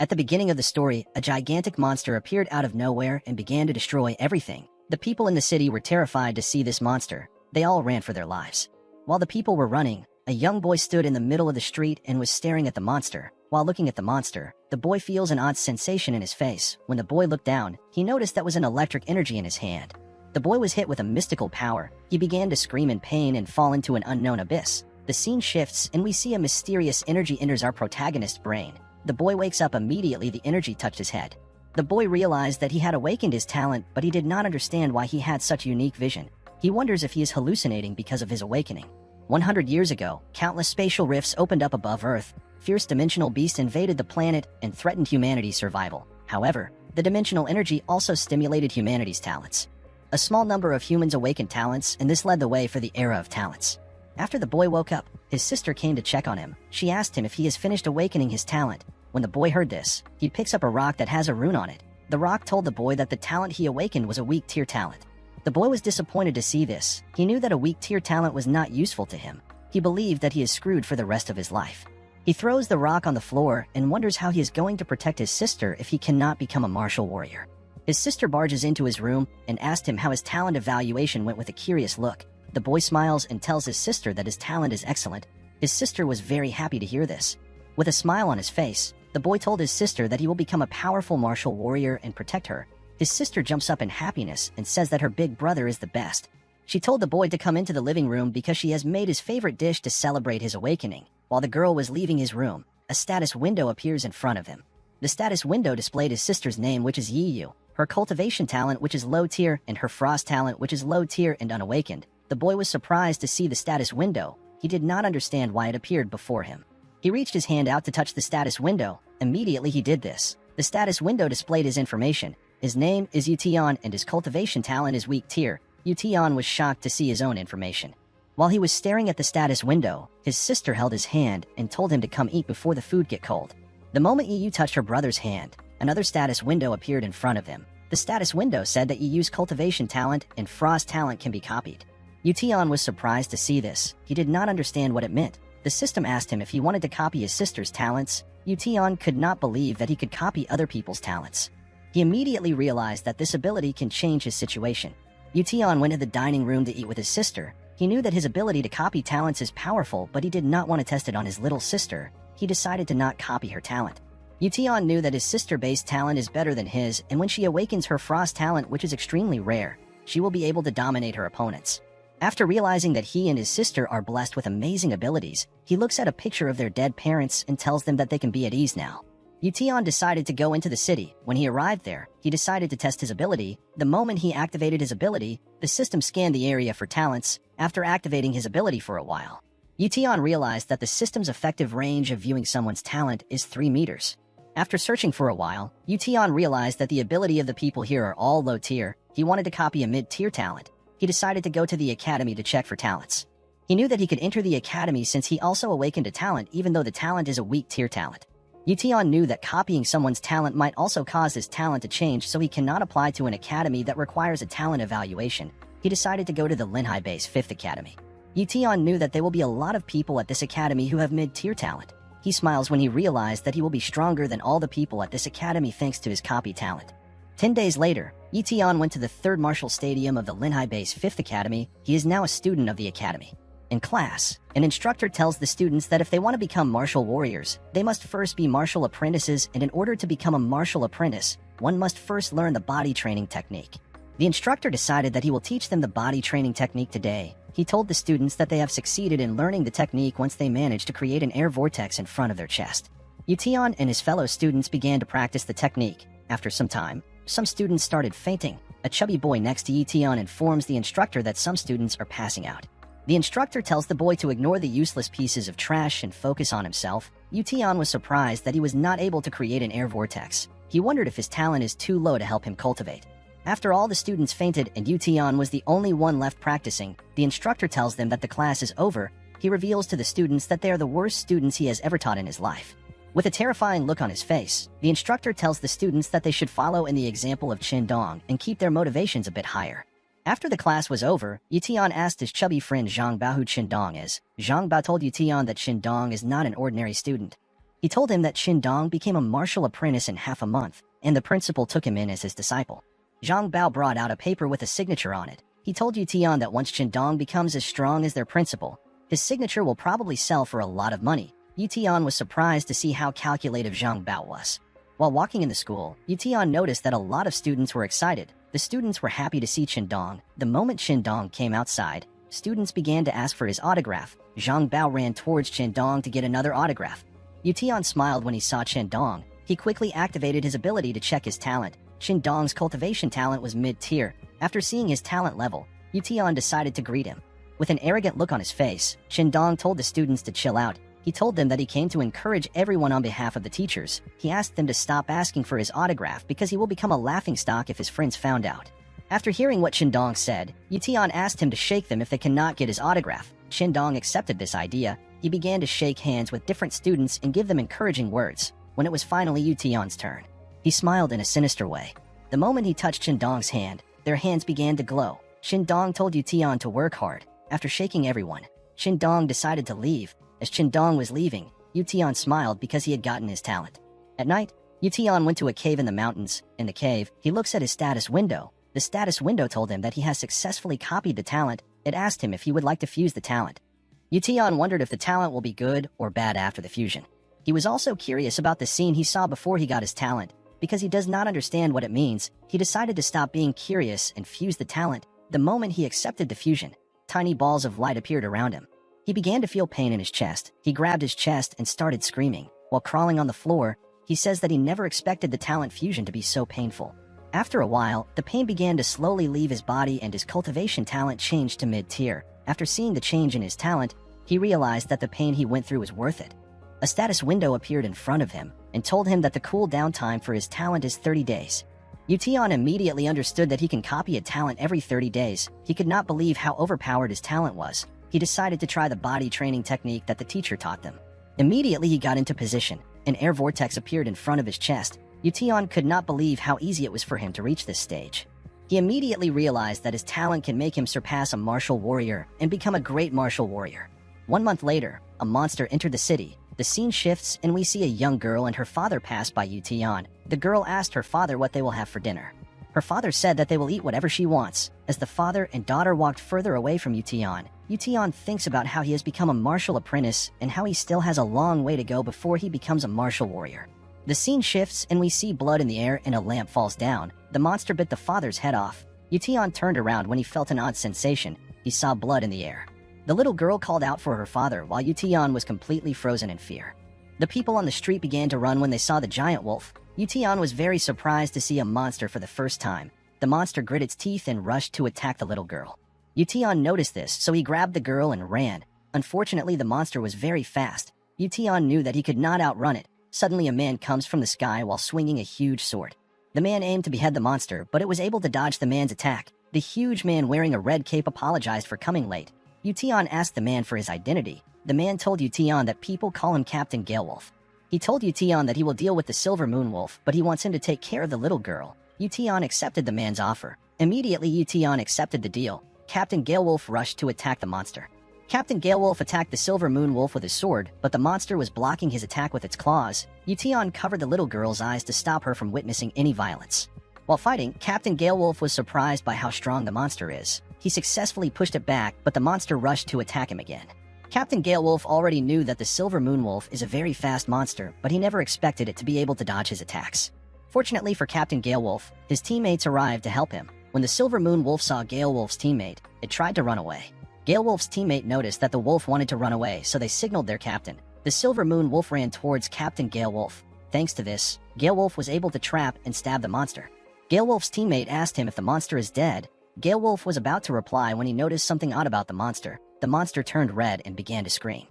At the beginning of the story, a gigantic monster appeared out of nowhere and began to destroy everything. The people in the city were terrified to see this monster. They all ran for their lives. While the people were running, a young boy stood in the middle of the street and was staring at the monster. While looking at the monster, the boy feels an odd sensation in his face. When the boy looked down, he noticed that was an electric energy in his hand. The boy was hit with a mystical power. He began to scream in pain and fall into an unknown abyss. The scene shifts and we see a mysterious energy enters our protagonist's brain. The boy wakes up immediately. The energy touched his head. The boy realized that he had awakened his talent, but he did not understand why he had such unique vision. He wonders if he is hallucinating because of his awakening. 100 years ago, countless spatial rifts opened up above Earth. Fierce dimensional beasts invaded the planet and threatened humanity's survival. However, the dimensional energy also stimulated humanity's talents. A small number of humans awakened talents, and this led the way for the era of talents. After the boy woke up, his sister came to check on him. She asked him if he has finished awakening his talent. When the boy heard this, he picks up a rock that has a rune on it. The rock told the boy that the talent he awakened was a weak tier talent. The boy was disappointed to see this. He knew that a weak tier talent was not useful to him. He believed that he is screwed for the rest of his life. He throws the rock on the floor and wonders how he is going to protect his sister if he cannot become a martial warrior. His sister barges into his room and asked him how his talent evaluation went with a curious look. The boy smiles and tells his sister that his talent is excellent. His sister was very happy to hear this. With a smile on his face, the boy told his sister that he will become a powerful martial warrior and protect her. His sister jumps up in happiness and says that her big brother is the best. She told the boy to come into the living room because she has made his favorite dish to celebrate his awakening. While the girl was leaving his room, a status window appears in front of him. The status window displayed his sister's name, which is Yiyu, her cultivation talent, which is low tier, and her frost talent, which is low tier and unawakened. The boy was surprised to see the status window. He did not understand why it appeared before him. He reached his hand out to touch the status window. Immediately he did this. The status window displayed his information. His name is Yution and his cultivation talent is weak tier. Yution was shocked to see his own information. While he was staring at the status window, his sister held his hand and told him to come eat before the food get cold. The moment Yu touched her brother's hand, another status window appeared in front of him. The status window said that Yu's cultivation talent and frost talent can be copied. Yution was surprised to see this. He did not understand what it meant. The system asked him if he wanted to copy his sister's talents. Yution could not believe that he could copy other people's talents. He immediately realized that this ability can change his situation. Yution went to the dining room to eat with his sister. He knew that his ability to copy talents is powerful, but he did not want to test it on his little sister. He decided to not copy her talent. Yution knew that his sister-based talent is better than his, and when she awakens her frost talent, which is extremely rare, she will be able to dominate her opponents. After realizing that he and his sister are blessed with amazing abilities, he looks at a picture of their dead parents and tells them that they can be at ease now. Yution decided to go into the city. When he arrived there, he decided to test his ability. The moment he activated his ability, the system scanned the area for talents. After activating his ability for a while, Yution realized that the system's effective range of viewing someone's talent is 3 meters. After searching for a while, Yution realized that the ability of the people here are all low tier. He wanted to copy a mid-tier talent. He decided to go to the academy to check for talents. He knew that he could enter the academy since he also awakened a talent even though the talent is a weak tier talent. Yution knew that copying someone's talent might also cause his talent to change, so he cannot apply to an academy that requires a talent evaluation. He decided to go to the Linhai Base 5th Academy. Yution knew that there will be a lot of people at this academy who have mid-tier talent. He smiles when he realized that he will be stronger than all the people at this academy thanks to his copy talent. 10 days later, Yution went to the 3rd Martial Stadium of the Linhai Base 5th Academy. He is now a student of the academy. In class, an instructor tells the students that if they want to become martial warriors, they must first be martial apprentices, and in order to become a martial apprentice, one must first learn the body training technique. The instructor decided that he will teach them the body training technique today. He told the students that they have succeeded in learning the technique once they managed to create an air vortex in front of their chest. Yution and his fellow students began to practice the technique. After some time, some students started fainting. A chubby boy next to Yution informs the instructor that some students are passing out. The instructor tells the boy to ignore the useless pieces of trash and focus on himself. Yution was surprised that he was not able to create an air vortex. He wondered if his talent is too low to help him cultivate. After all the students fainted and Yution was the only one left practicing, the instructor tells them that the class is over. He reveals to the students that they are the worst students he has ever taught in his life. With a terrifying look on his face, the instructor tells the students that they should follow in the example of Qindong and keep their motivations a bit higher. After the class was over, Yution asked his chubby friend Zhang Bao who Qindong is. Zhang Bao told Yution that Qindong is not an ordinary student. He told him that Qindong became a martial apprentice in half a month, and the principal took him in as his disciple. Zhang Bao brought out a paper with a signature on it. He told Yu Tian that once Qindong becomes as strong as their principal, his signature will probably sell for a lot of money. Yu Tian was surprised to see how calculative Zhang Bao was. While walking in the school, Yu Tian noticed that a lot of students were excited. The students were happy to see Qindong. The moment Qindong came outside, students began to ask for his autograph. Zhang Bao ran towards Qindong to get another autograph. Yu Tian smiled when he saw Qindong. He quickly activated his ability to check his talent. Qindong's cultivation talent was mid-tier. After seeing his talent level, Yu Tian decided to greet him. With an arrogant look on his face, Qindong told the students to chill out. He told them that he came to encourage everyone on behalf of the teachers. He asked them to stop asking for his autograph because he will become a laughingstock if his friends found out. After hearing what Qindong said, Yu Tian asked him to shake them if they cannot get his autograph. Qindong accepted this idea. He began to shake hands with different students and give them encouraging words. When it was finally Yu Tian's turn, he smiled in a sinister way. The moment he touched Qindong's hand, their hands began to glow. Qindong told Yu Tian to work hard. After shaking everyone, Qindong decided to leave. As Qindong was leaving, Yu Tian smiled because he had gotten his talent. At night, Yu Tian went to a cave in the mountains. In the cave, he looks at his status window. The status window told him that he has successfully copied the talent. It asked him if he would like to fuse the talent. Yu Tian wondered if the talent will be good or bad after the fusion. He was also curious about the scene he saw before he got his talent. Because he does not understand what it means, he decided to stop being curious and fuse the talent. The moment he accepted the fusion, tiny balls of light appeared around him. He began to feel pain in his chest. He grabbed his chest and started screaming. While crawling on the floor, he says that he never expected the talent fusion to be so painful. After a while, the pain began to slowly leave his body and his cultivation talent changed to mid-tier. After seeing the change in his talent, he realized that the pain he went through was worth it. A status window appeared in front of him and told him that the cool-down time for his talent is 30 days. Yu Tian immediately understood that he can copy a talent every 30 days. He could not believe how overpowered his talent was. He decided to try the body training technique that the teacher taught them. Immediately he got into position. An air vortex appeared in front of his chest. Yu Tian could not believe how easy it was for him to reach this stage. He immediately realized that his talent can make him surpass a martial warrior and become a great martial warrior. 1 month later, a monster entered the city. The scene shifts and we see a young girl and her father pass by Yu Tian. The girl asked her father what they will have for dinner. Her father said that they will eat whatever she wants. As the father and daughter walked further away from Yu Tian thinks about how he has become a martial apprentice and how he still has a long way to go before he becomes a martial warrior. The scene shifts and we see blood in the air and a lamp falls down. The monster bit the father's head off. Yu Tian turned around when he felt an odd sensation. He saw blood in the air. The little girl called out for her father while Yu Tian was completely frozen in fear. The people on the street began to run when they saw the giant wolf. Yu Tian was very surprised to see a monster for the first time. The monster grit its teeth and rushed to attack the little girl. Yu Tian noticed this, so he grabbed the girl and ran. Unfortunately, the monster was very fast. Yu Tian knew that he could not outrun it. Suddenly, a man comes from the sky while swinging a huge sword. The man aimed to behead the monster, but it was able to dodge the man's attack. The huge man wearing a red cape apologized for coming late. Yu Tian asked the man for his identity. The man told Yu Tian that people call him Captain Galewolf. He told Yu Tian that he will deal with the Silver Moon Wolf, but he wants him to take care of the little girl. Yu Tian accepted the man's offer. Immediately, Yu Tian accepted the deal. Captain Galewolf rushed to attack the monster. Captain Galewolf attacked the Silver Moon Wolf with his sword, but the monster was blocking his attack with its claws. Yu Tian covered the little girl's eyes to stop her from witnessing any violence. While fighting, Captain Galewolf was surprised by how strong the monster is. He successfully pushed it back, but the monster rushed to attack him again. Captain Galewolf already knew that the Silver Moon Wolf is a very fast monster, but he never expected it to be able to dodge his attacks. Fortunately for Captain Galewolf, his teammates arrived to help him. When the Silver Moon Wolf saw Galewolf's teammate, it tried to run away. Galewolf's teammate noticed that the wolf wanted to run away, so they signaled their captain. The Silver Moon Wolf ran towards Captain Galewolf. Thanks to this, Galewolf was able to trap and stab the monster. Galewolf's teammate asked him if the monster is dead. Galewolf was about to reply when he noticed something odd about the monster. The monster turned red and began to scream.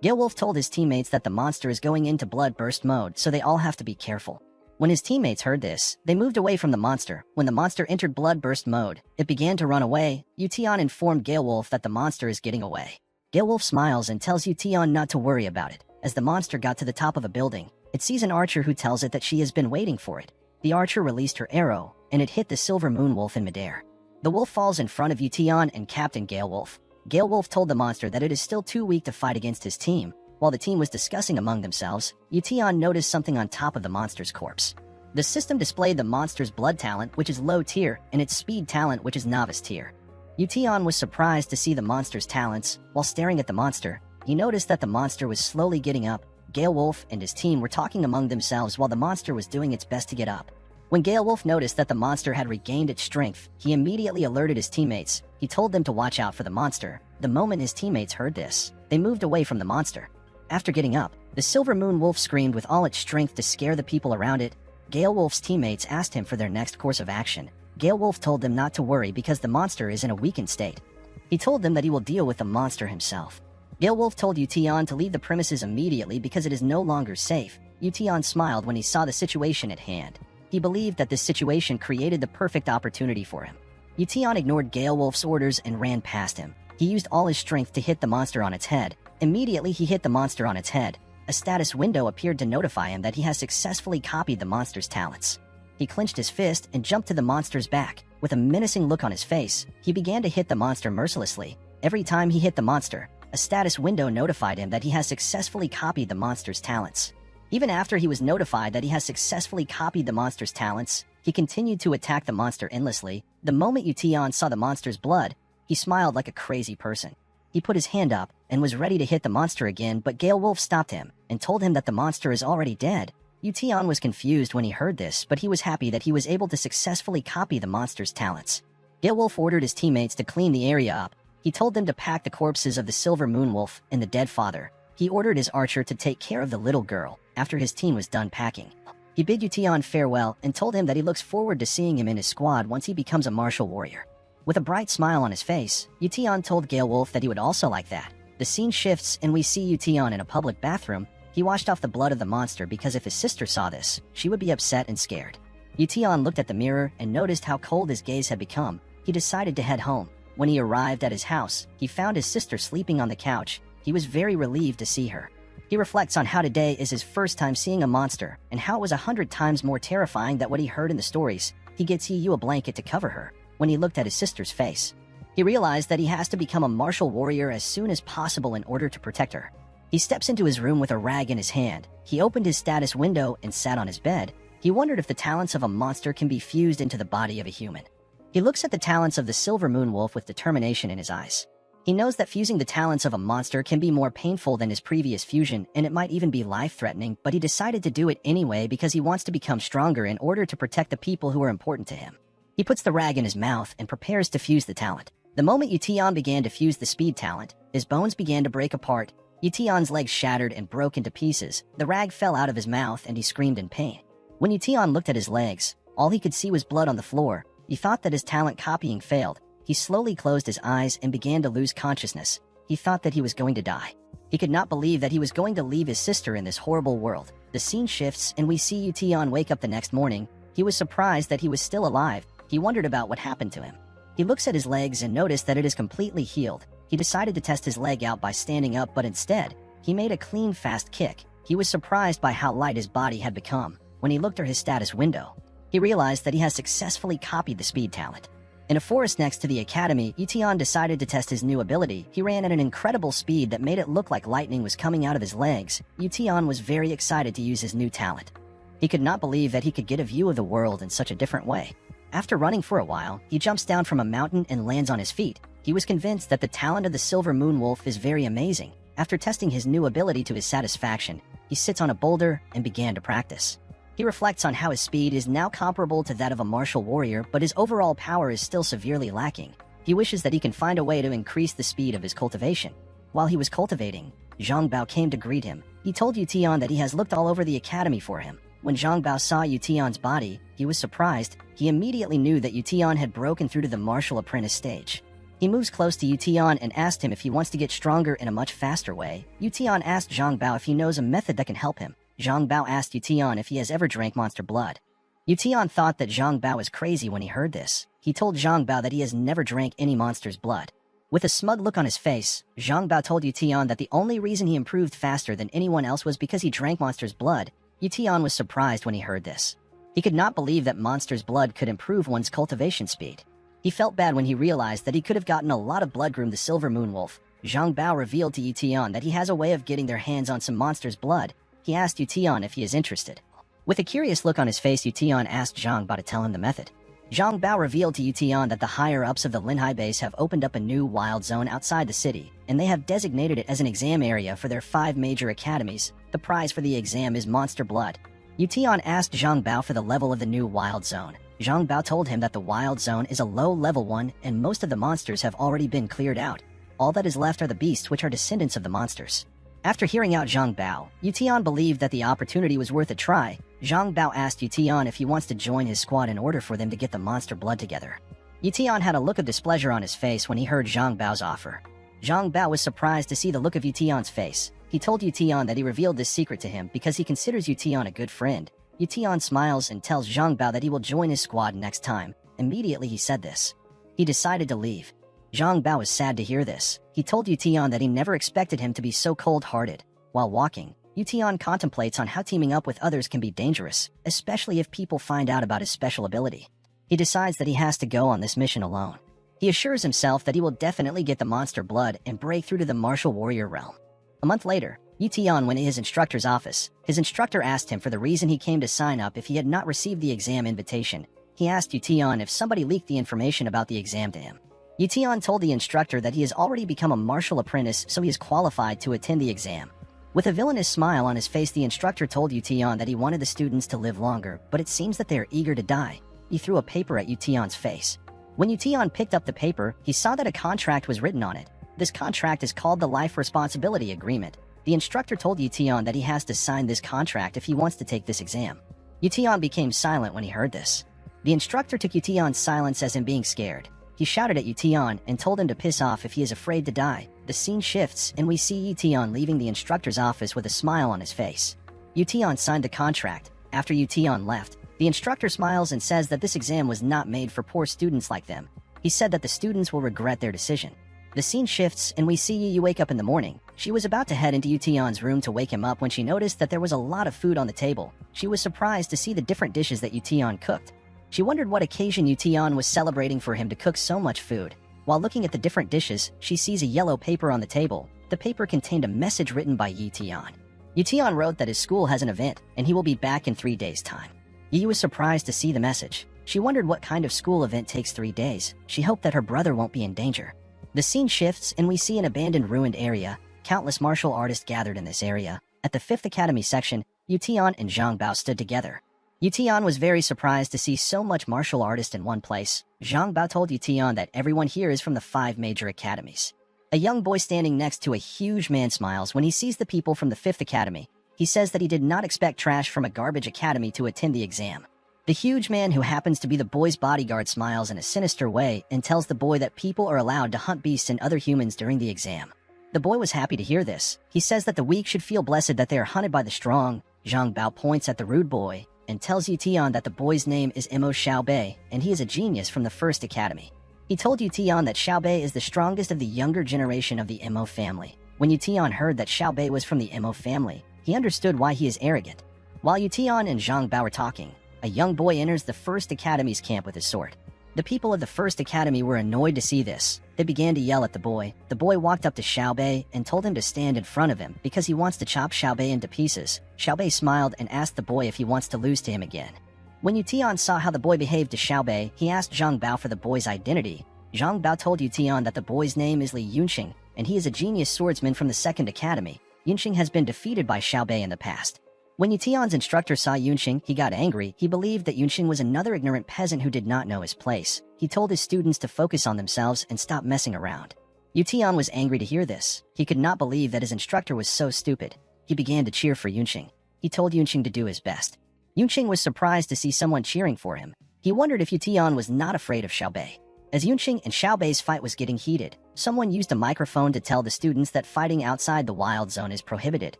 Galewolf told his teammates that the monster is going into blood-burst mode, so they all have to be careful. When his teammates heard this, they moved away from the monster. When the monster entered blood-burst mode, it began to run away. Yu Tian informed Galewolf that the monster is getting away. Galewolf smiles and tells Yu Tian not to worry about it. As the monster got to the top of a building, it sees an archer who tells it that she has been waiting for it. The archer released her arrow, and it hit the Silver Moon Wolf in midair. The wolf falls in front of Yu Tian and Captain Galewolf. Galewolf told the monster that it is still too weak to fight against his team. While the team was discussing among themselves, Yution noticed something on top of the monster's corpse. The system displayed the monster's blood talent, which is low tier, and its speed talent, which is novice tier. Yution was surprised to see the monster's talents. While staring at the monster, he noticed that the monster was slowly getting up. Gale Wolf and his team were talking among themselves while the monster was doing its best to get up. When Gale Wolf noticed that the monster had regained its strength, he immediately alerted his teammates. He told them to watch out for the monster. The moment his teammates heard this, they moved away from the monster. After getting up, the Silver Moon Wolf screamed with all its strength to scare the people around it. Gale Wolf's teammates asked him for their next course of action. Gale Wolf told them not to worry because the monster is in a weakened state. He told them that he will deal with the monster himself. Gale Wolf told Yution to leave the premises immediately because it is no longer safe. Yution smiled when he saw the situation at hand. He believed that this situation created the perfect opportunity for him. Yution ignored Gale Wolf's orders and ran past him. He used all his strength to hit the monster on its head. Immediately, he hit the monster on its head. A status window appeared to notify him that he has successfully copied the monster's talents. He clenched his fist and jumped to the monster's back. With a menacing look on his face, he began to hit the monster mercilessly. Every time he hit the monster, a status window notified him that he has successfully copied the monster's talents. Even after he was notified that he has successfully copied the monster's talents, he continued to attack the monster endlessly. The moment Yution saw the monster's blood, he smiled like a crazy person. He put his hand up and was ready to hit the monster again, but Gale Wolf stopped him and told him that the monster is already dead. Yution was confused when he heard this, but he was happy that he was able to successfully copy the monster's talents. Gale Wolf ordered his teammates to clean the area up. He told them to pack the corpses of the Silver Moon Wolf and the dead father. He ordered his archer to take care of the little girl after his team was done packing. He bid Yution farewell and told him that he looks forward to seeing him in his squad once he becomes a martial warrior. With a bright smile on his face, Yution told Gale Wolf that he would also like that. The scene shifts and we see Yution in a public bathroom. He washed off the blood of the monster because if his sister saw this, she would be upset and scared. Yution looked at the mirror and noticed how cold his gaze had become. He decided to head home. When he arrived at his house, he found his sister sleeping on the couch. He was very relieved to see her. He reflects on how today is his first time seeing a monster and how it was 100 times more terrifying than what he heard in the stories. He gets Yu a blanket to cover her. When he looked at his sister's face, he realized that he has to become a martial warrior as soon as possible in order to protect her. He steps into his room with a rag in his hand. He opened his status window and sat on his bed. He wondered if the talents of a monster can be fused into the body of a human. He looks at the talents of the Silver Moon Wolf with determination in his eyes. He knows that fusing the talents of a monster can be more painful than his previous fusion, and it might even be life-threatening, but he decided to do it anyway because he wants to become stronger in order to protect the people who are important to him. He puts the rag in his mouth and prepares to fuse the talent. The moment Yution began to fuse the speed talent, his bones began to break apart. Yution's legs shattered and broke into pieces. The rag fell out of his mouth and he screamed in pain. When Yution looked at his legs, all he could see was blood on the floor. He thought that his talent copying failed. He slowly closed his eyes and began to lose consciousness. He thought that he was going to die. He could not believe that he was going to leave his sister in this horrible world. The scene shifts and we see Yution wake up the next morning. He was surprised that he was still alive. He wondered about what happened to him. He looks at his legs and noticed that it is completely healed. He decided to test his leg out by standing up, but instead, he made a clean, fast kick. He was surprised by how light his body had become. When he looked at his status window, he realized that he has successfully copied the speed talent. In a forest next to the academy, Yution decided to test his new ability. He ran at an incredible speed that made it look like lightning was coming out of his legs. Yution was very excited to use his new talent. He could not believe that he could get a view of the world in such a different way. After running for a while, he jumps down from a mountain and lands on his feet. He was convinced that the talent of the Silver Moon Wolf is very amazing. After testing his new ability to his satisfaction, he sits on a boulder and began to practice. He reflects on how his speed is now comparable to that of a martial warrior, but his overall power is still severely lacking. He wishes that he can find a way to increase the speed of his cultivation. While he was cultivating, Zhang Bao came to greet him. He told Yution that he has looked all over the academy for him. When Zhang Bao saw Yution's body, he was surprised. He immediately knew that Yution had broken through to the martial apprentice stage. He moves close to Yution and asked him if he wants to get stronger in a much faster way. Yution asked Zhang Bao if he knows a method that can help him. Zhang Bao asked Yution if he has ever drank monster blood. Yution thought that Zhang Bao was crazy when he heard this. He told Zhang Bao that he has never drank any monster's blood. With a smug look on his face, Zhang Bao told Yution that the only reason he improved faster than anyone else was because he drank monster's blood. Yution was surprised when he heard this. He could not believe that monster's blood could improve one's cultivation speed. He felt bad when he realized that he could have gotten a lot of blood from the Silver Moon Wolf. Zhang Bao revealed to Yu Tian that he has a way of getting their hands on some monster's blood. He asked Yu Tian if he is interested. With a curious look on his face, Yu Tian asked Zhang Bao to tell him the method. Zhang Bao revealed to Yu Tian that the higher-ups of the Linhai base have opened up a new wild zone outside the city, and they have designated it as an exam area for their 5 major academies. The prize for the exam is monster blood. Yu Tian asked Zhang Bao for the level of the new wild zone. Zhang Bao told him that the wild zone is a low-level one, and most of the monsters have already been cleared out. All that is left are the beasts, which are descendants of the monsters. After hearing out Zhang Bao, Yu Tian believed that the opportunity was worth a try. Zhang Bao asked Yu Tian if he wants to join his squad in order for them to get the monster blood together. Yu Tian had a look of displeasure on his face when he heard Zhang Bao's offer. Zhang Bao was surprised to see the look of Yu Tian's face. He told Yu Tian that he revealed this secret to him because he considers Yu Tian a good friend. Yu Tian smiles and tells Zhang Bao that he will join his squad next time. Immediately he said this. He decided to leave. Zhang Bao was sad to hear this. He told Yu Tian that he never expected him to be so cold-hearted. While walking, Yu Tian contemplates on how teaming up with others can be dangerous, especially if people find out about his special ability. He decides that he has to go on this mission alone. He assures himself that he will definitely get the monster blood and break through to the martial warrior realm. A month later, Yu Tian went to his instructor's office. His instructor asked him for the reason he came to sign up if he had not received the exam invitation. He asked Yu Tian if somebody leaked the information about the exam to him. Yu Tian told the instructor that he has already become a martial apprentice, so he is qualified to attend the exam. With a villainous smile on his face, the instructor told Yu Tian that he wanted the students to live longer, but it seems that they are eager to die. He threw a paper at Yu Tian's face. When Yu Tian picked up the paper, he saw that a contract was written on it. This contract is called the Life Responsibility Agreement. The instructor told Yu Tian that he has to sign this contract if he wants to take this exam. Yu Tian became silent when he heard this. The instructor took Yu Tian's silence as him being scared. He shouted at Yu Tian and told him to piss off if he is afraid to die. The scene shifts, and we see Yu Tian leaving the instructor's office with a smile on his face. Yu Tian signed the contract. After Yu Tian left, the instructor smiles and says that this exam was not made for poor students like them. He said that the students will regret their decision. The scene shifts, and we see Yu wake up in the morning. She was about to head into Yu Tian's room to wake him up when she noticed that there was a lot of food on the table. She was surprised to see the different dishes that Yu Tian cooked. She wondered what occasion Yu Tian was celebrating for him to cook so much food. While looking at the different dishes, she sees a yellow paper on the table. The paper contained a message written by Yu Tian. Yu Tian wrote that his school has an event, and he will be back in 3 days' time. Yu was surprised to see the message. She wondered what kind of school event takes 3 days. She hoped that her brother won't be in danger. The scene shifts, and we see an abandoned ruined area. Countless martial artists gathered in this area. At the 5th Academy section, Yu Tian and Zhang Bao stood together. Yu Tian was very surprised to see so much martial artists in one place. Zhang Bao told Yu Tian that everyone here is from the 5 major academies. A young boy standing next to a huge man smiles when he sees the people from the 5th Academy. He says that he did not expect trash from a garbage academy to attend the exam. The huge man, who happens to be the boy's bodyguard, smiles in a sinister way and tells the boy that people are allowed to hunt beasts and other humans during the exam. The boy was happy to hear this. He says that the weak should feel blessed that they are hunted by the strong. Zhang Bao points at the rude boy and tells Yu Tian that the boy's name is Imo Xiaobei, and he is a genius from the 1st Academy. He told Yu Tian that Xiaobei is the strongest of the younger generation of the Imo family. When Yu Tian heard that Xiaobei was from the Imo family, he understood why he is arrogant. While Yu Tian and Zhang Bao were talking, a young boy enters the 1st Academy's camp with his sword. The people of the 1st Academy were annoyed to see this. They began to yell at the boy. The boy walked up to Xiaobei and told him to stand in front of him because he wants to chop Xiaobei into pieces. Xiaobei smiled and asked the boy if he wants to lose to him again. When Yu Tian saw how the boy behaved to Xiaobei, he asked Zhang Bao for the boy's identity. Zhang Bao told Yu Tian that the boy's name is Li Yunxing, and he is a genius swordsman from the 2nd Academy. Yunxing has been defeated by Xiaobei in the past. When Yu Tian's instructor saw Yunxing, he got angry. He believed that Yunxing was another ignorant peasant who did not know his place. He told his students to focus on themselves and stop messing around. Yu Tian was angry to hear this. He could not believe that his instructor was so stupid. He began to cheer for Yunxing. He told Yunxing to do his best. Yunxing was surprised to see someone cheering for him. He wondered if Yu Tian was not afraid of Xiaobei. As Yunxing and Xiaobei's fight was getting heated, someone used a microphone to tell the students that fighting outside the wild zone is prohibited.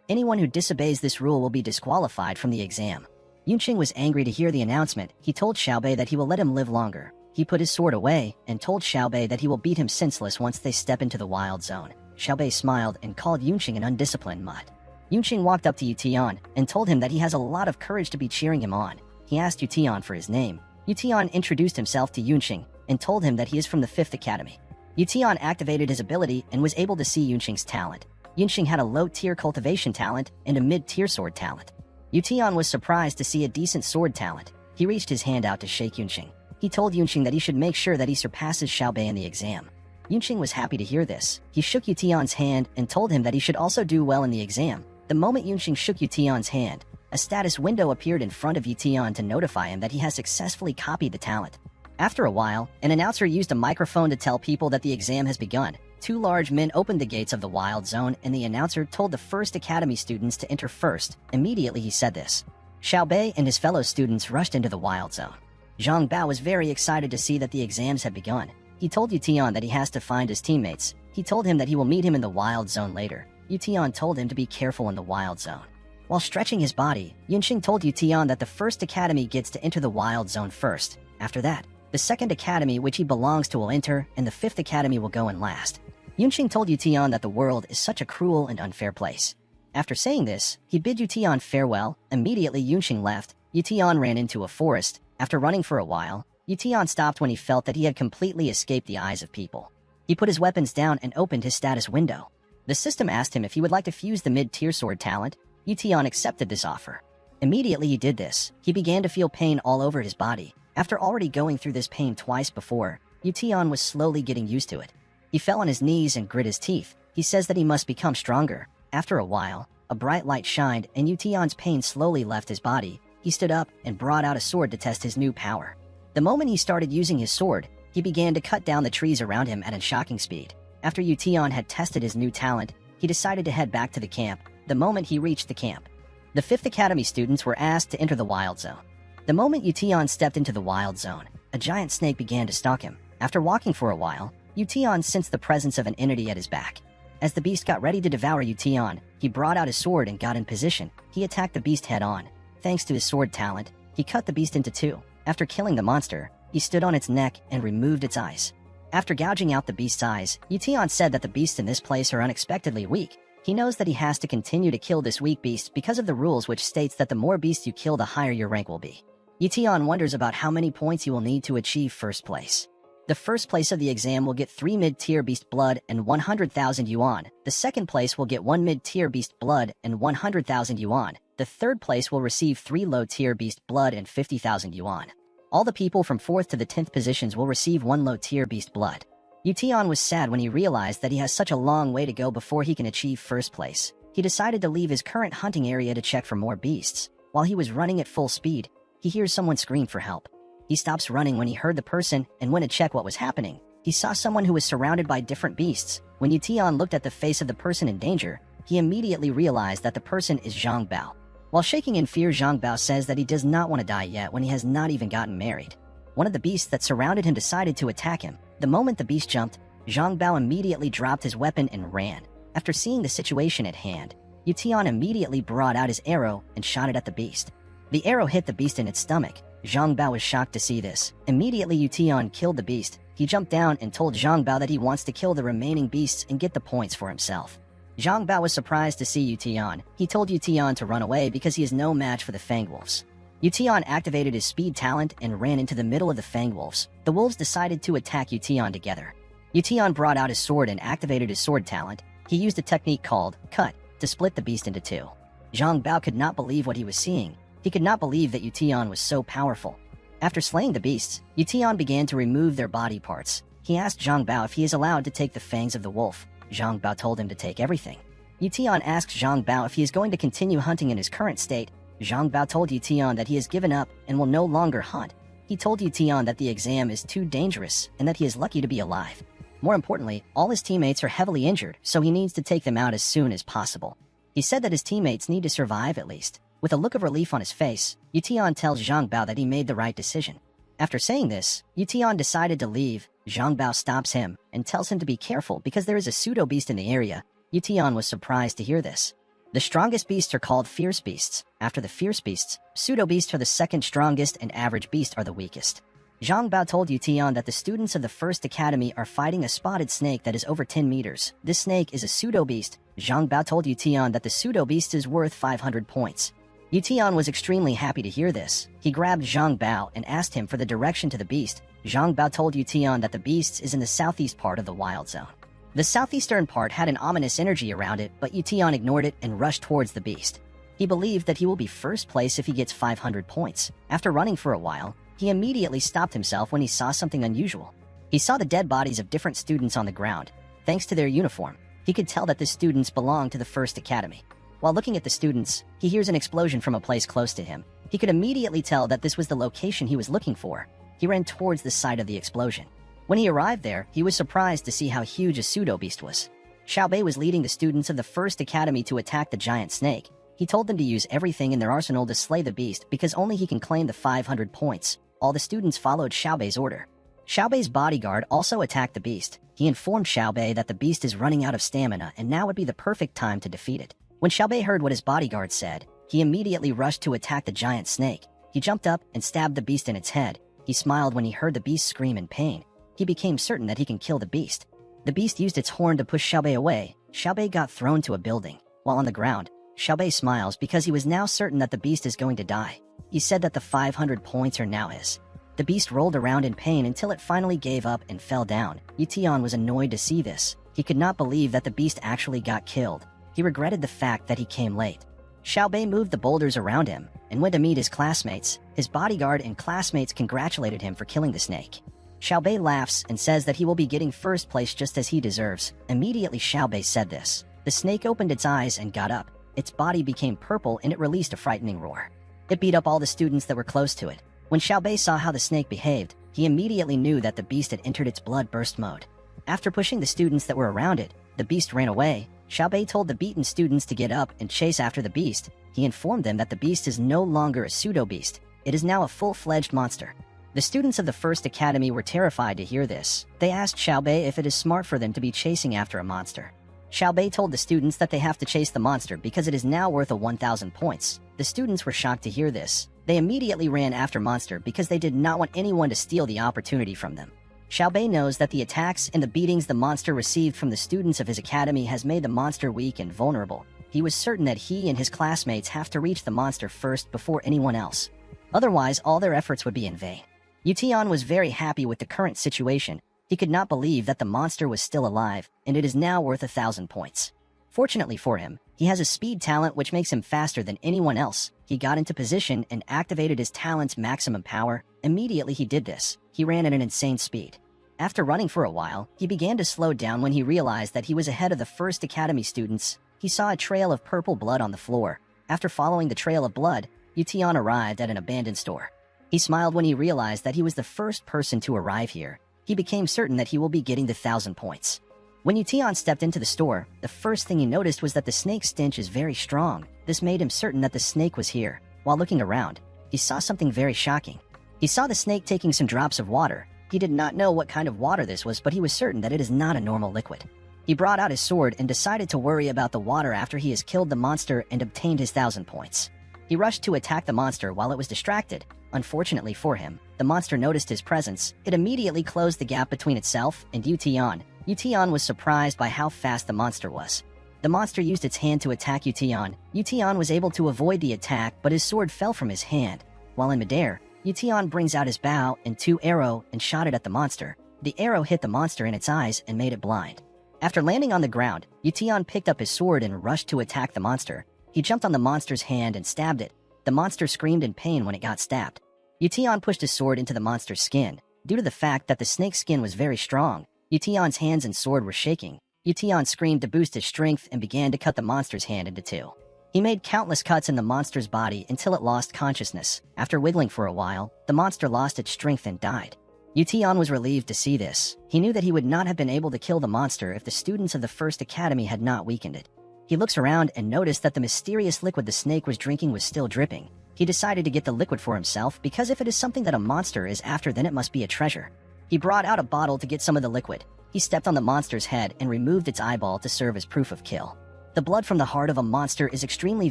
Anyone who disobeys this rule will be disqualified from the exam. Yunxing was angry to hear the announcement. He told Xiaobei that he will let him live longer. He put his sword away and told Xiaobei that he will beat him senseless once they step into the wild zone. Xiaobei smiled and called Yunxing an undisciplined mutt. Yunxing walked up to Yu Tian and told him that he has a lot of courage to be cheering him on. He asked Yu Tian for his name. Yu Tian introduced himself to Yunxing and told him that he is from the 5th Academy. Yutian activated his ability and was able to see Yunqing's talent. Yunqing had a low-tier cultivation talent and a mid-tier sword talent. Yutian was surprised to see a decent sword talent. He reached his hand out to shake Yunqing. He told Yunqing that he should make sure that he surpasses Xiaobei in the exam. Yunqing was happy to hear this. He shook Yutian's hand and told him that he should also do well in the exam. The moment Yunqing shook Yutian's hand, a status window appeared in front of Yutian to notify him that he has successfully copied the talent. After a while, an announcer used a microphone to tell people that the exam has begun. Two large men opened the gates of the wild zone, and the announcer told the first academy students to enter first. Immediately he said this. Xiaobei and his fellow students rushed into the wild zone. Zhang Bao was very excited to see that the exams had begun. He told Yutian that he has to find his teammates. He told him that he will meet him in the wild zone later. Yutian told him to be careful in the wild zone. While stretching his body, Yunqing told Yutian that the first academy gets to enter the wild zone first. After that, the second academy which he belongs to will enter, and the fifth academy will go in last. Yunqing told Yutian that the world is such a cruel and unfair place. After saying this, he bid Yutian farewell. Immediately Yunqing left. Yutian ran into a forest. After running for a while, Yutian stopped when he felt that he had completely escaped the eyes of people. He put his weapons down and opened his status window. The system asked him if he would like to fuse the mid-tier sword talent. Yutian accepted this offer. Immediately he did this, he began to feel pain all over his body. After already going through this pain twice before, Yutian was slowly getting used to it. He fell on his knees and grit his teeth. He says that he must become stronger. After a while, a bright light shined and Yutian's pain slowly left his body. He stood up and brought out a sword to test his new power. The moment he started using his sword, he began to cut down the trees around him at a shocking speed. After Yutian had tested his new talent, he decided to head back to the camp. The moment he reached the camp, the 5th Academy students were asked to enter the wild zone. The moment Yutian stepped into the wild zone, a giant snake began to stalk him. After walking for a while, Yutian sensed the presence of an entity at his back. As the beast got ready to devour Yutian, he brought out his sword and got in position. He attacked the beast head-on. Thanks to his sword talent, he cut the beast into two. After killing the monster, he stood on its neck and removed its eyes. After gouging out the beast's eyes, Yutian said that the beasts in this place are unexpectedly weak. He knows that he has to continue to kill this weak beast because of the rules which states that the more beasts you kill, the higher your rank will be. Yutian wonders about how many points he will need to achieve first place. The first place of the exam will get 3 mid-tier beast blood and 100,000 yuan. The second place will get 1 mid-tier beast blood and 100,000 yuan. The third place will receive 3 low-tier beast blood and 50,000 yuan. All the people from 4th to the 10th positions will receive 1 low-tier beast blood. Yutian was sad when he realized that he has such a long way to go before he can achieve first place. He decided to leave his current hunting area to check for more beasts. While he was running at full speed, he hears someone scream for help. He stops running when he heard the person and went to check what was happening. He saw someone who was surrounded by different beasts. When Yutian looked at the face of the person in danger, he immediately realized that the person is Zhang Bao. While shaking in fear, Zhang Bao says that he does not want to die yet when he has not even gotten married. One of the beasts that surrounded him decided to attack him. The moment the beast jumped, Zhang Bao immediately dropped his weapon and ran. After seeing the situation at hand, Yutian immediately brought out his arrow and shot it at the beast. The arrow hit the beast in its stomach. Zhang Bao was shocked to see this. Immediately Yutian killed the beast. He jumped down and told Zhang Bao that he wants to kill the remaining beasts and get the points for himself. Zhang Bao was surprised to see Yutian. He told Yutian to run away because he is no match for the Fang Wolves. Yutian activated his speed talent and ran into the middle of the Fang Wolves. The wolves decided to attack Yutian together. Yutian brought out his sword and activated his sword talent. He used a technique called cut to split the beast into two. Zhang Bao could not believe what he was seeing. He could not believe that Yutian was so powerful. After slaying the beasts, Yutian began to remove their body parts. He asked Zhang Bao if he is allowed to take the fangs of the wolf. Zhang Bao told him to take everything. Yutian asked Zhang Bao if he is going to continue hunting in his current state. Zhang Bao told Yutian that he has given up and will no longer hunt. He told Yutian that the exam is too dangerous and that he is lucky to be alive. More importantly, all his teammates are heavily injured, so he needs to take them out as soon as possible. He said that his teammates need to survive at least. With a look of relief on his face, Yutian tells Zhang Bao that he made the right decision. After saying this, Yutian decided to leave. Zhang Bao stops him and tells him to be careful because there is a pseudo-beast in the area. Yutian was surprised to hear this. The strongest beasts are called fierce beasts. After the fierce beasts, pseudo-beasts are the second strongest and average beast are the weakest. Zhang Bao told Yutian that the students of the first academy are fighting a spotted snake that is over 10 meters. This snake is a pseudo-beast. Zhang Bao told Yutian that the pseudo-beast is worth 500 points. Yution was extremely happy to hear this. He grabbed Zhang Bao and asked him for the direction to the beast. Zhang Bao told Yution that the beast is in the southeast part of the wild zone. The southeastern part had an ominous energy around it, but Yution ignored it and rushed towards the beast. He believed that he will be first place if he gets 500 points. After running for a while, he immediately stopped himself when he saw something unusual. He saw the dead bodies of different students on the ground. Thanks to their uniform, he could tell that the students belonged to the First Academy. While looking at the students, he hears an explosion from a place close to him. He could immediately tell that this was the location he was looking for. He ran towards the site of the explosion. When he arrived there, he was surprised to see how huge a pseudo-beast was. Xiaobei was leading the students of the First Academy to attack the giant snake. He told them to use everything in their arsenal to slay the beast because only he can claim the 500 points. All the students followed Xiaobei's order. Xiaobei's bodyguard also attacked the beast. He informed Xiaobei that the beast is running out of stamina and now would be the perfect time to defeat it. When Xiaobei heard what his bodyguard said, he immediately rushed to attack the giant snake. He jumped up and stabbed the beast in its head. He smiled when he heard the beast scream in pain. He became certain that he can kill the beast. The beast used its horn to push Xiaobei away. Xiaobei got thrown to a building. While on the ground, Xiaobei smiles because he was now certain that the beast is going to die. He said that the 500 points are now his. The beast rolled around in pain until it finally gave up and fell down. Yution was annoyed to see this. He could not believe that the beast actually got killed. He regretted the fact that he came late. Xiaobei moved the boulders around him and went to meet his classmates. His bodyguard and classmates congratulated him for killing the snake. Xiaobei laughs and says that he will be getting first place just as he deserves. Immediately Xiaobei said this. The snake opened its eyes and got up. Its body became purple and it released a frightening roar. It beat up all the students that were close to it. When Xiaobei saw how the snake behaved, he immediately knew that the beast had entered its blood burst mode. After pushing the students that were around it, the beast ran away. Xiaobei told the beaten students to get up and chase after the beast. He informed them that the beast is no longer a pseudo-beast. It is now a full-fledged monster. The students of the First Academy were terrified to hear this. They asked Xiaobei if it is smart for them to be chasing after a monster. Xiaobei told the students that they have to chase the monster because it is now worth 1,000 points. The students were shocked to hear this. They immediately ran after monster because they did not want anyone to steal the opportunity from them. Xiaobei knows that the attacks and the beatings the monster received from the students of his academy has made the monster weak and vulnerable. He was certain that he and his classmates have to reach the monster first before anyone else. Otherwise, all their efforts would be in vain. Yution was very happy with the current situation. He could not believe that the monster was still alive, and it is now worth 1,000 points. Fortunately for him, he has a speed talent which makes him faster than anyone else. He got into position and activated his talent's maximum power. Immediately he did this. He ran at an insane speed. After running for a while, he began to slow down when he realized that he was ahead of the First Academy students. He saw a trail of purple blood on the floor. After following the trail of blood, Yution arrived at an abandoned store. He smiled when he realized that he was the first person to arrive here. He became certain that he will be getting the 1,000 points. When Yution stepped into the store, the first thing he noticed was that the snake's stench is very strong. This made him certain that the snake was here. While looking around, he saw something very shocking. He saw the snake taking some drops of water. He did not know what kind of water this was, but he was certain that it is not a normal liquid. He brought out his sword and decided to worry about the water after he has killed the monster and obtained his 1,000 points. He rushed to attack the monster while it was distracted. Unfortunately for him, the monster noticed his presence. It immediately closed the gap between itself and Yution. Yution was surprised by how fast the monster was. The monster used its hand to attack Yution. Yution was able to avoid the attack, but his sword fell from his hand. While in midair, Yution brings out his bow and 2 arrows and shot it at the monster. The arrow hit the monster in its eyes and made it blind. After landing on the ground, Yution picked up his sword and rushed to attack the monster. He jumped on the monster's hand and stabbed it. The monster screamed in pain when it got stabbed. Yution pushed his sword into the monster's skin. Due to the fact that the snake's skin was very strong, Yution's hands and sword were shaking. Yution screamed to boost his strength and began to cut the monster's hand into 2. He made countless cuts in the monster's body until it lost consciousness. After wiggling for a while, the monster lost its strength and died. Yution was relieved to see this. He knew that he would not have been able to kill the monster if the students of the First Academy had not weakened it. He looks around and noticed that the mysterious liquid the snake was drinking was still dripping. He decided to get the liquid for himself because if it is something that a monster is after, then it must be a treasure. He brought out a bottle to get some of the liquid. He stepped on the monster's head and removed its eyeball to serve as proof of kill. The blood from the heart of a monster is extremely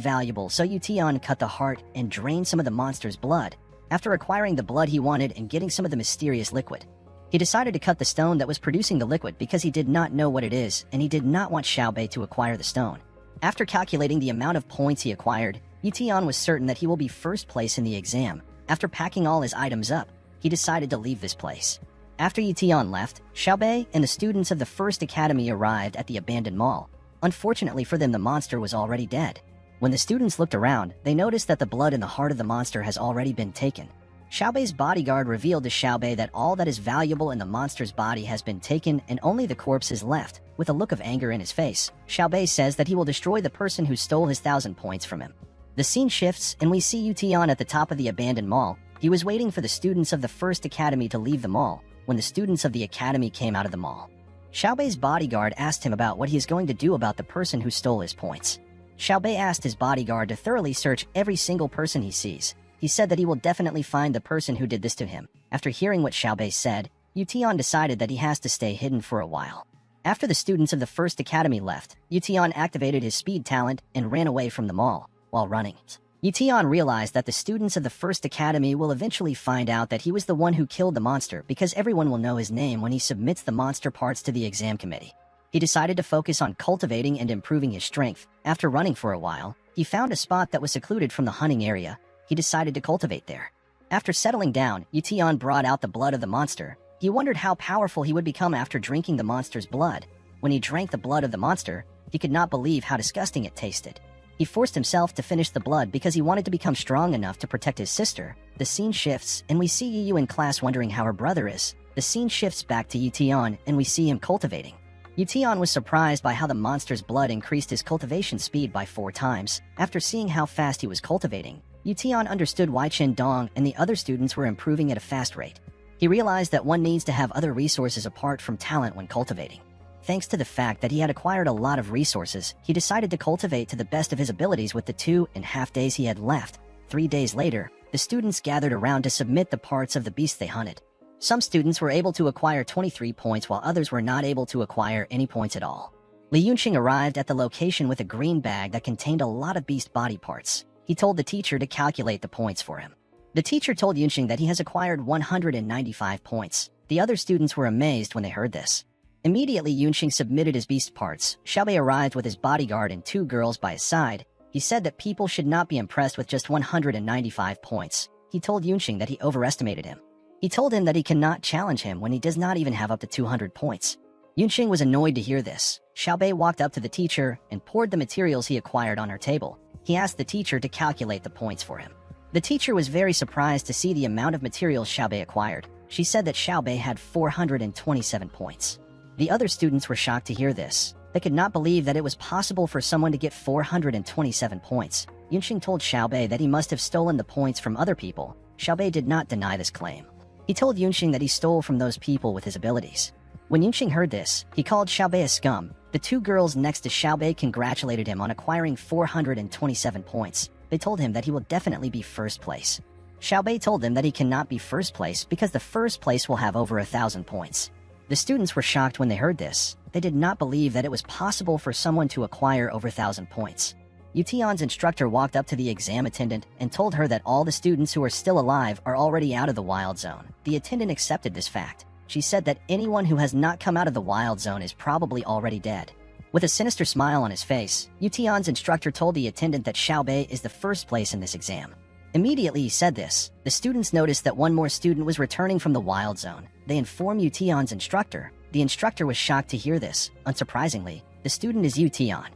valuable, so Yution cut the heart and drained some of the monster's blood. After acquiring the blood he wanted and getting some of the mysterious liquid, he decided to cut the stone that was producing the liquid because he did not know what it is, and he did not want Xiaobei to acquire the stone. After calculating the amount of points he acquired, Yution was certain that he will be first place in the exam. After packing all his items up, he decided to leave this place. After Yution left, Xiaobei and the students of the First Academy arrived at the abandoned mall. Unfortunately for them, the monster was already dead. When the students looked around, they noticed that the blood in the heart of the monster has already been taken. Xiaobei's bodyguard revealed to Xiaobei that all that is valuable in the monster's body has been taken and only the corpse is left. With a look of anger in his face, Xiaobei says that he will destroy the person who stole his 1,000 points from him. The scene shifts and we see Yution at the top of the abandoned mall. He was waiting for the students of the First Academy to leave the mall when the students of the academy came out of the mall. Xiaobei's bodyguard asked him about what he is going to do about the person who stole his points. Xiaobei asked his bodyguard to thoroughly search every single person he sees. He said that he will definitely find the person who did this to him. After hearing what Xiaobei said, Yution decided that he has to stay hidden for a while. After the students of the First Academy left, Yution activated his speed talent and ran away from the mall. While running, Yution realized that the students of the First Academy will eventually find out that he was the one who killed the monster because everyone will know his name when he submits the monster parts to the exam committee. He decided to focus on cultivating and improving his strength. After running for a while, he found a spot that was secluded from the hunting area. He decided to cultivate there. After settling down, Yution brought out the blood of the monster. He wondered how powerful he would become after drinking the monster's blood. When he drank the blood of the monster, he could not believe how disgusting it tasted. He forced himself to finish the blood because he wanted to become strong enough to protect his sister. The scene shifts, and we see Yu in class wondering how her brother is. The scene shifts back to Yution, and we see him cultivating. Yution was surprised by how the monster's blood increased his cultivation speed by 4 times. After seeing how fast he was cultivating, Yution understood why Chen Dong and the other students were improving at a fast rate. He realized that one needs to have other resources apart from talent when cultivating. Thanks to the fact that he had acquired a lot of resources, he decided to cultivate to the best of his abilities with the 2.5 days he had left. 3 days later, the students gathered around to submit the parts of the beast they hunted. Some students were able to acquire 23 points while others were not able to acquire any points at all. Li Yunqing arrived at the location with a green bag that contained a lot of beast body parts. He told the teacher to calculate the points for him. The teacher told Yunqing that he has acquired 195 points. The other students were amazed when they heard this. Immediately, Yunqing submitted his beast parts. Xiaobei arrived with his bodyguard and 2 girls by his side. He said that people should not be impressed with just 195 points. He told Yunqing that he overestimated him. He told him that he cannot challenge him when he does not even have up to 200 points. Yunqing was annoyed to hear this. Xiaobei walked up to the teacher and poured the materials he acquired on her table. He asked the teacher to calculate the points for him. The teacher was very surprised to see the amount of materials Xiaobei acquired. She said that Xiaobei had 427 points. The other students were shocked to hear this. They could not believe that it was possible for someone to get 427 points. Yunqing told Xiaobei that he must have stolen the points from other people. Xiaobei did not deny this claim. He told Yunqing that he stole from those people with his abilities. When Yunqing heard this, he called Xiaobei a scum. The 2 girls next to Xiaobei congratulated him on acquiring 427 points. They told him that he will definitely be first place. Xiaobei told them that he cannot be first place because the first place will have over 1,000 points. The students were shocked when they heard this. They did not believe that it was possible for someone to acquire over 1,000 points. Yution's instructor walked up to the exam attendant and told her that all the students who are still alive are already out of the wild zone. The attendant accepted this fact. She said that anyone who has not come out of the wild zone is probably already dead. With a sinister smile on his face, Yution's instructor told the attendant that Xiaobei is the first place in this exam. Immediately he said this, the students noticed that one more student was returning from the wild zone. They informed Yution's instructor. The instructor was shocked to hear this. Unsurprisingly, the student is Yution.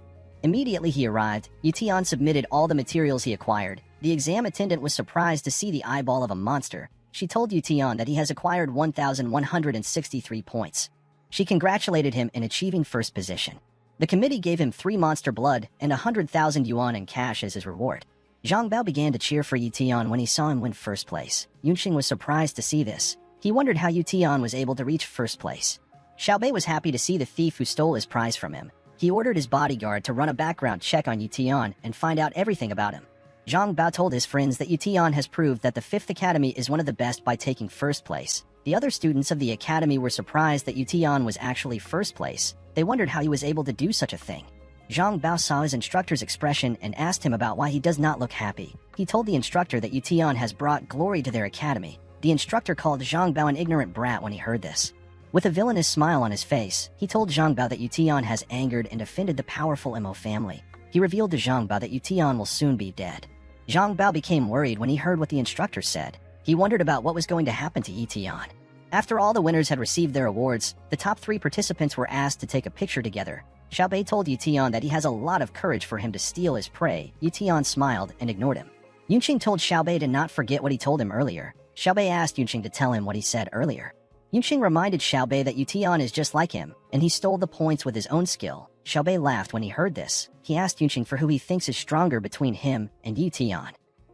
Immediately he arrived, Yution submitted all the materials he acquired. The exam attendant was surprised to see the eyeball of a monster. She told Yution that he has acquired 1,163 points. She congratulated him in achieving first position. The committee gave him 3 monster blood and 100,000 yuan in cash as his reward. Zhang Bao began to cheer for Yution when he saw him win first place. Yunqing was surprised to see this. He wondered how Yution was able to reach first place. Xiaobei was happy to see the thief who stole his prize from him. He ordered his bodyguard to run a background check on Yution and find out everything about him. Zhang Bao told his friends that Yution has proved that the 5th Academy is one of the best by taking first place. The other students of the academy were surprised that Yution was actually first place. They wondered how he was able to do such a thing. Zhang Bao saw his instructor's expression and asked him about why he does not look happy. He told the instructor that Yution has brought glory to their academy. The instructor called Zhang Bao an ignorant brat when he heard this. With a villainous smile on his face, he told Zhang Bao that Yution has angered and offended the powerful Mo family. He revealed to Zhang Bao that Yution will soon be dead. Zhang Bao became worried when he heard what the instructor said. He wondered about what was going to happen to Yi. After all the winners had received their awards, the top 3 participants were asked to take a picture together. Xiaobei told Yi that he has a lot of courage for him to steal his prey. Yi smiled and ignored him. Yunqing told Xiaobei to not forget what he told him earlier. Xiaobei asked Yunqing to tell him what he said earlier. Yunqing reminded Xiaobei that Yi is just like him, and he stole the points with his own skill. Xiaobei laughed when he heard this. He asked Yunqing for who he thinks is stronger between him and Yi.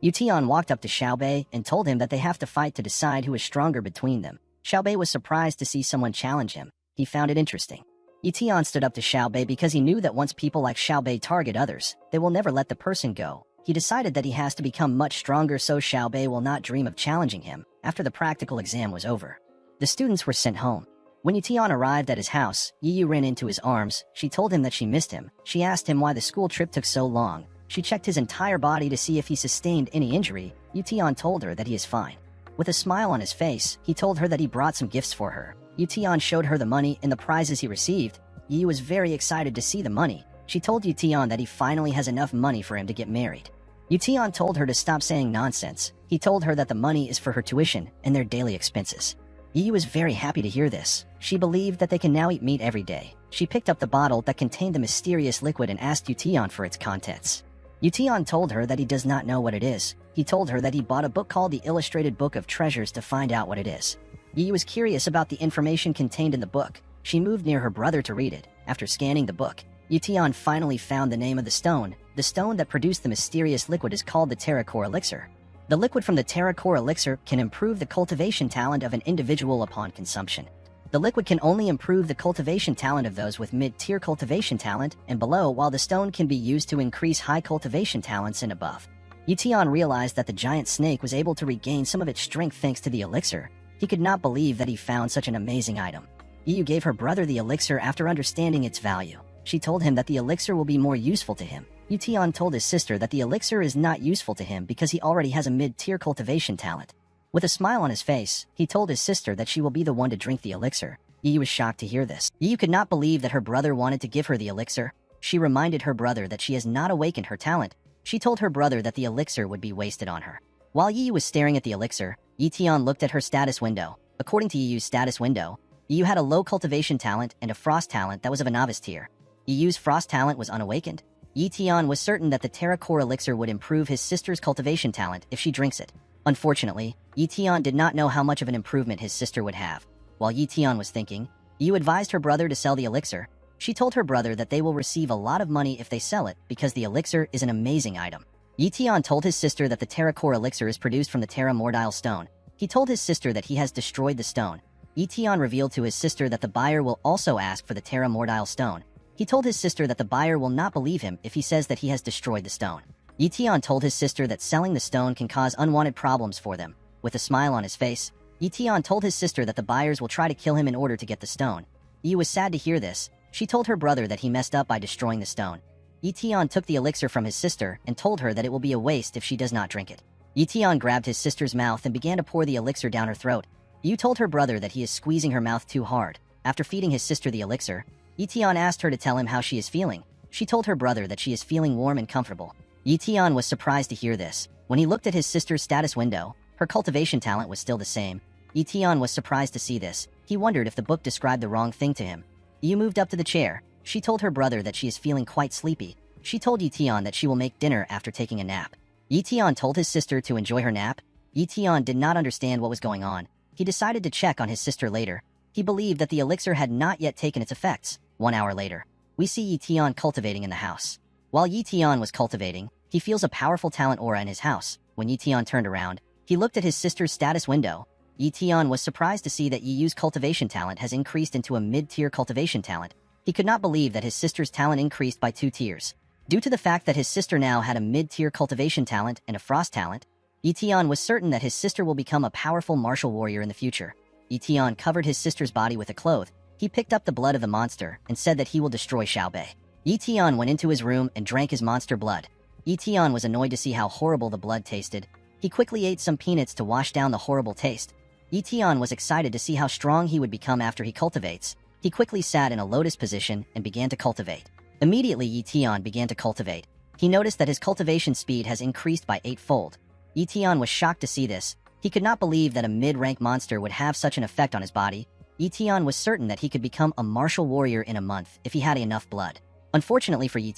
Yi walked up to Xiaobei and told him that they have to fight to decide who is stronger between them. Xiaobei was surprised to see someone challenge him. He found it interesting. Yi stood up to Xiaobei because he knew that once people like Xiaobei target others, they will never let the person go. He decided that he has to become much stronger so Xiaobei will not dream of challenging him after the practical exam was over. The students were sent home. When Yi arrived at his house, Yi ran into his arms. She told him that she missed him. She asked him why the school trip took so long. She checked his entire body to see if he sustained any injury. Yi told her that he is fine. With a smile on his face, he told her that he brought some gifts for her. Yi showed her the money and the prizes he received. Yi was very excited to see the money. She told Yi that he finally has enough money for him to get married. Yi told her to stop saying nonsense. He told her that the money is for her tuition and their daily expenses. Yi was very happy to hear this. She believed that they can now eat meat every day. She picked up the bottle that contained the mysterious liquid and asked Yi for its contents. Yi told her that he does not know what it is. He told her that he bought a book called the Illustrated Book of Treasures to find out what it is. Yi was curious about the information contained in the book. She moved near her brother to read it. After scanning the book, Yi finally found the name of the stone. The stone that produced the mysterious liquid is called the Terracore Elixir. The liquid from the Terracore Elixir can improve the cultivation talent of an individual upon consumption. The liquid can only improve the cultivation talent of those with mid-tier cultivation talent and below, while the stone can be used to increase high cultivation talents and above. Yi realized that the giant snake was able to regain some of its strength thanks to the elixir. He could not believe that he found such an amazing item. Yi gave her brother the elixir after understanding its value. She told him that the elixir will be more useful to him. Yi told his sister that the elixir is not useful to him because he already has a mid-tier cultivation talent. With a smile on his face, he told his sister that she will be the one to drink the elixir. Yi was shocked to hear this. Yi could not believe that her brother wanted to give her the elixir. She reminded her brother that she has not awakened her talent. She told her brother that the elixir would be wasted on her. While Yi was staring at the elixir, Yi looked at her status window. According to Yi's status window, Yi had a low cultivation talent and a frost talent that was of a novice tier. Yi's frost talent was unawakened. Yi was certain that the Terracore Elixir would improve his sister's cultivation talent if she drinks it. Unfortunately, Yi did not know how much of an improvement his sister would have. While Yi was thinking, Yi advised her brother to sell the elixir. She told her brother that they will receive a lot of money if they sell it because the elixir is an amazing item. Yi told his sister that the Terracore Elixir is produced from the Terra Mordile stone. He told his sister that he has destroyed the stone. Yi revealed to his sister that the buyer will also ask for the Terra Mordile stone. He told his sister that the buyer will not believe him if he says that he has destroyed the stone. Yi told his sister that selling the stone can cause unwanted problems for them. With a smile on his face, Yi told his sister that the buyers will try to kill him in order to get the stone. Yi was sad to hear this. She told her brother that he messed up by destroying the stone. Yi took the elixir from his sister and told her that it will be a waste if she does not drink it. Yi grabbed his sister's mouth and began to pour the elixir down her throat. Yi told her brother that he is squeezing her mouth too hard. After feeding his sister the elixir, Yi asked her to tell him how she is feeling. She told her brother that she is feeling warm and comfortable. Yi was surprised to hear this. When he looked at his sister's status window, her cultivation talent was still the same. Yi was surprised to see this. He wondered if the book described the wrong thing to him. Yi moved up to the chair. She told her brother that she is feeling quite sleepy. She told Yi that she will make dinner after taking a nap. Yi told his sister to enjoy her nap. Yi did not understand what was going on. He decided to check on his sister later. He believed that the elixir had not yet taken its effects. 1 hour later, we see Yi cultivating in the house. While Yi was cultivating, he feels a powerful talent aura in his house. When Yi turned around, he looked at his sister's status window. Yi was surprised to see that Yi's cultivation talent has increased into a mid-tier cultivation talent. He could not believe that his sister's talent increased by 2 tiers. Due to the fact that his sister now had a mid-tier cultivation talent and a frost talent, Yi was certain that his sister will become a powerful martial warrior in the future. Yi covered his sister's body with a cloth. He picked up the blood of the monster and said that he will destroy Xiaobei. Yi went into his room and drank his monster blood. Yi was annoyed to see how horrible the blood tasted. He quickly ate some peanuts to wash down the horrible taste. Yi was excited to see how strong he would become after he cultivates. He quickly sat in a lotus position and began to cultivate. Immediately Yi began to cultivate. He noticed that his cultivation speed has increased by 8-fold. Yi was shocked to see this. He could not believe that a mid-rank monster would have such an effect on his body. Yi was certain that he could become a martial warrior in a month if he had enough blood. Unfortunately for Yi,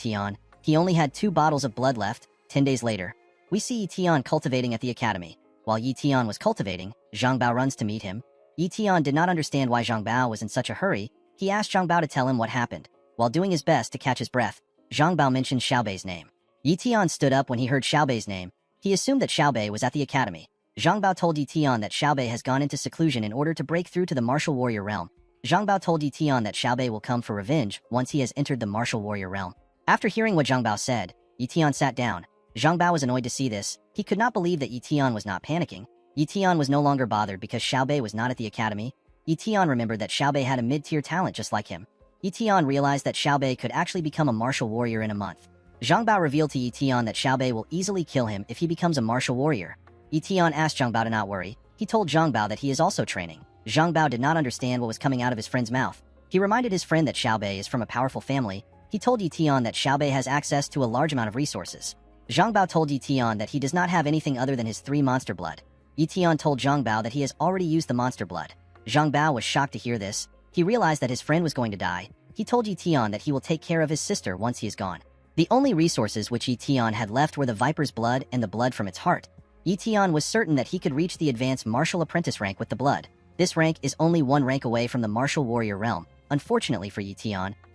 he only had 2 bottles of blood left. 10 days later, we see Yi cultivating at the academy. While Yi was cultivating, Zhang Bao runs to meet him. Yi did not understand why Zhang Bao was in such a hurry. He asked Zhang Bao to tell him what happened. While doing his best to catch his breath, Zhang Bao mentioned Xiaobei's name. Yi stood up when he heard Xiaobei's name. He assumed that Xiaobei was at the academy. Zhang Bao told Yi that Xiaobei has gone into seclusion in order to break through to the martial warrior realm. Zhang Bao told Yi that Xiaobei will come for revenge once he has entered the martial warrior realm. After hearing what Zhang Bao said, Yi sat down. Zhang Bao was annoyed to see this. He could not believe that Yi was not panicking. Yi was no longer bothered because Xiaobei was not at the academy. Yi remembered that Xiaobei had a mid-tier talent just like him. Yi realized that Xiaobei could actually become a martial warrior in a month. Zhang Bao revealed to Yi that Xiaobei will easily kill him if he becomes a martial warrior. Yi asked Zhang Bao to not worry. He told Zhang Bao that he is also training. Zhang Bao did not understand what was coming out of his friend's mouth. He reminded his friend that Xiaobei is from a powerful family. He told Yi that Xiaobei has access to a large amount of resources. Zhang Bao told Yi that he does not have anything other than his 3 monster blood. Yi told Zhang Bao that he has already used the monster blood. Zhang Bao was shocked to hear this. He realized that his friend was going to die. He told Yi that he will take care of his sister once he is gone. The only resources which Yi had left were the viper's blood and the blood from its heart. Yi was certain that he could reach the advanced martial apprentice rank with the blood. This rank is only 1 rank away from the martial warrior realm. Unfortunately for Yi,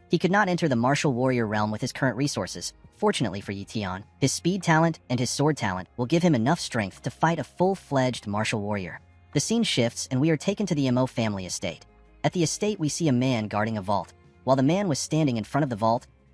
he could not enter the martial warrior realm with his current resources. Fortunately for Yi, his speed talent and his sword talent will give him enough strength to fight a full-fledged martial warrior. The scene shifts and we are taken to the Mo family estate. At the estate we see a man guarding a vault. While the man was standing in front of the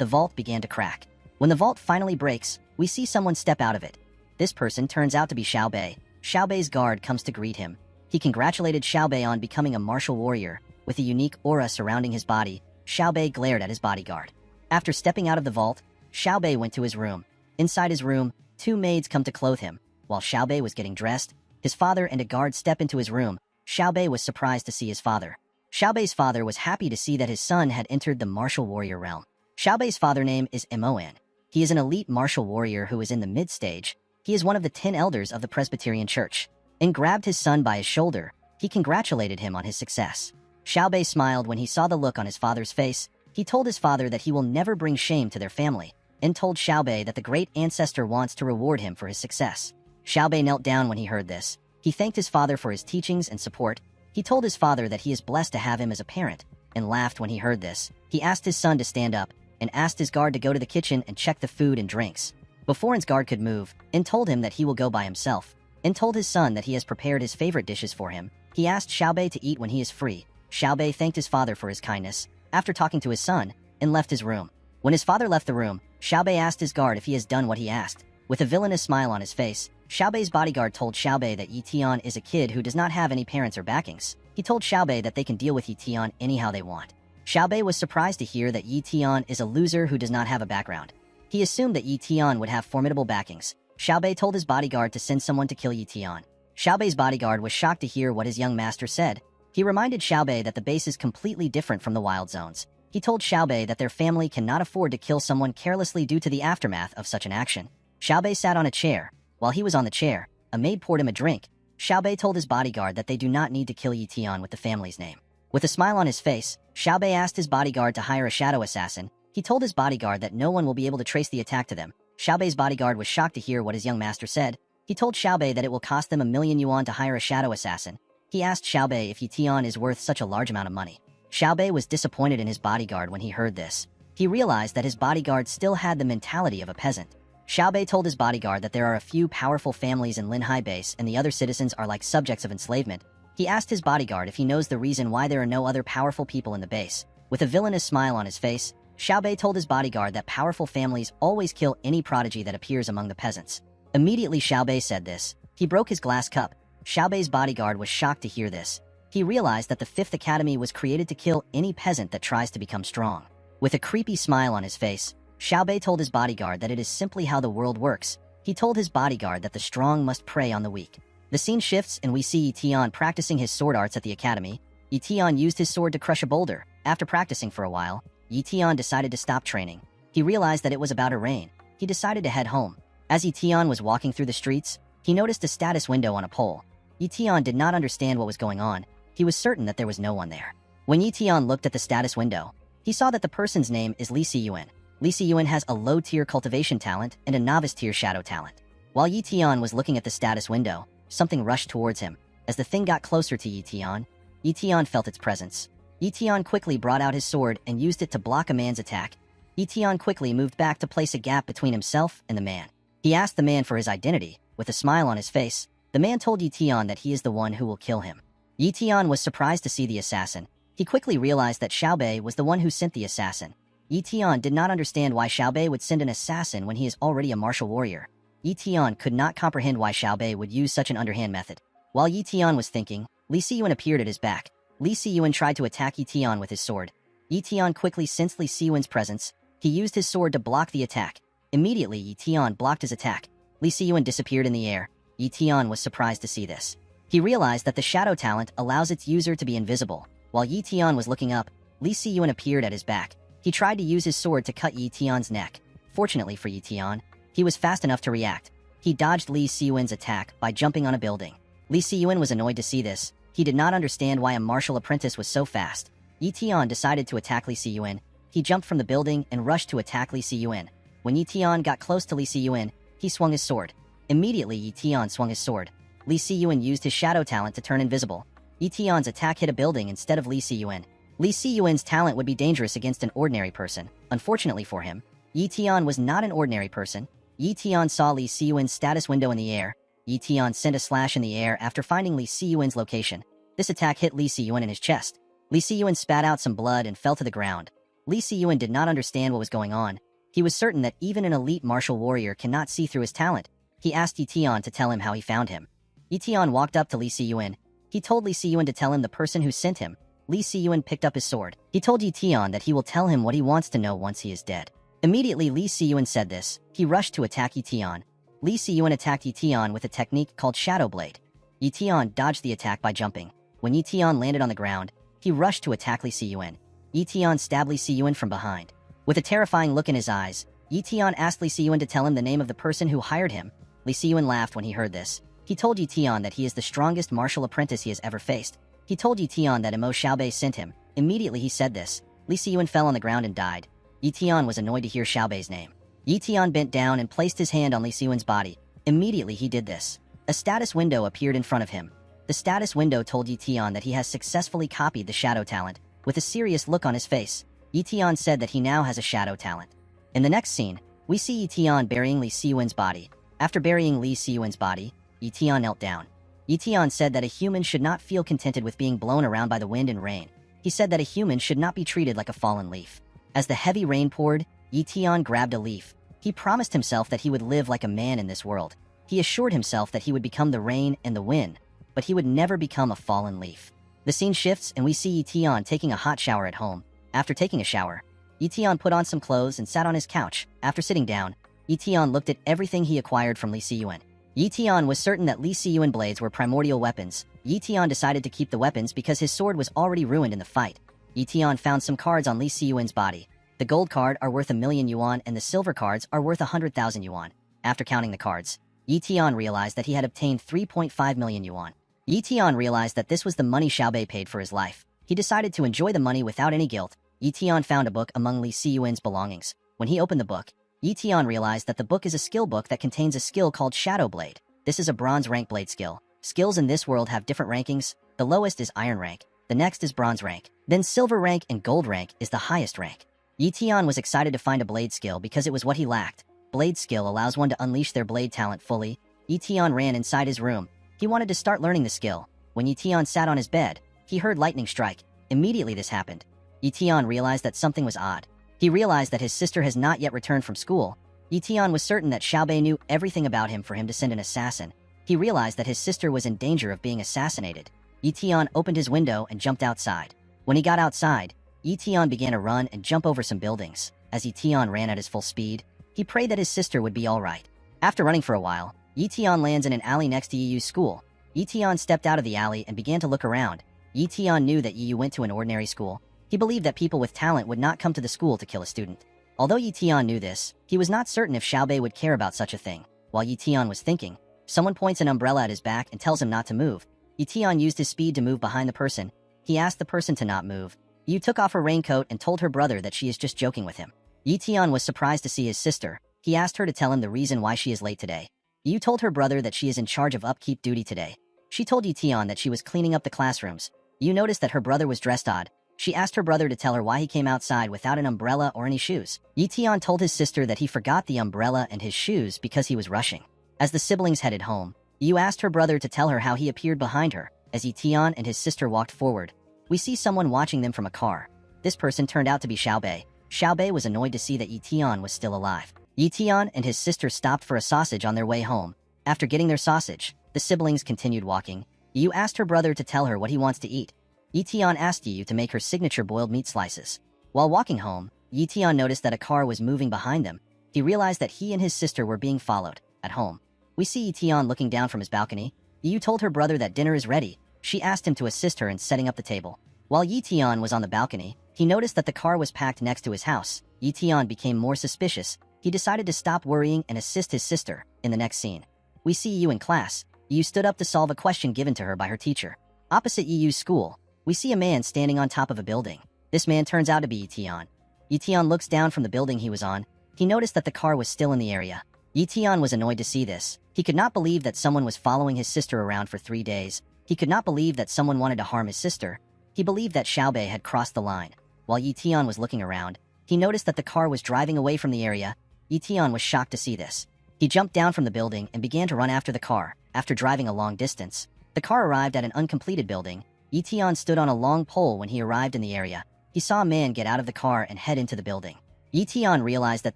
vault began to crack. When the vault finally breaks, we see someone step out of it. This person turns out to be Xiaobei. Xiaobei's guard comes to greet him. He congratulated Xiaobei on becoming a martial warrior. With a unique aura surrounding his body, Xiaobei glared at his bodyguard. After stepping out of the vault, Xiaobei went to his room. Inside his room, 2 maids come to clothe him. While Xiaobei was getting dressed, his father and a guard step into his room. Xiaobei was surprised to see his father. Xiaobei's father was happy to see that his son had entered the martial warrior realm. Xiaobei's father name is Mon. He is an elite martial warrior who is in the mid-stage. He is one of the 10 elders of the Presbyterian Church. And grabbed his son by his shoulder. He congratulated him on his success. Xiaobei smiled when he saw the look on his father's face. He told his father that he will never bring shame to their family, and told Xiaobei that the great ancestor wants to reward him for his success. Xiaobei knelt down when he heard this. He thanked his father for his teachings and support. He told his father that he is blessed to have him as a parent, and laughed when he heard this. He asked his son to stand up, and asked his guard to go to the kitchen and check the food and drinks. Before his guard could move, and told him that he will go by himself, and told his son that he has prepared his favorite dishes for him. He asked Xiaobei to eat when he is free. Xiaobei thanked his father for his kindness, after talking to his son, and left his room. When his father left the room, Xiaobei asked his guard if he has done what he asked. With a villainous smile on his face, Xiaobei's bodyguard told Xiaobei that Yi is a kid who does not have any parents or backings. He told Xiaobei that they can deal with Yi anyhow they want. Xiaobei was surprised to hear that Yi is a loser who does not have a background. He assumed that Yi would have formidable backings. Xiaobei told his bodyguard to send someone to kill Yi. Xiaobei's bodyguard was shocked to hear what his young master said. He reminded Xiaobei that the base is completely different from the wild zones. He told Xiaobei that their family cannot afford to kill someone carelessly due to the aftermath of such an action. Xiaobei sat on a chair. While he was on the chair, a maid poured him a drink. Xiaobei told his bodyguard that they do not need to kill Yi with the family's name. With a smile on his face, Xiaobei asked his bodyguard to hire a shadow assassin. He told his bodyguard that no one will be able to trace the attack to them. Xiaobei's bodyguard was shocked to hear what his young master said. He told Xiaobei that it will cost them 1,000,000 yuan to hire a shadow assassin. He asked Xiaobei if Yi is worth such a large amount of money. Xiaobei was disappointed in his bodyguard when he heard this. He realized that his bodyguard still had the mentality of a peasant. Xiaobei told his bodyguard that there are a few powerful families in Linhai base and the other citizens are like subjects of enslavement. He asked his bodyguard if he knows the reason why there are no other powerful people in the base. With a villainous smile on his face, Xiaobei told his bodyguard that powerful families always kill any prodigy that appears among the peasants. Immediately Xiaobei said this, he broke his glass cup. Xiaobei's bodyguard was shocked to hear this. He realized that the 5th Academy was created to kill any peasant that tries to become strong. With a creepy smile on his face, Xiaobei told his bodyguard that it is simply how the world works. He told his bodyguard that the strong must prey on the weak. The scene shifts and we see Yi practicing his sword arts at the academy. Yi used his sword to crush a boulder. After practicing for a while, Yi decided to stop training. He realized that it was about to rain. he decided to head home. As Etion was walking through the streets, he noticed a status window on a pole. Etion did not understand what was going on. He was certain that there was no one there. When Etion looked at the status window, he saw that the person's name is Lee Si-yuen. Lee Si-yuen has a low-tier cultivation talent and a novice-tier shadow talent. While Etion was looking at the status window, something rushed towards him. As the thing got closer to Etion felt its presence. Etion quickly brought out his sword and used it to block a man's attack. Etion quickly moved back to place a gap between himself and the man. He asked the man for his identity. With a smile on his face, the man told Etion that he is the one who will kill him. Etion was surprised to see the assassin. He quickly realized that Xiaobei was the one who sent the assassin. Etion did not understand why Xiaobei would send an assassin when he is already a martial warrior. Etion could not comprehend why Xiaobei would use such an underhand method. While Etion was thinking, Lee Si-yuen appeared at his back. Lee Si-yuen tried to attack Etion with his sword. Etion quickly sensed Lee Si-yuen's presence. He used his sword to block the attack. Immediately, Etion blocked his attack. Lee Si-yuen disappeared in the air. Etion was surprised to see this. He realized that the shadow talent allows its user to be invisible. While Etion was looking up, Lee Si-yuen appeared at his back. He tried to use his sword to cut Etion's neck. Fortunately for Etion, he was fast enough to react. He dodged Lee Si-yuen's attack by jumping on a building. Lee Si-yuen was annoyed to see this. He did not understand why a martial apprentice was so fast. Etion decided to attack Lee Si-yuen. He jumped from the building and rushed to attack Lee Si-yuen. When Etion got close to Lee Si-yuen, he swung his sword. Immediately, Etion swung his sword. Lee Si-yuen used his shadow talent to turn invisible. Etion's attack hit a building instead of Lee Si-yuen. Lee Si-yuen's talent would be dangerous against an ordinary person. Unfortunately for him, Etion was not an ordinary person. Etion saw Lee Si-yuen's status window in the air. Etion sent a slash in the air after finding Lee Si-yuen's location. This attack hit Lee Si-yuen in his chest. Lee Si-yuen spat out some blood and fell to the ground. Lee Si-yuen did not understand what was going on. He was certain that even an elite martial warrior cannot see through his talent. He asked Etion to tell him how he found him. Etion walked up to Lee Si-yuen. He told Lee Si-yuen to tell him the person who sent him. Lee Si-yuen picked up his sword. He told Etion that he will tell him what he wants to know once he is dead. Immediately, Lee Si-yuen said this. He rushed to attack Etion. Lee Si-yuen attacked Etion with a technique called Shadow Blade. Etion dodged the attack by jumping. When Etion landed on the ground, he rushed to attack Lee Si-yuen. Etion stabbed Lee Si-yuen from behind. With a terrifying look in his eyes, Etion asked Lee Si-yuen to tell him the name of the person who hired him. Lee Si-yuen laughed when he heard this. He told Etion that he is the strongest martial apprentice he has ever faced. He told Etion that Imo Xiaobei sent him. Immediately he said this. Lee Si-yuen fell on the ground and died. Etion was annoyed to hear Xiaobei's name. Etion bent down and placed his hand on Lee Si-yuen's body. Immediately he did this. A status window appeared in front of him. The status window told Etion that he has successfully copied the shadow talent. With a serious look on his face, Etion said that he now has a shadow talent. In the next scene, we see Etion burying Lee Si-yuen's body. After burying Lee Si-yuen's body, Etion knelt down. Etion said that a human should not feel contented with being blown around by the wind and rain. He said that a human should not be treated like a fallen leaf. As the heavy rain poured, Etion grabbed a leaf. He promised himself that he would live like a man in this world. He assured himself that he would become the rain and the wind, but he would never become a fallen leaf. The scene shifts and we see Etion taking a hot shower at home. After taking a shower, Etion put on some clothes and sat on his couch. After sitting down, Etion looked at everything he acquired from Lee Si-yuen. Etion was certain that Lee Si-yuen blades were primordial weapons. Etion decided to keep the weapons because his sword was already ruined in the fight. Etion found some cards on Lee Si-yuen's body. The gold card are worth 1,000,000 yuan and the silver cards are worth 100,000 yuan. After counting the cards, Etion realized that he had obtained 3.5 million yuan. Etion realized that this was the money Xiaobei paid for his life. He decided to enjoy the money without any guilt. Etion found a book among Lee Si-yuen's belongings. When he opened the book, Etion realized that the book is a skill book that contains a skill called Shadow Blade. This is a bronze rank blade skill. Skills in this world have different rankings. The lowest is iron rank. The next is bronze rank. Then silver rank and gold rank is the highest rank. Etion was excited to find a blade skill because it was what he lacked. Blade skill allows one to unleash their blade talent fully. Etion ran inside his room. He wanted to start learning the skill. When Etion sat on his bed, he heard lightning strike. Immediately this happened. Etion realized that something was odd. He realized that his sister has not yet returned from school. Etion was certain that Xiaobei knew everything about him for him to send an assassin. He realized that his sister was in danger of being assassinated. Etion opened his window and jumped outside. When he got outside, Etion began to run and jump over some buildings. As Etion ran at his full speed, he prayed that his sister would be alright. After running for a while, Etion lands in an alley next to Yu's school. Etion stepped out of the alley and began to look around. Etion knew that Yu went to an ordinary school. He believed that people with talent would not come to the school to kill a student. Although Yi Tian knew this, he was not certain if Xiaobei would care about such a thing. While Yi Tian was thinking, someone points an umbrella at his back and tells him not to move. Yi Tian used his speed to move behind the person. He asked the person to not move. Yu took off her raincoat and told her brother that she is just joking with him. Yi Tian was surprised to see his sister. He asked her to tell him the reason why she is late today. Yu told her brother that she is in charge of upkeep duty today. She told Yi Tian that she was cleaning up the classrooms. Yu noticed that her brother was dressed odd. She asked her brother to tell her why he came outside without an umbrella or any shoes. Yi Tian told his sister that he forgot the umbrella and his shoes because he was rushing. As the siblings headed home, Yu asked her brother to tell her how he appeared behind her. As Yi Tian and his sister walked forward, we see someone watching them from a car. This person turned out to be Xiaobei. Xiaobei was annoyed to see that Yi Tian was still alive. Yi Tian and his sister stopped for a sausage on their way home. After getting their sausage, the siblings continued walking. Yu asked her brother to tell her what he wants to eat. Yi Tian asked Yu to make her signature boiled meat slices. While walking home, Yi Tian noticed that a car was moving behind them. He realized that he and his sister were being followed. At home, we see Yi Tian looking down from his balcony. Yu told her brother that dinner is ready. She asked him to assist her in setting up the table. While Yi Tian was on the balcony, he noticed that the car was packed next to his house. Yi Tian became more suspicious. He decided to stop worrying and assist his sister. In the next scene, we see Yu in class. Yu stood up to solve a question given to her by her teacher. Opposite Yu's school, we see a man standing on top of a building. This man turns out to be Yi Tian. Yi Tian looks down from the building he was on. He noticed that the car was still in the area. Yi Tian was annoyed to see this. He could not believe that someone was following his sister around for 3 days. He could not believe that someone wanted to harm his sister. He believed that Xiaobei had crossed the line. While Yi Tian was looking around, he noticed that the car was driving away from the area. Yi Tian was shocked to see this. He jumped down from the building and began to run after the car. After driving a long distance, the car arrived at an uncompleted building. Yi Tian stood on a long pole when he arrived in the area. He saw a man get out of the car and head into the building. Yi Tian realized that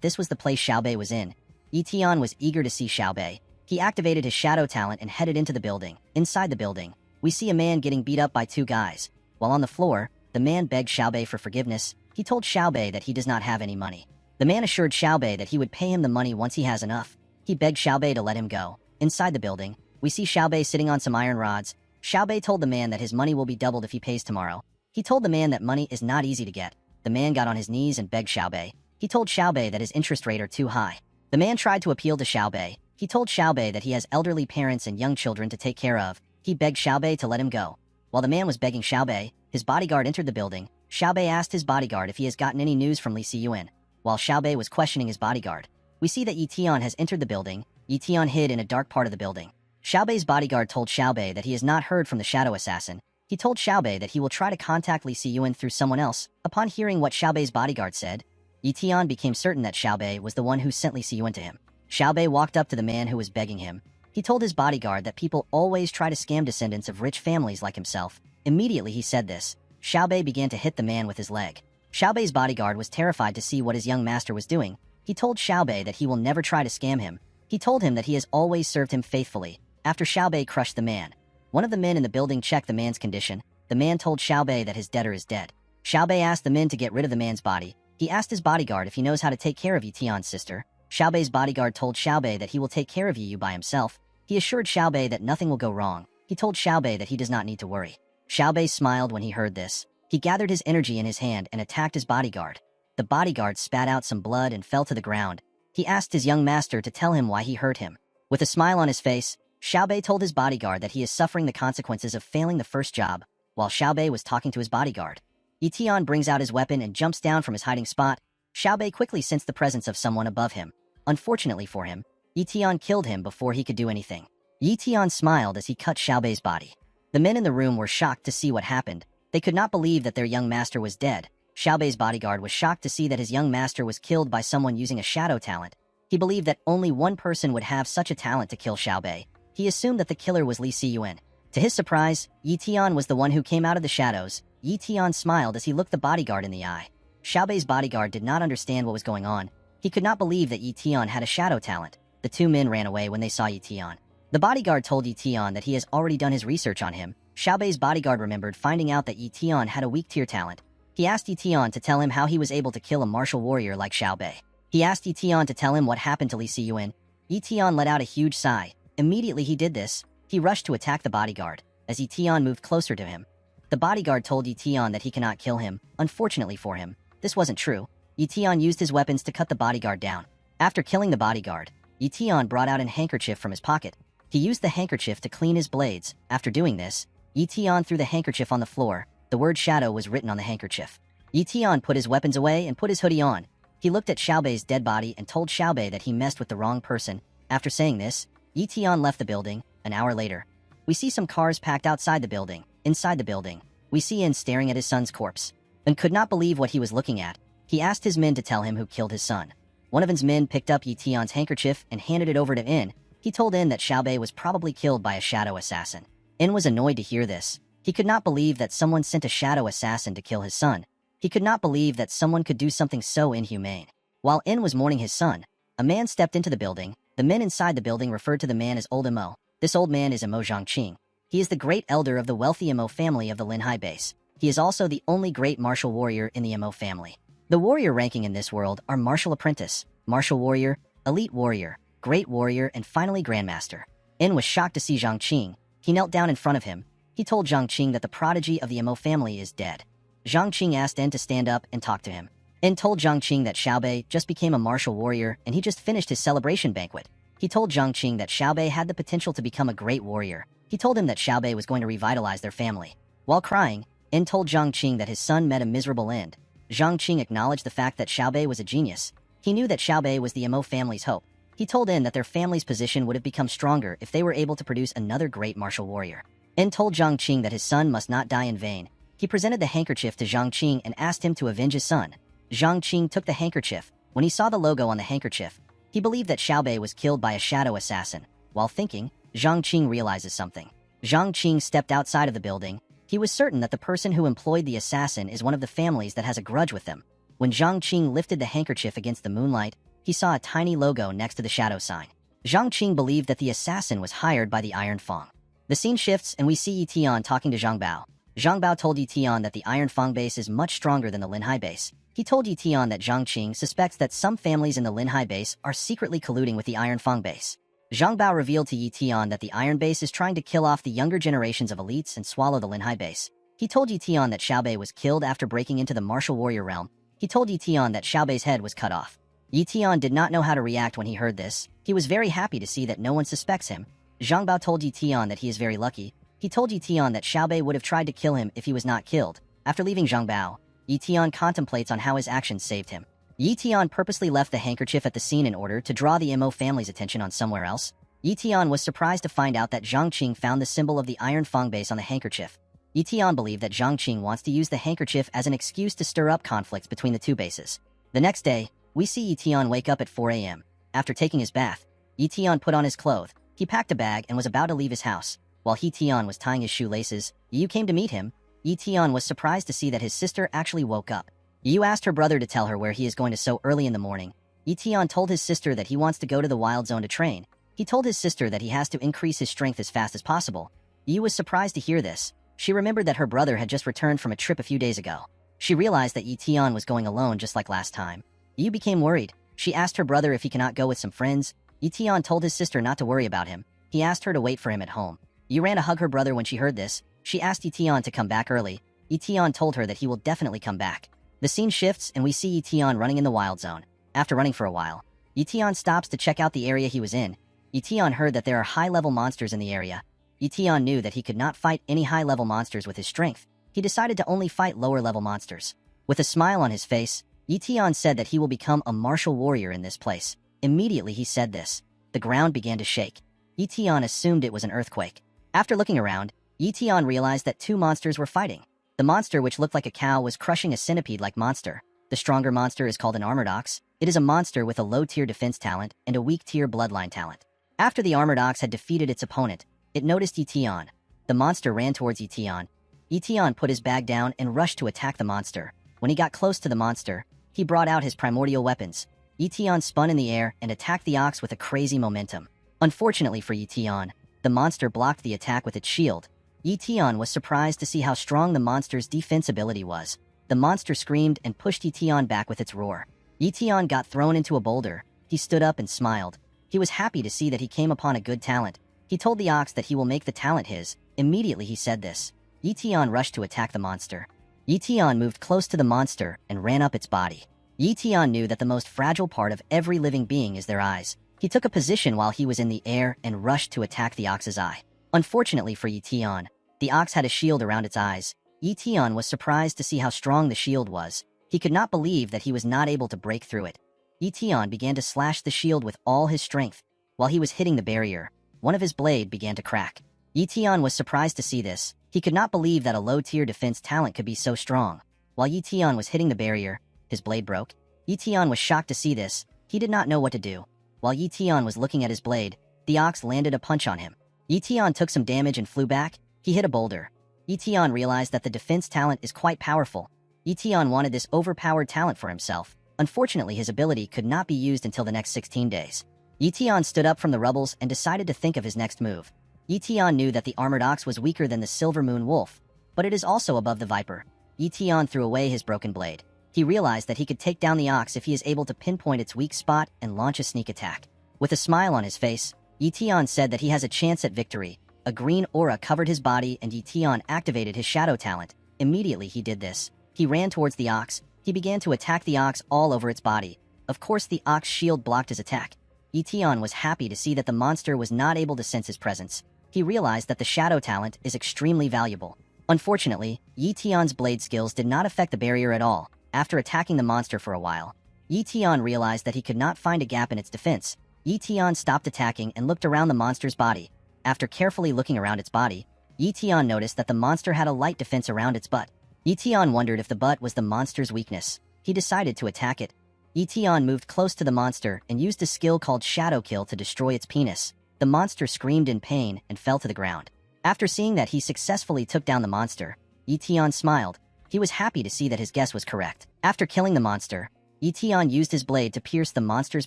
this was the place Xiaobei was in. Yi Tian was eager to see Xiaobei. He activated his shadow talent and headed into the building. Inside the building, we see a man getting beat up by 2 guys. While on the floor, the man begged Xiaobei for forgiveness. He told Xiaobei that he does not have any money. The man assured Xiaobei that he would pay him the money once he has enough. He begged Xiaobei to let him go. Inside the building, we see Xiaobei sitting on some iron rods. Xiaobei told the man that his money will be doubled if he pays tomorrow. He told the man that money is not easy to get. The man got on his knees and begged Xiaobei. He told Xiaobei that his interest rate are too high. The man tried to appeal to Xiaobei. He told Xiaobei that he has elderly parents and young children to take care of. He begged Xiaobei to let him go. While the man was begging Xiaobei, his bodyguard entered the building. Xiaobei asked his bodyguard if he has gotten any news from Li Siyuan. While Xiaobei was questioning his bodyguard, we see that Yi Tian has entered the building. Yi Tian hid in a dark part of the building. Xiaobei's bodyguard told Xiaobei that he has not heard from the shadow assassin. He told Xiaobei that he will try to contact Li Siyuan through someone else. Upon hearing what Xiaobei's bodyguard said, Yi Tian became certain that Xiaobei was the one who sent Li Siyuan to him. Xiaobei walked up to the man who was begging him. He told his bodyguard that people always try to scam descendants of rich families like himself. Immediately he said this, Xiaobei began to hit the man with his leg. Xiaobei's bodyguard was terrified to see what his young master was doing. He told Xiaobei that he will never try to scam him. He told him that he has always served him faithfully. After Xiaobei crushed the man, one of the men in the building checked the man's condition. The man told Xiaobei that his debtor is dead. Xiaobei asked the men to get rid of the man's body. He asked his bodyguard if he knows how to take care of Yi Tian's sister. Xiaobei's bodyguard told Xiaobei that he will take care of Yu by himself. He assured Xiaobei that nothing will go wrong. He told Xiaobei that he does not need to worry. Xiaobei smiled when he heard this. He gathered his energy in his hand and attacked his bodyguard. The bodyguard spat out some blood and fell to the ground. He asked his young master to tell him why he hurt him. With a smile on his face, Xiaobei told his bodyguard that he is suffering the consequences of failing the first job. While Xiaobei was talking to his bodyguard, Yi Tian brings out his weapon and jumps down from his hiding spot. Xiaobei quickly sensed the presence of someone above him. Unfortunately for him, Yi Tian killed him before he could do anything. Yi Tian smiled as he cut Xiaobei's body. The men in the room were shocked to see what happened. They could not believe that their young master was dead. Xiaobei's bodyguard was shocked to see that his young master was killed by someone using a shadow talent. He believed that only one person would have such a talent to kill Xiaobei. He assumed that the killer was Li Siyuan. To his surprise, Yi Tian was the one who came out of the shadows. Yi Tian smiled as he looked the bodyguard in the eye. Xiaobei's bodyguard did not understand what was going on. He could not believe that Yi Tian had a shadow talent. The 2 men ran away when they saw Yi Tian. The bodyguard told Yi Tian that he has already done his research on him. Xiaobei's bodyguard remembered finding out that Yi Tian had a weak tier talent. He asked Yi Tian to tell him how he was able to kill a martial warrior like Xiaobei. He asked Yi Tian to tell him what happened to Li Siyuan. Yi Tian let out a huge sigh. Immediately he did this. He rushed to attack the bodyguard. As Yi Tian moved closer to him, the bodyguard told Yi Tian that he cannot kill him. Unfortunately for him, this wasn't true. Yetion used his weapons to cut the bodyguard down. After killing the bodyguard, Yetion brought out a handkerchief from his pocket. He used the handkerchief to clean his blades. After doing this, Yetion threw the handkerchief on the floor. The word shadow was written on the handkerchief. Yetion put his weapons away and put his hoodie on. He looked at Xiaobei's dead body and told Xiaobei that he messed with the wrong person. After saying this, Yetion left the building. An hour later, we see some cars packed outside the building. Inside the building, we see In staring at his son's corpse. In could not believe what he was looking at. He asked his men to tell him who killed his son. One of In's men picked up Yetion's handkerchief and handed it over to In. He told In that Xiaobei was probably killed by a shadow assassin. In was annoyed to hear this. He could not believe that someone sent a shadow assassin to kill his son. He could not believe that someone could do something so inhumane. While In was mourning his son, a man stepped into the building. The men inside the building referred to the man as Old Imo. This old man is Imo Zhongqing. He is the great elder of the wealthy Imo family of the Linhai base. He is also the only great martial warrior in the Imo family. The warrior ranking in this world are martial apprentice, martial warrior, elite warrior, great warrior, and finally grandmaster. In was shocked to see Zhongqing. He knelt down in front of him. He told Zhongqing that the prodigy of the Imo family is dead. Zhongqing asked In to stand up and talk to him. In told Zhongqing that Xiaobei just became a martial warrior and he just finished his celebration banquet. He told Zhongqing that Xiaobei had the potential to become a great warrior. He told him that Xiaobei was going to revitalize their family. While crying, In told Zhongqing that his son met a miserable end. Zhongqing acknowledged the fact that Xiaobei was a genius. He knew that Xiaobei was the Imo family's hope. He told In that their family's position would have become stronger if they were able to produce another great martial warrior. In told Zhongqing that his son must not die in vain. He presented the handkerchief to Zhongqing and asked him to avenge his son. Zhongqing took the handkerchief. When he saw the logo on the handkerchief, he believed that Xiaobei was killed by a shadow assassin. While thinking, Zhongqing realizes something. Zhongqing stepped outside of the building. He was certain that the person who employed the assassin is one of the families that has a grudge with them. When Zhongqing lifted the handkerchief against the moonlight, he saw a tiny logo next to the shadow sign. Zhongqing believed that the assassin was hired by the Iron Fang. The scene shifts and we see Yetion talking to Zhang Bao. Zhang Bao told Yetion that the Iron Fang base is much stronger than the Linhai base. He told Yetion that Zhongqing suspects that some families in the Linhai base are secretly colluding with the Iron Fang base. Zhang Bao revealed to Yetion that the Iron base is trying to kill off the younger generations of elites and swallow the Linhai base. He told Yetion that Xiaobei was killed after breaking into the martial warrior realm. He told Yetion that Xiaobei's head was cut off. Yetion did not know how to react when he heard this. He was very happy to see that no one suspects him. Zhang Bao told Yetion that he is very lucky. He told Yetion that Xiaobei would have tried to kill him if he was not killed. After leaving Zhang Bao, Yetion contemplates on how his actions saved him. Yetion purposely left the handkerchief at the scene in order to draw the Imo family's attention on somewhere else. Yetion was surprised to find out that Zhongqing found the symbol of the Iron Fang base on the handkerchief. Yetion believed that Zhongqing wants to use the handkerchief as an excuse to stir up conflicts between the two bases. The next day, we see Yetion wake up at 4 a.m. After taking his bath, Yetion put on his clothes. He packed a bag and was about to leave his house. While Yetion was tying his shoelaces, Yu came to meet him. Yetion was surprised to see that his sister actually woke up. Yu asked her brother to tell her where he is going to so early in the morning. Yetion told his sister that he wants to go to the wild zone to train. He told his sister that he has to increase his strength as fast as possible. Yu was surprised to hear this. She remembered that her brother had just returned from a trip a few days ago. She realized that Yetion was going alone just like last time. Yu became worried. She asked her brother if he cannot go with some friends. Yetion told his sister not to worry about him. He asked her to wait for him at home. Yu ran to hug her brother when she heard this. She asked Yetion to come back early. Yetion told her that he will definitely come back. The scene shifts and we see Yetion running in the wild zone. After running for a while, Yetion stops to check out the area he was in. Yetion heard that there are high-level monsters in the area. Yetion knew that he could not fight any high-level monsters with his strength. He decided to only fight lower-level monsters. With a smile on his face, Yetion said that he will become a martial warrior in this place. Immediately he said this, the ground began to shake. Yetion assumed it was an earthquake. After looking around, Yetion realized that two monsters were fighting. The monster which looked like a cow was crushing a centipede-like monster. The stronger monster is called an armored ox. It is a monster with a low-tier defense talent and a weak-tier bloodline talent. After the armored ox had defeated its opponent, it noticed Yetion. The monster ran towards Yetion. Yetion put his bag down and rushed to attack the monster. When he got close to the monster, he brought out his primordial weapons. Yetion spun in the air and attacked the ox with a crazy momentum. Unfortunately for Yetion, the monster blocked the attack with its shield. Yetion was surprised to see how strong the monster's defense ability was. The monster screamed and pushed Yetion back with its roar. Yetion got thrown into a boulder. He stood up and smiled. He was happy to see that he came upon a good talent. He told the ox that he will make the talent his. Immediately he said this. Yetion rushed to attack the monster. Yetion moved close to the monster and ran up its body. Yi Tian knew that the most fragile part of every living being is their eyes. He took a position while he was in the air and rushed to attack the ox's eye. Unfortunately for Yi Tian, the ox had a shield around its eyes. Yi Tian was surprised to see how strong the shield was. He could not believe that he was not able to break through it. Yi Tian began to slash the shield with all his strength. While he was hitting the barrier, one of his blade began to crack. Yi Tian was surprised to see this. He could not believe that a low-tier defense talent could be so strong. While Yi Tian was hitting the barrier, his blade broke. Yi Tian was shocked to see this. He did not know what to do. While Yi Tian was looking at his blade, the ox landed a punch on him. Yi Tian took some damage and flew back. He hit a boulder. Yi Tian realized that the defense talent is quite powerful. Yi Tian wanted this overpowered talent for himself. Unfortunately, his ability could not be used until the next 16 days. Yi Tian stood up from the rubbles and decided to think of his next move. Yi Tian knew that the armored ox was weaker than the silver moon wolf, but it is also above the viper. Yi Tian threw away his broken blade. He realized that he could take down the ox if he is able to pinpoint its weak spot and launch a sneak attack. With a smile on his face, Yi Tian said that he has a chance at victory. A green aura covered his body and Yi Tian activated his shadow talent. Immediately he did this. He ran towards the ox. He began to attack the ox all over its body. Of course, the ox shield blocked his attack. Yi Tian was happy to see that the monster was not able to sense his presence. He realized that the shadow talent is extremely valuable. Unfortunately, Yi Tian's blade skills did not affect the barrier at all. After attacking the monster for a while, Yi Tian realized that he could not find a gap in its defense. Yi Tian stopped attacking and looked around the monster's body. After carefully looking around its body, Yi Tian noticed that the monster had a light defense around its butt. Yi Tian wondered if the butt was the monster's weakness. He decided to attack it. Yi Tian moved close to the monster and used a skill called Shadow Kill to destroy its penis. The monster screamed in pain and fell to the ground. After seeing that he successfully took down the monster, Yi Tian smiled. He was happy to see that his guess was correct. After killing the monster, Yi Tian used his blade to pierce the monster's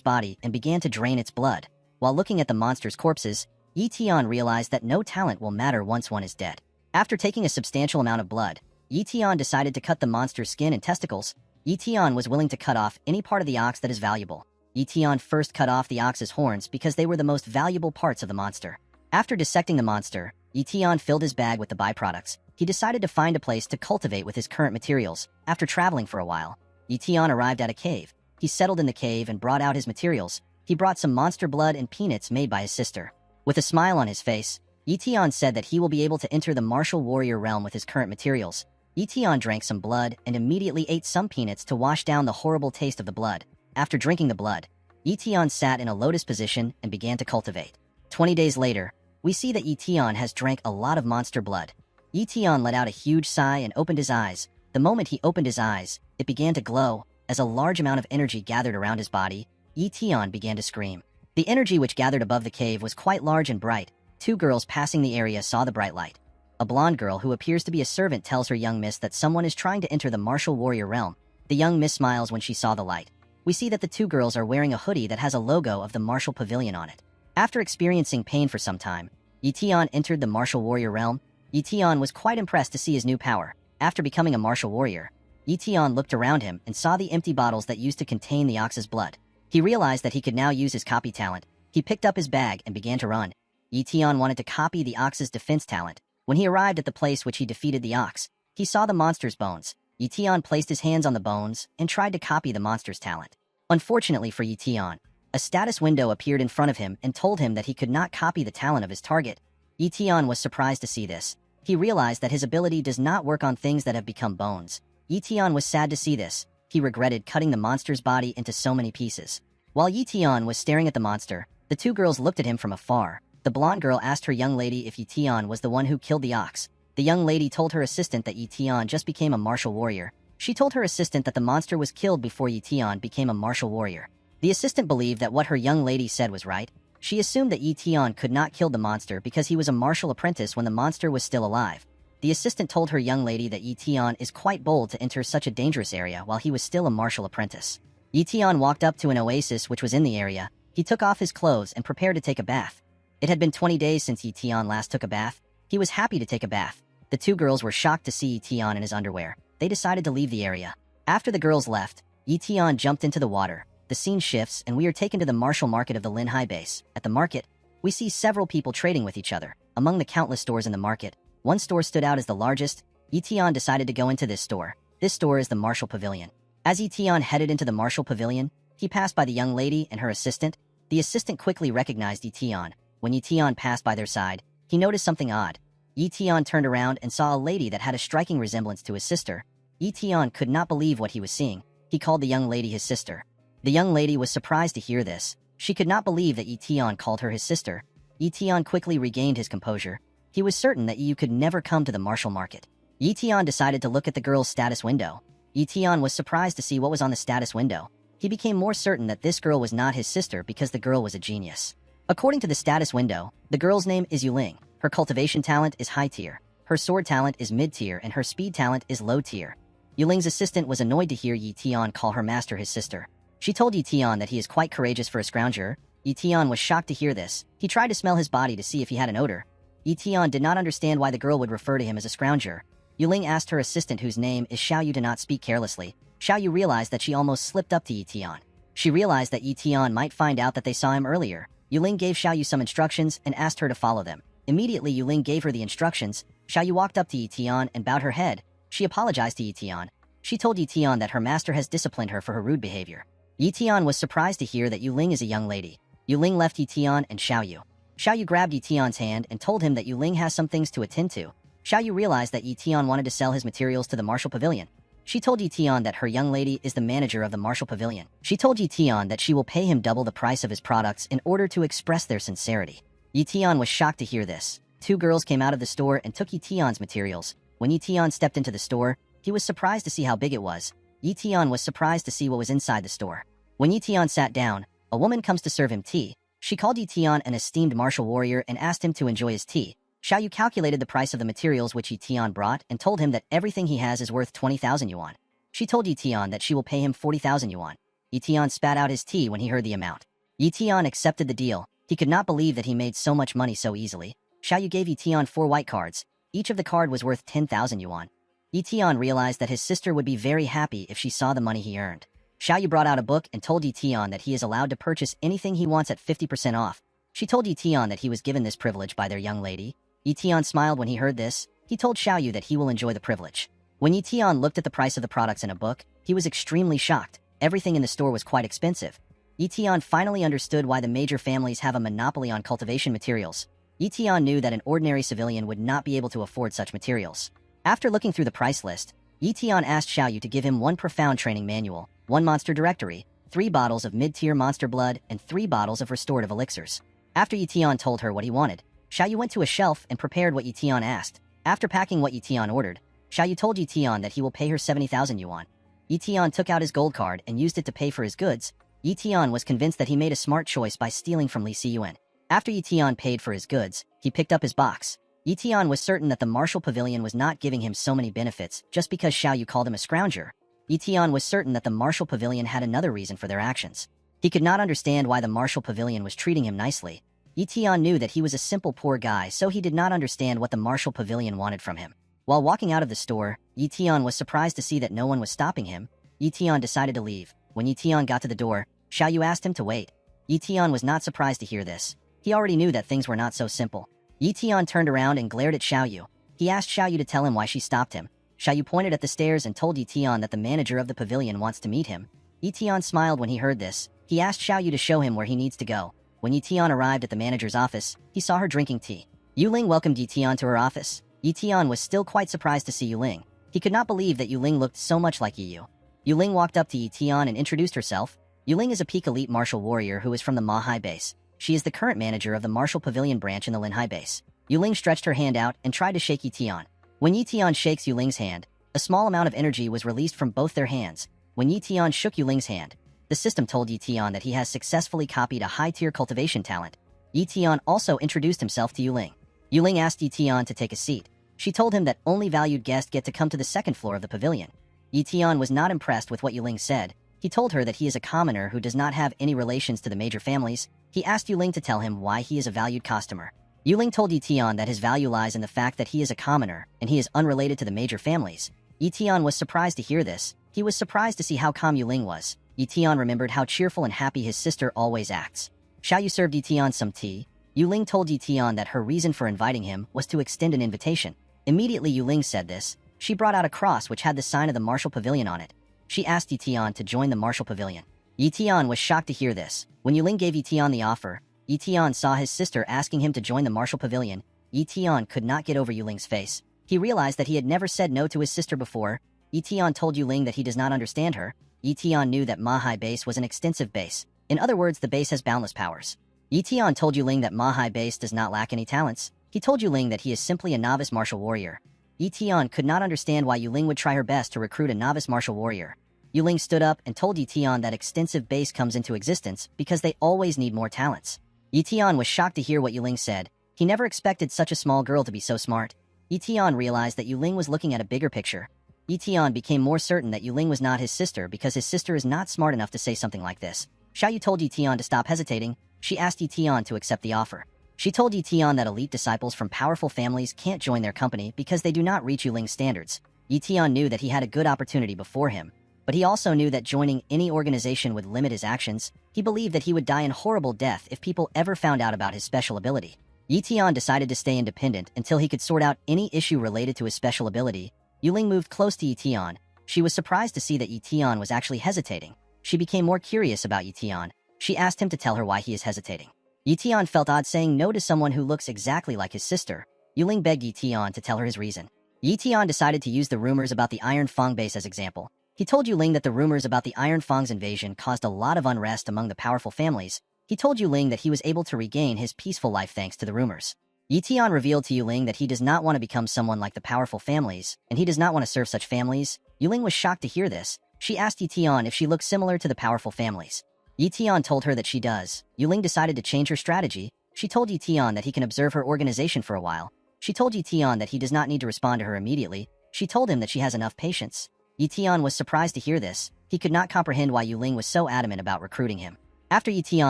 body and began to drain its blood. While looking at the monster's corpses, Yi Tian realized that no talent will matter once one is dead. After taking a substantial amount of blood, Yi Tian decided to cut the monster's skin and testicles. Yi Tian was willing to cut off any part of the ox that is valuable. Yi Tian first cut off the ox's horns because they were the most valuable parts of the monster. After dissecting the monster, Yi Tian filled his bag with the byproducts. He decided to find a place to cultivate with his current materials. After traveling for a while, Yi Tian arrived at a cave. He settled in the cave and brought out his materials. He brought some monster blood and peanuts made by his sister. With a smile on his face, Yi Tian said that he will be able to enter the martial warrior realm with his current materials. Yi Tian drank some blood and immediately ate some peanuts to wash down the horrible taste of the blood. After drinking the blood, Yi Tian sat in a lotus position and began to cultivate. 20 days later, we see that Yi Tian has drank a lot of monster blood. Yi Tian let out a huge sigh and opened his eyes. The moment he opened his eyes, it began to glow. As a large amount of energy gathered around his body, Yi Tian began to scream. The energy which gathered above the cave was quite large and bright. Two girls passing the area saw the bright light. A blonde girl who appears to be a servant tells her young miss that someone is trying to enter the martial warrior realm. The young miss smiles when she saw the light. We see that the two girls are wearing a hoodie that has a logo of the martial pavilion on it. After experiencing pain for some time, Yi Tian entered the martial warrior realm. Yi Tian was quite impressed to see his new power. After becoming a martial warrior, Yi Tian looked around him and saw the empty bottles that used to contain the ox's blood. He realized that he could now use his copy talent. He picked up his bag and began to run. Yi Tian wanted to copy the ox's defense talent. When he arrived at the place which he defeated the ox, he saw the monster's bones. Yi Tian placed his hands on the bones and tried to copy the monster's talent. Unfortunately for Yi Tian, a status window appeared in front of him and told him that he could not copy the talent of his target. Yi Tian was surprised to see this. He realized that his ability does not work on things that have become bones. Yi Tian was sad to see this. He regretted cutting the monster's body into so many pieces. While Yi Tian was staring at the monster, the two girls looked at him from afar. The blonde girl asked her young lady if Yi Tian was the one who killed the ox. The young lady told her assistant that Yi Tian just became a martial warrior. She told her assistant that the monster was killed before Yi Tian became a martial warrior. The assistant believed that what her young lady said was right. She assumed that Yi Tian could not kill the monster because he was a martial apprentice when the monster was still alive. The assistant told her young lady that Yi Tian is quite bold to enter such a dangerous area while he was still a martial apprentice. Yi Tian walked up to an oasis which was in the area. He took off his clothes and prepared to take a bath. It had been 20 days since Yi Tian last took a bath. He was happy to take a bath. The two girls were shocked to see Yi Tian in his underwear. They decided to leave the area. After the girls left, Yi Tian jumped into the water. The scene shifts and we are taken to the martial market of the Linhai base. At the market, we see several people trading with each other. Among the countless stores in the market, one store stood out as the largest. Yi Tian decided to go into this store. This store is the martial pavilion. As Yi headed into the martial pavilion, he passed by the young lady and her assistant. The assistant quickly recognized Yi. When Yi passed by their side, he noticed something odd. Yi turned around and saw a lady that had a striking resemblance to his sister. Yi could not believe what he was seeing. He called the young lady his sister. The young lady was surprised to hear this. She could not believe that Yi called her his sister. Yi quickly regained his composure. He was certain that Yi could never come to the martial market. Yi decided to look at the girl's status window. Yi was surprised to see what was on the status window. He became more certain that this girl was not his sister because the girl was a genius. According to the status window, the girl's name is Yuling. Her cultivation talent is high tier. Her sword talent is mid tier and her speed talent is low tier. Yuling's assistant was annoyed to hear Yi call her master his sister. She told Yi that he is quite courageous for a scrounger. Yi was shocked to hear this. He tried to smell his body to see if he had an odor. Yi did not understand why the girl would refer to him as a scrounger. Yuling asked her assistant, whose name is Xiaoyu, to not speak carelessly. Xiaoyu realized that she almost slipped up to Yi. She realized that Yi might find out that they saw him earlier. Yuling gave Xiaoyu some instructions and asked her to follow them. Immediately Yuling gave her the instructions. Xiaoyu walked up to Yi and bowed her head. She apologized to Yi. She told Yi that her master has disciplined her for her rude behavior. Yi was surprised to hear that Yuling is a young lady. Yuling left Yi and Xiaoyu. Xiaoyu grabbed Yi hand and told him that Yuling has some things to attend to. Xiaoyu realized that Yi wanted to sell his materials to the martial pavilion. She told Yi that her young lady is the manager of the martial pavilion. She told Yi that she will pay him double the price of his products in order to express their sincerity. Yi was shocked to hear this. Two girls came out of the store and took Yi materials. When Yi stepped into the store, he was surprised to see how big it was. Yi was surprised to see what was inside the store. When Yi sat down, a woman comes to serve him tea. She called Yi an esteemed martial warrior and asked him to enjoy his tea. Xiaoyu calculated the price of the materials which Yi brought and told him that everything he has is worth 20,000 yuan. She told Yi that she will pay him 40,000 yuan. Yi spat out his tea when he heard the amount. Yi accepted the deal. He could not believe that he made so much money so easily. Xiaoyu gave Yi 4 white cards. Each of the card was worth 10,000 yuan. Yi realized that his sister would be very happy if she saw the money he earned. Xiaoyu brought out a book and told Yi that he is allowed to purchase anything he wants at 50% off. She told Yi that he was given this privilege by their young lady. Yi smiled when he heard this. He told Xiaoyu that he will enjoy the privilege. When Yi looked at the price of the products in a book, he was extremely shocked. Everything in the store was quite expensive. Yi finally understood why the major families have a monopoly on cultivation materials. Yi knew that an ordinary civilian would not be able to afford such materials. After looking through the price list, Yi asked Xiaoyu to give him 1 profound training manual, 1 monster directory, 3 bottles of mid-tier monster blood, and 3 bottles of restorative elixirs. After Yi told her what he wanted, Xiaoyu went to a shelf and prepared what Yi asked. After packing what Yi ordered, Xiaoyu told Yi that he will pay her 70,000 yuan. Yi took out his gold card and used it to pay for his goods. Yi was convinced that he made a smart choice by stealing from Li Siyuan. After Yi paid for his goods, he picked up his box. Yi was certain that the martial pavilion was not giving him so many benefits just because Xiaoyu called him a scrounger. Yi was certain that the martial pavilion had another reason for their actions. He could not understand why the martial pavilion was treating him nicely. Yi knew that he was a simple poor guy, so he did not understand what the martial pavilion wanted from him. While walking out of the store, Yi was surprised to see that no one was stopping him. Yi decided to leave. When Yi got to the door, Xiaoyu asked him to wait. Yi was not surprised to hear this. He already knew that things were not so simple. Yi turned around and glared at Xiaoyu. He asked Xiaoyu to tell him why she stopped him. Xiaoyu pointed at the stairs and told Yi that the manager of the pavilion wants to meet him. Yi smiled when he heard this. He asked Xiaoyu to show him where he needs to go. When Yi arrived at the manager's office, he saw her drinking tea. Yuling welcomed Yi to her office. Yi was still quite surprised to see Yuling. He could not believe that Yuling looked so much like Yi. Yuling walked up to Yi and introduced herself. Yuling is a peak elite martial warrior who is from the Manhwa base. She is the current manager of the martial pavilion branch in the Linhai base. Yuling stretched her hand out and tried to shake Yi. When Yi shakes Yuling's hand, a small amount of energy was released from both their hands. When Yi shook Yuling's hand, the system told Yi that he has successfully copied a high-tier cultivation talent. Yi also introduced himself to Yuling. Yuling asked Yi to take a seat. She told him that only valued guests get to come to the second floor of the pavilion. Yi was not impressed with what Yuling said. He told her that he is a commoner who does not have any relations to the major families. He asked Yuling to tell him why he is a valued customer. Yuling told Yi that his value lies in the fact that he is a commoner and he is unrelated to the major families. Yi was surprised to hear this. He was surprised to see how calm Yuling was. Yi remembered how cheerful and happy his sister always acts. Xiaoyu served Yi some tea. Yuling told Yi that her reason for inviting him was to extend an invitation. Immediately Yuling said this. She brought out a cross which had the sign of the martial pavilion on it. She asked Yi to join the martial pavilion. Yi was shocked to hear this. When Yuling gave Yi the offer, Yi saw his sister asking him to join the martial pavilion. Yi could not get over Yuling's face. He realized that he had never said no to his sister before. Yi told Yuling that he does not understand her. Yi knew that Mahai base was an extensive base. In other words, the base has boundless powers. Yi told Yuling that Mahai base does not lack any talents. He told Yuling that he is simply a novice martial warrior. Yi could not understand why Yuling would try her best to recruit a novice martial warrior. Yuling stood up and told Yi that extensive base comes into existence because they always need more talents. Yi was shocked to hear what Yuling said. He never expected such a small girl to be so smart. Yi realized that Yuling was looking at a bigger picture. Yi became more certain that Yuling was not his sister because his sister is not smart enough to say something like this. Xiaoyu told Yi to stop hesitating. She asked Yi to accept the offer. She told Yi that elite disciples from powerful families can't join their company because they do not reach Yuling's standards. Yi knew that he had a good opportunity before him, but he also knew that joining any organization would limit his actions. He believed that he would die in horrible death if people ever found out about his special ability. Yi decided to stay independent until he could sort out any issue related to his special ability. Yuling moved close to Yi. She was surprised to see that Yi was actually hesitating. She became more curious about Yi. She asked him to tell her why he is hesitating. Yi felt odd saying no to someone who looks exactly like his sister. Yuling begged Yi to tell her his reason. Yi decided to use the rumors about the Iron Fang base as example. He told Yuling that the rumors about the Iron Fang's invasion caused a lot of unrest among the powerful families. He told Yuling that he was able to regain his peaceful life thanks to the rumors. Yi revealed to Yuling that he does not want to become someone like the powerful families, and he does not want to serve such families. Yuling was shocked to hear this. She asked Yi if she looked similar to the powerful families. Yi told her that she does. Yuling decided to change her strategy. She told Yi that he can observe her organization for a while. She told Yi that he does not need to respond to her immediately. She told him that she has enough patience. Yi was surprised to hear this. He could not comprehend why Yuling was so adamant about recruiting him. After Yi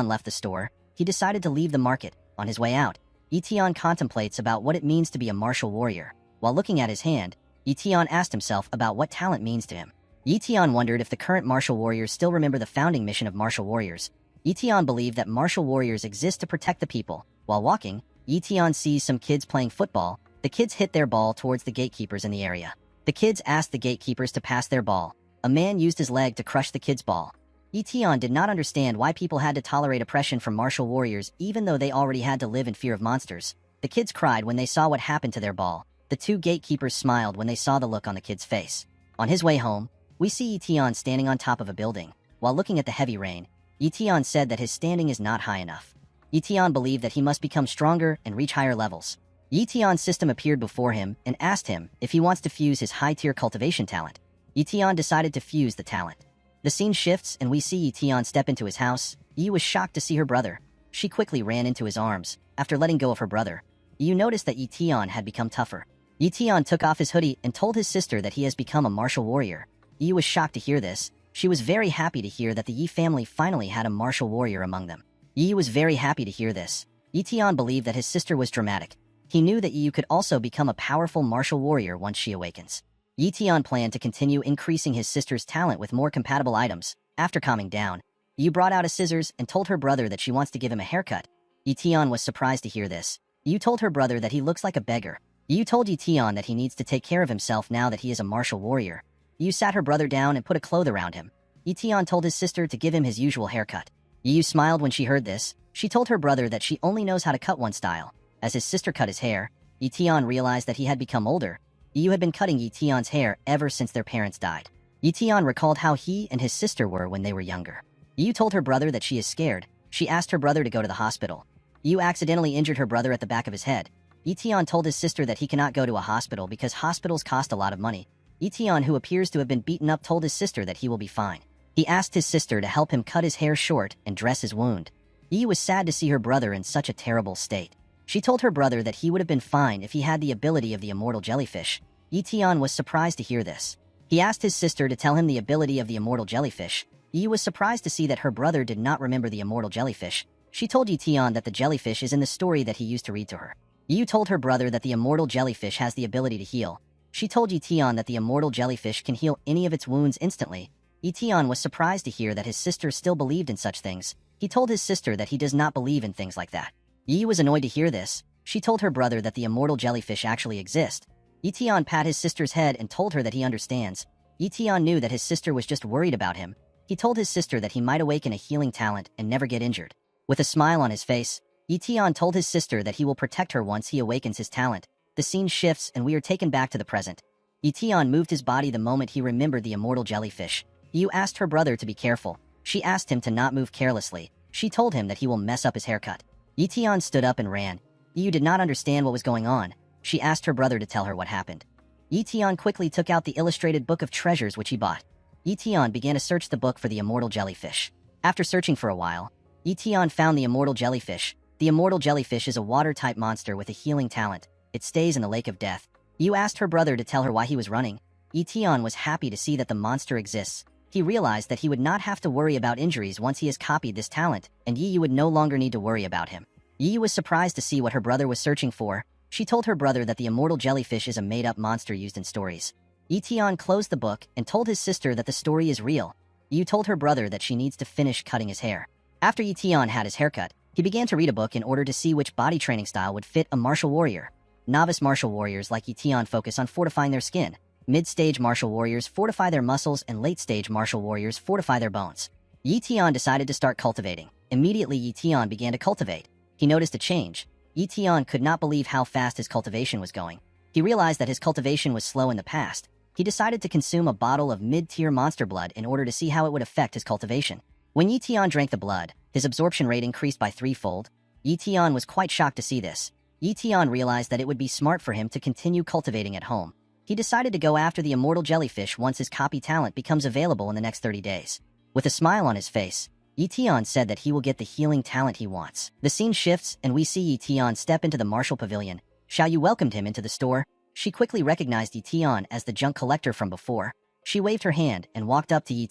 left the store, he decided to leave the market. On his way out, Yi contemplates about what it means to be a martial warrior. While looking at his hand, Yi asked himself about what talent means to him. Yi wondered if the current martial warriors still remember the founding mission of martial warriors. Yi believed that martial warriors exist to protect the people. While walking, Yi sees some kids playing football. The kids hit their ball towards the gatekeepers in the area. The kids asked the gatekeepers to pass their ball. A man used his leg to crush the kid's ball. Yi did not understand why people had to tolerate oppression from martial warriors even though they already had to live in fear of monsters. The kids cried when they saw what happened to their ball. The two gatekeepers smiled when they saw the look on the kid's face. On his way home, we see Yi standing on top of a building. While looking at the heavy rain, Yi said that his standing is not high enough. Yi believed that he must become stronger and reach higher levels. Yi system appeared before him and asked him if he wants to fuse his high-tier cultivation talent. Yi decided to fuse the talent. The scene shifts and we see Yi step into his house. Yi was shocked to see her brother. She quickly ran into his arms. After letting go of her brother, Yi noticed that Yi had become tougher. Yi took off his hoodie and told his sister that he has become a martial warrior. Yi was shocked to hear this. She was very happy to hear that the Yi family finally had a martial warrior among them. Yi was very happy to hear this. Yi believed that his sister was dramatic. He knew that Yi could also become a powerful martial warrior once she awakens. Yi planned to continue increasing his sister's talent with more compatible items. After calming down, Yi brought out a scissors and told her brother that she wants to give him a haircut. Yi was surprised to hear this. Yi told her brother that he looks like a beggar. Yi told Yi that he needs to take care of himself now that he is a martial warrior. Yi sat her brother down and put a cloth around him. Yi told his sister to give him his usual haircut. Yi smiled when she heard this. She told her brother that she only knows how to cut one style. As his sister cut his hair, Yi realized that he had become older. Yi had been cutting Yi hair ever since their parents died. Yi recalled how he and his sister were when they were younger. Yi told her brother that she is scared. She asked her brother to go to the hospital. Yi accidentally injured her brother at the back of his head. Yi told his sister that he cannot go to a hospital because hospitals cost a lot of money. Yi, who appears to have been beaten up, told his sister that he will be fine. He asked his sister to help him cut his hair short and dress his wound. Yi was sad to see her brother in such a terrible state. She told her brother that he would have been fine if he had the ability of the immortal jellyfish. Yi was surprised to hear this. He asked his sister to tell him the ability of the immortal jellyfish. Yi was surprised to see that her brother did not remember the immortal jellyfish. She told Yi that the jellyfish is in the story that he used to read to her. Yi told her brother that the immortal jellyfish has the ability to heal. She told Yi that the immortal jellyfish can heal any of its wounds instantly. Yi was surprised to hear that his sister still believed in such things. He told his sister that he does not believe in things like that. Yi was annoyed to hear this. She told her brother that the immortal jellyfish actually exist. Yi pat his sister's head and told her that he understands. Yi knew that his sister was just worried about him. He told his sister that he might awaken a healing talent and never get injured. With a smile on his face, Yi told his sister that he will protect her once he awakens his talent. The scene shifts and we are taken back to the present. Yi moved his body the moment he remembered the immortal jellyfish. Yu asked her brother to be careful. She asked him to not move carelessly. She told him that he will mess up his haircut. Yi stood up and ran. Yu did not understand what was going on. She asked her brother to tell her what happened. Yi quickly took out the illustrated book of treasures which he bought. Yi began to search the book for the immortal jellyfish. After searching for a while, Yi found the immortal jellyfish. The immortal jellyfish is a water-type monster with a healing talent. It stays in the lake of death. Yu asked her brother to tell her why he was running. Yi was happy to see that the monster exists. He realized that he would not have to worry about injuries once he has copied this talent, and Yi would no longer need to worry about him. Yi was surprised to see what her brother was searching for. She told her brother that the immortal jellyfish is a made-up monster used in stories. Yi closed the book and told his sister that the story is real. Yu told her brother that she needs to finish cutting his hair. After Yi had his haircut, he began to read a book in order to see which body training style would fit a martial warrior. Novice martial warriors like Yi focus on fortifying their skin. Mid-stage martial warriors fortify their muscles, and late-stage martial warriors fortify their bones. Yi decided to start cultivating. Immediately, Yi began to cultivate. He noticed a change. Yi could not believe how fast his cultivation was going. He realized that his cultivation was slow in the past. He decided to consume a bottle of mid-tier monster blood in order to see how it would affect his cultivation. When Yi drank the blood, his absorption rate increased by threefold. Yi was quite shocked to see this. Yi realized that it would be smart for him to continue cultivating at home. He decided to go after the immortal jellyfish once his copy talent becomes available in the next 30 days. With a smile on his face, Yi said that he will get the healing talent he wants. The scene shifts and we see Yi step into the martial pavilion. Xiaoyu welcomed him into the store. She quickly recognized Yi as the junk collector from before. She waved her hand and walked up to Yi.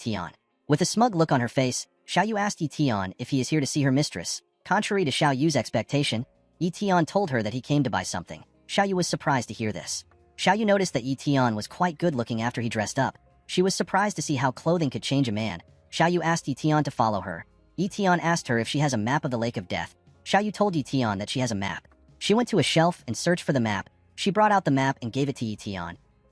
With a smug look on her face, Xiaoyu asked Yi if he is here to see her mistress. Contrary to Xiaoyu's expectation, Yi told her that he came to buy something. Xiaoyu was surprised to hear this. Xiaoyu noticed that Yi was quite good-looking after he dressed up. She was surprised to see how clothing could change a man. Xiaoyu asked Yi to follow her. Yi asked her if she has a map of the Lake of Death. Xiaoyu told Yi that she has a map. She went to a shelf and searched for the map. She brought out the map and gave it to Yi.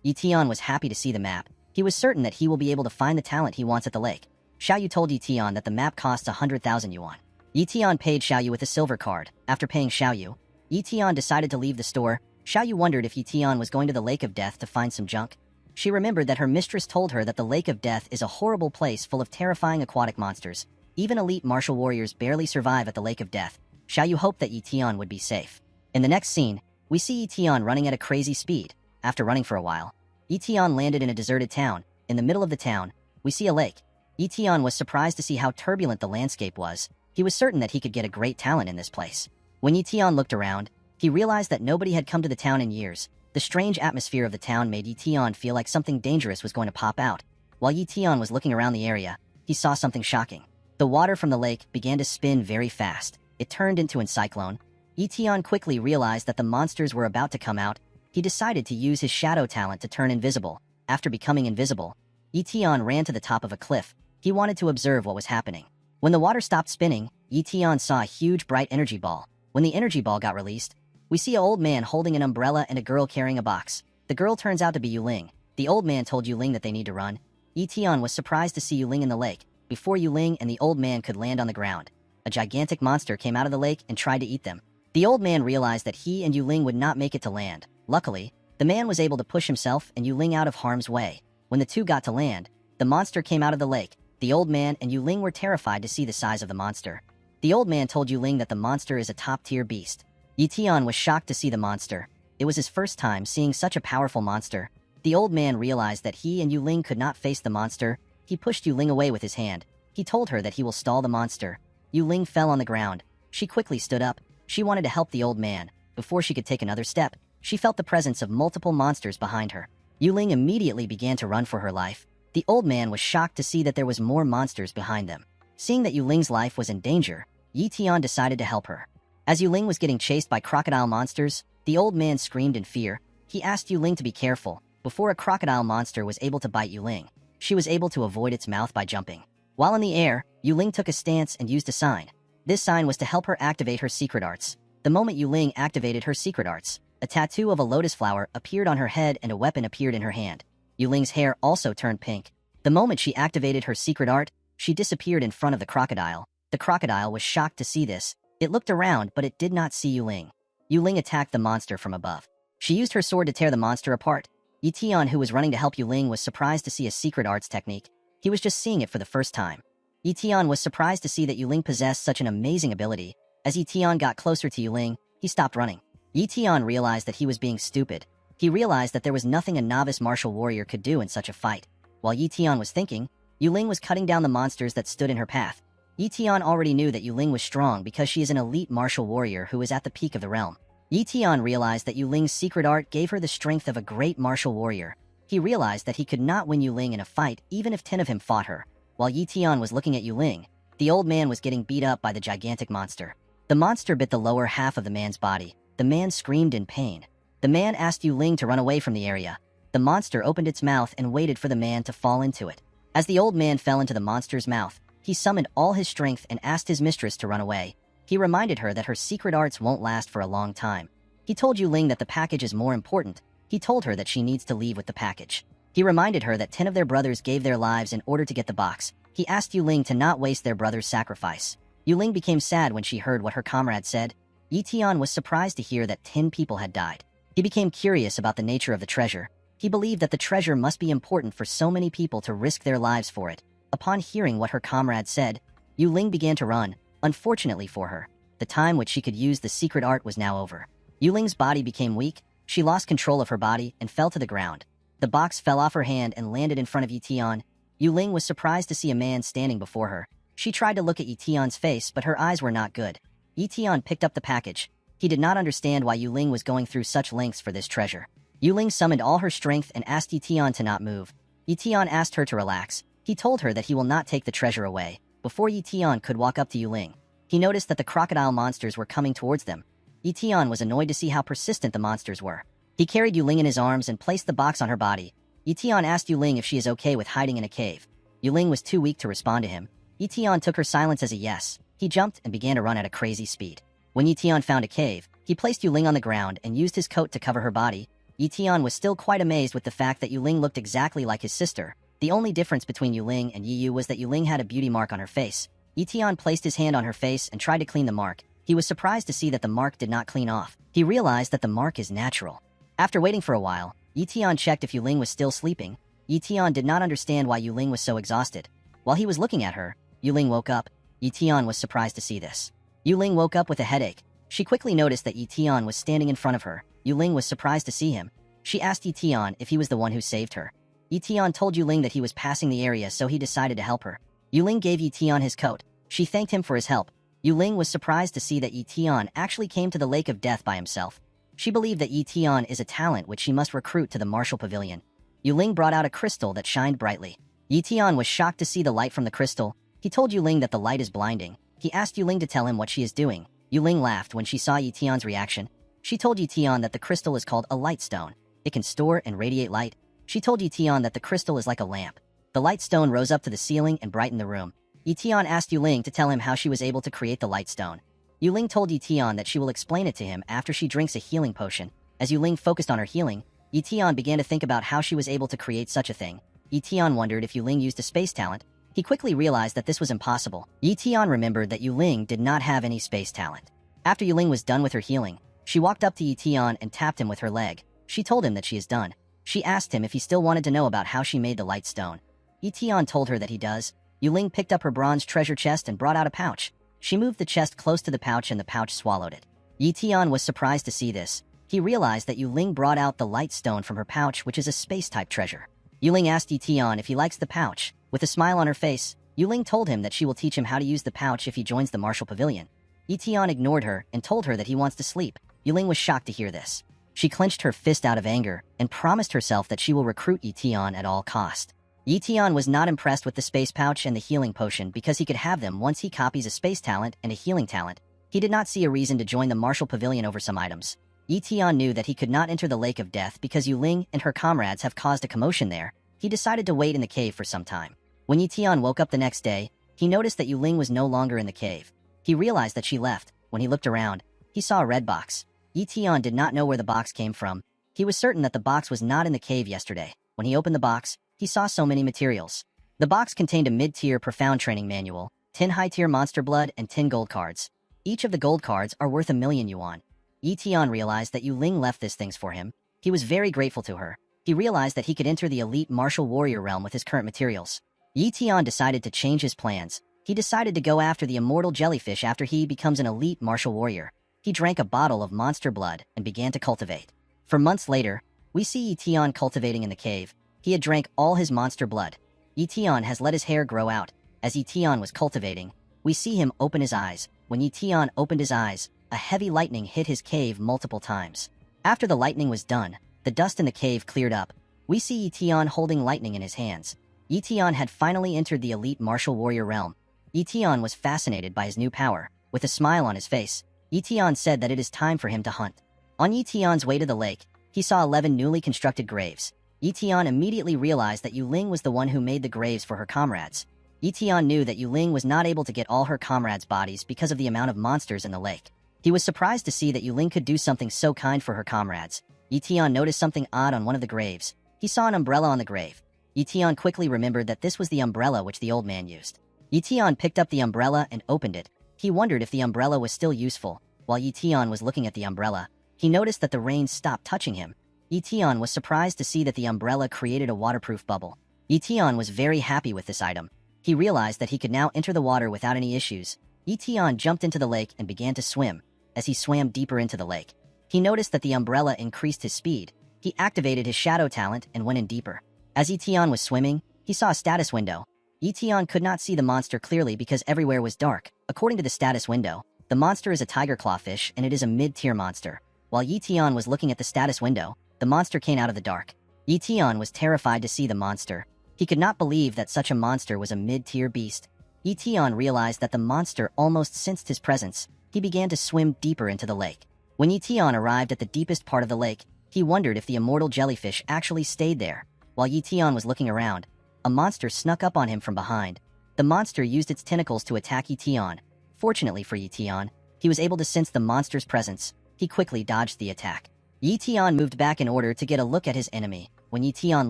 Yi was happy to see the map. He was certain that he will be able to find the talent he wants at the lake. Xiaoyu told Yi that the map costs 100,000 yuan. Yi paid Xiaoyu with a silver card. After paying Xiaoyu, Yi decided to leave the store. Xiaoyu wondered if Yi was going to the Lake of Death to find some junk. She remembered that her mistress told her that the Lake of Death is a horrible place full of terrifying aquatic monsters. Even elite martial warriors barely survive at the Lake of Death. Xiaoyu hoped that Yi would be safe. In the next scene, we see Yi running at a crazy speed. After running for a while, Yi landed in a deserted town. In the middle of the town, we see a lake. Yi was surprised to see how turbulent the landscape was. He was certain that he could get a great talent in this place. When Yi looked around, he realized that nobody had come to the town in years. The strange atmosphere of the town made Yi feel like something dangerous was going to pop out. While Yi was looking around the area, he saw something shocking. The water from the lake began to spin very fast. It turned into a cyclone. Yi quickly realized that the monsters were about to come out. He decided to use his shadow talent to turn invisible. After becoming invisible, Yi ran to the top of a cliff. He wanted to observe what was happening. When the water stopped spinning, Yi saw a huge bright energy ball. When the energy ball got released, we see an old man holding an umbrella and a girl carrying a box. The girl turns out to be Yuling. The old man told Yuling that they need to run. Yi was surprised to see Yuling in the lake. Before Yuling and the old man could land on the ground, a gigantic monster came out of the lake and tried to eat them. The old man realized that he and Yuling would not make it to land. Luckily, the man was able to push himself and Yuling out of harm's way. When the two got to land, the monster came out of the lake. The old man and Yuling were terrified to see the size of the monster. The old man told Yuling that the monster is a top-tier beast. Yi was shocked to see the monster. It was his first time seeing such a powerful monster. The old man realized that he and Yuling could not face the monster. He pushed Yuling away with his hand. He told her that he will stall the monster. Yuling fell on the ground. She quickly stood up. She wanted to help the old man. Before she could take another step, she felt the presence of multiple monsters behind her. Yuling immediately began to run for her life. The old man was shocked to see that there was more monsters behind them. Seeing that Yuling's life was in danger, Yi decided to help her. As Yuling was getting chased by crocodile monsters, the old man screamed in fear. He asked Yuling to be careful. Before a crocodile monster was able to bite Yuling, she was able to avoid its mouth by jumping. While in the air, Yuling took a stance and used a sign. This sign was to help her activate her secret arts. The moment Yuling activated her secret arts, a tattoo of a lotus flower appeared on her head and a weapon appeared in her hand. Yuling's hair also turned pink. The moment she activated her secret art, she disappeared in front of the crocodile. The crocodile was shocked to see this. It looked around, but it did not see Yuling. Yuling attacked the monster from above. She used her sword to tear the monster apart. Yi-Tian, who was running to help Yuling, was surprised to see a secret arts technique. He was just seeing it for the first time. Yi-Tian was surprised to see that Yuling possessed such an amazing ability. As Yi-Tian got closer to Yuling, he stopped running. Yi-Tian realized that he was being stupid. He realized that there was nothing a novice martial warrior could do in such a fight. While Yi-Tian was thinking, Yuling was cutting down the monsters that stood in her path. Yi-Tian already knew that Yuling was strong because she is an elite martial warrior who is at the peak of the realm. Yi-Tian realized that Yuling's secret art gave her the strength of a great martial warrior. He realized that he could not win Yuling in a fight even if 10 of him fought her. While Yi-Tian was looking at Yuling, the old man was getting beat up by the gigantic monster. The monster bit the lower half of the man's body. The man screamed in pain. The man asked Yuling to run away from the area. The monster opened its mouth and waited for the man to fall into it. As the old man fell into the monster's mouth, he summoned all his strength and asked his mistress to run away. He reminded her that her secret arts won't last for a long time. He told Yuling that the package is more important. He told her that she needs to leave with the package. He reminded her that 10 of their brothers gave their lives in order to get the box. He asked Yuling to not waste their brother's sacrifice. Yuling became sad when she heard what her comrade said. Yi-Tian was surprised to hear that 10 people had died. He became curious about the nature of the treasure. He believed that the treasure must be important for so many people to risk their lives for it. Upon hearing what her comrade said, Yuling began to run. Unfortunately for her, the time which she could use the secret art was now over. Yuling's body became weak. She lost control of her body and fell to the ground. The box fell off her hand and landed in front of Yi-Tian. Yuling was surprised to see a man standing before her. She tried to look at Yi-Tian's face, but her eyes were not good. Yi-Tian picked up the package. He did not understand why Yuling was going through such lengths for this treasure. Yuling summoned all her strength and asked Yi-Tian to not move. Yi-Tian asked her to relax. He told her that he will not take the treasure away. Before Yi-Tian could walk up to Yuling, he noticed that the crocodile monsters were coming towards them. Yi-Tian was annoyed to see how persistent the monsters were. He carried Yuling in his arms and placed the box on her body. Yi-Tian asked Yuling if she is okay with hiding in a cave. Yuling was too weak to respond to him. Yi-Tian took her silence as a yes. He jumped and began to run at a crazy speed. When Yi-Tian found a cave, he placed Yuling on the ground and used his coat to cover her body. Yi-Tian was still quite amazed with the fact that Yuling looked exactly like his sister. The only difference between Yuling and Yi-Yu was that Yuling had a beauty mark on her face. Yi-Tian placed his hand on her face and tried to clean the mark. He was surprised to see that the mark did not clean off. He realized that the mark is natural. After waiting for a while, Yi-Tian checked if Yuling was still sleeping. Yi-Tian did not understand why Yuling was so exhausted. While he was looking at her, Yuling woke up. Yi-Tian was surprised to see this. Yuling woke up with a headache. She quickly noticed that Yi-Tian was standing in front of her. Yuling was surprised to see him. She asked Yi-Tian if he was the one who saved her. Yi-Tian told Yuling that he was passing the area, so he decided to help her. Yuling gave Yi-Tian his coat. She thanked him for his help. Yuling was surprised to see that Yi-Tian actually came to the Lake of Death by himself. She believed that Yi-Tian is a talent which she must recruit to the martial pavilion. Yuling brought out a crystal that shined brightly. Yi-Tian was shocked to see the light from the crystal. He told Yuling that the light is blinding. He asked Yuling to tell him what she is doing. Yuling laughed when she saw Yi-Tian's reaction. She told Yi-Tian that the crystal is called a light stone. It can store and radiate light. She told Yi-Tian that the crystal is like a lamp. The light stone rose up to the ceiling and brightened the room. Yi-Tian asked Yuling to tell him how she was able to create the light stone. Yuling told Yi-Tian that she will explain it to him after she drinks a healing potion. As Yuling focused on her healing, Yi-Tian began to think about how she was able to create such a thing. Yi-Tian wondered if Yuling used a space talent. He quickly realized that this was impossible. Yi-Tian remembered that Yuling did not have any space talent. After Yuling was done with her healing, she walked up to Yi-Tian and tapped him with her leg. She told him that she is done. She asked him if he still wanted to know about how she made the light stone. Yi-Tian told her that he does. Yuling picked up her bronze treasure chest and brought out a pouch. She moved the chest close to the pouch and the pouch swallowed it. Yi-Tian was surprised to see this. He realized that Yuling brought out the light stone from her pouch, which is a space-type treasure. Yuling asked Yi-Tian if he likes the pouch. With a smile on her face, Yuling told him that she will teach him how to use the pouch if he joins the martial pavilion. Yi-Tian ignored her and told her that he wants to sleep. Yuling was shocked to hear this. She clenched her fist out of anger and promised herself that she will recruit Yi-Tian at all cost. Yi-Tian was not impressed with the space pouch and the healing potion because he could have them once he copies a space talent and a healing talent. He did not see a reason to join the martial pavilion over some items. Yi-Tian knew that he could not enter the Lake of Death because Yuling and her comrades have caused a commotion there. He decided to wait in the cave for some time. When Yi-Tian woke up the next day, he noticed that Yuling was no longer in the cave. He realized that she left. When he looked around, he saw a red box. Yi-Tian did not know where the box came from. He was certain that the box was not in the cave yesterday. When he opened the box, he saw so many materials. The box contained a mid-tier profound training manual, 10 high-tier monster blood, and 10 gold cards. Each of the gold cards are worth 1,000,000 yuan. Yi Tian realized that Yu Ling left these things for him. He was very grateful to her. He realized that he could enter the elite martial warrior realm with his current materials. Yi Tian decided to change his plans. He decided to go after the immortal jellyfish after he becomes an elite martial warrior. He drank a bottle of monster blood and began to cultivate. For months later, we see Yi Tian cultivating in the cave. He had drank all his monster blood. Yi Tian has let his hair grow out. As Yi Tian was cultivating, we see him open his eyes. When Yi Tian opened his eyes, a heavy lightning hit his cave multiple times. After the lightning was done, the dust in the cave cleared up. We see Yi Tian holding lightning in his hands. Yi Tian had finally entered the elite martial warrior realm. Yi Tian was fascinated by his new power. With a smile on his face, Yi Tian said that it is time for him to hunt. On Yi Tian's way to the lake, he saw 11 newly constructed graves. Yi Tian immediately realized that Yu Ling was the one who made the graves for her comrades. Yi Tian knew that Yu Ling was not able to get all her comrades' bodies because of the amount of monsters in the lake. He was surprised to see that Yu Ling could do something so kind for her comrades. Yi Tian noticed something odd on one of the graves. He saw an umbrella on the grave. Yi Tian quickly remembered that this was the umbrella which the old man used. Yi Tian picked up the umbrella and opened it. He wondered if the umbrella was still useful. While Yi Tian was looking at the umbrella, he noticed that the rain stopped touching him. Yi Tian was surprised to see that the umbrella created a waterproof bubble. Yi Tian was very happy with this item. He realized that he could now enter the water without any issues. Yi Tian jumped into the lake and began to swim. As he swam deeper into the lake, he noticed that the umbrella increased his speed. He activated his shadow talent and went in deeper. As Yi Tian was swimming, he saw a status window. Yi Tian could not see the monster clearly because everywhere was dark. According to the status window, the monster is a tiger clawfish and it is a mid-tier monster. While Yi Tian was looking at the status window, the monster came out of the dark. Yi Tian was terrified to see the monster. He could not believe that such a monster was a mid-tier beast. Yi Tian realized that the monster almost sensed his presence. He began to swim deeper into the lake. When Yi Tian arrived at the deepest part of the lake, he wondered if the immortal jellyfish actually stayed there. While Yi Tian was looking around, a monster snuck up on him from behind. The monster used its tentacles to attack Yi Tian. Fortunately for Yi Tian, he was able to sense the monster's presence. He quickly dodged the attack. Yi Tian moved back in order to get a look at his enemy. When Yi Tian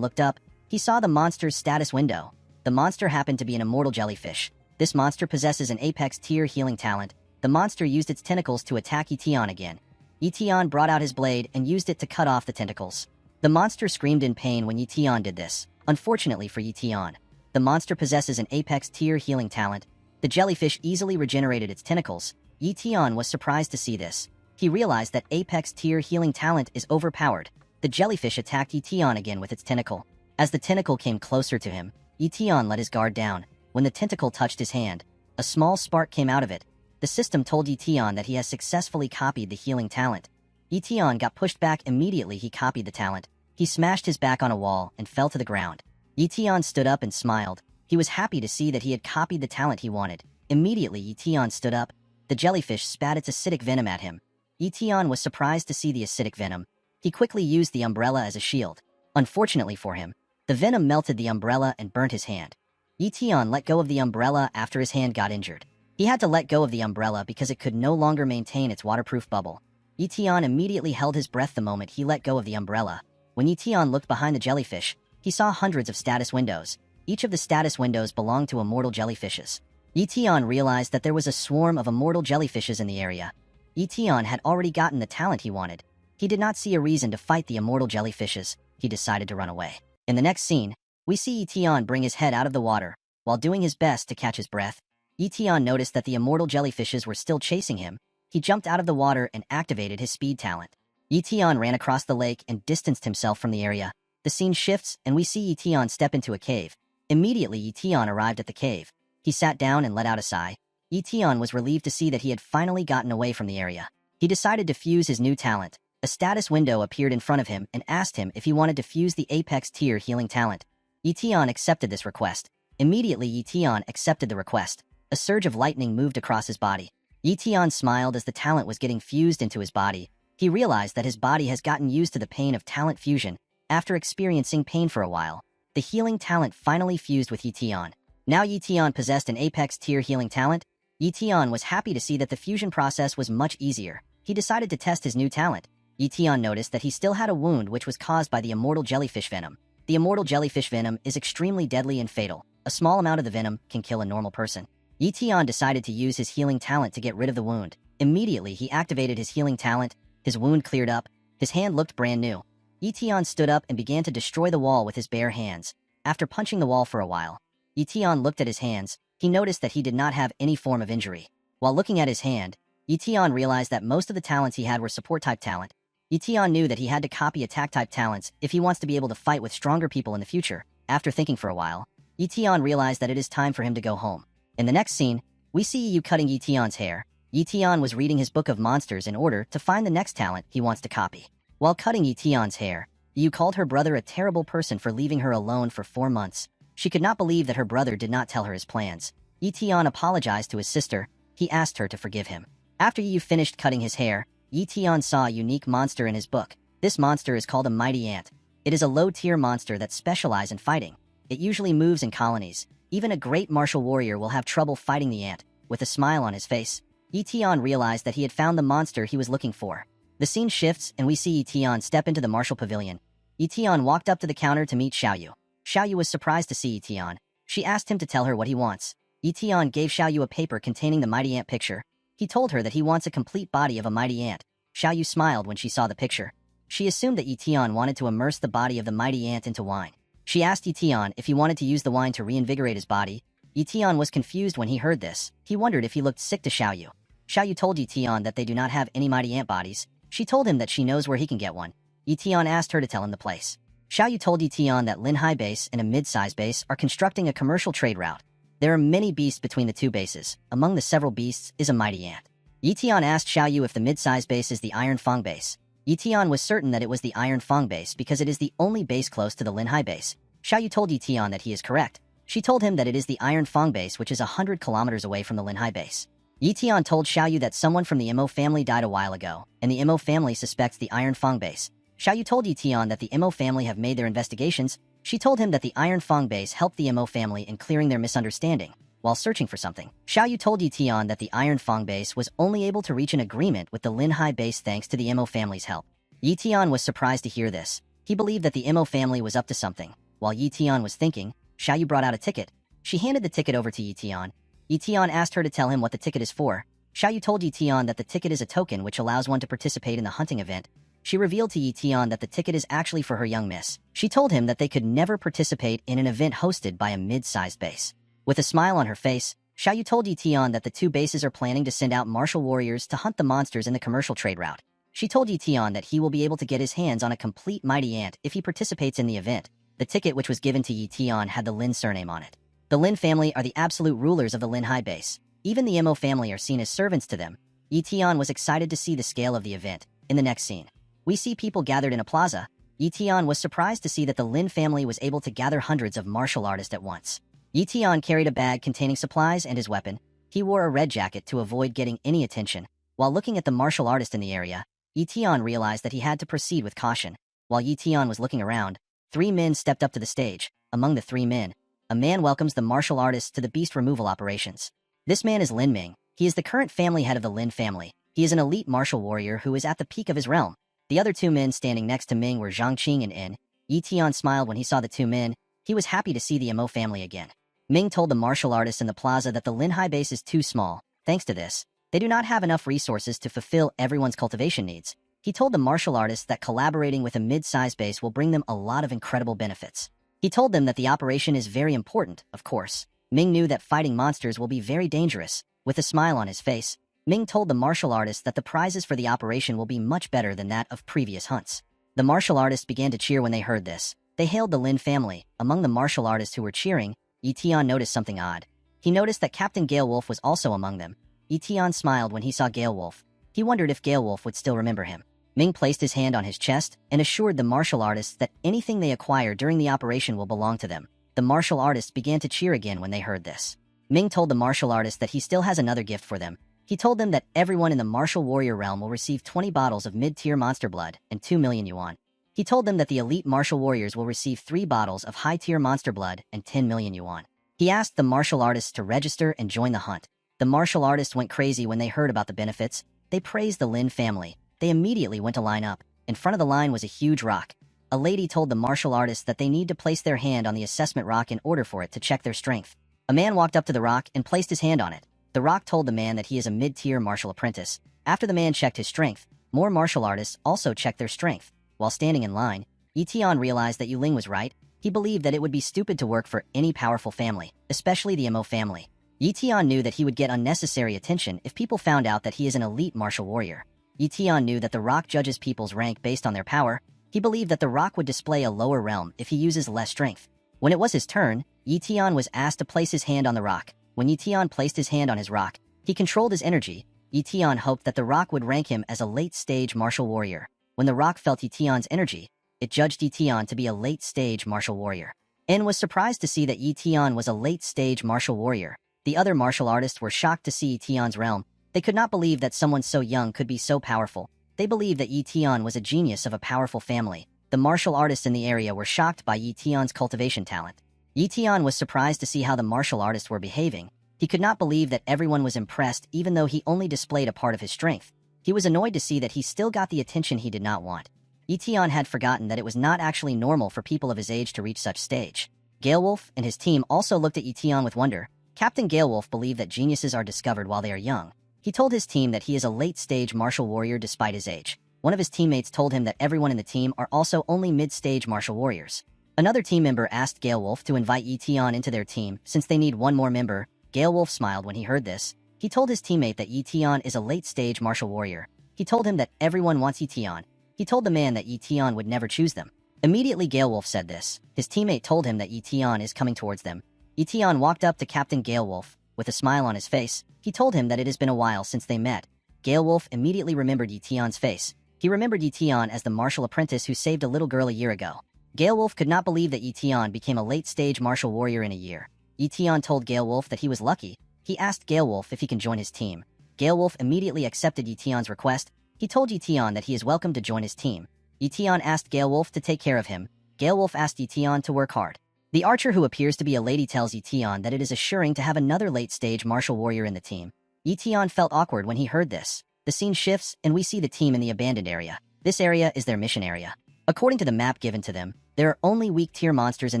looked up, he saw the monster's status window. The monster happened to be an immortal jellyfish. This monster possesses an apex tier healing talent. The monster used its tentacles to attack Yi Tian again. Yi Tian brought out his blade and used it to cut off the tentacles. The monster screamed in pain when Yi Tian did this. Unfortunately for Yi Tian, the monster possesses an apex tier healing talent. The jellyfish easily regenerated its tentacles. Yi Tian was surprised to see this. He realized that apex tier healing talent is overpowered. The jellyfish attacked Yi Tian again with its tentacle. As the tentacle came closer to him, Yi Tian let his guard down. When the tentacle touched his hand, a small spark came out of it. The system told Yi Tian that he has successfully copied the healing talent. Yi Tian got pushed back immediately he copied the talent. He smashed his back on a wall and fell to the ground. Yi Tian stood up and smiled. He was happy to see that he had copied the talent he wanted. Immediately Yi Tian stood up. The jellyfish spat its acidic venom at him. Yi Tian was surprised to see the acidic venom. He quickly used the umbrella as a shield. Unfortunately for him, the venom melted the umbrella and burnt his hand. Yi Tian let go of the umbrella after his hand got injured. He had to let go of the umbrella because it could no longer maintain its waterproof bubble. Yi Tian immediately held his breath the moment he let go of the umbrella. When Yi Tian looked behind the jellyfish, he saw hundreds of status windows. Each of the status windows belonged to immortal jellyfishes. Yi Tian realized that there was a swarm of immortal jellyfishes in the area. Yi Tian had already gotten the talent he wanted. He did not see a reason to fight the immortal jellyfishes. He decided to run away. In the next scene, we see Yi Tian bring his head out of the water. While doing his best to catch his breath, Yi Tian noticed that the immortal jellyfishes were still chasing him. He jumped out of the water and activated his speed talent. Yi Tian ran across the lake and distanced himself from the area. The scene shifts and we see Yi Tian step into a cave. Immediately Yi Tian arrived at the cave. He sat down and let out a sigh. Yi Tian was relieved to see that he had finally gotten away from the area. He decided to fuse his new talent. A status window appeared in front of him and asked him if he wanted to fuse the apex tier healing talent. Yi Tian accepted this request. Immediately Yi Tian accepted the request. A surge of lightning moved across his body. Yi Tian smiled as the talent was getting fused into his body. He realized that his body has gotten used to the pain of talent fusion. After experiencing pain for a while, the healing talent finally fused with Yi Tian. Now Yi Tian possessed an apex tier healing talent. Yi Tian was happy to see that the fusion process was much easier. He decided to test his new talent. Yi Tian noticed that he still had a wound which was caused by the immortal jellyfish venom. The immortal jellyfish venom is extremely deadly and fatal. A small amount of the venom can kill a normal person. Yi Tian decided to use his healing talent to get rid of the wound. Immediately, he activated his healing talent. His wound cleared up. His hand looked brand new. Yi Tian stood up and began to destroy the wall with his bare hands. After punching the wall for a while, Yi Tian looked at his hands. He noticed that he did not have any form of injury. While looking at his hand, Yi Tian realized that most of the talents he had were support-type talent. Yi Tian knew that he had to copy attack-type talents if he wants to be able to fight with stronger people in the future. After thinking for a while, Yi Tian realized that it is time for him to go home. In the next scene, we see Yu cutting Yi Tian's hair. Yi Tian was reading his book of monsters in order to find the next talent he wants to copy. While cutting Yi Tian's hair, Yu called her brother a terrible person for leaving her alone for 4 months. She could not believe that her brother did not tell her his plans. Yi Tian apologized to his sister. He asked her to forgive him. After Yu finished cutting his hair, Yi Tian saw a unique monster in his book. This monster is called a mighty ant. It is a low-tier monster that specializes in fighting. It usually moves in colonies. Even a great martial warrior will have trouble fighting the ant. With a smile on his face, Yi Tian realized that he had found the monster he was looking for. The scene shifts and we see Yi Tian step into the martial pavilion. Yi Tian walked up to the counter to meet Xiaoyu. Xiaoyu was surprised to see Yi Tian. She asked him to tell her what he wants. Yi Tian gave Xiaoyu a paper containing the mighty ant picture. He told her that he wants a complete body of a mighty ant. Xiaoyu smiled when she saw the picture. She assumed that Yi Tian wanted to immerse the body of the mighty ant into wine. She asked Yi Tian if he wanted to use the wine to reinvigorate his body. Yi Tian was confused when he heard this. He wondered if he looked sick to Xiaoyu. Xiaoyu told Yi Tian that they do not have any mighty ant bodies. She told him that she knows where he can get one. Yi Tian asked her to tell him the place. Xiaoyu told Yi Tian that Linhai Base and a mid-size base are constructing a commercial trade route. There are many beasts between the two bases. Among the several beasts is a mighty ant. Yi Tian asked Xiaoyu if the mid-size base is the Iron Fang base. Yi Tian was certain that it was the Iron Fang base because it is the only base close to the Linhai base. Xiaoyu told Yi Tian that he is correct. She told him that it is the Iron Fang base, which is 100 kilometers away from the Linhai base. Yi Tian told Xiaoyu that someone from the Mo family died a while ago, and the Mo family suspects the Iron Fang base. Xiaoyu told Yi Tian that the Mo family have made their investigations. She told him that the Iron Fang base helped the Mo family in clearing their misunderstanding while searching for something. Xiaoyu told Yi Tian that the Iron Fang base was only able to reach an agreement with the Linhai base thanks to the Mo family's help. Yi Tian was surprised to hear this. He believed that the Mo family was up to something. While Yi Tian was thinking, Xiaoyu brought out a ticket. She handed the ticket over to Yi Tian. Yi Tian asked her to tell him what the ticket is for. Xiaoyu told Yi Tian that the ticket is a token which allows one to participate in the hunting event. She revealed to Yi Tian that the ticket is actually for her young miss. She told him that they could never participate in an event hosted by a mid-sized base. With a smile on her face, Xiaoyu told Yi Tian that the two bases are planning to send out martial warriors to hunt the monsters in the commercial trade route. She told Yi Tian that he will be able to get his hands on a complete mighty ant if he participates in the event. The ticket which was given to Yi Tian had the Lin surname on it. The Lin family are the absolute rulers of the Linhai base. Even the Mo family are seen as servants to them. Yi Tian was excited to see the scale of the event. In the next scene, we see people gathered in a plaza. Yi Tian was surprised to see that the Lin family was able to gather hundreds of martial artists at once. Yi Tian carried a bag containing supplies and his weapon. He wore a red jacket to avoid getting any attention. While looking at the martial artist in the area, Yi Tian realized that he had to proceed with caution. While Yi Tian was looking around, 3 men stepped up to the stage. Among the 3 men, a man welcomes the martial artists to the beast removal operations. This man is Lin Ming. He is the current family head of the Lin family. He is an elite martial warrior who is at the peak of his realm. The other 2 men standing next to Ming were Zhang Qing and In. Yi Tian smiled when he saw the 2 men. He was happy to see the Mo family again. Ming told the martial artists in the plaza that the Linhai base is too small. Thanks to this, they do not have enough resources to fulfill everyone's cultivation needs. He told the martial artists that collaborating with a mid-sized base will bring them a lot of incredible benefits. He told them that the operation is very important, of course. Ming knew that fighting monsters will be very dangerous. With a smile on his face, Ming told the martial artists that the prizes for the operation will be much better than that of previous hunts. The martial artists began to cheer when they heard this. They hailed the Lin family. Among the martial artists who were cheering, Yi Tian noticed something odd. He noticed that Captain Gale Wolf was also among them. Yi Tian smiled when he saw Gale Wolf. He wondered if Gale Wolf would still remember him. Ming placed his hand on his chest and assured the martial artists that anything they acquire during the operation will belong to them. The martial artists began to cheer again when they heard this. Ming told the martial artists that he still has another gift for them. He told them that everyone in the martial warrior realm will receive 20 bottles of mid-tier monster blood and 2 million yuan. He told them that the elite martial warriors will receive 3 bottles of high-tier monster blood and 10 million yuan. He asked the martial artists to register and join the hunt. The martial artists went crazy when they heard about the benefits. They praised the Lin family. They immediately went to line up. In front of the line was a huge rock. a lady told the martial artists that they need to place their hand on the assessment rock in order for it to check their strength. A man walked up to the rock and placed his hand on it. The rock told the man that he is a mid-tier martial apprentice. After the man checked his strength, more martial artists also checked their strength. While standing in line, Etion realized that Yuling was right. He believed that it would be stupid to work for any powerful family, especially the Imo family. Etion knew that he would get unnecessary attention if people found out that he is an elite martial warrior. Etion knew that the rock judges people's rank based on their power. He believed that the rock would display a lower realm if he uses less strength. When it was his turn, Etion was asked to place his hand on the rock. When Etion placed his hand on his rock, he controlled his energy. Etion hoped that the rock would rank him as a late-stage martial warrior. When the rock felt Etion's energy, it judged Etion to be a late-stage martial warrior. En was surprised to see that Etion was a late-stage martial warrior. The other martial artists were shocked to see Etion's realm. They could not believe that someone so young could be so powerful. They believed that Etion was a genius of a powerful family. The martial artists in the area were shocked by Etion's cultivation talent. Etion was surprised to see how the martial artists were behaving. He could not believe that everyone was impressed even though he only displayed a part of his strength. He was annoyed to see that he still got the attention he did not want. Etion had forgotten that it was not actually normal for people of his age to reach such stage. Galewolf and his team also looked at Etion with wonder. Captain Galewolf believed that geniuses are discovered while they are young. He told his team that he is a late-stage martial warrior despite his age. One of his teammates told him that everyone in the team are also only mid-stage martial warriors. Another team member asked Galewolf to invite Etion into their team since they need one more member. Galewolf smiled when he heard this. He told his teammate that Etion is a late-stage martial warrior. He told him that everyone wants Etion. He told the man that Etion would never choose them. Immediately Galewolf said this. His teammate told him that Etion is coming towards them. Etion walked up to Captain Galewolf. With a smile on his face, he told him that it has been a while since they met. Galewolf immediately remembered Etion's face. He remembered Etion as the martial apprentice who saved a little girl a year ago. Galewolf could not believe that Etion became a late-stage martial warrior in a year. Etion told Galewolf that he was lucky. He asked Galewolf if he can join his team. Galewolf immediately accepted Etion's request. He told Etion that he is welcome to join his team. Etion asked Galewolf to take care of him. Galewolf asked Etion to work hard. The archer who appears to be a lady tells Etion that it is assuring to have another late-stage martial warrior in the team. Etion felt awkward when he heard this. The scene shifts, and we see the team in the abandoned area. This area is their mission area. According to the map given to them, there are only weak-tier monsters in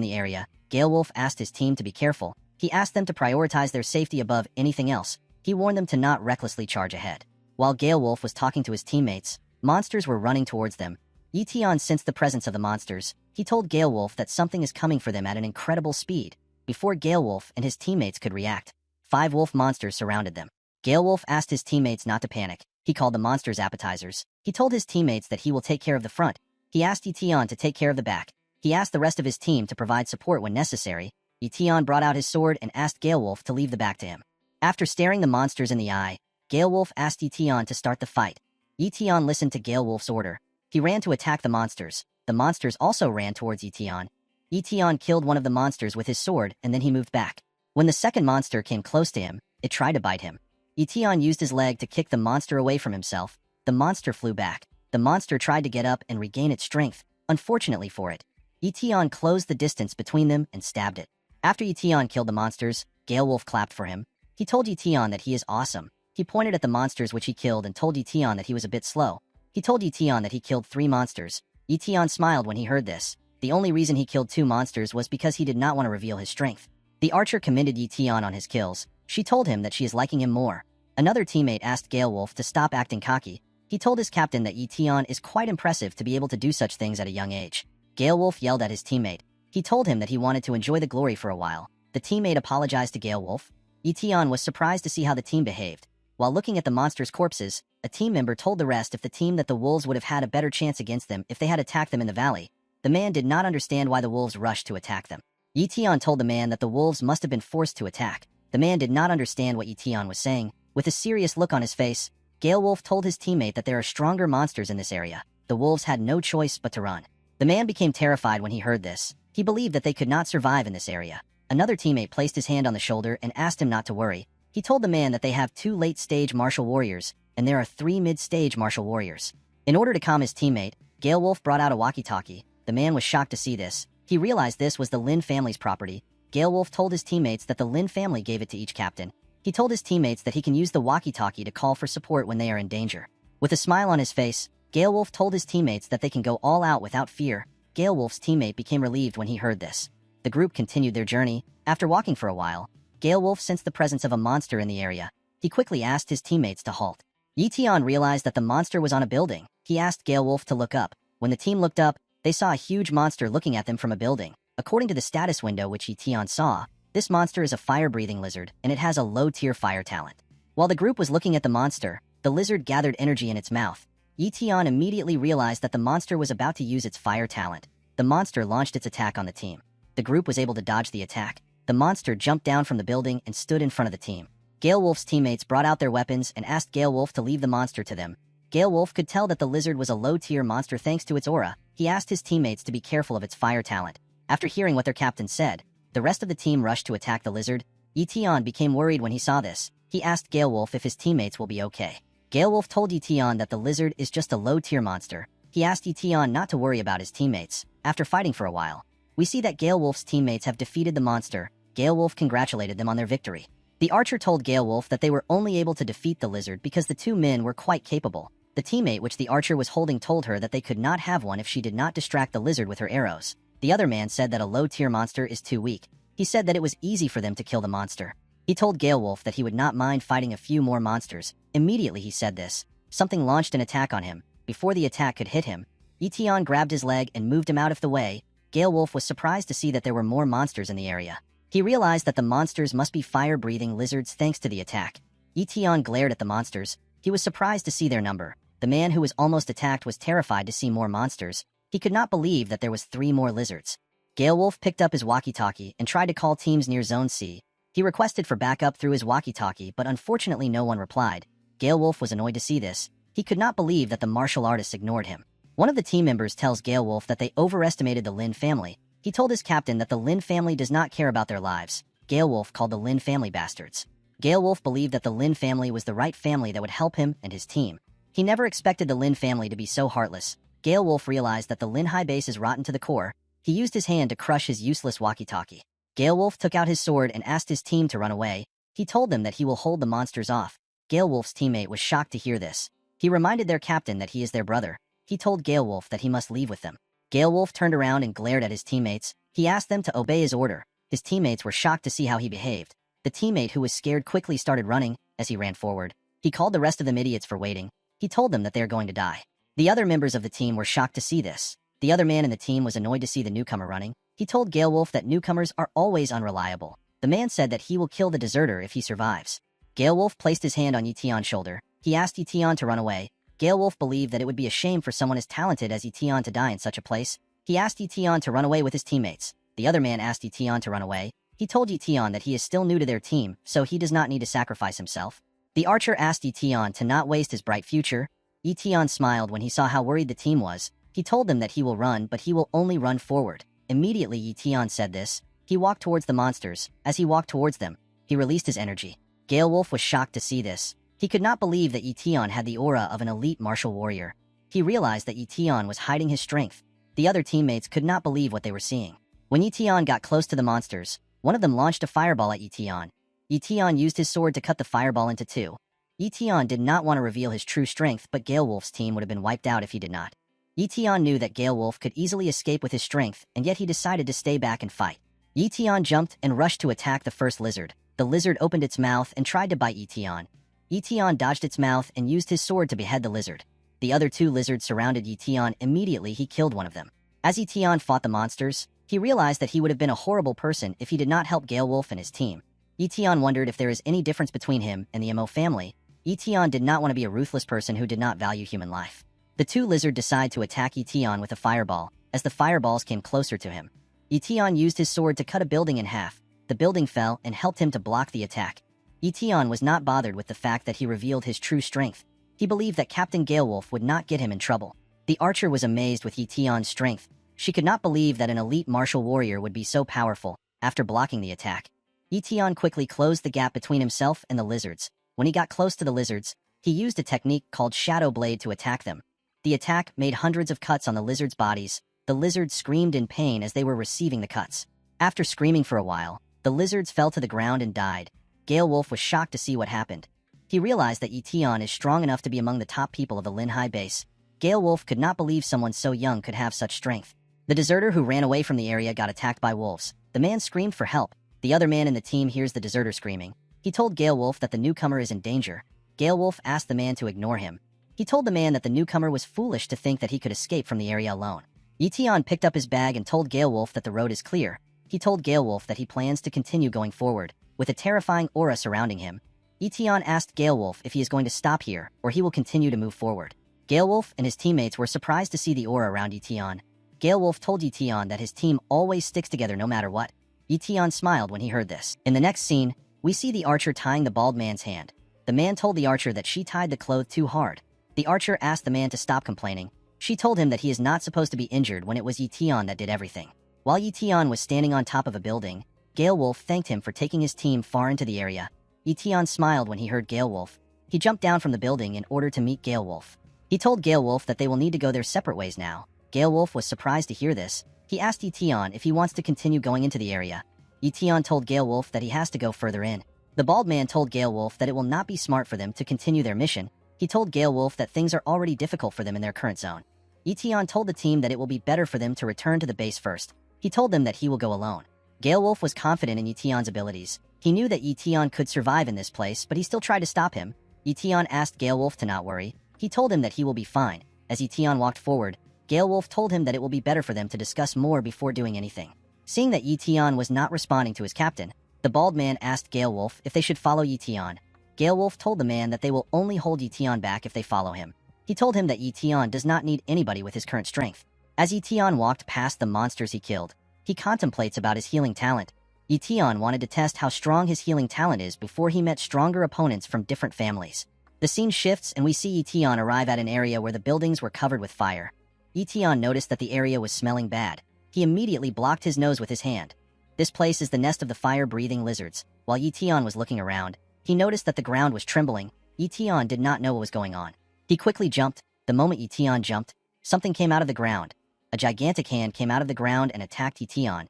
the area. Galewolf asked his team to be careful. He asked them to prioritize their safety above anything else. He warned them to not recklessly charge ahead. While Galewolf was talking to his teammates, monsters were running towards them. Etion sensed the presence of the monsters. He told Galewolf that something is coming for them at an incredible speed. Before Galewolf and his teammates could react, 5 wolf monsters surrounded them. Galewolf asked his teammates not to panic. He called the monsters appetizers. He told his teammates that he will take care of the front. He asked Etion to take care of the back. He asked the rest of his team to provide support when necessary. Etion brought out his sword and asked Galewolf to leave the back to him. After staring the monsters in the eye, Galewolf asked Etion to start the fight. Etion listened to Galewolf's order. He ran to attack the monsters. The monsters also ran towards Etion. Etion killed one of the monsters with his sword, and then he moved back. When the second monster came close to him, it tried to bite him. Etion used his leg to kick the monster away from himself. The monster flew back. The monster tried to get up and regain its strength. Unfortunately for it, Etion closed the distance between them and stabbed it. After Etion killed the monsters, Galewolf clapped for him. He told Etion that he is awesome. He pointed at the monsters which he killed and told Etion that he was a bit slow. He told Etion that he killed 3 monsters. Etion smiled when he heard this. The only reason he killed 2 monsters was because he did not want to reveal his strength. The archer commended Etion on his kills. She told him that she is liking him more. Another teammate asked Galewolf to stop acting cocky. He told his captain that Etion is quite impressive to be able to do such things at a young age. Galewolf yelled at his teammate. He told him that he wanted to enjoy the glory for a while. The teammate apologized to Galewolf. Etion was surprised to see how the team behaved. While looking at the monsters' corpses, a team member told the rest if the team that the wolves would have had a better chance against them if they had attacked them in the valley. The man did not understand why the wolves rushed to attack them. Etion told the man that the wolves must have been forced to attack. The man did not understand what Etion was saying. With a serious look on his face, Galewolf told his teammate that there are stronger monsters in this area. The wolves had no choice but to run. The man became terrified when he heard this. He believed that they could not survive in this area. Another teammate placed his hand on the shoulder and asked him not to worry. He told the man that they have 2 late-stage martial warriors, and there are 3 mid-stage martial warriors. In order to calm his teammate, Galewolf brought out a walkie-talkie. The man was shocked to see this. He realized this was the Lin family's property. Galewolf told his teammates that the Lin family gave it to each captain. He told his teammates that he can use the walkie-talkie to call for support when they are in danger. With a smile on his face, Galewolf told his teammates that they can go all out without fear. Gale Wolf's teammate became relieved when he heard this. The group continued their journey. After walking for a while, Gale Wolf sensed the presence of a monster in the area. He quickly asked his teammates to halt. Yi-Tian realized that the monster was on a building. He asked Gale Wolf to look up. When the team looked up, they saw a huge monster looking at them from a building. According to the status window which Yi-Tian saw, this monster is a fire-breathing lizard, and it has a low-tier fire talent. While the group was looking at the monster, the lizard gathered energy in its mouth. Yi-Tian immediately realized that the monster was about to use its fire talent. The monster launched its attack on the team. The group was able to dodge the attack. The monster jumped down from the building and stood in front of the team. Gale Wolf's teammates brought out their weapons and asked Gale Wolf to leave the monster to them. Gale Wolf could tell that the lizard was a low-tier monster thanks to its aura. He asked his teammates to be careful of its fire talent. After hearing what their captain said, the rest of the team rushed to attack the lizard. Yi-Tian became worried when he saw this. He asked Gale Wolf if his teammates will be okay. Gale Wolf told Yi-Tian that the lizard is just a low-tier monster. He asked Yi-Tian not to worry about his teammates. After fighting for a while, we see that Gale Wolf's teammates have defeated the monster. Gale Wolf congratulated them on their victory. The archer told Gale Wolf that they were only able to defeat the lizard because the two men were quite capable. The teammate which the archer was holding told her that they could not have one if she did not distract the lizard with her arrows. The other man said that a low-tier monster is too weak. He said that it was easy for them to kill the monster. He told Gale Wolf that he would not mind fighting a few more monsters. Immediately he said this, something launched an attack on him. Before the attack could hit him, Yi-Tian grabbed his leg and moved him out of the way. Gale Wolf was surprised to see that there were more monsters in the area. He realized that the monsters must be fire-breathing lizards thanks to the attack. Yi-Tian glared at the monsters. He was surprised to see their number. The man who was almost attacked was terrified to see more monsters. He could not believe that there was 3 more lizards. Gale Wolf picked up his walkie-talkie and tried to call teams near Zone C. He requested for backup through his walkie-talkie, but unfortunately no one replied. Gale Wolf was annoyed to see this. He could not believe that the martial artists ignored him. One of the team members tells Gale Wolf that they overestimated the Lin family. He told his captain that the Lin family does not care about their lives. Gale Wolf called the Lin family bastards. Gale Wolf believed that the Lin family was the right family that would help him and his team. He never expected the Lin family to be so heartless. Gale Wolf realized that the Lin high base is rotten to the core. He used his hand to crush his useless walkie-talkie. Gale Wolf took out his sword and asked his team to run away. He told them that he will hold the monsters off. Gale Wolf's teammate was shocked to hear this. He reminded their captain that he is their brother. He told Gale Wolf that he must leave with them. Gale Wolf turned around and glared at his teammates. He asked them to obey his order. His teammates were shocked to see how he behaved. The teammate who was scared quickly started running. As he ran forward, he called the rest of them idiots for waiting. He told them that they are going to die. The other members of the team were shocked to see this. The other man in the team was annoyed to see the newcomer running. He told Gale Wolf that newcomers are always unreliable. The man said that he will kill the deserter if he survives. Gale Wolf placed his hand on Yi-Tian's shoulder. He asked Yi-Tian to run away. Gale Wolf believed that it would be a shame for someone as talented as Yi-Tian to die in such a place. He asked Yi-Tian to run away with his teammates. The other man asked Yi-Tian to run away. He told Yi-Tian that he is still new to their team, so he does not need to sacrifice himself. The archer asked Yi-Tian to not waste his bright future. Yi-Tian smiled when he saw how worried the team was. He told them that he will run, but he will only run forward. Immediately Yi-Tian said this. He walked towards the monsters. As he walked towards them, he released his energy. Gale Wolf was shocked to see this. He could not believe that Yi-Tian had the aura of an elite martial warrior. He realized that Yi-Tian was hiding his strength. The other teammates could not believe what they were seeing. When Yi-Tian got close to the monsters, one of them launched a fireball at Yi-Tian. Yi-Tian used his sword to cut the fireball into 2. Yi-Tian did not want to reveal his true strength, but Gale Wolf's team would have been wiped out if he did not. Yi-Tian knew that Gale Wolf could easily escape with his strength, and yet he decided to stay back and fight. Yi-Tian jumped and rushed to attack the first lizard. The lizard opened its mouth and tried to bite Yi-Tian. Yi-Tian dodged its mouth and used his sword to behead the lizard. The other 2 lizards surrounded Yi-Tian. Immediately he killed one of them. As Yi-Tian fought the monsters, he realized that he would have been a horrible person if he did not help Gale Wolf and his team. Yi-Tian wondered if there is any difference between him and the Mo family. Yi-Tian did not want to be a ruthless person who did not value human life. The 2 lizards decided to attack Yi-Tian with a fireball. As the fireballs came closer to him, Yi-Tian used his sword to cut a building in half. The building fell and helped him to block the attack. Yi-Tian was not bothered with the fact that he revealed his true strength. He believed that Captain Gale Wolf would not get him in trouble. The archer was amazed with Yi-Tian's strength. She could not believe that an elite martial warrior would be so powerful. After blocking the attack, Yi-Tian quickly closed the gap between himself and the lizards. When he got close to the lizards, he used a technique called Shadow Blade to attack them. The attack made hundreds of cuts on the lizards' bodies. The lizards screamed in pain as they were receiving the cuts. After screaming for a while, the lizards fell to the ground and died. Gale Wolf was shocked to see what happened. He realized that Yi-Tian is strong enough to be among the top people of the Lin High base. Gale Wolf could not believe someone so young could have such strength. The deserter who ran away from the area got attacked by wolves. The man screamed for help. The other man in the team hears the deserter screaming. He told Gale Wolf that the newcomer is in danger. Gale Wolf asked the man to ignore him. He told the man that the newcomer was foolish to think that he could escape from the area alone. Yetion picked up his bag and told Gale Wolf that the road is clear. He told Gale Wolf that he plans to continue going forward, with a terrifying aura surrounding him. Yetion asked Gale Wolf if he is going to stop here, or he will continue to move forward. Gale Wolf and his teammates were surprised to see the aura around Yetion. Gale Wolf told Yetion that his team always sticks together no matter what. Yetion smiled when he heard this. In the next scene, we see the archer tying the bald man's hand. The man told the archer that she tied the cloth too hard. The archer asked the man to stop complaining. She told him that he is not supposed to be injured when it was Yetion that did everything. While Yetion was standing on top of a building, Gale Wolf thanked him for taking his team far into the area. Yetion smiled when he heard Gale Wolf. He jumped down from the building in order to meet Gale Wolf. He told Gale Wolf that they will need to go their separate ways now. Gale Wolf was surprised to hear this. He asked Yetion if he wants to continue going into the area. Yetion told Gale Wolf that he has to go further in. The bald man told Gale Wolf that it will not be smart for them to continue their mission. He told Gale Wolf that things are already difficult for them in their current zone. Yetion told the team that it will be better for them to return to the base first. He told them that he will go alone. Gale Wolf was confident in Yetion's abilities. He knew that Yetion could survive in this place, but he still tried to stop him. Yetion asked Gale Wolf to not worry. He told him that he will be fine. As Yetion walked forward, Gale Wolf told him that it will be better for them to discuss more before doing anything. Seeing that Yetion was not responding to his captain, the bald man asked Gale Wolf if they should follow Yetion. Gale Wolf told the man that they will only hold Yetion back if they follow him. He told him that Yetion does not need anybody with his current strength. As Yetion walked past the monsters he killed, he contemplates about his healing talent. Yetion wanted to test how strong his healing talent is before he met stronger opponents from different families. The scene shifts and we see Yetion arrive at an area where the buildings were covered with fire. Yetion noticed that the area was smelling bad. He immediately blocked his nose with his hand. This place is the nest of the fire-breathing lizards. While Yetion was looking around, he noticed that the ground was trembling. Yetion did not know what was going on. He quickly jumped. The moment Yetion jumped, something came out of the ground. A gigantic hand came out of the ground and attacked Yetion.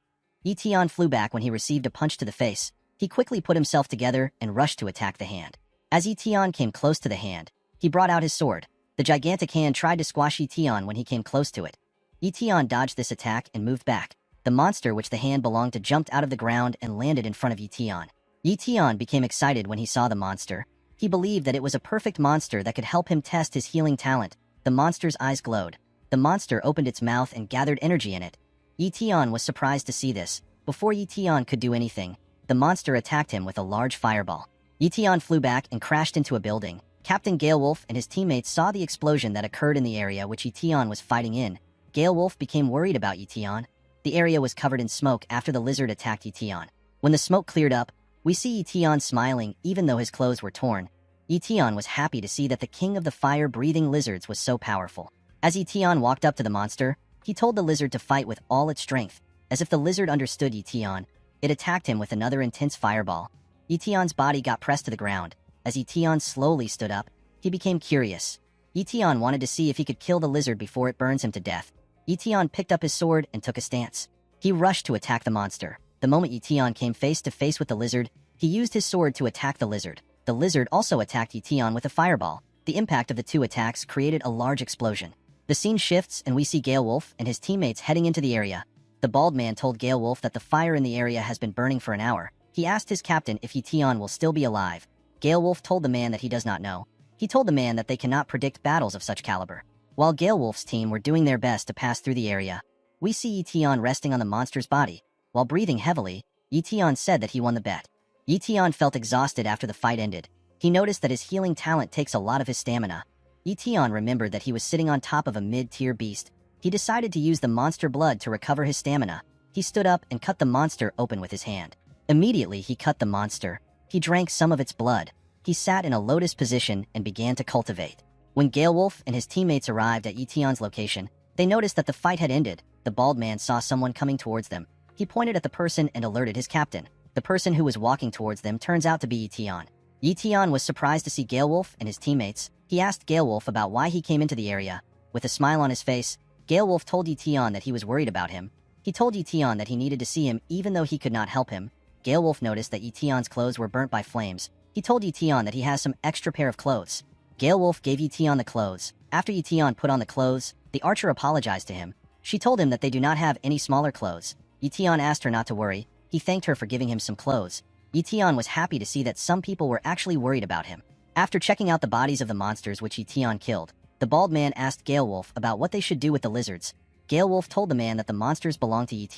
Yetion flew back when he received a punch to the face. He quickly put himself together and rushed to attack the hand. As Yetion came close to the hand, he brought out his sword. The gigantic hand tried to squash Yetion when he came close to it. Yetion dodged this attack and moved back. The monster which the hand belonged to jumped out of the ground and landed in front of Yetion. Yetion became excited when he saw the monster. He believed that it was a perfect monster that could help him test his healing talent. The monster's eyes glowed. The monster opened its mouth and gathered energy in it. Yetion was surprised to see this. Before Yetion could do anything, the monster attacked him with a large fireball. Yetion flew back and crashed into a building. Captain Gale Wolf and his teammates saw the explosion that occurred in the area which Yetion was fighting in. Gale Wolf became worried about Yetion. The area was covered in smoke after the lizard attacked Yetion. When the smoke cleared up, we see Yetion smiling even though his clothes were torn. Yetion was happy to see that the king of the fire-breathing lizards was so powerful. As Yetion walked up to the monster, he told the lizard to fight with all its strength. As if the lizard understood Yetion, it attacked him with another intense fireball. Yetion's body got pressed to the ground. As Yetion slowly stood up, he became curious. Yetion wanted to see if he could kill the lizard before it burns him to death. Yetion picked up his sword and took a stance. He rushed to attack the monster. The moment Yetion came face to face with the lizard, he used his sword to attack the lizard. The lizard also attacked Yetion with a fireball. The impact of the two attacks created a large explosion. The scene shifts and we see Gale Wolf and his teammates heading into the area. The bald man told Gale Wolf that the fire in the area has been burning for an hour. He asked his captain if Yetion will still be alive. Gale Wolf told the man that he does not know. He told the man that they cannot predict battles of such caliber. While Gale Wolf's team were doing their best to pass through the area, we see Yetion resting on the monster's body. While breathing heavily, Yetion said that he won the bet. Yetion felt exhausted after the fight ended. He noticed that his healing talent takes a lot of his stamina. Yetion remembered that he was sitting on top of a mid-tier beast. He decided to use the monster blood to recover his stamina. He stood up and cut the monster open with his hand. Immediately, he cut the monster. He drank some of its blood. He sat in a lotus position and began to cultivate. When Gale Wolf and his teammates arrived at Yetion's location, they noticed that the fight had ended. The bald man saw someone coming towards them. He pointed at the person and alerted his captain. The person who was walking towards them turns out to be Yetion. Yetion was surprised to see Gale Wolf and his teammates. He asked Gale Wolf about why he came into the area. With a smile on his face, Gale Wolf told Yetion that he was worried about him. He told Yetion that he needed to see him even though he could not help him. Gale Wolf noticed that Yetion's clothes were burnt by flames. He told Yetion that he has some extra pair of clothes. Gale Wolf gave Yetion the clothes. After Yetion put on the clothes, the archer apologized to him. She told him that they do not have any smaller clothes. Yi asked her not to worry. He thanked her for giving him some clothes. Yi was happy to see that some people were actually worried about him. After checking out the bodies of the monsters which Yi killed, the bald man asked Gale Wolf about what they should do with the lizards. Gale Wolf told the man that the monsters belong to Yi.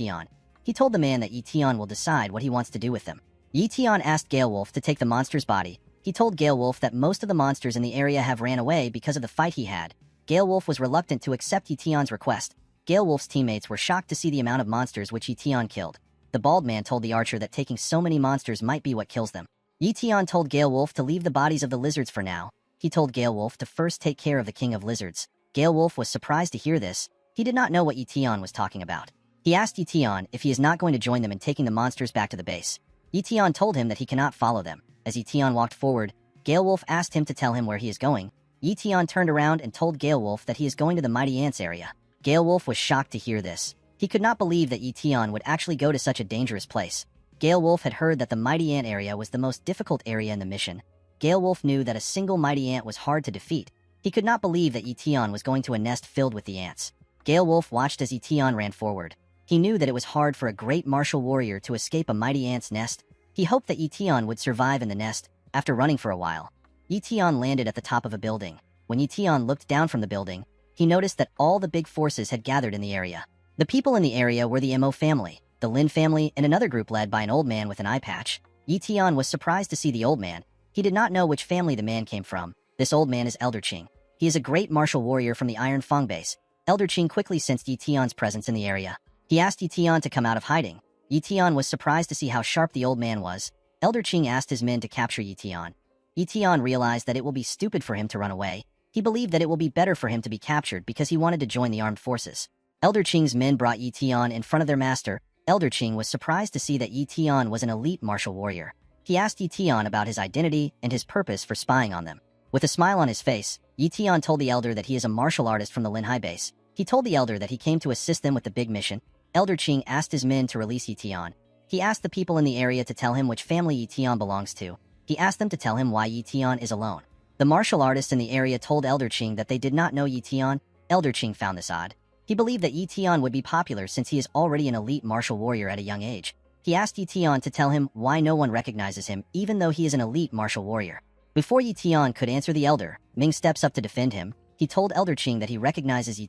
He told the man that Yi will decide what he wants to do with them. Yi asked Gale Wolf to take the monster's body. He told Gale Wolf that most of the monsters in the area have ran away because of the fight he had. Gale Wolf was reluctant to accept Yi request. Gale Wolf's teammates were shocked to see the amount of monsters which Yi killed. The bald man told the archer that taking so many monsters might be what kills them. Yi told Gale Wolf to leave the bodies of the lizards for now. He told Gale Wolf to first take care of the king of lizards. Gale Wolf was surprised to hear this. He did not know what Yi was talking about. He asked Yi if he is not going to join them in taking the monsters back to the base. Yi told him that he cannot follow them. As Yi walked forward, Gale Wolf asked him to tell him where he is going. Yi turned around and told Gale Wolf that he is going to the Mighty Ants area. Gale Wolf was shocked to hear this. He could not believe that Yi would actually go to such a dangerous place. Gale Wolf had heard that the Mighty Ant area was the most difficult area in the mission. Gale Wolf knew that a single Mighty Ant was hard to defeat. He could not believe that Yi was going to a nest filled with the ants. Gale Wolf watched as Yi ran forward. He knew that it was hard for a great martial warrior to escape a Mighty Ant's nest. He hoped that Yi would survive in the nest. After running for a while, Yi landed at the top of a building. When Yi looked down from the building, he noticed that all the big forces had gathered in the area. The people in the area were the Mo family, the Lin family, and another group led by an old man with an eye patch. Yi was surprised to see the old man. He did not know which family the man came from. This old man is Elder Qing. He is a great martial warrior from the Iron Fang base. Elder Qing quickly sensed Yi presence in the area. He asked Yi to come out of hiding. Yi was surprised to see how sharp the old man was. Elder Qing asked his men to capture Yi. Yi realized that it will be stupid for him to run away. He believed that it will be better for him to be captured because he wanted to join the armed forces. Elder Qing's men brought Yi in front of their master. Elder Qing was surprised to see that Yi was an elite martial warrior. He asked Yi about his identity and his purpose for spying on them. With a smile on his face, Yi told the elder that he is a martial artist from the Lin Hai base. He told the elder that he came to assist them with the big mission. Elder Qing asked his men to release Yi. He asked the people in the area to tell him which family Yi belongs to. He asked them to tell him why Yi is alone. The martial artists in the area told Elder Qing that they did not know Yi. Elder Qing found this odd. He believed that Yi would be popular since he is already an elite martial warrior at a young age. He asked Yi to tell him why no one recognizes him even though he is an elite martial warrior. Before Yi could answer the elder, Ming steps up to defend him. He told Elder Qing that he recognizes Yi.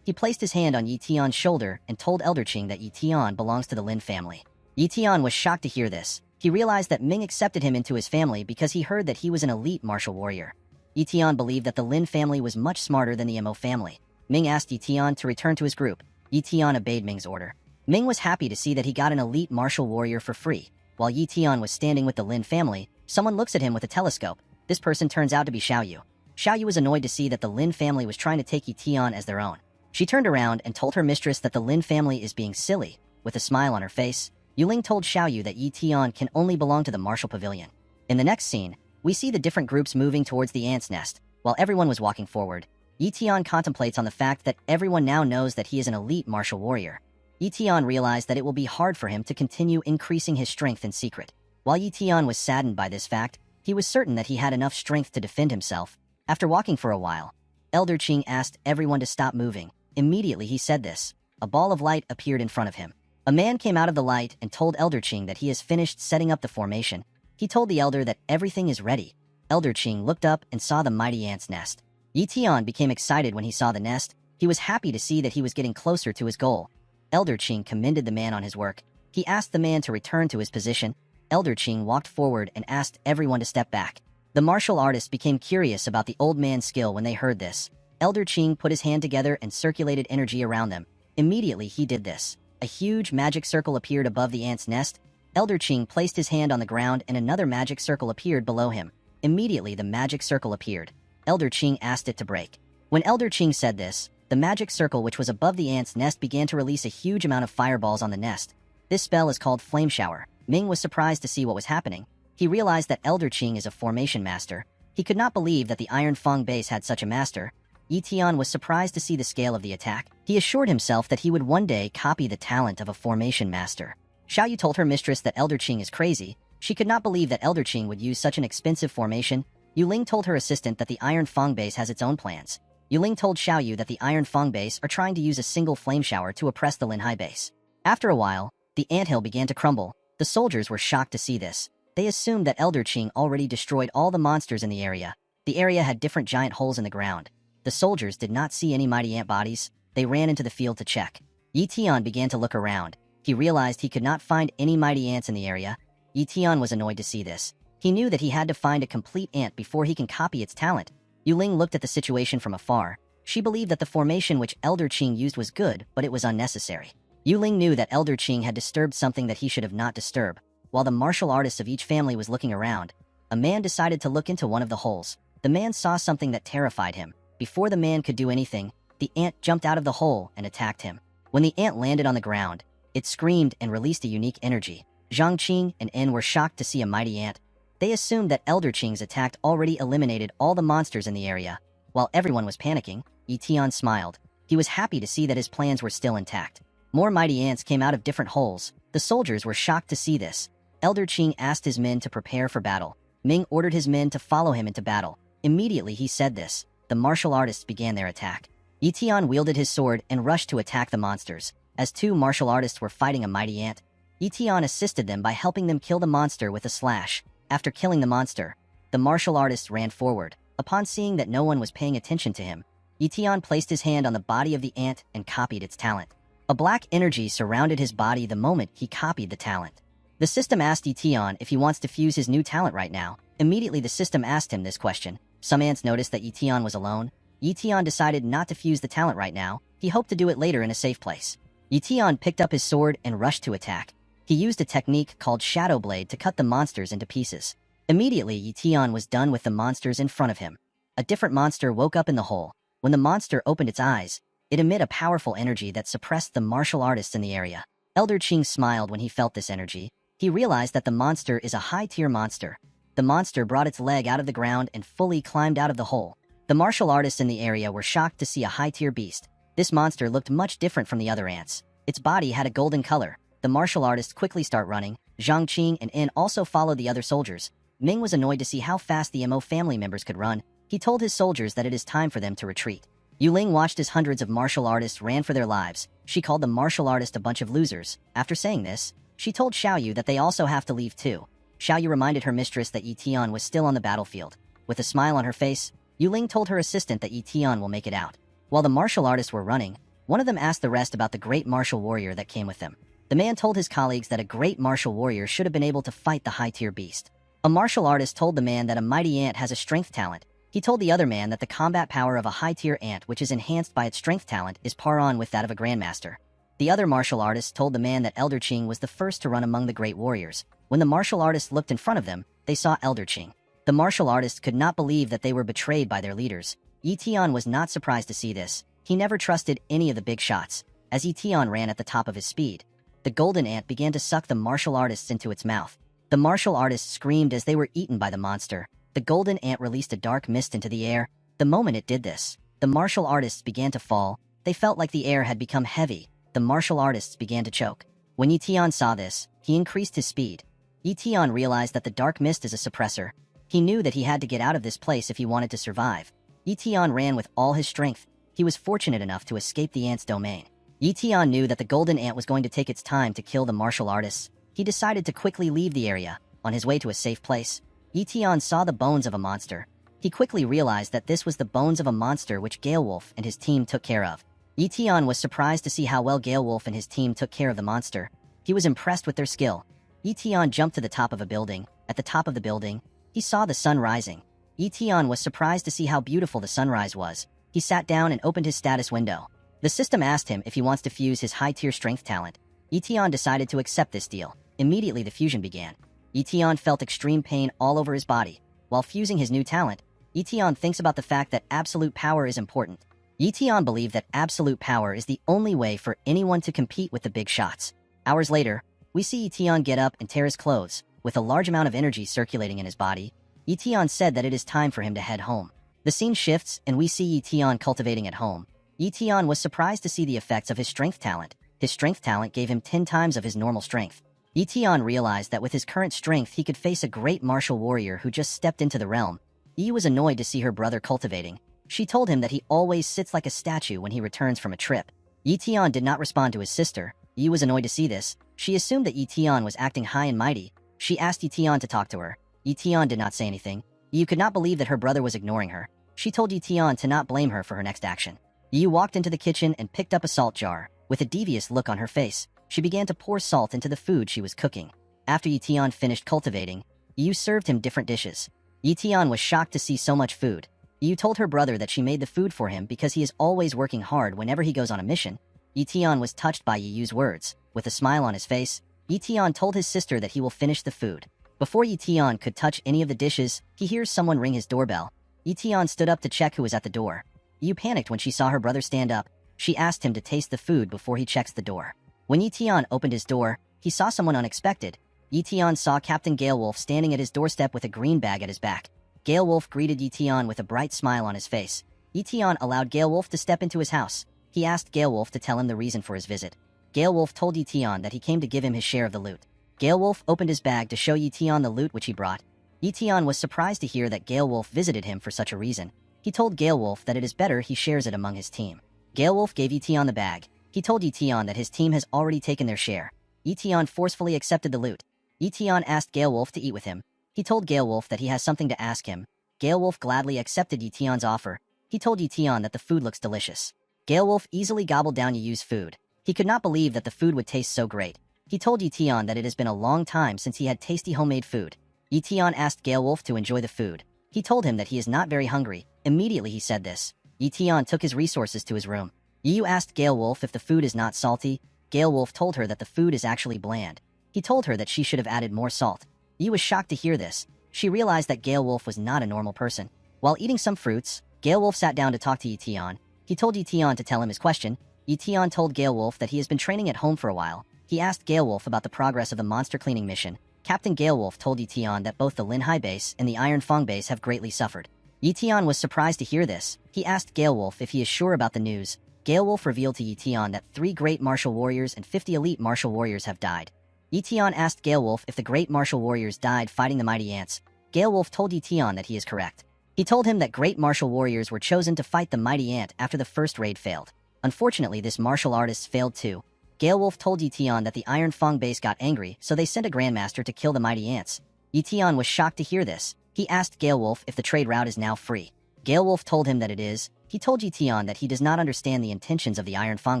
He placed his hand on Yi shoulder and told Elder Qing that Yi belongs to the Lin family. Yi was shocked to hear this. He realized that Ming accepted him into his family because he heard that he was an elite martial warrior. Yi believed that the Lin family was much smarter than the Mo family. Ming asked Yi to return to his group. Yi obeyed Ming's order. Ming was happy to see that he got an elite martial warrior for free. While Yi was standing with the Lin family, someone looks at him with a telescope. This person turns out to be Xiaoyu. Xiaoyu was annoyed to see that the Lin family was trying to take Yi as their own. She turned around and told her mistress that the Lin family is being silly. With a smile on her face, Yuling told Xiaoyu that Yi can only belong to the martial pavilion. In the next scene, we see the different groups moving towards the ant's nest. While everyone was walking forward, Yi contemplates on the fact that everyone now knows that he is an elite martial warrior. Yi realized that it will be hard for him to continue increasing his strength in secret. While Yi was saddened by this fact, he was certain that he had enough strength to defend himself. After walking for a while, Elder Qing asked everyone to stop moving. Immediately he said this. A ball of light appeared in front of him. A man came out of the light and told Elder Qing that he has finished setting up the formation. He told the elder that everything is ready. Elder Qing looked up and saw the mighty ant's nest. Yi became excited when he saw the nest. He was happy to see that he was getting closer to his goal. Elder Qing commended the man on his work. He asked the man to return to his position. Elder Qing walked forward and asked everyone to step back. The martial artists became curious about the old man's skill when they heard this. Elder Qing put his hand together and circulated energy around them. Immediately he did this. A huge magic circle appeared above the ant's nest. Elder Qing placed his hand on the ground and another magic circle appeared below him. Immediately the magic circle appeared. Elder Qing asked it to break. When Elder Qing said this, the magic circle which was above the ant's nest began to release a huge amount of fireballs on the nest. This spell is called Flame Shower. Ming was surprised to see what was happening. He realized that Elder Qing is a formation master. He could not believe that the Iron Fang base had such a master. Yi was surprised to see the scale of the attack. He assured himself that he would one day copy the talent of a formation master. Xiaoyu told her mistress that Elder Qing is crazy. She could not believe that Elder Qing would use such an expensive formation. Yuling told her assistant that the Iron Fang base has its own plans. Yuling told Xiaoyu that the Iron Fang base are trying to use a single flame shower to oppress the Linhai base. After a while, the anthill began to crumble. The soldiers were shocked to see this. They assumed that Elder Qing already destroyed all the monsters in the area. The area had different giant holes in the ground. The soldiers did not see any mighty ant bodies. They ran into the field to check. Yi Tian began to look around. He realized he could not find any mighty ants in the area. Yi Tian was annoyed to see this. He knew that he had to find a complete ant before he can copy its talent. Yuling looked at the situation from afar. She believed that the formation which Elder Qing used was good, but it was unnecessary. Yuling knew that Elder Qing had disturbed something that he should have not disturbed. While the martial artist of each family was looking around, a man decided to look into one of the holes. The man saw something that terrified him. Before the man could do anything, the ant jumped out of the hole and attacked him. When the ant landed on the ground, it screamed and released a unique energy. Zhang Qing and En were shocked to see a mighty ant. They assumed that Elder Qing's attack already eliminated all the monsters in the area. While everyone was panicking, Yi Tian smiled. He was happy to see that his plans were still intact. More mighty ants came out of different holes. The soldiers were shocked to see this. Elder Qing asked his men to prepare for battle. Ming ordered his men to follow him into battle. Immediately he said this. The martial artists began their attack. Yi Tian wielded his sword and rushed to attack the monsters. As two martial artists were fighting a mighty ant, Yi Tian assisted them by helping them kill the monster with a slash. After killing the monster, the martial artist ran forward. Upon seeing that no one was paying attention to him, Yi Tian placed his hand on the body of the ant and copied its talent. A black energy surrounded his body the moment he copied the talent. The system asked Yi Tian if he wants to fuse his new talent right now. Immediately the system asked him this question. Some ants noticed that Yi Tian was alone. Yi Tian decided not to fuse the talent right now. He hoped to do it later in a safe place. Yi Tian picked up his sword and rushed to attack. He used a technique called Shadow Blade to cut the monsters into pieces. Immediately, Yi Tian was done with the monsters in front of him. A different monster woke up in the hole. When the monster opened its eyes, it emitted a powerful energy that suppressed the martial artists in the area. Elder Qing smiled when he felt this energy. He realized that the monster is a high-tier monster. The monster brought its leg out of the ground and fully climbed out of the hole. The martial artists in the area were shocked to see a high-tier beast. This monster looked much different from the other ants. Its body had a golden color. The martial artists quickly start running. Zhang Qing and En also followed the other soldiers. Ming was annoyed to see how fast the Mo family members could run. He told his soldiers that it is time for them to retreat. Yuling watched as hundreds of martial artists ran for their lives. She called the martial artist a bunch of losers. After saying this, she told Xiaoyu that they also have to leave too. Xiaoyu reminded her mistress that Yi Tian was still on the battlefield. With a smile on her face, Yuling told her assistant that Yi Tian will make it out. While the martial artists were running, one of them asked the rest about the great martial warrior that came with them. The man told his colleagues that a great martial warrior should have been able to fight the high-tier beast. A martial artist told the man that a mighty ant has a strength talent. He told the other man that the combat power of a high-tier ant, which is enhanced by its strength talent, is par on with that of a grandmaster. The other martial artist told the man that Elder Qing was the first to run among the great warriors. When the martial artist looked in front of them, they saw Elder Qing. The martial artists could not believe that they were betrayed by their leaders. Yi Tian was not surprised to see this. He never trusted any of the big shots. As Yi Tian ran at the top of his speed, the golden ant began to suck the martial artists into its mouth. The martial artists screamed as they were eaten by the monster. The golden ant released a dark mist into the air. The moment it did this, the martial artists began to fall. They felt like the air had become heavy. The martial artists began to choke. When Yi Tian saw this, he increased his speed. Yi Tian realized that the dark mist is a suppressor. He knew that he had to get out of this place if he wanted to survive. Yi Tian ran with all his strength. He was fortunate enough to escape the ant's domain. Yi Tian knew that the golden ant was going to take its time to kill the martial artists. He decided to quickly leave the area. On his way to a safe place, Yi Tian saw the bones of a monster. He quickly realized that this was the bones of a monster which Galewolf and his team took care of. Yi Tian was surprised to see how well Galewolf and his team took care of the monster. He was impressed with their skill. Yi Tian jumped to the top of a building. At the top of the building, he saw the sun rising. Yi Tian was surprised to see how beautiful the sunrise was. He sat down and opened his status window. The system asked him if he wants to fuse his high-tier strength talent. Yi Tian decided to accept this deal. Immediately the fusion began. Yi Tian felt extreme pain all over his body. While fusing his new talent, Yi Tian thinks about the fact that absolute power is important. Yi Tian believed that absolute power is the only way for anyone to compete with the big shots. Hours later, we see Yi Tian get up and tear his clothes. With a large amount of energy circulating in his body, Yi Tian said that it is time for him to head home. The scene shifts and we see Yi Tian cultivating at home. Yi Tian was surprised to see the effects of his strength talent. His strength talent gave him 10 times of his normal strength. Yi Tian realized that with his current strength he could face a great martial warrior who just stepped into the realm. Yi was annoyed to see her brother cultivating. She told him that he always sits like a statue when he returns from a trip. Yi Tian did not respond to his sister. Yi was annoyed to see this. She assumed that Yi Tian was acting high and mighty. She asked Yi Tian to talk to her. Yi Tian did not say anything. Yi could not believe that her brother was ignoring her. She told Yi Tian to not blame her for her next action. Yi walked into the kitchen and picked up a salt jar. With a devious look on her face, she began to pour salt into the food she was cooking. After Yi Tian finished cultivating, Yi served him different dishes. Yi Tian was shocked to see so much food. Yi told her brother that she made the food for him because he is always working hard whenever he goes on a mission. Yi Tian was touched by Yi's words. With a smile on his face, Yi Tian told his sister that he will finish the food. Before Yi Tian could touch any of the dishes, he hears someone ring his doorbell. Yi Tian stood up to check who was at the door. Yi panicked when she saw her brother stand up. She asked him to taste the food before he checks the door. When Yi Tian opened his door, he saw someone unexpected. Yi Tian saw Captain Gale Wolf standing at his doorstep with a green bag at his back. Gale Wolf greeted Yi Tian with a bright smile on his face. Yi Tian allowed Gale Wolf to step into his house. He asked Gale Wolf to tell him the reason for his visit. Gale Wolf told Yi Tian that he came to give him his share of the loot. Gale Wolf opened his bag to show Yi Tian the loot which he brought. Yi Tian was surprised to hear that Gale Wolf visited him for such a reason. He told Gale Wolf that it is better he shares it among his team. Gale Wolf gave Yi Tian the bag. He told Yi Tian that his team has already taken their share. Yi Tian forcefully accepted the loot. Yi Tian asked Gale Wolf to eat with him. He told Gale Wolf that he has something to ask him. Gale Wolf gladly accepted Yi Tian's offer. He told Yi Tian that the food looks delicious. Gale Wolf easily gobbled down Yi's food. He could not believe that the food would taste so great. He told Yi Tian that it has been a long time since he had tasty homemade food. Yi Tian asked Gale Wolf to enjoy the food. He told him that he is not very hungry. Immediately he said this. Yi Tian took his resources to his room. Yi asked Gale Wolf if the food is not salty. Gale Wolf told her that the food is actually bland. He told her that she should have added more salt. Yi was shocked to hear this. She realized that Gale Wolf was not a normal person. While eating some fruits, Gale Wolf sat down to talk to Yi Tian. He told Yi Tian to tell him his question. Yi Tian told Gale Wolf that he has been training at home for a while. He asked Gale Wolf about the progress of the monster cleaning mission. Captain Gale Wolf told Yi Tian that both the Linhai base and the Iron Fang base have greatly suffered. Yi Tian was surprised to hear this. He asked Gale Wolf if he is sure about the news. Gale Wolf revealed to Yi Tian that 3 great martial warriors and 50 elite martial warriors have died. Yi Tian asked Gale Wolf if the great martial warriors died fighting the mighty ants. Gale Wolf told Yi Tian that he is correct. He told him that great martial warriors were chosen to fight the mighty ant after the first raid failed. Unfortunately, this martial artist failed too. Gale Wolf told Yi Tian that the Iron Fang base got angry, so they sent a grandmaster to kill the mighty ants. Yi Tian was shocked to hear this. He asked Gale Wolf if the trade route is now free. Gale Wolf told him that it is. He told Yi Tian that he does not understand the intentions of the Iron Fang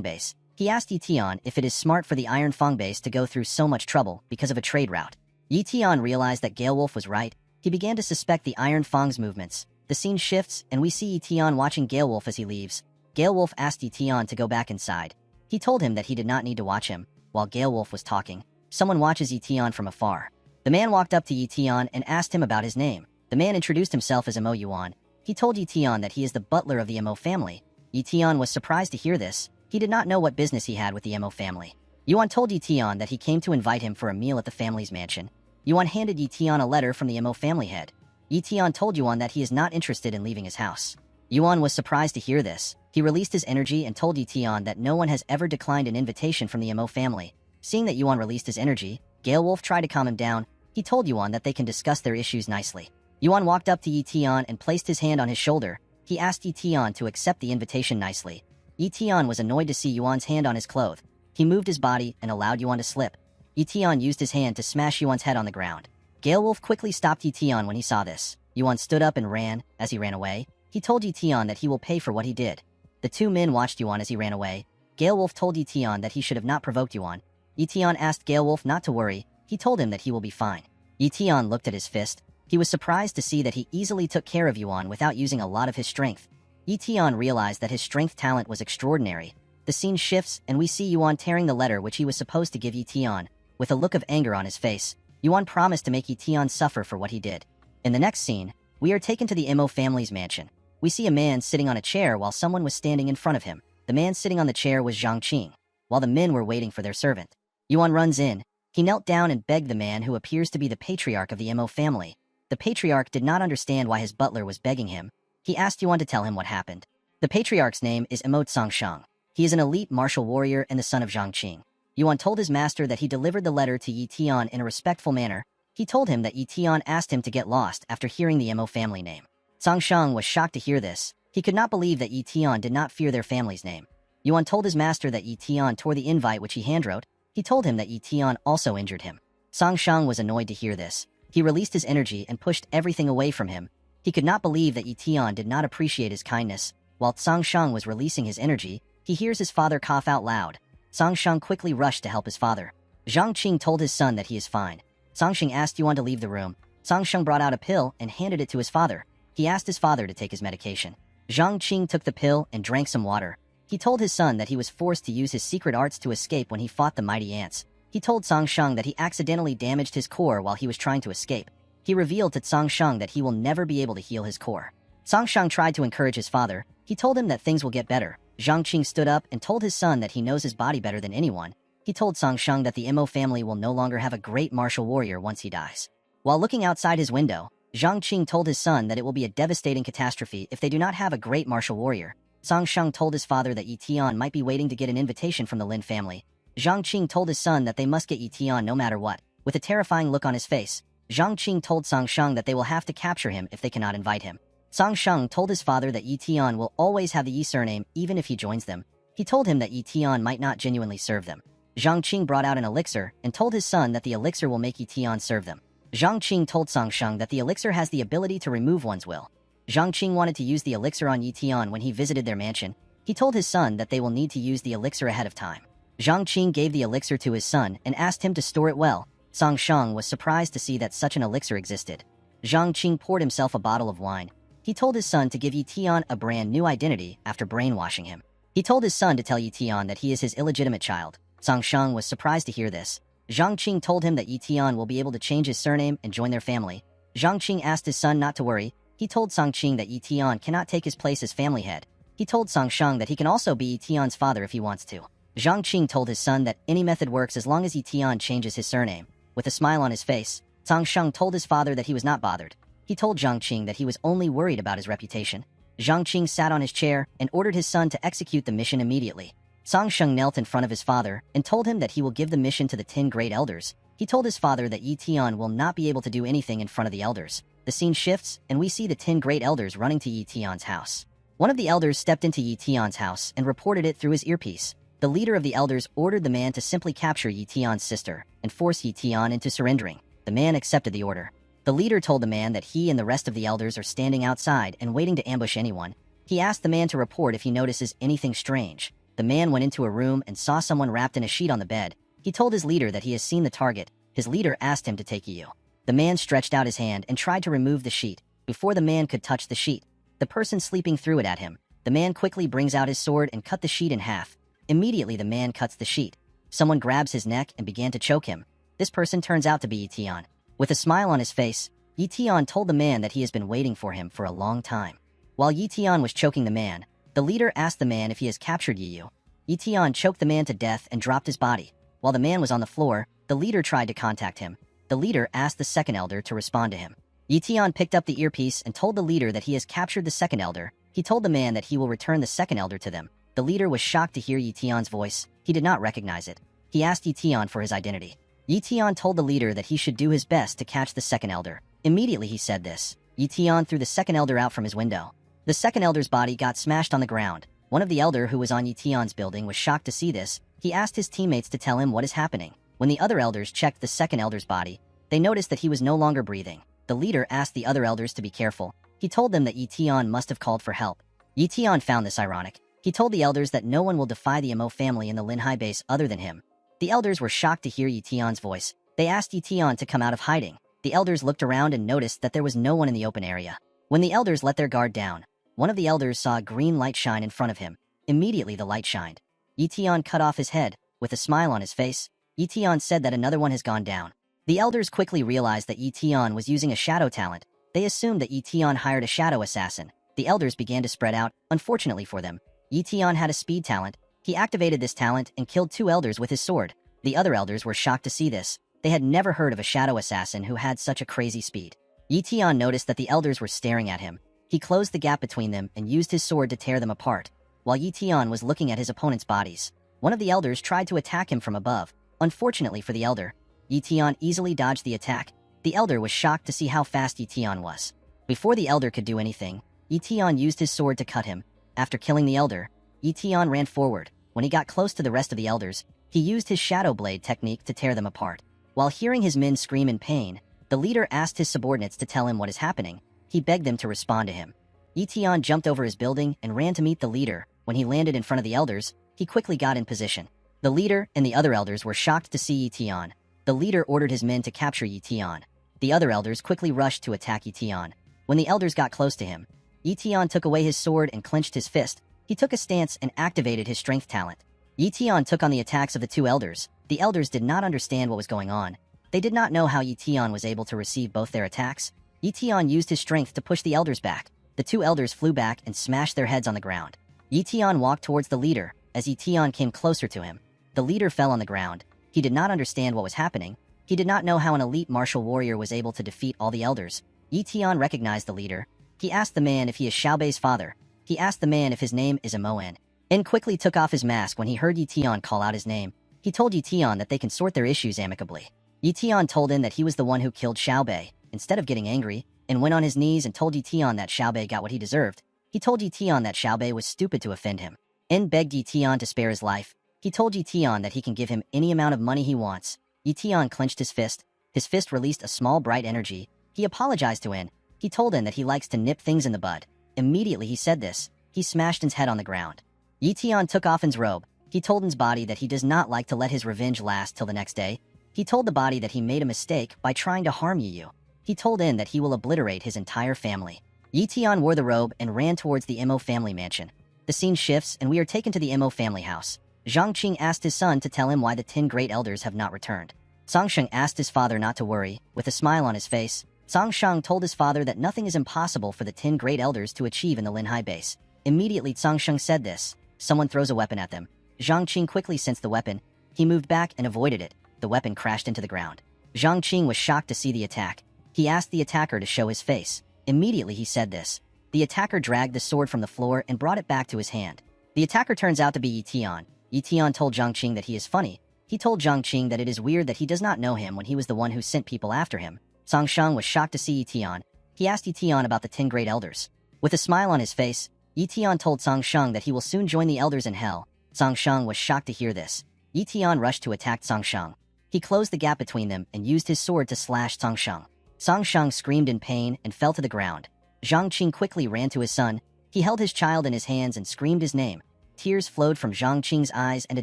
base. He asked Yi Tian if it is smart for the Iron Fang base to go through so much trouble because of a trade route. Yi Tian realized that Gale Wolf was right. He began to suspect the Iron Fang's movements. The scene shifts, and we see Yi Tian watching Gale Wolf as he leaves. Gale Wolf asked Yi Tian to go back inside. He told him that he did not need to watch him. While Gale Wolf was talking, someone watches Yi Tian from afar. The man walked up to Yi Tian and asked him about his name. The man introduced himself as Mo Yuan. He told Yi Tian that he is the butler of the Mo family. Yi Tian was surprised to hear this. He did not know what business he had with the Mo family. Yuan told Yi Tian that he came to invite him for a meal at the family's mansion. Yuan handed Yi Tian a letter from the Mo family head. Yi Tian told Yuan that he is not interested in leaving his house. Yuan was surprised to hear this. He released his energy and told Yi Tian that no one has ever declined an invitation from the Mo family. Seeing that Yuan released his energy, Gale Wolf tried to calm him down. He told Yuan that they can discuss their issues nicely. Yuan walked up to Yi Tian and placed his hand on his shoulder. He asked Yi Tian to accept the invitation nicely. Yi Tian was annoyed to see Yuan's hand on his cloth. He moved his body and allowed Yuan to slip. Yi Tian used his hand to smash Yuan's head on the ground. Gale Wolf quickly stopped Yi Tian when he saw this. Yuan stood up and ran. As he ran away, he told Yi Tian that he will pay for what he did. The 2 men watched Yuan as he ran away. Gale Wolf told Yi Tian that he should have not provoked Yuan. Yi Tian asked Gale Wolf not to worry. He told him that he will be fine. Yi Tian looked at his fist. He was surprised to see that he easily took care of Yuan without using a lot of his strength. Yi Tian realized that his strength talent was extraordinary. The scene shifts, and we see Yuan tearing the letter which he was supposed to give Yi Tian. With a look of anger on his face, Yuan promised to make Yi Tian suffer for what he did. In the next scene, we are taken to the Mo family's mansion. We see a man sitting on a chair while someone was standing in front of him. The man sitting on the chair was Zhang Qing, while the men were waiting for their servant. Yuan runs in. He knelt down and begged the man who appears to be the patriarch of the Mo family. The patriarch did not understand why his butler was begging him. He asked Yuan to tell him what happened. The patriarch's name is Mo Tsangshang. He is an elite martial warrior and the son of Zhang Qing. Yuan told his master that he delivered the letter to Yi Tian in a respectful manner. He told him that Yi Tian asked him to get lost after hearing the Mo family name. Tsangshang was shocked to hear this. He could not believe that Yi Tian did not fear their family's name. Yuan told his master that Yi Tian tore the invite which he handwrote. He told him that Yi Tian also injured him. Song Shang was annoyed to hear this. He released his energy and pushed everything away from him. He could not believe that Yi Tian did not appreciate his kindness. While Song Shang was releasing his energy, he hears his father cough out loud. Song Shang quickly rushed to help his father. Zhang Qing told his son that he is fine. Song Shang asked Yuan to leave the room. Song Shang brought out a pill and handed it to his father. He asked his father to take his medication. Zhang Qing took the pill and drank some water. He told his son that he was forced to use his secret arts to escape when he fought the mighty ants. He told Song Shang that he accidentally damaged his core while he was trying to escape. He revealed to Song Shang that he will never be able to heal his core. Song Shang tried to encourage his father. He told him that things will get better. Zhang Qing stood up and told his son that he knows his body better than anyone. He told Song Shang that the Mo family will no longer have a great martial warrior once he dies. While looking outside his window, Zhang Qing told his son that it will be a devastating catastrophe if they do not have a great martial warrior. Song Shang told his father that Yi Tian might be waiting to get an invitation from the Lin family. Zhang Qing told his son that they must get Yi Tian no matter what. With a terrifying look on his face, Zhang Qing told Song Shang that they will have to capture him if they cannot invite him. Song Shang told his father that Yi Tian will always have the Yi surname even if he joins them. He told him that Yi Tian might not genuinely serve them. Zhang Qing brought out an elixir and told his son that the elixir will make Yi Tian serve them. Zhang Qing told Song Shang that the elixir has the ability to remove one's will. Zhang Qing wanted to use the elixir on Yi Tian when he visited their mansion. He told his son that they will need to use the elixir ahead of time. Zhang Qing gave the elixir to his son and asked him to store it well. Song Shang was surprised to see that such an elixir existed. Zhang Qing poured himself a bottle of wine. He told his son to give Yi Tian a brand new identity after brainwashing him. He told his son to tell Yi Tian that he is his illegitimate child. Song Shang was surprised to hear this. Zhang Qing told him that Yi Tian will be able to change his surname and join their family. Zhang Qing asked his son not to worry. He told Song Qing that Yi Tian cannot take his place as family head. He told Song Shang that he can also be Yi Tian's father if he wants to. Zhang Qing told his son that any method works as long as Yi Tian changes his surname. With a smile on his face, Song Shang told his father that he was not bothered. He told Zhang Qing that he was only worried about his reputation. Zhang Qing sat on his chair and ordered his son to execute the mission immediately. Song Shang knelt in front of his father and told him that he will give the mission to the 10 great elders. He told his father that Yi Tian will not be able to do anything in front of the elders. The scene shifts, and we see the 10 great elders running to Yi Tian's house. One of the elders stepped into Yi Tian's house and reported it through his earpiece. The leader of the elders ordered the man to simply capture Yi Tian's sister and force Yi Tian into surrendering. The man accepted the order. The leader told the man that he and the rest of the elders are standing outside and waiting to ambush anyone. He asked the man to report if he notices anything strange. The man went into a room and saw someone wrapped in a sheet on the bed. He told his leader that he has seen the target. His leader asked him to take Yu. The man stretched out his hand and tried to remove the sheet. Before the man could touch the sheet, the person sleeping threw it at him. The man quickly brings out his sword and cut the sheet in half. Immediately the man cuts the sheet. Someone grabs his neck and began to choke him. This person turns out to be Yi Tian. With a smile on his face, Yi Tian told the man that he has been waiting for him for a long time. While Yi Tian was choking the man, the leader asked the man if he has captured Yi. Yi Tian choked the man to death and dropped his body. While the man was on the floor, the leader tried to contact him. The leader asked the second elder to respond to him. Yi Tian picked up the earpiece and told the leader that he has captured the second elder. He told the man that he will return the second elder to them. The leader was shocked to hear Yi Tian's voice. He did not recognize it. He asked Yi Tian for his identity. Yi Tian told the leader that he should do his best to catch the second elder. Immediately he said this. Yi Tian threw the second elder out from his window. The second elder's body got smashed on the ground. One of the elder who was on Yi Tian's building was shocked to see this. He asked his teammates to tell him what is happening. When the other elders checked the second elder's body, they noticed that he was no longer breathing. The leader asked the other elders to be careful. He told them that Yi Tian must have called for help. Yi Tian found this ironic. He told the elders that no one will defy the Mo family in the Linhai base other than him. The elders were shocked to hear Yi Tian's voice. They asked Yi Tian to come out of hiding. The elders looked around and noticed that there was no one in the open area. When the elders let their guard down, one of the elders saw a green light shine in front of him. Immediately the light shined. Yi Tian cut off his head. With a smile on his face, Yi Tian said that another one has gone down. The elders quickly realized that Yi Tian was using a shadow talent. They assumed that Yi Tian hired a shadow assassin. The elders began to spread out. Unfortunately for them, Yi Tian had a speed talent. He activated this talent and killed 2 elders with his sword. The other elders were shocked to see this. They had never heard of a shadow assassin who had such a crazy speed. Yi Tian noticed that the elders were staring at him. He closed the gap between them and used his sword to tear them apart. While Yi Tian was looking at his opponent's bodies, one of the elders tried to attack him from above. Unfortunately for the elder, Yi Tian easily dodged the attack. The elder was shocked to see how fast Yi Tian was. Before the elder could do anything, Etion used his sword to cut him. After killing the elder, Etion ran forward. When he got close to the rest of the elders, he used his shadow blade technique to tear them apart. While hearing his men scream in pain, the leader asked his subordinates to tell him what is happening. He begged them to respond to him. Etion jumped over his building and ran to meet the leader. When he landed in front of the elders, he quickly got in position. The leader and the other elders were shocked to see Etion. The leader ordered his men to capture Etion. The other elders quickly rushed to attack Etion. When the elders got close to him, Etion took away his sword and clenched his fist. He took a stance and activated his strength talent. Etion took on the attacks of the two elders. The elders did not understand what was going on. They did not know how Etion was able to receive both their attacks. Etion used his strength to push the elders back. The two elders flew back and smashed their heads on the ground. Etion walked towards the leader. As Etion came closer to him, the leader fell on the ground. He did not understand what was happening. He did not know how an elite martial warrior was able to defeat all the elders. Etion recognized the leader. He asked the man if he is Xiaobei's father. He asked the man if his name is Moen. En quickly took off his mask when he heard Etion call out his name. He told Etion that they can sort their issues amicably. Etion told him that he was the one who killed Xiaobei. Instead of getting angry, En went on his knees and told Etion that Xiaobei got what he deserved. He told Etion that Xiaobei was stupid to offend him. En begged Etion to spare his life. He told Etion that he can give him any amount of money he wants. Etion clenched his fist. His fist released a small bright energy. He apologized to En. He told En that he likes to nip things in the bud. Immediately he said this, he smashed En's head on the ground. Etion took off En's robe. He told En's body that he does not like to let his revenge last till the next day. He told the body that he made a mistake by trying to harm Yu. He told En that he will obliterate his entire family. Etion wore the robe and ran towards the Mo family mansion. The scene shifts and we are taken to the Mo family house. Zhang Qing asked his son to tell him why the 10 great elders have not returned. Zhang asked his father not to worry. With a smile on his face, Zhang told his father that nothing is impossible for the 10 great elders to achieve in the Linhai base. Immediately Zhang said this. Someone throws a weapon at them. Zhang Qing quickly sensed the weapon. He moved back and avoided it. The weapon crashed into the ground. Zhang Qing was shocked to see the attack. He asked the attacker to show his face. Immediately he said this. The attacker dragged the sword from the floor and brought it back to his hand. The attacker turns out to be Etion. Etion told Zhang Qing that he is funny. He told Zhang Qing that it is weird that he does not know him when he was the one who sent people after him. Zhang Shang was shocked to see Etion. He asked Etion about the 10 great elders. With a smile on his face, Etion told Zhang Shang that he will soon join the elders in hell. Zhang Shang was shocked to hear this. Etion rushed to attack Zhang Shang. He closed the gap between them and used his sword to slash Zhang Shang. Zhang Shang screamed in pain and fell to the ground. Zhang Qing quickly ran to his son. He held his child in his hands and screamed his name. Tears flowed from Zhang Qing's eyes and a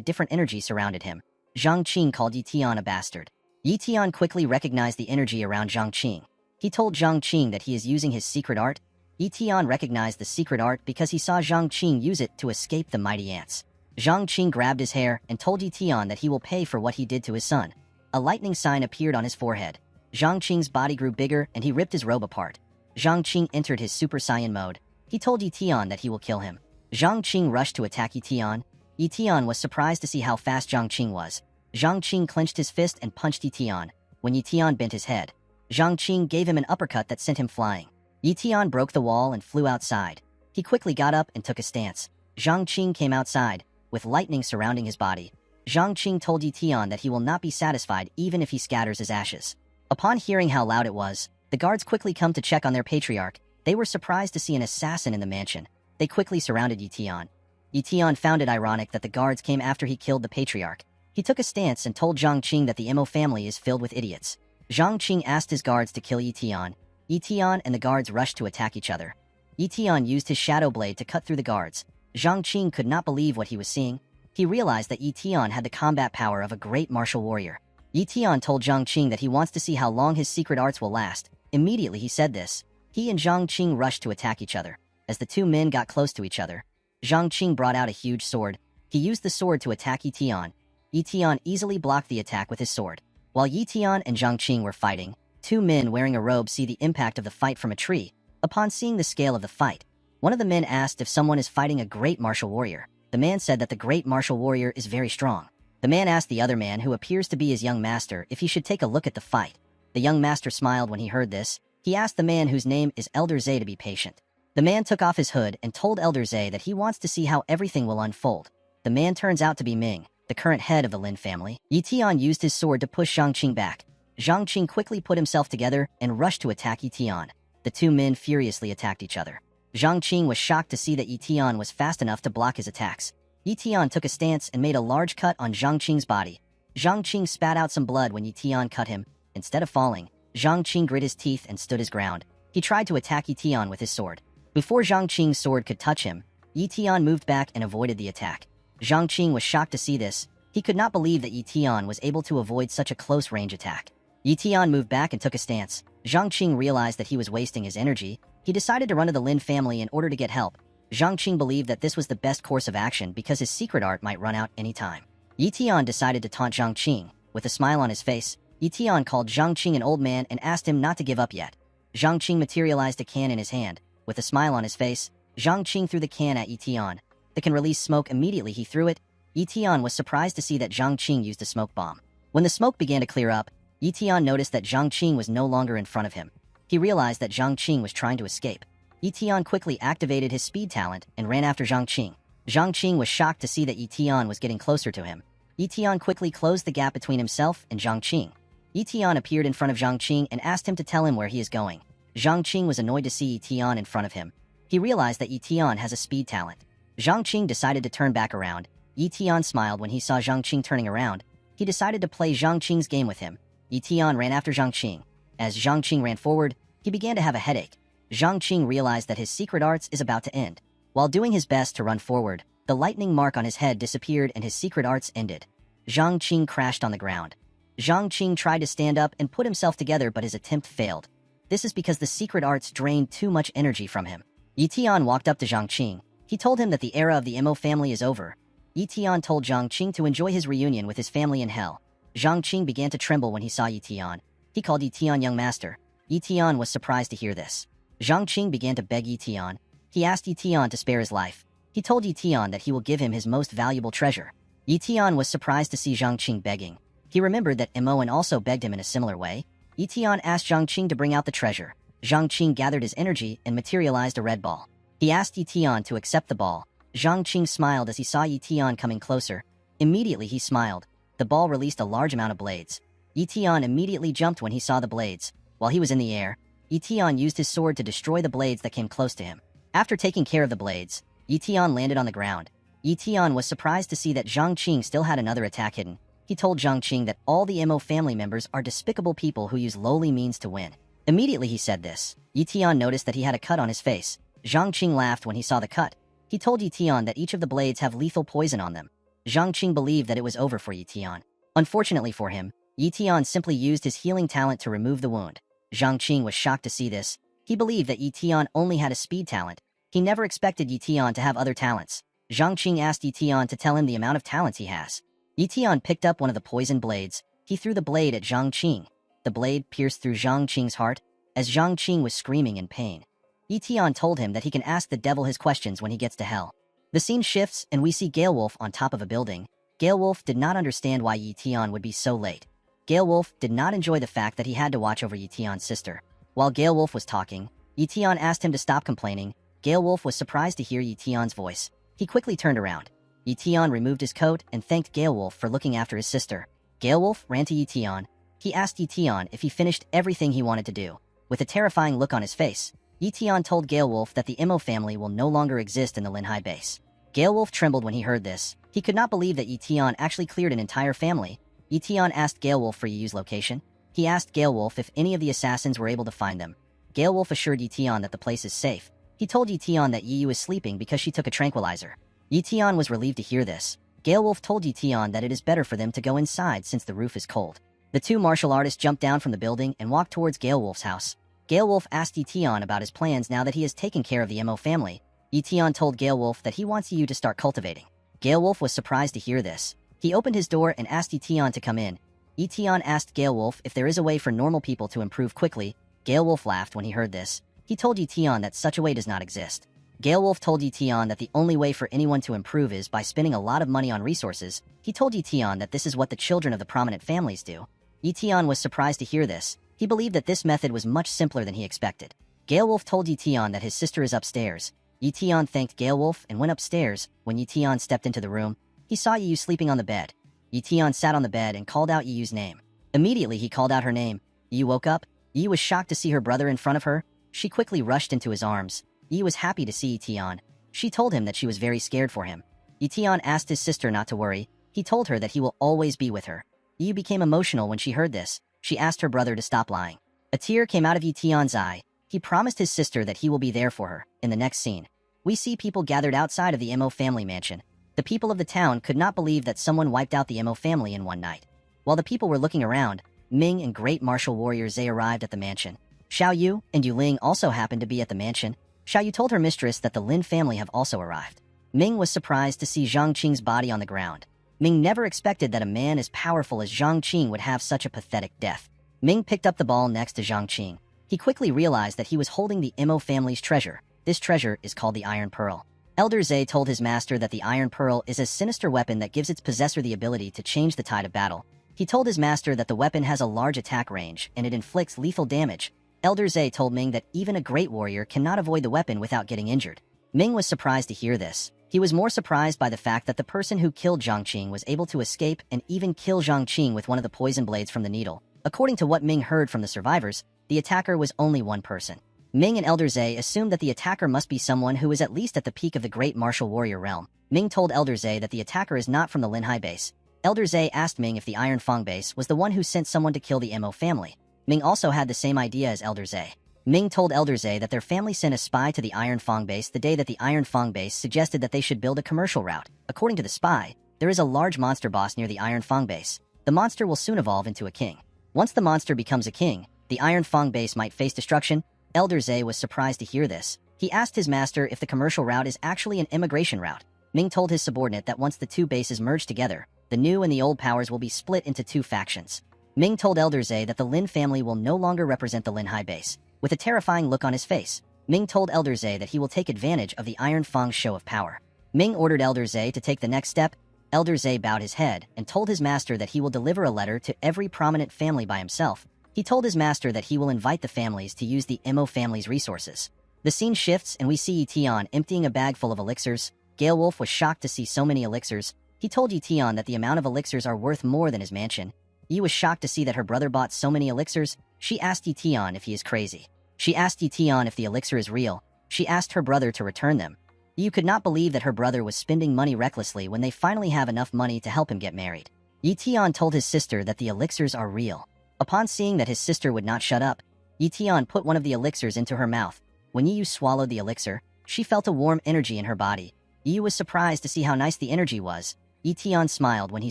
different energy surrounded him. Zhang Qing called Etion a bastard. Etion quickly recognized the energy around Zhang Qing. He told Zhang Qing that he is using his secret art. Etion recognized the secret art because he saw Zhang Qing use it to escape the mighty ants. Zhang Qing grabbed his hair and told Etion that he will pay for what he did to his son. A lightning sign appeared on his forehead. Zhang Qing's body grew bigger and he ripped his robe apart. Zhang Qing entered his Super Saiyan mode. He told Etion that he will kill him. Zhang Qing rushed to attack Etion. Etion was surprised to see how fast Zhang Qing was. Zhang Qing clenched his fist and punched Etion. When Etion bent his head, Zhang Qing gave him an uppercut that sent him flying. Etion broke the wall and flew outside. He quickly got up and took a stance. Zhang Qing came outside, with lightning surrounding his body. Zhang Qing told Etion that he will not be satisfied even if he scatters his ashes. Upon hearing how loud it was, the guards quickly come to check on their patriarch. They were surprised to see an assassin in the mansion. They quickly surrounded Etion. Etion found it ironic that the guards came after he killed the patriarch. He took a stance and told Zhang Qing that the Mo family is filled with idiots. Zhang Qing asked his guards to kill Etion. Etion and the guards rushed to attack each other. Etion used his shadow blade to cut through the guards. Zhang Qing could not believe what he was seeing. He realized that Etion had the combat power of a great martial warrior. Etion told Zhang Qing that he wants to see how long his secret arts will last. Immediately he said this. He and Zhang Qing rushed to attack each other. As the two men got close to each other, Zhang Qing brought out a huge sword. He used the sword to attack Etion. Etion easily blocked the attack with his sword. While Etion and Zhang Qing were fighting, two men wearing a robe see the impact of the fight from a tree. Upon seeing the scale of the fight, one of the men asked if someone is fighting a great martial warrior. The man said that the great martial warrior is very strong. The man asked the other man, who appears to be his young master, if he should take a look at the fight. The young master smiled when he heard this. He asked the man whose name is Elder Zay to be patient. The man took off his hood and told Elder Zay that he wants to see how everything will unfold. The man turns out to be Ming, the current head of the Lin family. Etion used his sword to push Zhang Qing back. Zhang Qing quickly put himself together and rushed to attack Etion. The two men furiously attacked each other. Zhang Qing was shocked to see that Yi Tian was fast enough to block his attacks. Yi Tian took a stance and made a large cut on Zhang Qing's body. Zhang Qing spat out some blood when Yi Tian cut him. Instead of falling, Zhang Qing grit his teeth and stood his ground. He tried to attack Yi Tian with his sword. Before Zhang Qing's sword could touch him, Yi Tian moved back and avoided the attack. Zhang Qing was shocked to see this. He could not believe that Yi Tian was able to avoid such a close-range attack. Yi Tian moved back and took a stance. Zhang Qing realized that he was wasting his energy. He decided to run to the Lin family in order to get help. Zhang Qing believed that this was the best course of action because his secret art might run out any time. Yi Tian decided to taunt Zhang Qing. With a smile on his face, Yi Tian called Zhang Qing an old man and asked him not to give up yet. Zhang Qing materialized a can in his hand. With a smile on his face, Zhang Qing threw the can at Yi Tian. The can released smoke immediately he threw it. Yi Tian was surprised to see that Zhang Qing used a smoke bomb. When the smoke began to clear up, Yi Tian noticed that Zhang Qing was no longer in front of him. He realized that Zhang Qing was trying to escape. Yi Tian quickly activated his speed talent and ran after Zhang Qing. Zhang Qing was shocked to see that Yi Tian was getting closer to him. Yi Tian quickly closed the gap between himself and Zhang Qing. Yi Tian appeared in front of Zhang Qing and asked him to tell him where he is going. Zhang Qing was annoyed to see Yi Tian in front of him. He realized that Yi Tian has a speed talent. Zhang Qing decided to turn back around. Yi Tian smiled when he saw Zhang Qing turning around. He decided to play Zhang Qing's game with him. Yi Tian ran after Zhang Qing. As Zhang Qing ran forward, he began to have a headache. Zhang Qing realized that his secret arts is about to end. While doing his best to run forward, the lightning mark on his head disappeared and his secret arts ended. Zhang Qing crashed on the ground. Zhang Qing tried to stand up and put himself together, but his attempt failed. This is because the secret arts drained too much energy from him. Yi Tian walked up to Zhang Qing. He told him that the era of the Mo family is over. Yi Tian told Zhang Qing to enjoy his reunion with his family in hell. Zhang Qing began to tremble when he saw Yi Tian. He called Yi Tian young master. Yi Tian was surprised to hear this. Zhang Qing began to beg Yi Tian. He asked Yi Tian to spare his life. He told Yi Tian that he will give him his most valuable treasure. Yi Tian was surprised to see Zhang Qing begging. He remembered that Moen also begged him in a similar way. Yi Tian asked Zhang Qing to bring out the treasure. Zhang Qing gathered his energy and materialized a red ball. He asked Yi Tian to accept the ball. Zhang Qing smiled as he saw Yi Tian coming closer. Immediately he smiled. The ball released a large amount of blades. Yi Tian immediately jumped when he saw the blades. While he was in the air, Yi Tian used his sword to destroy the blades that came close to him. After taking care of the blades, Yi Tian landed on the ground. Yi Tian was surprised to see that Zhang Qing still had another attack hidden. He told Zhang Qing that all the Mo family members are despicable people who use lowly means to win. Immediately he said this, Yi Tian noticed that he had a cut on his face. Zhang Qing laughed when he saw the cut. He told Yi Tian that each of the blades have lethal poison on them. Zhang Qing believed that it was over for Yi Tian. Unfortunately for him, Yi Tian simply used his healing talent to remove the wound. Zhang Qing was shocked to see this. He believed that Yi Tian only had a speed talent. He never expected Yi Tian to have other talents. Zhang Qing asked Yi Tian to tell him the amount of talents he has. Yi Tian picked up one of the poison blades. He threw the blade at Zhang Qing. The blade pierced through Zhang Qing's heart as Zhang Qing was screaming in pain. Yi Tian told him that he can ask the devil his questions when he gets to hell. The scene shifts and we see Galewolf on top of a building. Galewolf did not understand why Yi Tian would be so late. Galewolf did not enjoy the fact that he had to watch over Yi Tian's sister. While Galewolf was talking, Yi Tian asked him to stop complaining. Galewolf was surprised to hear Yi Tian's voice. He quickly turned around. Yi Tian removed his coat and thanked Galewolf for looking after his sister. Galewolf ran to Yi Tian. He asked Yi Tian if he finished everything he wanted to do. With a terrifying look on his face, Yi Tian told Galewolf that the Mo family will no longer exist in the Linhai base. Galewolf trembled when he heard this. He could not believe that Yi Tian actually cleared an entire family. Yi Tian asked Galewolf for Yi's location. He asked Galewolf if any of the assassins were able to find them. Galewolf assured Yi Tian that the place is safe. He told Yi Tian that Yi was sleeping because she took a tranquilizer. Yi Tian was relieved to hear this. Galewolf told Yi Tian that it is better for them to go inside since the roof is cold. The two martial artists jumped down from the building and walked towards Galewolf's house. Galewolf asked Yi Tian about his plans now that he has taken care of the Mo family. Yi Tian told Galewolf that he wants Yi to start cultivating. Galewolf was surprised to hear this. He opened his door and asked Yi Tian to come in. Yi Tian asked Galewolf if there is a way for normal people to improve quickly. Galewolf laughed when he heard this. He told Yi Tian that such a way does not exist. Galewolf told Yi Tian that the only way for anyone to improve is by spending a lot of money on resources. He told Yi Tian that this is what the children of the prominent families do. Yi Tian was surprised to hear this. He believed that this method was much simpler than he expected. Galewolf told Yi Tian that his sister is upstairs. Yi Tian thanked Galewolf and went upstairs. When Yi Tian stepped into the room, he saw Yi sleeping on the bed. Yi Tian sat on the bed and called out Yi's name. Immediately he called out her name. Yi woke up. Yi was shocked to see her brother in front of her. She quickly rushed into his arms. Yi was happy to see Tian. She told him that she was very scared for him. Tian asked his sister not to worry. He told her that he will always be with her. Yi became emotional when she heard this. She asked her brother to stop lying. A tear came out of Tian's eye. He promised his sister that he will be there for her. In the next scene, we see people gathered outside of the Mo family mansion. The people of the town could not believe that someone wiped out the Mo family in one night. While the people were looking around, Ming and great martial warrior Zhe arrived at the mansion. Xiao Yu and Yu Ling also happened to be at the mansion. Xiao Yu told her mistress that the Lin family have also arrived. Ming was surprised to see Zhang Qing's body on the ground. Ming never expected that a man as powerful as Zhang Qing would have such a pathetic death. Ming picked up the ball next to Zhang Qing. He quickly realized that he was holding the Mo family's treasure. This treasure is called the Iron Pearl. Elder Zhe told his master that the Iron Pearl is a sinister weapon that gives its possessor the ability to change the tide of battle. He told his master that the weapon has a large attack range and it inflicts lethal damage. Elder Zhe told Ming that even a great warrior cannot avoid the weapon without getting injured. Ming was surprised to hear this. He was more surprised by the fact that the person who killed Zhang Qing was able to escape and even kill Zhang Qing with one of the poison blades from the needle. According to what Ming heard from the survivors, the attacker was only one person. Ming and Elder Zhe assumed that the attacker must be someone who is at least at the peak of the great martial warrior realm. Ming told Elder Zhe that the attacker is not from the Linhai base. Elder Zhe asked Ming if the Iron Fang base was the one who sent someone to kill the Mo family. Ming also had the same idea as Elder Zhe. Ming told Elder Zhe that their family sent a spy to the Iron Fang base the day that the Iron Fang base suggested that they should build a commercial route. According to the spy, there is a large monster boss near the Iron Fang base. The monster will soon evolve into a king. Once the monster becomes a king, the Iron Fang base might face destruction. Elder Zhe was surprised to hear this. He asked his master if the commercial route is actually an immigration route. Ming told his subordinate that once the two bases merge together, the new and the old powers will be split into two factions. Ming told Elder Zhe that the Lin family will no longer represent the Linhai base. With a terrifying look on his face, Ming told Elder Zhe that he will take advantage of the Iron Fang's show of power. Ming ordered Elder Zhe to take the next step. Elder Zhe bowed his head and told his master that he will deliver a letter to every prominent family by himself. He told his master that he will invite the families to use the Mo family's resources. The scene shifts and we see Tian emptying a bag full of elixirs. Gale Wolf was shocked to see so many elixirs. He told Tian that the amount of elixirs are worth more than his mansion. Yi was shocked to see that her brother bought so many elixirs. She asked Tian if he is crazy. She asked Tian if the elixir is real. She asked her brother to return them. Yi could not believe that her brother was spending money recklessly when they finally have enough money to help him get married. Tian told his sister that the elixirs are real. Upon seeing that his sister would not shut up, Tian put one of the elixirs into her mouth. When Yi swallowed the elixir, she felt a warm energy in her body. Yi was surprised to see how nice the energy was. Tian smiled when he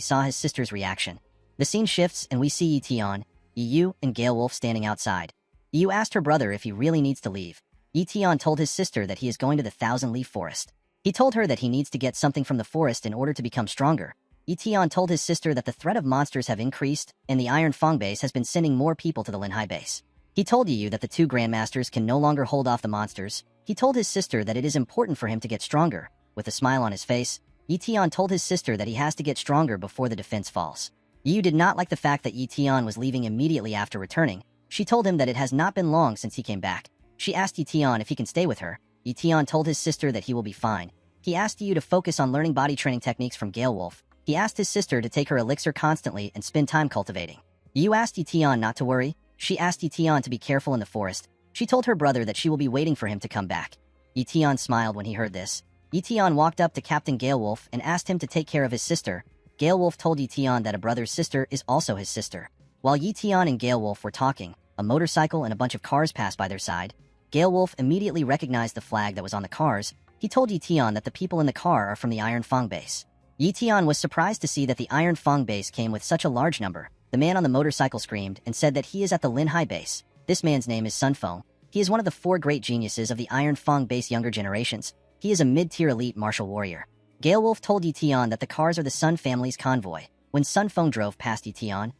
saw his sister's reaction. The scene shifts and we see Tian, Yu, and Gale Wolf standing outside. Yu asked her brother if he really needs to leave. Tian told his sister that he is going to the Thousand-Leaf Forest. He told her that he needs to get something from the forest in order to become stronger. Tian told his sister that the threat of monsters have increased, and the Iron Fang base has been sending more people to the Linhai base. He told Yu that the two grandmasters can no longer hold off the monsters. He told his sister that it is important for him to get stronger. With a smile on his face, Tian told his sister that he has to get stronger before the defense falls. Yu did not like the fact that Tian was leaving immediately after returning. She told him that it has not been long since he came back. She asked Tian if he can stay with her. Tian told his sister that he will be fine. He asked Yu to focus on learning body training techniques from Gale Wolf. He asked his sister to take her elixir constantly and spend time cultivating. Yu asked Tian not to worry. She asked Tian to be careful in the forest. She told her brother that she will be waiting for him to come back. Tian smiled when he heard this. Tian walked up to Captain Gale Wolf and asked him to take care of his sister. Gale Wolf told Tian that a brother's sister is also his sister. While Tian and Gale Wolf were talking, a motorcycle and a bunch of cars passed by their side. Gale Wolf immediately recognized the flag that was on the cars. He told Tian that the people in the car are from the Iron Fang base. Tian was surprised to see that the Iron Fang base came with such a large number. The man on the motorcycle screamed and said that he is at the Linhai base. This man's name is Sun Feng. He is one of the 4 great geniuses of the Iron Fang base younger generations. He is a mid-tier elite martial warrior. Gale Wolf told Tian that the cars are the Sun family's convoy. When Sun Feng drove past Tian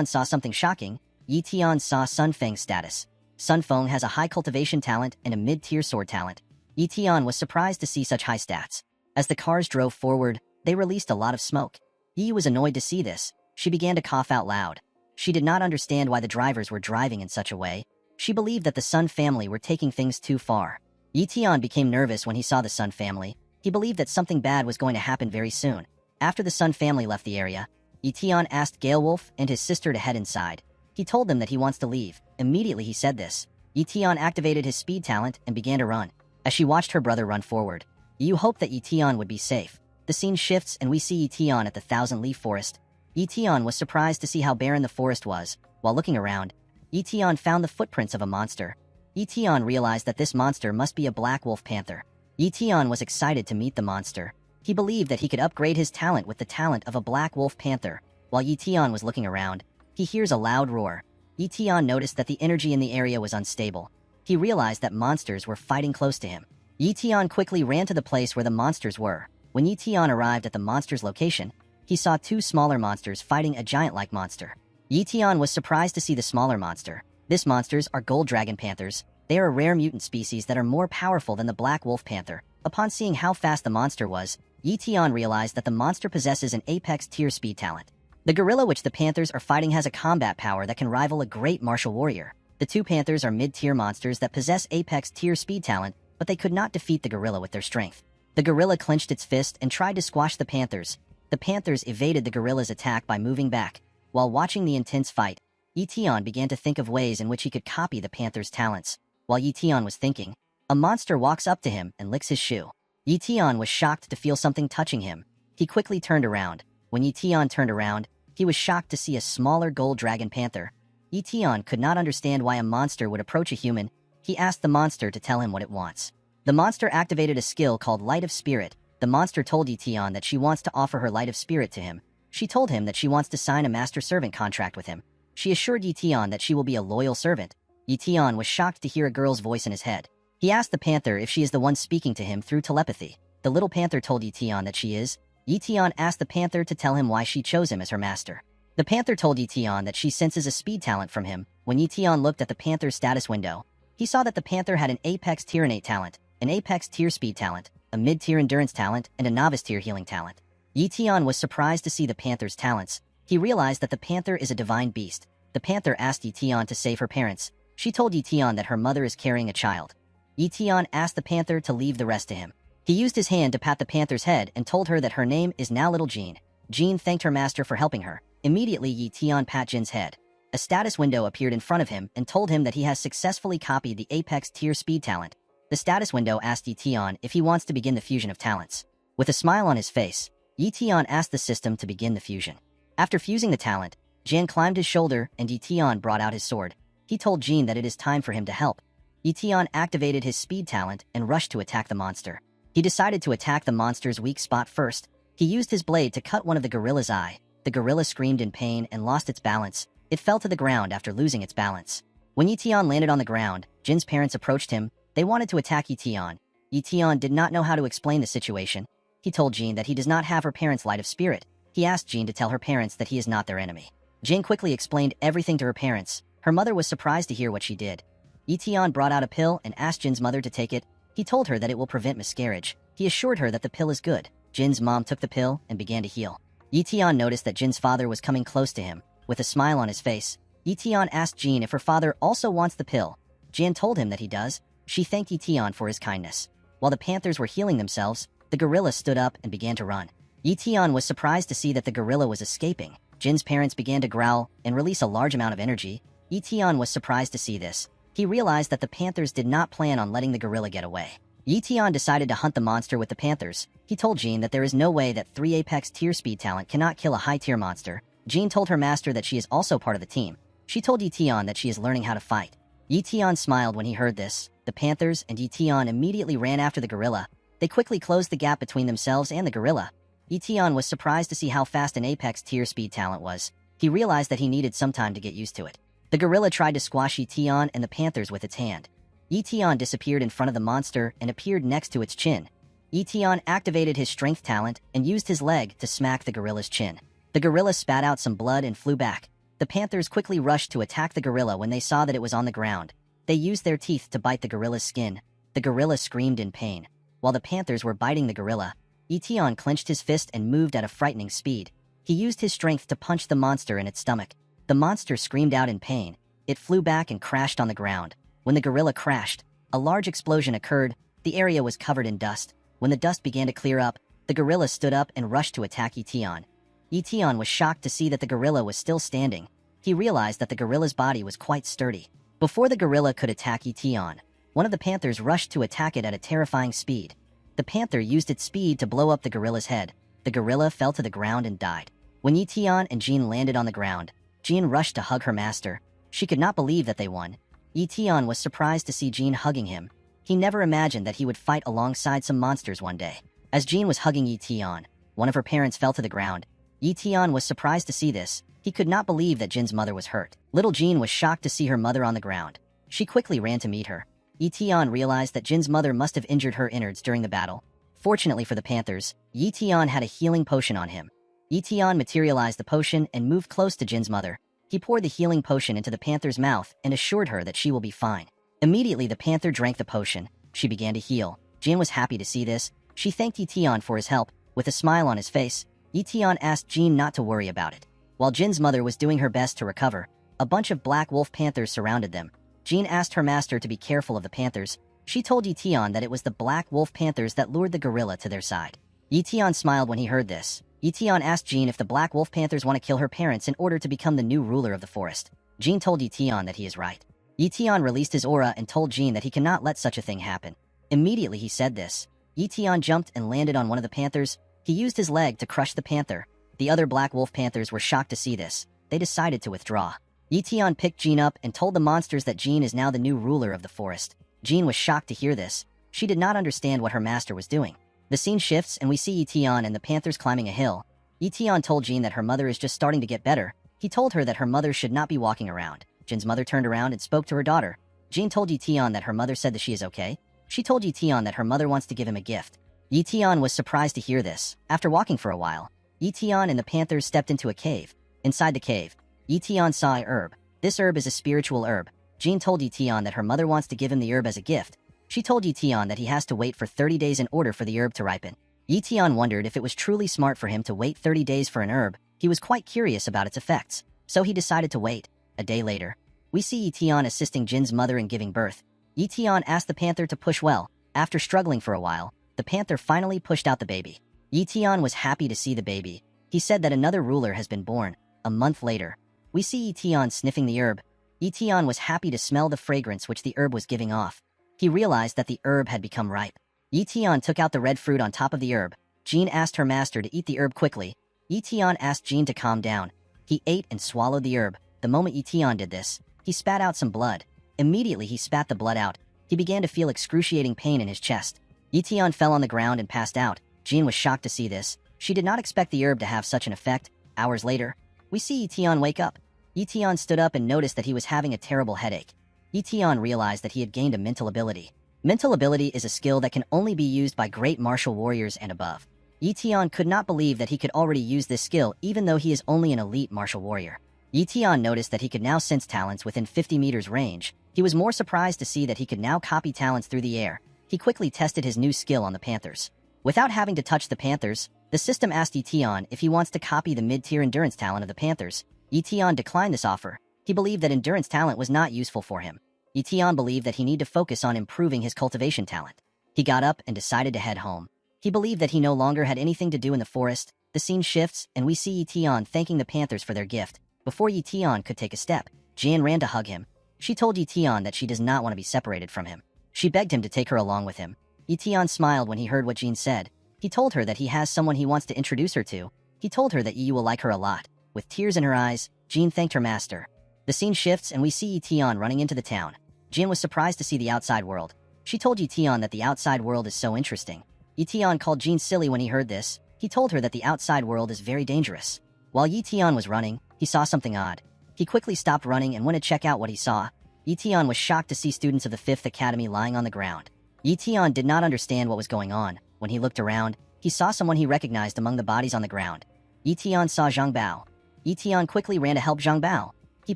saw something shocking. Tian saw Sun Feng's status. Sun Feng has a high cultivation talent and a mid-tier sword talent. Tian was surprised to see such high stats. As the cars drove forward, they released a lot of smoke. Yi was annoyed to see this. She began to cough out loud. She did not understand why the drivers were driving in such a way. She believed that the Sun family were taking things too far. Tian became nervous when he saw the Sun family. He believed that something bad was going to happen very soon. After the Sun family left the area, Tian asked Gale Wolf and his sister to head inside. He told them that he wants to leave. Immediately he said this. Tian activated his speed talent and began to run. As she watched her brother run forward, Yu hoped that Yetion would be safe. The scene shifts and we see Yetion at the Thousand-Leaf Forest. Yetion was surprised to see how barren the forest was. While looking around, Yetion found the footprints of a monster. Yetion realized that this monster must be a black wolf panther. Yetion was excited to meet the monster. He believed that he could upgrade his talent with the talent of a black wolf panther. While Yetion was looking around, he hears a loud roar. Yetion noticed that the energy in the area was unstable. He realized that monsters were fighting close to him. Yetion quickly ran to the place where the monsters were. When Yetion arrived at the monster's location, he saw two smaller monsters fighting a giant-like monster. Yetion was surprised to see the smaller monster. These monsters are gold dragon panthers. They are a rare mutant species that are more powerful than the black wolf panther. Upon seeing how fast the monster was, Yetion realized that the monster possesses an apex tier speed talent. The gorilla which the panthers are fighting has a combat power that can rival a great martial warrior. The two panthers are mid-tier monsters that possess apex tier speed talent, but they could not defeat the gorilla with their strength. The gorilla clenched its fist and tried to squash the panthers. The panthers evaded the gorilla's attack by moving back. While watching the intense fight, Yetion began to think of ways in which he could copy the panther's talents. While Yetion was thinking, a monster walks up to him and licks his shoe. Yetion was shocked to feel something touching him. He quickly turned around. When Yetion turned around, he was shocked to see a smaller gold dragon panther. Yetion could not understand why a monster would approach a human. He asked the monster to tell him what it wants. The monster activated a skill called Light of Spirit. The monster told Yetion that she wants to offer her Light of Spirit to him. She told him that she wants to sign a master-servant contract with him. She assured Yetion that she will be a loyal servant. Yetion was shocked to hear a girl's voice in his head. He asked the panther if she is the one speaking to him through telepathy. The little panther told Yetion that she is. Yetion asked the panther to tell him why she chose him as her master. The panther told Yetion that she senses a speed talent from him. When Yetion looked at the panther's status window, he saw that the panther had an apex tier innate talent, an apex tier speed talent, a mid-tier endurance talent, and a novice tier healing talent. Yetion was surprised to see the panther's talents. He realized that the panther is a divine beast. The panther asked Yetion to save her parents. She told Yetion that her mother is carrying a child. Yetion asked the panther to leave the rest to him. He used his hand to pat the panther's head and told her that her name is now Little Jean. Jean thanked her master for helping her. Immediately, Yetion pat Jin's head. A status window appeared in front of him and told him that he has successfully copied the apex tier speed talent. The status window asked Yetion if he wants to begin the fusion of talents. With a smile on his face, Yetion asked the system to begin the fusion. After fusing the talent, Jin climbed his shoulder and Yetion brought out his sword. He told Jin that it is time for him to help. Yetion activated his speed talent and rushed to attack the monster. He decided to attack the monster's weak spot first. He used his blade to cut one of the gorilla's eye. The gorilla screamed in pain and lost its balance. It fell to the ground after losing its balance. When Yetion landed on the ground, Jin's parents approached him. They wanted to attack Yetion. Yetion did not know how to explain the situation. He told Jin that he does not have her parents' light of spirit. He asked Jin to tell her parents that he is not their enemy. Jin quickly explained everything to her parents. Her mother was surprised to hear what she did. Yetion brought out a pill and asked Jin's mother to take it. He told her that it will prevent miscarriage. He assured her that the pill is good. Jin's mom took the pill and began to heal. Yetion noticed that Jin's father was coming close to him. With a smile on his face, Yetion asked Jin if her father also wants the pill. Jin told him that he does. She thanked Yetion for his kindness. While the panthers were healing themselves, the gorilla stood up and began to run. Yetion was surprised to see that the gorilla was escaping. Jin's parents began to growl and release a large amount of energy. Yetion was surprised to see this. He realized that the panthers did not plan on letting the gorilla get away. Yetion decided to hunt the monster with the panthers. He told Jin that there is no way that 3 apex tier speed talent cannot kill a high tier monster. Jin told her master that she is also part of the team. She told Yetion that she is learning how to fight. Yetion smiled when he heard this. The panthers and Yetion immediately ran after the gorilla. They quickly closed the gap between themselves and the gorilla. Yetion was surprised to see how fast an apex tier speed talent was. He realized that he needed some time to get used to it. The gorilla tried to squash Yetion and the panthers with its hand. Yetion disappeared in front of the monster and appeared next to its chin. Yetion activated his strength talent and used his leg to smack the gorilla's chin. The gorilla spat out some blood and flew back. The panthers quickly rushed to attack the gorilla when they saw that it was on the ground. They used their teeth to bite the gorilla's skin. The gorilla screamed in pain. While the panthers were biting the gorilla, Yetion clenched his fist and moved at a frightening speed. He used his strength to punch the monster in its stomach. The monster screamed out in pain. It flew back and crashed on the ground. When the gorilla crashed, a large explosion occurred. The area was covered in dust. When the dust began to clear up, the gorilla stood up and rushed to attack Yetion. Yetion was shocked to see that the gorilla was still standing. He realized that the gorilla's body was quite sturdy. Before the gorilla could attack Yetion, One of the panthers rushed to attack it at a terrifying speed. The panther used its speed to blow up the gorilla's head. The gorilla fell to the ground and died. When Yi Tian and Jean landed on the ground, Jean rushed to hug her master. She could not believe that they won. Yi Tian was surprised to see Jean hugging him. He never imagined that he would fight alongside some monsters one day. As Jean was hugging Yi Tian, one of her parents fell to the ground. Yi Tian was surprised to see this. He could not believe that Jin's mother was hurt. Little Jean was shocked to see her mother on the ground. She quickly ran to meet her. Yi Tian realized that Jin's mother must have injured her innards during the battle. Fortunately for the panthers, Yi Tian had a healing potion on him. Yi Tian materialized the potion and moved close to Jin's mother. He poured the healing potion into the panther's mouth and assured her that she will be fine. Immediately, the panther drank the potion. She began to heal. Jin was happy to see this. She thanked Yi Tian for his help. With a smile on his face, Yi Tian asked Jin not to worry about it. While Jin's mother was doing her best to recover, a bunch of black wolf panthers surrounded them. Jin asked her master to be careful of the panthers. She told Yi Tian that it was the black wolf panthers that lured the gorilla to their side. Yi Tian smiled when he heard this. Yi Tian asked Jin if the black wolf panthers want to kill her parents in order to become the new ruler of the forest. Jin told Yi Tian that he is right. Yi Tian released his aura and told Jin that he cannot let such a thing happen. Immediately he said this. Yi Tian jumped and landed on one of the panthers. He used his leg to crush the panther. The other black wolf panthers were shocked to see this. They decided to withdraw. Yi Tian picked Jin up and told the monsters that Jin is now the new ruler of the forest. Jin was shocked to hear this. She did not understand what her master was doing. The scene shifts and we see Yi Tian and the panthers climbing a hill. Yi Tian told Jin that her mother is just starting to get better. He told her that her mother should not be walking around. Jin's mother turned around and spoke to her daughter. Jin told Yi Tian that her mother said that she is okay. She told Yi Tian that her mother wants to give him a gift. Yi Tian was surprised to hear this. After walking for a while, Yi Tian and the panthers stepped into a cave. Inside the cave, Yi Tian saw a herb. This herb is a spiritual herb. Jin told Yi Tian that her mother wants to give him the herb as a gift. She told Yi Tian that he has to wait for 30 days in order for the herb to ripen. Yi Tian wondered if it was truly smart for him to wait 30 days for an herb. He was quite curious about its effects, so he decided to wait. A day later, we see Yi Tian assisting Jin's mother in giving birth. Yi Tian asked the panther to push well. After struggling for a while, the panther finally pushed out the baby. Yi Tian was happy to see the baby. He said that another ruler has been born. A month later, we see Yi Tian sniffing the herb. Yi Tian was happy to smell the fragrance which the herb was giving off. He realized that the herb had become ripe. Yi Tian took out the red fruit on top of the herb. Jin asked her master to eat the herb quickly. Yi Tian asked Jin to calm down. He ate and swallowed the herb. The moment Yi Tian did this, he spat out some blood. Immediately he spat the blood out. He began to feel excruciating pain in his chest. Yi Tian fell on the ground and passed out. Jin was shocked to see this. She did not expect the herb to have such an effect. Hours later, we see Yi Tian wake up. Yi Tian stood up and noticed that he was having a terrible headache. Yi Tian realized that he had gained a mental ability. Mental ability is a skill that can only be used by great martial warriors and above. Yi Tian could not believe that he could already use this skill even though he is only an elite martial warrior. Yi Tian noticed that he could now sense talents within 50 meters range. He was more surprised to see that he could now copy talents through the air. He quickly tested his new skill on the panthers. Without having to touch the panthers, the system asked Yi Tian if he wants to copy the mid-tier endurance talent of the panthers. Yi Tian declined this offer. He believed that endurance talent was not useful for him. Yi Tian believed that he needed to focus on improving his cultivation talent. He got up and decided to head home. He believed that he no longer had anything to do in the forest. The scene shifts, and we see Yi Tian thanking the panthers for their gift. Before Yi Tian could take a step, Jan ran to hug him. She told Yi Tian that she does not want to be separated from him. She begged him to take her along with him. Yi Tian smiled when he heard what Jin said. He told her that he has someone he wants to introduce her to. He told her that Yi will like her a lot. With tears in her eyes, Jin thanked her master. The scene shifts and we see Yi Tian running into the town. Jin was surprised to see the outside world. She told Yi Tian that the outside world is so interesting. Yi Tian called Jin silly when he heard this. He told her that the outside world is very dangerous. While Yi Tian was running, he saw something odd. He quickly stopped running and went to check out what he saw. Yi Tian was shocked to see students of the 5th Academy lying on the ground. Yi Tian did not understand what was going on. When he looked around, he saw someone he recognized among the bodies on the ground. Yi Tian saw Zhang Bao. Yi Tian quickly ran to help Zhang Bao. He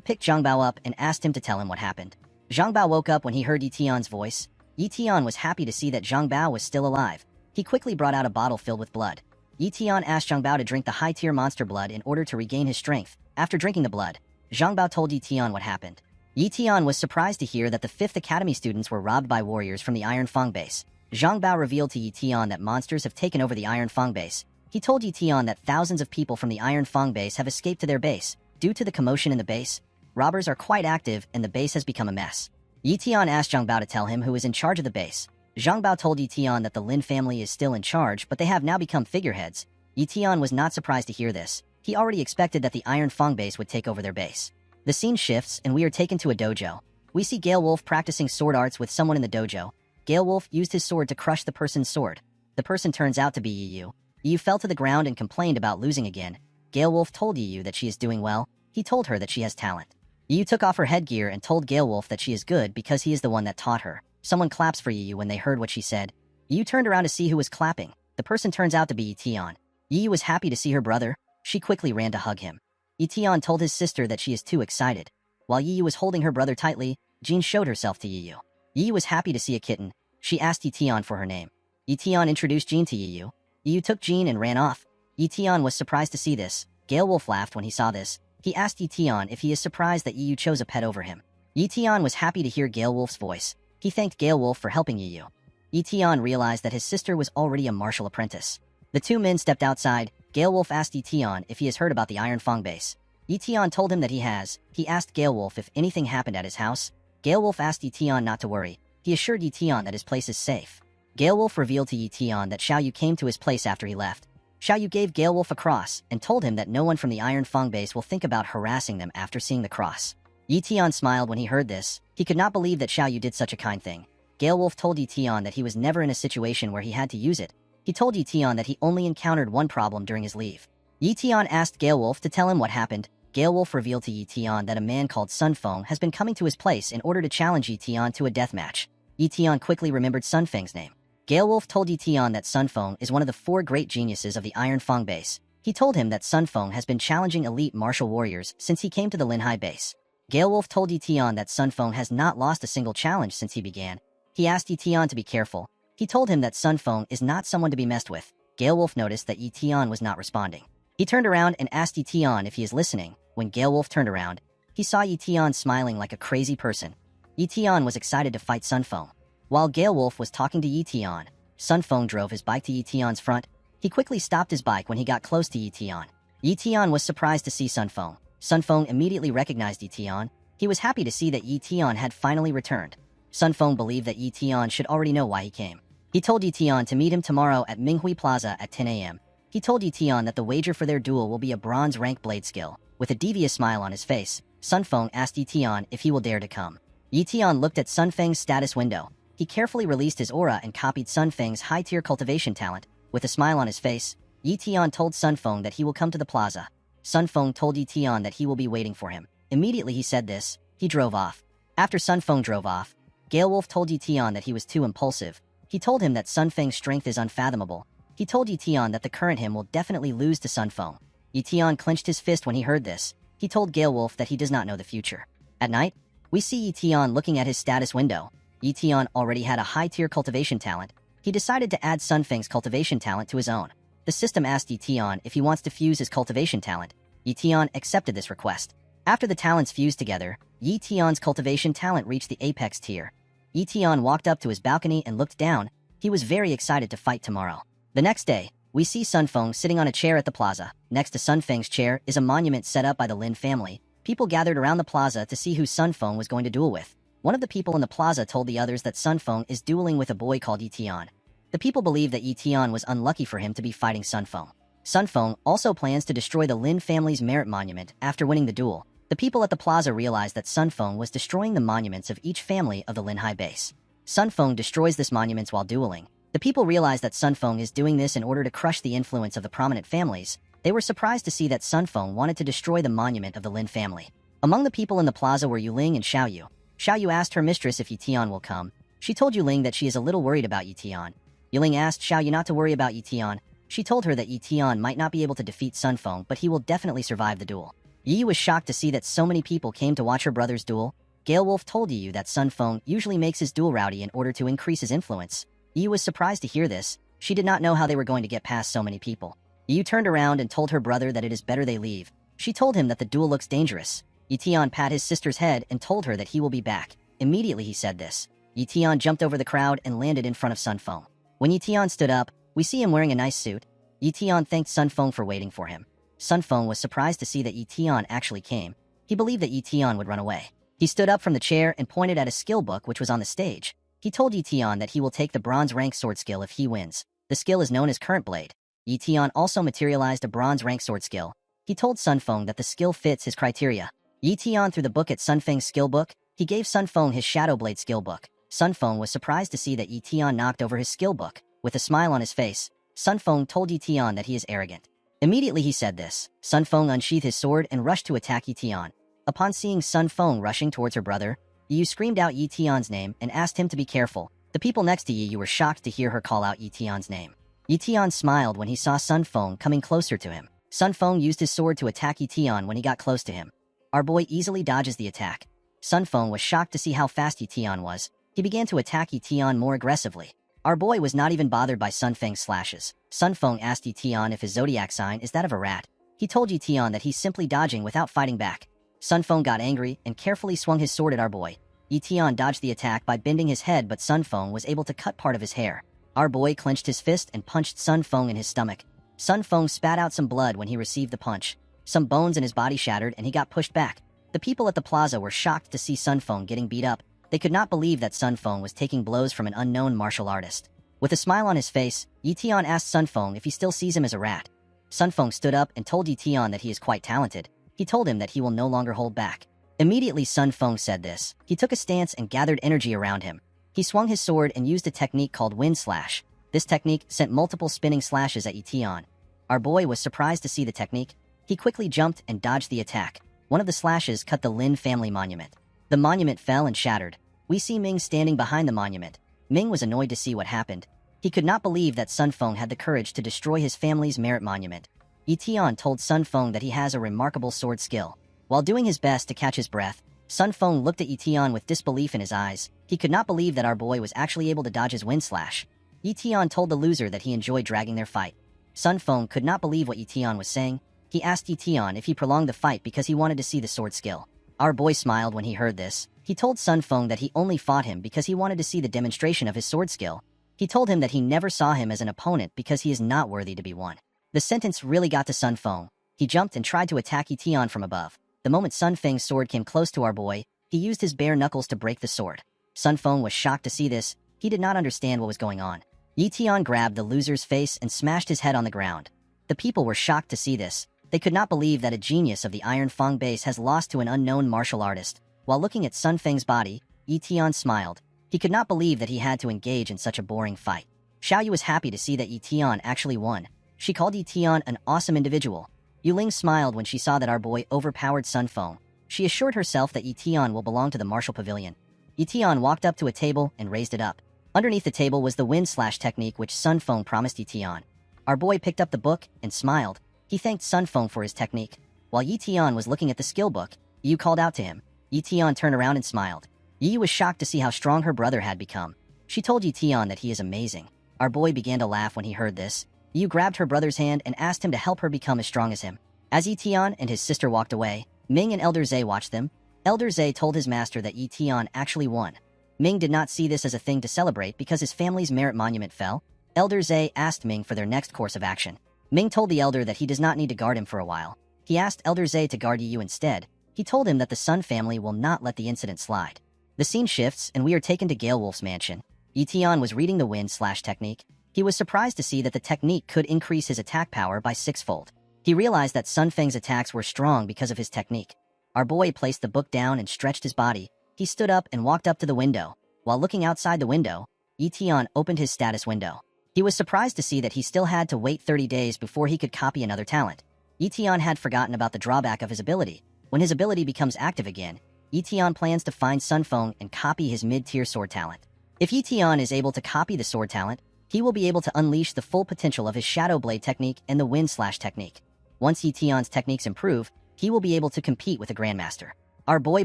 picked Zhang Bao up and asked him to tell him what happened. Zhang Bao woke up when he heard Yi Tian's voice. Yi Tian was happy to see that Zhang Bao was still alive. He quickly brought out a bottle filled with blood. Yi Tian asked Zhang Bao to drink the high-tier monster blood in order to regain his strength. After drinking the blood, Zhang Bao told Yi Tian what happened. Yi Tian was surprised to hear that the 5th Academy students were robbed by warriors from the Iron Fang base. Zhang Bao revealed to Yi Tian that monsters have taken over the Iron Fang base. He told Yi Tian that thousands of people from the Iron Fang base have escaped to their base. Due to the commotion in the base, robbers are quite active and the base has become a mess. Yi Tian asked Zhang Bao to tell him who is in charge of the base. Zhang Bao told Yi Tian that the Lin family is still in charge, but they have now become figureheads. Yi Tian was not surprised to hear this. He already expected that the Iron Fang base would take over their base. The scene shifts, and we are taken to a dojo. We see Gale Wolf practicing sword arts with someone in the dojo. Gale Wolf used his sword to crush the person's sword. The person turns out to be Yi Yu. Yi Yu fell to the ground and complained about losing again. Gale Wolf told Yi Yu that she is doing well. He told her that she has talent. Yi Yu took off her headgear and told Gale Wolf that she is good because he is the one that taught her. Someone claps for Yi Yu when they heard what she said. Yi Yu turned around to see who was clapping. The person turns out to be Yi Tian. Yi Yu was happy to see her brother. She quickly ran to hug him. Yi Tian told his sister that she is too excited. While Yi Yu was holding her brother tightly, Jean showed herself to Yi Yu. Yi Yu was happy to see a kitten. She asked Yi Tian for her name. Yi Tian introduced Jean to Yi Yu. Yi Yu took Jean and ran off. Yi Tian was surprised to see this. Gale Wolf laughed when he saw this. He asked Yi Tian if he is surprised that Yi Yu chose a pet over him. Yi Tian was happy to hear Gale Wolf's voice. He thanked Gale Wolf for helping Yi Yu. Yi Tian realized that his sister was already a martial apprentice. The two men stepped outside. Gale Wolf asked Yi Tian if he has heard about the Iron Fang base. Yi Tian told him that he has. He asked Gale Wolf if anything happened at his house. Gale Wolf asked Yi Tian not to worry. He assured Yi Tian that his place is safe. Gale Wolf revealed to Yi Tian that Xiao Yu came to his place after he left. Xiao Yu gave Gale Wolf a cross and told him that no one from the Iron Fang base will think about harassing them after seeing the cross. Yi Tian smiled when he heard this. He could not believe that Xiao Yu did such a kind thing. Gale Wolf told Yi Tian that he was never in a situation where he had to use it. He told Yi Tian that he only encountered one problem during his leave. Yi Tian asked Gale Wolf to tell him what happened. Gale Wolf revealed to Yi Tian that a man called Sun Feng has been coming to his place in order to challenge Yi Tian to a death match. Yi Tian quickly remembered Sun Feng's name. Gale Wolf told Yi Tian that Sun Feng is one of the 4 great geniuses of the Iron Fang base. He told him that Sun Feng has been challenging elite martial warriors since he came to the Linhai base. Gale Wolf told Yi Tian that Sun Feng has not lost a single challenge since he began. He asked Yi Tian to be careful. He told him that Sun Feng is not someone to be messed with. Gale Wolf noticed that Yi Tian was not responding. He turned around and asked Yi Tian if he is listening. When Gale Wolf turned around, he saw Yi Tian smiling like a crazy person. Yi Tian was excited to fight Sun Feng. While Gale Wolf was talking to Yi Tian, Sun Feng drove his bike to Yi Tian's front. He quickly stopped his bike when he got close to Yi Tian. Yi Tian was surprised to see Sun Feng. Sun Feng immediately recognized Yi Tian. He was happy to see that Yi Tian had finally returned. Sun Feng believed that Yi Tian should already know why he came. He told Yi Tian to meet him tomorrow at Manhwa Plaza at 10 a.m. He told Yi Tian that the wager for their duel will be a bronze rank blade skill. With a devious smile on his face, Sun Feng asked Yi Tian if he will dare to come. Yi Tian looked at Sun Feng's status window. He carefully released his aura and copied Sun Feng's high-tier cultivation talent. With a smile on his face, Yi Tian told Sun Feng that he will come to the plaza. Sun Feng told Yi Tian that he will be waiting for him. Immediately he said this, he drove off. After Sun Feng drove off, Gale Wolf told Yi Tian that he was too impulsive. He told him that Sun Feng's strength is unfathomable. He told Yi Tian that the current him will definitely lose to Sun Feng. Yi Tian clenched his fist when he heard this. He told Gale Wolf that he does not know the future. At night, we see Yi Tian looking at his status window. Yi Tian already had a high-tier cultivation talent. He decided to add Sun Feng's cultivation talent to his own. The system asked Yi Tian if he wants to fuse his cultivation talent. Yi Tian accepted this request. After the talents fused together, Yi Tian's cultivation talent reached the apex tier. Yi Tian walked up to his balcony and looked down. He was very excited to fight tomorrow. The next day, we see Sun Feng sitting on a chair at the plaza. Next to Sun Feng's chair is a monument set up by the Lin family. People gathered around the plaza to see who Sun Feng was going to duel with. One of the people in the plaza told the others that Sun Feng is dueling with a boy called Yi Tian. The people believe that Yi Tian was unlucky for him to be fighting Sun Feng. Sun Feng also plans to destroy the Lin family's merit monument after winning the duel. The people at the plaza realized that Sun Feng was destroying the monuments of each family of the Linhai base. Sun Feng destroys this monuments while dueling. The people realized that Sun Feng is doing this in order to crush the influence of the prominent families. They were surprised to see that Sun Feng wanted to destroy the monument of the Lin family. Among the people in the plaza were Yuling and Xiao Yu. Xiao Yu asked her mistress if Yi Tian will come. She told Yuling that she is a little worried about Yi Tian. Yuling asked Xiao Yu not to worry about Yi Tian. She told her that Yi Tian might not be able to defeat Sun Feng, but he will definitely survive the duel. Yi Yu was shocked to see that so many people came to watch her brother's duel. Gale Wolf told Yi Yu that Sun Feng usually makes his duel rowdy in order to increase his influence. Yi Yu was surprised to hear this. She did not know how they were going to get past so many people. Yi Yu turned around and told her brother that it is better they leave. She told him that the duel looks dangerous. Yi Tian pat his sister's head and told her that he will be back. Immediately he said this. Yi Tian jumped over the crowd and landed in front of Sun Feng. When Yi Tian stood up, we see him wearing a nice suit. Yi Tian thanked Sun Feng for waiting for him. Sun Feng was surprised to see that Yi Tian actually came. He believed that Yi Tian would run away. He stood up from the chair and pointed at a skill book which was on the stage. He told Yetion that he will take the bronze rank sword skill if he wins. The skill is known as Current Blade. Yetion also materialized a bronze rank sword skill. He told Sun Feng that the skill fits his criteria. Yetion threw the book at Sun Feng's skill book. He gave Sun Feng his Shadow Blade skill book. Sun Feng was surprised to see that Yetion knocked over his skill book. With a smile on his face, Sun Feng told Yetion that he is arrogant. Immediately he said this, Sun Feng unsheathed his sword and rushed to attack Yetion. Upon seeing Sun Feng rushing towards her brother, Yu screamed out Yetion's name and asked him to be careful. The people next to Yu were shocked to hear her call out Yetion's name. Yetion smiled when he saw Sun Feng coming closer to him. Sun Feng used his sword to attack Yetion when he got close to him. Our boy easily dodges the attack. Sun Feng was shocked to see how fast Yetion was. He began to attack Yetion more aggressively. Our boy was not even bothered by Sun Feng's slashes. Sun Feng asked Yetion if his zodiac sign is that of a rat. He told Yetion that he's simply dodging without fighting back. Sun Feng got angry and carefully swung his sword at our boy. Yetion dodged the attack by bending his head, but Sun Feng was able to cut part of his hair. Our boy clenched his fist and punched Sun Feng in his stomach. Sun Feng spat out some blood when he received the punch. Some bones in his body shattered and he got pushed back. The people at the plaza were shocked to see Sun Feng getting beat up. They could not believe that Sun Feng was taking blows from an unknown martial artist. With a smile on his face, Yetion asked Sun Feng if he still sees him as a rat. Sun Feng stood up and told Yetion that he is quite talented. He told him that he will no longer hold back. Immediately Sun Feng said this. He took a stance and gathered energy around him. He swung his sword and used a technique called Wind Slash. This technique sent multiple spinning slashes at Yetion. Our boy was surprised to see the technique. He quickly jumped and dodged the attack. One of the slashes cut the Lin family monument. The monument fell and shattered. We see Ming standing behind the monument. Ming was annoyed to see what happened. He could not believe that Sun Feng had the courage to destroy his family's merit monument. Yetion told Sun Feng that he has a remarkable sword skill. While doing his best to catch his breath, Sun Feng looked at Yetion with disbelief in his eyes. He could not believe that our boy was actually able to dodge his wind slash. Yetion told the loser that he enjoyed dragging their fight. Sun Feng could not believe what Yetion was saying. He asked Yetion if he prolonged the fight because he wanted to see the sword skill. Our boy smiled when he heard this. He told Sun Feng that he only fought him because he wanted to see the demonstration of his sword skill. He told him that he never saw him as an opponent because he is not worthy to be won. The sentence really got to Sun Feng. He jumped and tried to attack Yetion from above. The moment Sun Feng's sword came close to our boy, he used his bare knuckles to break the sword. Sun Feng was shocked to see this. He did not understand what was going on. Yetion grabbed the loser's face and smashed his head on the ground. The people were shocked to see this. They could not believe that a genius of the Iron Fang base has lost to an unknown martial artist. While looking at Sun Feng's body, Yetion smiled. He could not believe that he had to engage in such a boring fight. Xiaoyu was happy to see that Yetion actually won. She called Yetion an awesome individual. Yuling smiled when she saw that our boy overpowered Sun Feng. She assured herself that Yetion will belong to the martial pavilion. Yetion walked up to a table and raised it up. Underneath the table was the wind slash technique which Sun Feng promised Yetion. Our boy picked up the book and smiled. He thanked Sun Feng for his technique. While Yetion was looking at the skill book, Yu called out to him. Yetion turned around and smiled. Yu was shocked to see how strong her brother had become. She told Yetion that he is amazing. Our boy began to laugh when he heard this. Yu grabbed her brother's hand and asked him to help her become as strong as him. As Yetion and his sister walked away, Ming and Elder Zay watched them. Elder Zay told his master that Yetion actually won. Ming did not see this as a thing to celebrate because his family's merit monument fell. Elder Zay asked Ming for their next course of action. Ming told the elder that he does not need to guard him for a while. He asked Elder Zay to guard Yu instead. He told him that the Sun family will not let the incident slide. The scene shifts and we are taken to Gale Wolf's mansion. Yetion was reading the wind slash technique. He was surprised to see that the technique could increase his attack power by 6-fold. He realized that Sun Feng's attacks were strong because of his technique. Our boy placed the book down and stretched his body. He stood up and walked up to the window. While looking outside the window, Yetion opened his status window. He was surprised to see that he still had to wait 30 days before he could copy another talent. Yetion had forgotten about the drawback of his ability. When his ability becomes active again, Yetion plans to find Sun Feng and copy his mid-tier sword talent. If Yetion is able to copy the sword talent, he will be able to unleash the full potential of his Shadow Blade technique and the Wind Slash technique. Once Yetion's techniques improve, he will be able to compete with a Grandmaster. Our boy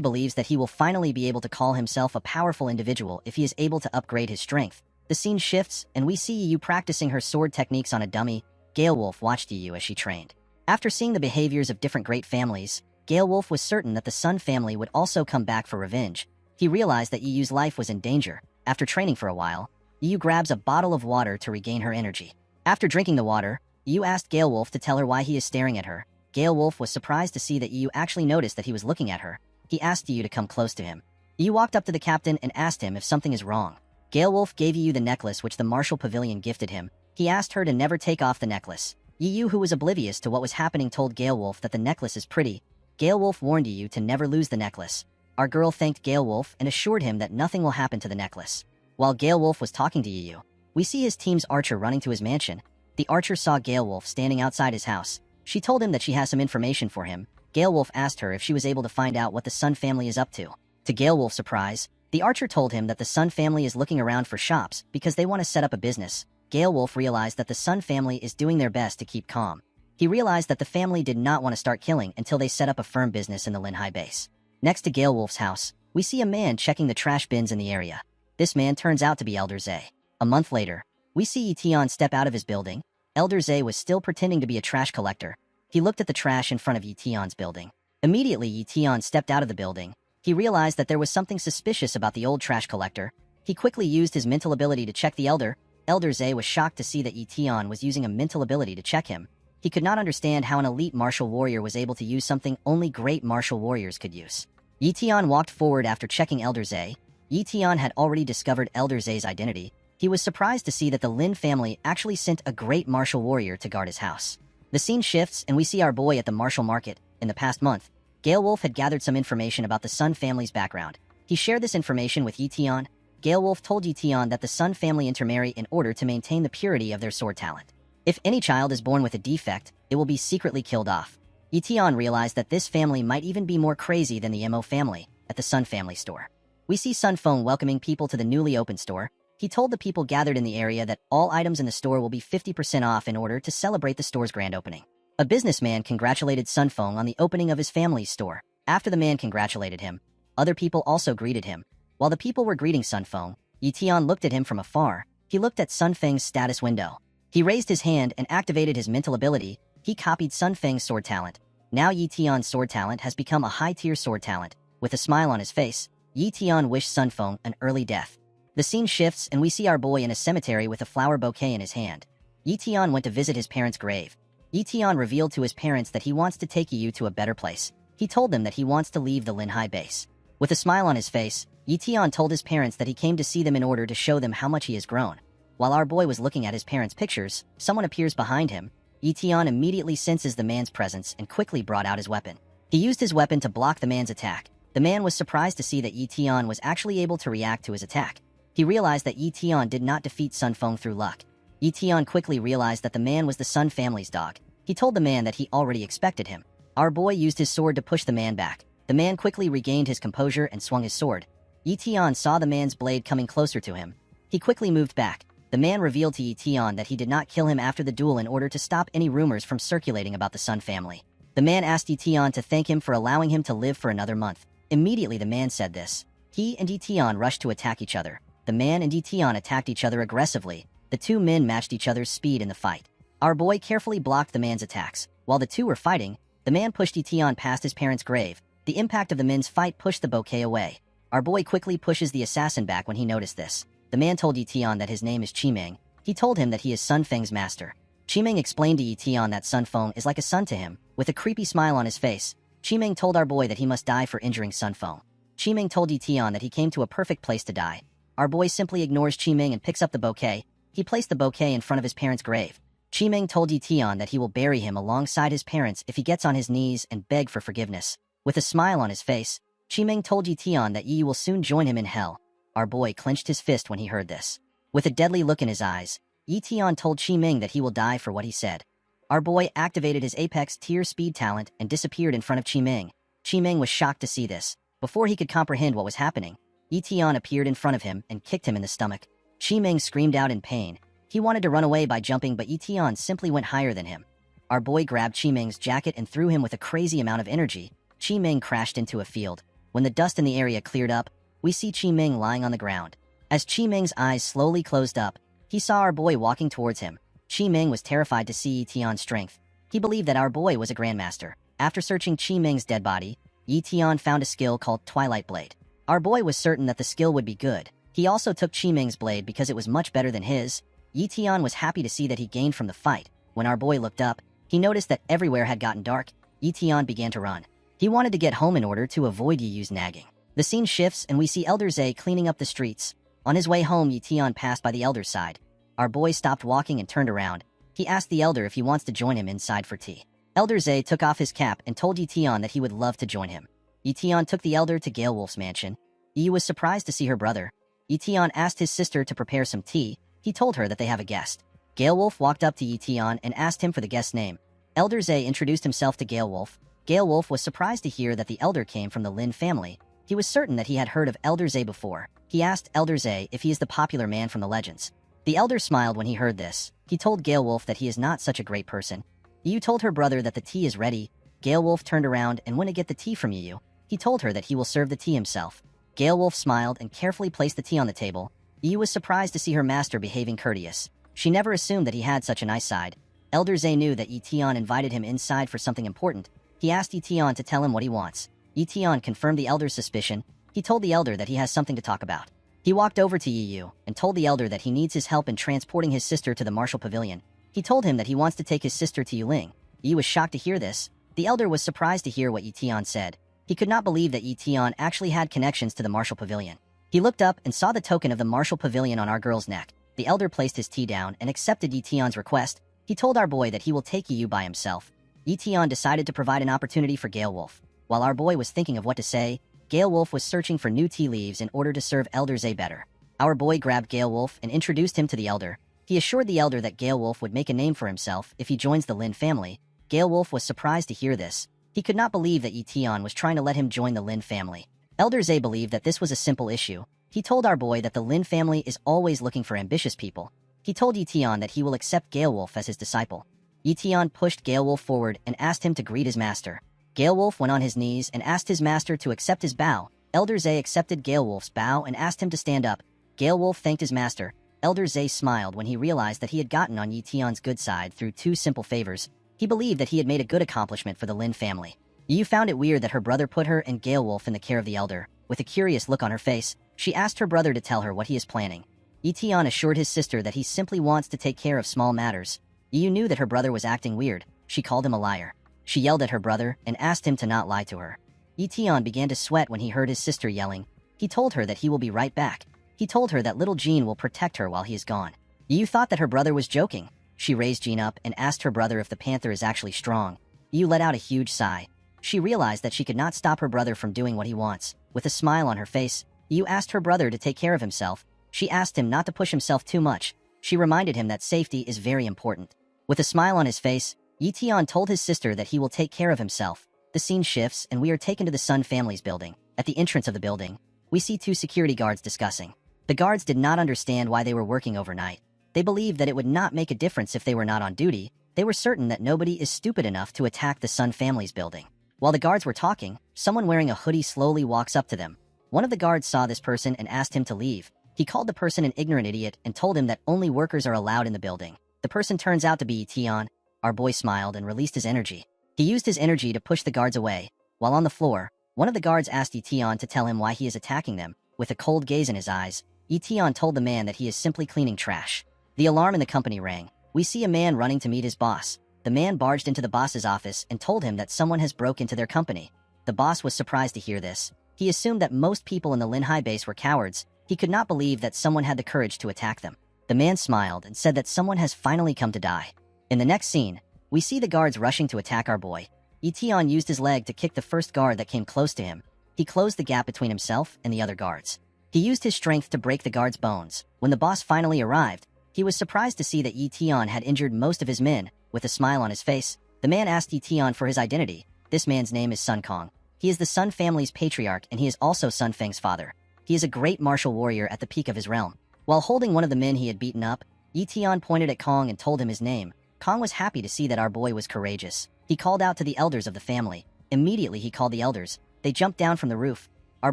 believes that he will finally be able to call himself a powerful individual if he is able to upgrade his strength. The scene shifts, and we see Yu practicing her sword techniques on a dummy. Gale Wolf watched Yu as she trained. After seeing the behaviors of different great families, Gale Wolf was certain that the Sun family would also come back for revenge. He realized that Yu's life was in danger. After training for a while, Yu grabs a bottle of water to regain her energy. After drinking the water, Yu asked Gale Wolf to tell her why he is staring at her. Gale Wolf was surprised to see that Yu actually noticed that he was looking at her. He asked you to come close to him. You walked up to the captain and asked him if something is wrong. Galewolf gave you the necklace which the Martial Pavilion gifted him. He asked her to never take off the necklace. Yu, who was oblivious to what was happening, told Galewolf that the necklace is pretty. Galewolf warned Yu to never lose the necklace. Our girl thanked Galewolf and assured him that nothing will happen to the necklace. While Galewolf was talking to Yu, we see his team's archer running to his mansion. The archer saw Galewolf standing outside his house. She told him that she has some information for him. Galewolf asked her if she was able to find out what the Sun family is up to. To Galewolf's surprise, the archer told him that the Sun family is looking around for shops because they want to set up a business. Galewolf realized that the Sun family is doing their best to keep calm. He realized that the family did not want to start killing until they set up a firm business in the Linhai base. Next to Galewolf's house, we see a man checking the trash bins in the area. This man turns out to be Elder Zay. A month later, we see Yetion step out of his building. Elder Zay was still pretending to be a trash collector. He looked at the trash in front of Yetion's building. Immediately, Yetion stepped out of the building. He realized that there was something suspicious about the old trash collector. He quickly used his mental ability to check the Elder. Elder Zay was shocked to see that Yetion was using a mental ability to check him. He could not understand how an elite martial warrior was able to use something only great martial warriors could use. Yetion walked forward after checking Elder Zay. Yetion had already discovered Elder Zay's identity. He was surprised to see that the Lin family actually sent a great martial warrior to guard his house. The scene shifts and we see our boy at the martial market. In the past month, Galewolf had gathered some information about the Sun family's background. He shared this information with Yetion. Galewolf told Yetion that the Sun family intermarry in order to maintain the purity of their sword talent. If any child is born with a defect, it will be secretly killed off. Yetion realized that this family might even be more crazy than the Mo family at the Sun family store. We see Sun Feng welcoming people to the newly opened store. He told the people gathered in the area that all items in the store will be 50% off in order to celebrate the store's grand opening. A businessman congratulated Sun Feng on the opening of his family's store. After the man congratulated him, other people also greeted him. While the people were greeting Sun Feng, Yetion looked at him from afar. He looked at Sun Feng's status window. He raised his hand and activated his mental ability. He copied Sun Feng's sword talent. Now Yetion's sword talent has become a high-tier sword talent. With a smile on his face, Yetion wished Sun Feng an early death. The scene shifts and we see our boy in a cemetery with a flower bouquet in his hand. Yetion went to visit his parents' grave. Yetion revealed to his parents that he wants to take Yu to a better place. He told them that he wants to leave the Linhai base. With a smile on his face, Yetion told his parents that he came to see them in order to show them how much he has grown. While our boy was looking at his parents' pictures, someone appears behind him. Yetion immediately senses the man's presence and quickly brought out his weapon. He used his weapon to block the man's attack. The man was surprised to see that Yetion was actually able to react to his attack. He realized that Yetion did not defeat Sun Feng through luck. Yetion quickly realized that the man was the Sun family's dog. He told the man that he already expected him. Our boy used his sword to push the man back. The man quickly regained his composure and swung his sword. Yetion saw the man's blade coming closer to him. He quickly moved back. The man revealed to Yetion that he did not kill him after the duel in order to stop any rumors from circulating about the Sun family. The man asked Yetion to thank him for allowing him to live for another month. Immediately the man said this. He and Yetion rushed to attack each other. The man and Yetion attacked each other aggressively. The two men matched each other's speed in the fight. Our boy carefully blocked the man's attacks. While the two were fighting, the man pushed Yetion past his parents' grave. The impact of the men's fight pushed the bouquet away. Our boy quickly pushes the assassin back when he noticed this. The man told Yetion that his name is Chimeng. He told him that he is Sun Feng's master. Chimeng explained to Yetion that Sun Feng is like a son to him. With a creepy smile on his face, Chimeng told our boy that he must die for injuring Sun Feng. Chimeng told Yetion that he came to a perfect place to die. Our boy simply ignores Chimeng and picks up the bouquet. He placed the bouquet in front of his parents' grave. Chimeng told Yetion that he will bury him alongside his parents if he gets on his knees and beg for forgiveness. With a smile on his face, Chimeng told Yetion that Yi will soon join him in hell. Our boy clenched his fist when he heard this. With a deadly look in his eyes, Yetion told Chimeng that he will die for what he said. Our boy activated his apex tier speed talent and disappeared in front of Chimeng. Chimeng was shocked to see this. Before he could comprehend what was happening, Yetion appeared in front of him and kicked him in the stomach. Chimeng screamed out in pain. He wanted to run away by jumping, but Yetion simply went higher than him. Our boy grabbed Chimeng's jacket and threw him with a crazy amount of energy. Chimeng crashed into a field. When the dust in the area cleared up, we see Chimeng lying on the ground. As Chimeng's eyes slowly closed up, he saw our boy walking towards him. Chimeng was terrified to see Yetion's strength. He believed that our boy was a grandmaster. After searching Chimeng's dead body, Yetion found a skill called Twilight Blade. Our boy was certain that the skill would be good. He also took Chimeng's blade because it was much better than his. Yetion was happy to see that he gained from the fight. When our boy looked up, he noticed that everywhere had gotten dark. Yetion began to run. He wanted to get home in order to avoid Yiyu's nagging. The scene shifts and we see Elder Zay cleaning up the streets. On his way home, Yi passed by the elder's side. Our boy stopped walking and turned around. He asked the elder if he wants to join him inside for tea. Elder Zay took off his cap and told Yi that he would love to join him. Yi took the elder to Gale Wolf's mansion. Yi was surprised to see her brother. Yi asked his sister to prepare some tea. He told her that they have a guest. Gale Wolf walked up to Yi and asked him for the guest's name. Elder Zay introduced himself to Gale Wolf. Gale Wolf was surprised to hear that the elder came from the Lin family. He was certain that he had heard of Elder Zay before. He asked Elder Zay if he is the popular man from the legends. The elder smiled when he heard this. He told Gale Wolf that he is not such a great person. Yu told her brother that the tea is ready. Gale Wolf turned around and went to get the tea from Yu. He told her that he will serve the tea himself. Gale Wolf smiled and carefully placed the tea on the table. Yu was surprised to see her master behaving courteous. She never assumed that he had such a nice side. Elder Zay knew that Yi invited him inside for something important. He asked Yi to tell him what he wants. Yi confirmed the elder's suspicion. He told the elder that he has something to talk about. He walked over to Yu and told the elder that he needs his help in transporting his sister to the martial pavilion. He told him that he wants to take his sister to Yuling. Yu was shocked to hear this. The elder was surprised to hear what Yi said. He could not believe that Yi actually had connections to the martial pavilion. He looked up and saw the token of the martial pavilion on our girl's neck. The elder placed his tea down and accepted Yi request. He told our boy that he will take Yu by himself. Yi decided to provide an opportunity for Gale Wolf. While our boy was thinking of what to say, Gale Wolf was searching for new tea leaves in order to serve Elder Zay better. Our boy grabbed Gale Wolf and introduced him to the elder. He assured the elder that Gale Wolf would make a name for himself if he joins the Lin family. Gale Wolf was surprised to hear this. He could not believe that Yi was trying to let him join the Lin family. Elder Zay believed that this was a simple issue. He told our boy that the Lin family is always looking for ambitious people. He told Yi that he will accept Gale Wolf as his disciple. Yi pushed Gale Wolf forward and asked him to greet his master. Gale Wolf went on his knees and asked his master to accept his bow. Elder Zay accepted Gale Wolf's bow and asked him to stand up. Gale Wolf thanked his master. Elder Zay smiled when he realized that he had gotten on Yi good side through two simple favors. He believed that he had made a good accomplishment for the Lin family. Yu found it weird that her brother put her and Gale Wolf in the care of the elder. With a curious look on her face, she asked her brother to tell her what he is planning. Yi assured his sister that he simply wants to take care of small matters. Yu knew that her brother was acting weird. She called him a liar. She yelled at her brother and asked him to not lie to her. Yi began to sweat when he heard his sister yelling. He told her that he will be right back. He told her that little Jean will protect her while he is gone. Yu thought that her brother was joking. She raised Jean up and asked her brother if the panther is actually strong. Yu let out a huge sigh. She realized that she could not stop her brother from doing what he wants. With a smile on her face, Yu asked her brother to take care of himself. She asked him not to push himself too much. She reminded him that safety is very important. With a smile on his face, Yi told his sister that he will take care of himself. The scene shifts and we are taken to the Sun family's building. At the entrance of the building, we see two security guards discussing. The guards did not understand why they were working overnight. They believed that it would not make a difference if they were not on duty. They were certain that nobody is stupid enough to attack the Sun family's building. While the guards were talking, someone wearing a hoodie slowly walks up to them. One of the guards saw this person and asked him to leave. He called the person an ignorant idiot and told him that only workers are allowed in the building. The person turns out to be Tion. Our boy smiled and released his energy. He used his energy to push the guards away. While on the floor, one of the guards asked Tion to tell him why he is attacking them. With a cold gaze in his eyes, Tion told the man that he is simply cleaning trash. The alarm in the company rang. We see a man running to meet his boss. The man barged into the boss's office and told him that someone has broke into their company. The boss was surprised to hear this. He assumed that most people in the Lin High base were cowards. He could not believe that someone had the courage to attack them. The man smiled and said that someone has finally come to die. In the next scene, we see the guards rushing to attack our boy. Tion used his leg to kick the first guard that came close to him. He closed the gap between himself and the other guards. He used his strength to break the guard's bones. When the boss finally arrived, he was surprised to see that Tion had injured most of his men. With a smile on his face, the man asked Tion for his identity. This man's name is Sun Kong. He is the Sun family's patriarch and he is also Sun Feng's father. He is a great martial warrior at the peak of his realm. While holding one of the men he had beaten up, Tion pointed at Kong and told him his name. Kong was happy to see that our boy was courageous. He called out to the elders of the family. Immediately he called the elders. They jumped down from the roof. Our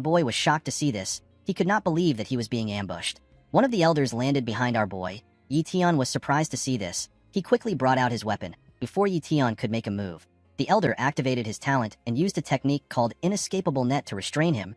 boy was shocked to see this. He could not believe that he was being ambushed. One of the elders landed behind our boy. Tion was surprised to see this. He quickly brought out his weapon. Before Tion could make a move, the elder activated his talent and used a technique called inescapable net to restrain him.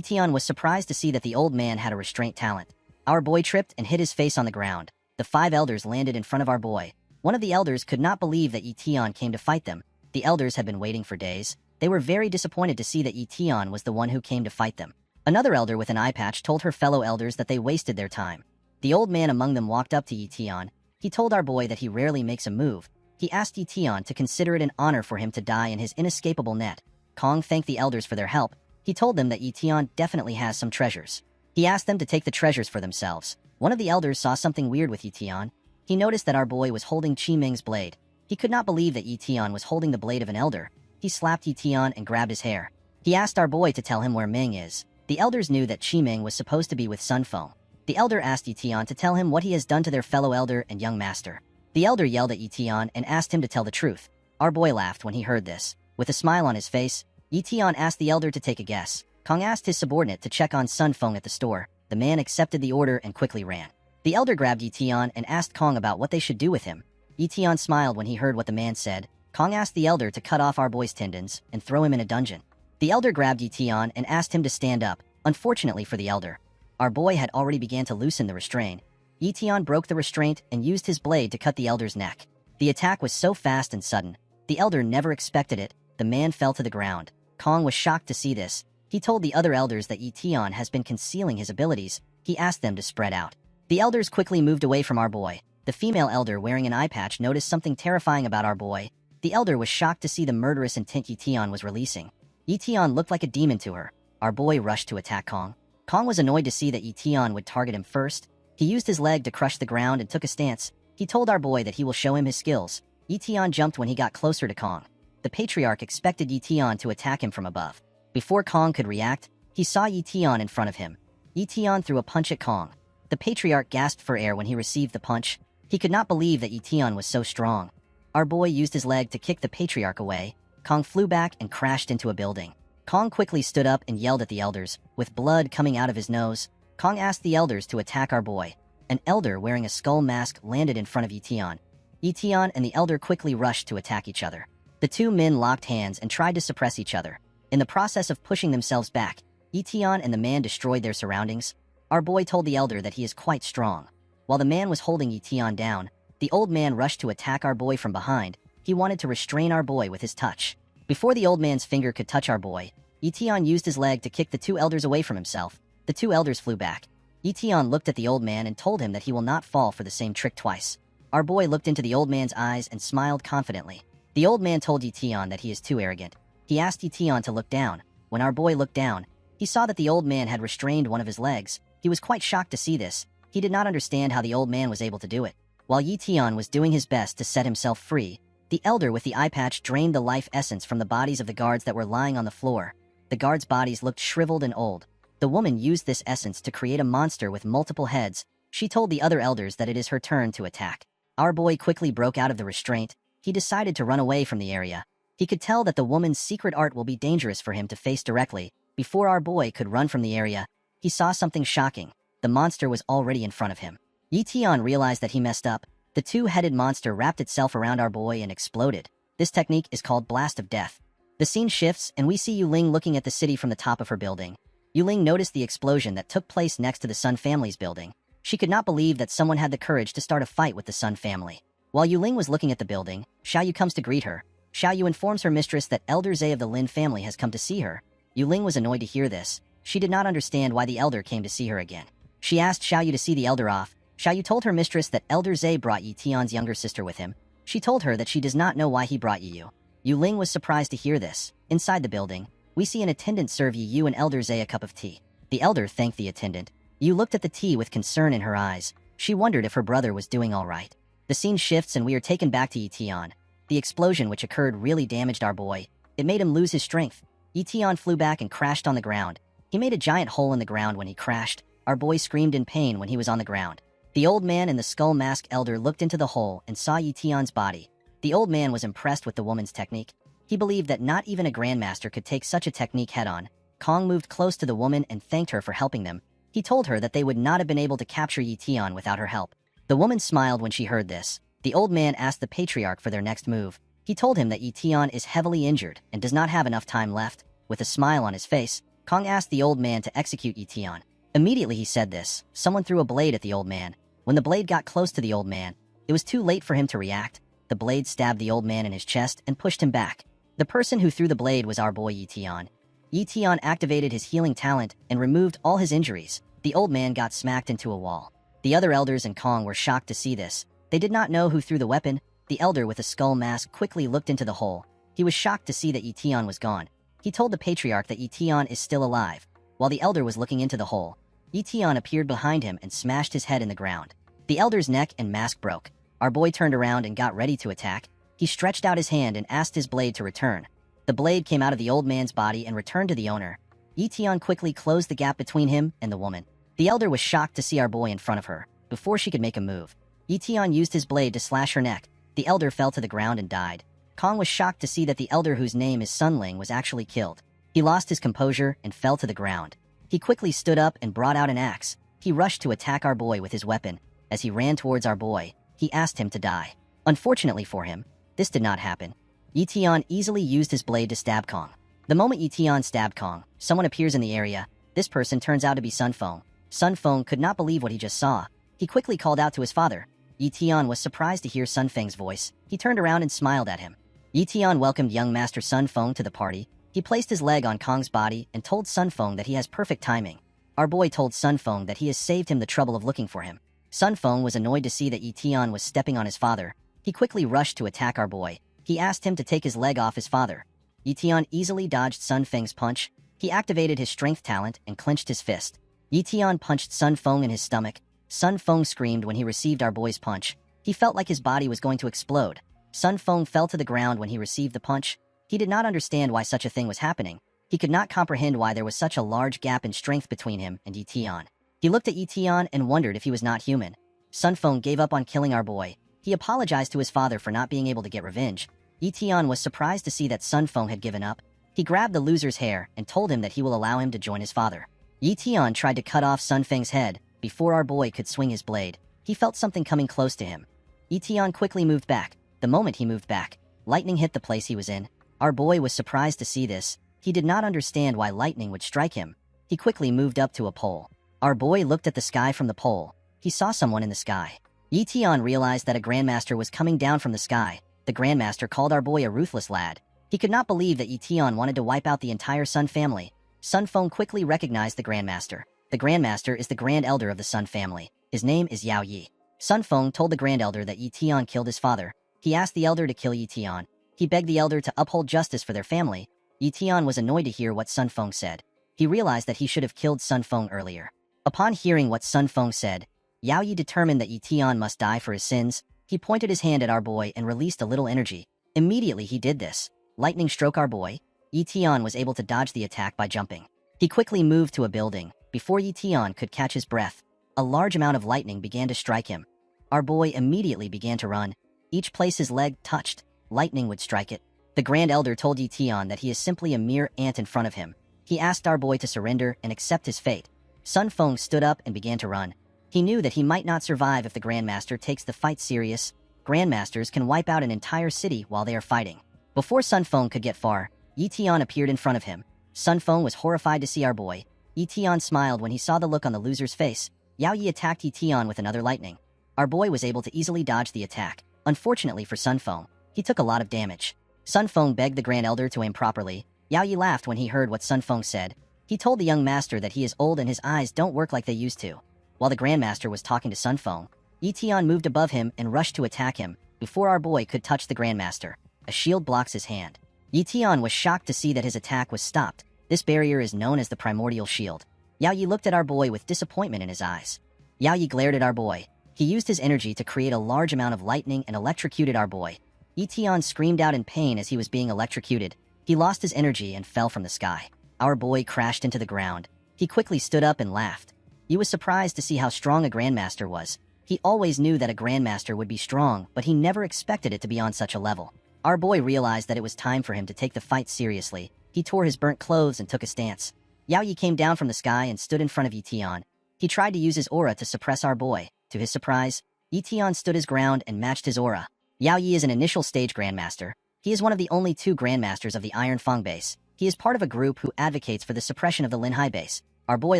Tion was surprised to see that the old man had a restraint talent. Our boy tripped and hit his face on the ground. The 5 elders landed in front of our boy. One of the elders could not believe that Tion came to fight them. The elders had been waiting for days. They were very disappointed to see that Etion was the one who came to fight them. Another elder with an eye patch told her fellow elders that they wasted their time. The old man among them walked up to Etion. He told our boy that he rarely makes a move. He asked Etion to consider it an honor for him to die in his inescapable net. Kong thanked the elders for their help. He told them that Etion definitely has some treasures. He asked them to take the treasures for themselves. One of the elders saw something weird with Etion. He noticed that our boy was holding Chi Ming's blade. He could not believe that Etion was holding the blade of an elder. He slapped Etion and grabbed his hair. He asked our boy to tell him where Ming is. The elders knew that Chi Ming was supposed to be with Sun Feng. The elder asked Etion to tell him what he has done to their fellow elder and young master. The elder yelled at Etion and asked him to tell the truth. Our boy laughed when he heard this. With a smile on his face, Etion asked the elder to take a guess. Kong asked his subordinate to check on Sun Feng at the store. The man accepted the order and quickly ran. The elder grabbed Etion and asked Kong about what they should do with him. Etion smiled when he heard what the man said. Kong asked the elder to cut off our boy's tendons and throw him in a dungeon. The elder grabbed Etion and asked him to stand up. Unfortunately for the elder, our boy had already began to loosen the restraint. Etion broke the restraint and used his blade to cut the elder's neck. The attack was so fast and sudden. The elder never expected it. The man fell to the ground. Kong was shocked to see this. He told the other elders that Etion has been concealing his abilities. He asked them to spread out. The elders quickly moved away from our boy. The female elder wearing an eye patch noticed something terrifying about our boy. The elder was shocked to see the murderous intent Etion was releasing. Etion looked like a demon to her. Our boy rushed to attack Kong. Kong was annoyed to see that Etion would target him first. He used his leg to crush the ground and took a stance. He told our boy that he will show him his skills. Etion jumped when he got closer to Kong. The patriarch expected Etion to attack him from above. Before Kong could react, he saw Etion in front of him. Etion threw a punch at Kong. The patriarch gasped for air when he received the punch. He could not believe that Etion was so strong. Our boy used his leg to kick the patriarch away. Kong flew back and crashed into a building. Kong quickly stood up and yelled at the elders. With blood coming out of his nose, Kong asked the elders to attack our boy. An elder wearing a skull mask landed in front of Etion. Etion and the elder quickly rushed to attack each other. The two men locked hands and tried to suppress each other. In the process of pushing themselves back, Etion and the man destroyed their surroundings. Our boy told the elder that he is quite strong. While the man was holding Etion down, the old man rushed to attack our boy from behind. He wanted to restrain our boy with his touch. Before the old man's finger could touch our boy, Etion used his leg to kick the two elders away from himself. The two elders flew back. Etion looked at the old man and told him that he will not fall for the same trick twice. Our boy looked into the old man's eyes and smiled confidently. The old man told Etion that he is too arrogant. He asked Etion to look down. When our boy looked down, he saw that the old man had restrained one of his legs. He was quite shocked to see this. He did not understand how the old man was able to do it. While Etion was doing his best to set himself free, the elder with the eye patch drained the life essence from the bodies of the guards that were lying on the floor. The guards' bodies looked shriveled and old. The woman used this essence to create a monster with multiple heads. She told the other elders that it is her turn to attack. Our boy quickly broke out of the restraint. He decided to run away from the area. He could tell that the woman's secret art will be dangerous for him to face directly. Before our boy could run from the area, he saw something shocking. The monster was already in front of him. Etion realized that he messed up. The two-headed monster wrapped itself around our boy and exploded. This technique is called Blast of Death. The scene shifts, and we see Yuling looking at the city from the top of her building. Yuling noticed the explosion that took place next to the Sun family's building. She could not believe that someone had the courage to start a fight with the Sun family. While Yuling was looking at the building, Xiaoyu comes to greet her. Xiaoyu informs her mistress that Elder Zhe of the Lin family has come to see her. Yuling was annoyed to hear this. She did not understand why the elder came to see her again. She asked Xiaoyu to see the elder off. Xiaoyu told her mistress that Elder Zhe brought Etion's younger sister with him. She told her that she does not know why he brought Yu. Yuling was surprised to hear this. Inside the building, we see an attendant serve Yu and Elder Zhe a cup of tea. The elder thanked the attendant. Yu looked at the tea with concern in her eyes. She wondered if her brother was doing all right. The scene shifts and we are taken back to Etion. The explosion which occurred really damaged our boy. It made him lose his strength. Etion flew back and crashed on the ground. He made a giant hole in the ground when he crashed. Our boy screamed in pain when he was on the ground. The old man and the skull mask elder looked into the hole and saw Etion's body. The old man was impressed with the woman's technique. He believed that not even a grandmaster could take such a technique head-on. Kong moved close to the woman and thanked her for helping them. He told her that they would not have been able to capture Etion without her help. The woman smiled when she heard this. The old man asked the patriarch for their next move. He told him that Etion is heavily injured and does not have enough time left. With a smile on his face, Kong asked the old man to execute Etion. Immediately he said this, someone threw a blade at the old man. When the blade got close to the old man, it was too late for him to react. The blade stabbed the old man in his chest and pushed him back. The person who threw the blade was our boy Yetion. Yetion activated his healing talent and removed all his injuries. The old man got smacked into a wall. The other elders and Kong were shocked to see this. They did not know who threw the weapon. The elder with a skull mask quickly looked into the hole. He was shocked to see that Yetion was gone. He told the patriarch that Yetion is still alive. While the elder was looking into the hole, Yetion appeared behind him and smashed his head in the ground. The elder's neck and mask broke. Our boy turned around and got ready to attack. He stretched out his hand and asked his blade to return. The blade came out of the old man's body and returned to the owner. Yetion quickly closed the gap between him and the woman. The elder was shocked to see our boy in front of her. Before she could make a move, Yetion used his blade to slash her neck. The elder fell to the ground and died. Kong was shocked to see that the elder, whose name is Sunling, was actually killed. He lost his composure and fell to the ground. He quickly stood up and brought out an axe. He rushed to attack our boy with his weapon. As he ran towards our boy, he asked him to die. Unfortunately for him, this did not happen. Yetion easily used his blade to stab Kong. The moment Yetion stabbed Kong, someone appears in the area. This person turns out to be Sun Feng. Sun Feng could not believe what he just saw. He quickly called out to his father. Yetion was surprised to hear Sun Feng's voice. He turned around and smiled at him. Yetion welcomed young Master Sun Feng to the party. He placed his leg on Kong's body and told Sun Feng that he has perfect timing. Our boy told Sun Feng that he has saved him the trouble of looking for him. Sun Feng was annoyed to see that Yetion was stepping on his father. He quickly rushed to attack our boy. He asked him to take his leg off his father. Yetion easily dodged Sun Feng's punch. He activated his strength talent and clenched his fist. Yetion punched Sun Feng in his stomach. Sun Feng screamed when he received our boy's punch. He felt like his body was going to explode. Sun Feng fell to the ground when he received the punch. He did not understand why such a thing was happening. He could not comprehend why there was such a large gap in strength between him and Yetion. He looked at Yetion and wondered if he was not human. Sun Feng gave up on killing our boy. He apologized to his father for not being able to get revenge. Yetion was surprised to see that Sun Feng had given up. He grabbed the loser's hair and told him that he will allow him to join his father. Yetion tried to cut off Sun Feng's head. Before our boy could swing his blade, he felt something coming close to him. Yetion quickly moved back. The moment he moved back, lightning hit the place he was in. Our boy was surprised to see this. He did not understand why lightning would strike him. He quickly moved up to a pole. Our boy looked at the sky from the pole. He saw someone in the sky. Yetion realized that a grandmaster was coming down from the sky. The grandmaster called our boy a ruthless lad. He could not believe that Yetion wanted to wipe out the entire Sun family. Sun Feng quickly recognized the grandmaster. The grandmaster is the grand elder of the Sun family. His name is Yao Yi. Sun Feng told the grand elder that Yetion killed his father. He asked the elder to kill Yetion. He begged the elder to uphold justice for their family. Yetion was annoyed to hear what Sun Feng said. He realized that he should have killed Sun Feng earlier. Upon hearing what Sun Feng said, Yao Yi determined that Yetion must die for his sins. He pointed his hand at our boy and released a little energy. Immediately he did this. Lightning struck our boy. Yetion was able to dodge the attack by jumping. He quickly moved to a building. Before Yetion could catch his breath, a large amount of lightning began to strike him. Our boy immediately began to run. Each place his leg touched, lightning would strike it. The Grand Elder told Yetion that he is simply a mere ant in front of him. He asked our boy to surrender and accept his fate. Sun Feng stood up and began to run. He knew that he might not survive if the Grandmaster takes the fight serious. Grandmasters can wipe out an entire city while they are fighting. Before Sun Feng could get far, Yetion appeared in front of him. Sun Feng was horrified to see our boy. Yetion smiled when he saw the look on the loser's face. Yao Yi attacked Yetion with another lightning. Our boy was able to easily dodge the attack. Unfortunately for Sun Feng, he took a lot of damage. Sun Feng begged the Grand Elder to aim properly. Yao Yi laughed when he heard what Sun Feng said. He told the young master that he is old and his eyes don't work like they used to. While the Grandmaster was talking to Sun Feng, Yetion moved above him and rushed to attack him. Before our boy could touch the Grandmaster, a shield blocks his hand. Yetion was shocked to see that his attack was stopped. This barrier is known as the Primordial Shield. Yao Yi looked at our boy with disappointment in his eyes. Yao Yi glared at our boy. He used his energy to create a large amount of lightning and electrocuted our boy. Yetion screamed out in pain as he was being electrocuted. He lost his energy and fell from the sky. Our boy crashed into the ground. He quickly stood up and laughed. He was surprised to see how strong a Grandmaster was. He always knew that a Grandmaster would be strong, but he never expected it to be on such a level. Our boy realized that it was time for him to take the fight seriously. He tore his burnt clothes and took a stance. Yao Yi came down from the sky and stood in front of Yetion. He tried to use his aura to suppress our boy. To his surprise, Yetion stood his ground and matched his aura. Yao Yi is an initial stage Grandmaster. He is one of the only 2 Grandmasters of the Iron Fang base. He is part of a group who advocates for the suppression of the Lin Hai base. Our boy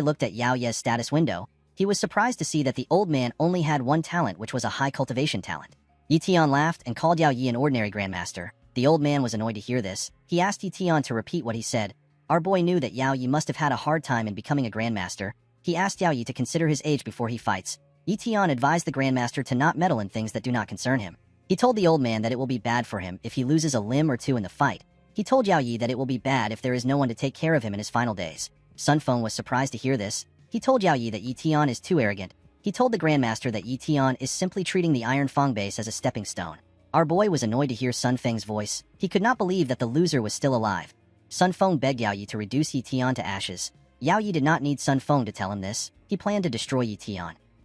looked at Yao Ye's status window. He was surprised to see that the old man only had 1 talent, which was a high cultivation talent. Yetion laughed and called Yao Yi an ordinary Grandmaster. The old man was annoyed to hear this. He asked Yi to repeat what he said. Our boy knew that Yao Yi must have had a hard time in becoming a grandmaster. He asked Yao Yi to consider his age before he fights. Yi advised the grandmaster to not meddle in things that do not concern him. He told the old man that it will be bad for him if he loses a limb or two in the fight. He told Yao Yi that it will be bad if there is no one to take care of him in his final days. Sun Feng was surprised to hear this. He told Yao Yi that Yi is too arrogant. He told the grandmaster that Yi is simply treating the Iron Fang base as a stepping stone. Our boy was annoyed to hear Sun Feng's voice. He could not believe that the loser was still alive. Sun Feng begged Yao Yi to reduce Yi to ashes. Yao Yi did not need Sun Feng to tell him this. He planned to destroy Yi.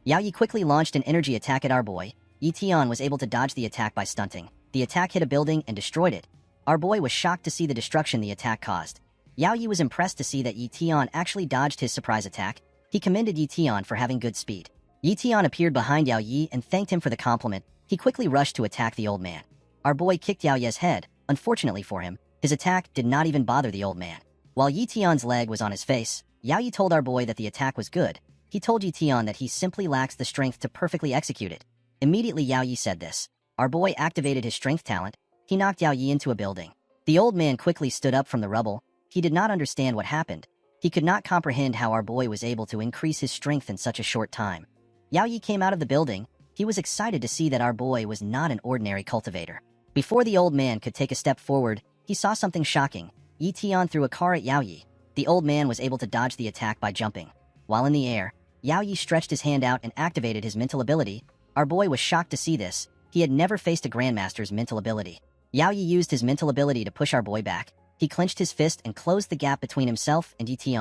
Yao Yi quickly launched an energy attack at our boy. Yi was able to dodge the attack by stunting. The attack hit a building and destroyed it. Our boy was shocked to see the destruction the attack caused. Yao Yi was impressed to see that Yi actually dodged his surprise attack. He commended Yi for having good speed. Yi appeared behind Yao Yi and thanked him for the compliment. He quickly rushed to attack the old man. Our boy kicked Yao Yi's head. Unfortunately for him, his attack did not even bother the old man. While Yi leg was on his face, Yao Yi told our boy that the attack was good. He told Yi that he simply lacks the strength to perfectly execute it. Immediately Yao Yi said this. Our boy activated his strength talent. He knocked Yao Yi into a building. The old man quickly stood up from the rubble. He did not understand what happened. He could not comprehend how our boy was able to increase his strength in such a short time. Yao Yi came out of the building. He was excited to see that our boy was not an ordinary cultivator. Before the old man could take a step forward, he saw something shocking. Yi threw a car at Yao Yi. The old man was able to dodge the attack by jumping. While in the air, Yao Yi stretched his hand out and activated his mental ability. Our boy was shocked to see this. He had never faced a grandmaster's mental ability. Yao Yi used his mental ability to push our boy back. He clenched his fist and closed the gap between himself and Yi.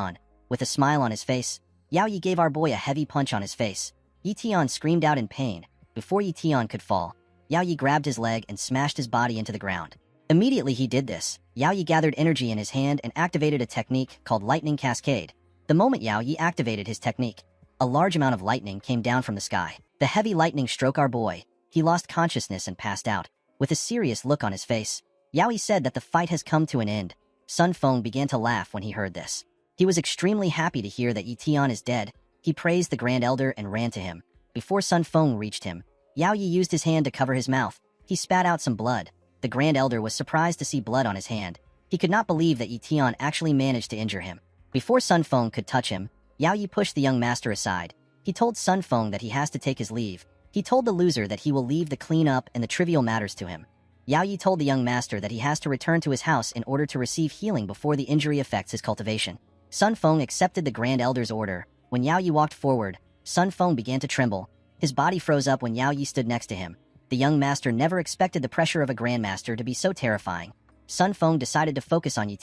With a smile on his face, Yao Yi gave our boy a heavy punch on his face. Yi screamed out in pain. Before Yi could fall, Yao Yi grabbed his leg and smashed his body into the ground. Immediately he did this, Yao Yi gathered energy in his hand and activated a technique called Lightning Cascade. The moment Yao Yi activated his technique, a large amount of lightning came down from the sky. The heavy lightning struck our boy. He lost consciousness and passed out. With a serious look on his face, Yao Yi said that the fight has come to an end. Sun Feng began to laugh when he heard this. He was extremely happy to hear that Yi is dead. He praised the Grand Elder and ran to him. Before Sun Feng reached him, Yao Yi used his hand to cover his mouth. He spat out some blood. The Grand Elder was surprised to see blood on his hand. He could not believe that Yi actually managed to injure him. Before Sun Feng could touch him, Yao Yi pushed the young master aside. He told Sun Feng that he has to take his leave. He told the loser that he will leave the cleanup and the trivial matters to him. Yao Yi told the young master that he has to return to his house in order to receive healing before the injury affects his cultivation. Sun Feng accepted the Grand Elder's order. When Yao Yi walked forward, Sun Feng began to tremble. His body froze up when Yao Yi stood next to him. The young master never expected the pressure of a grandmaster to be so terrifying. Sun Feng decided to focus on Yi.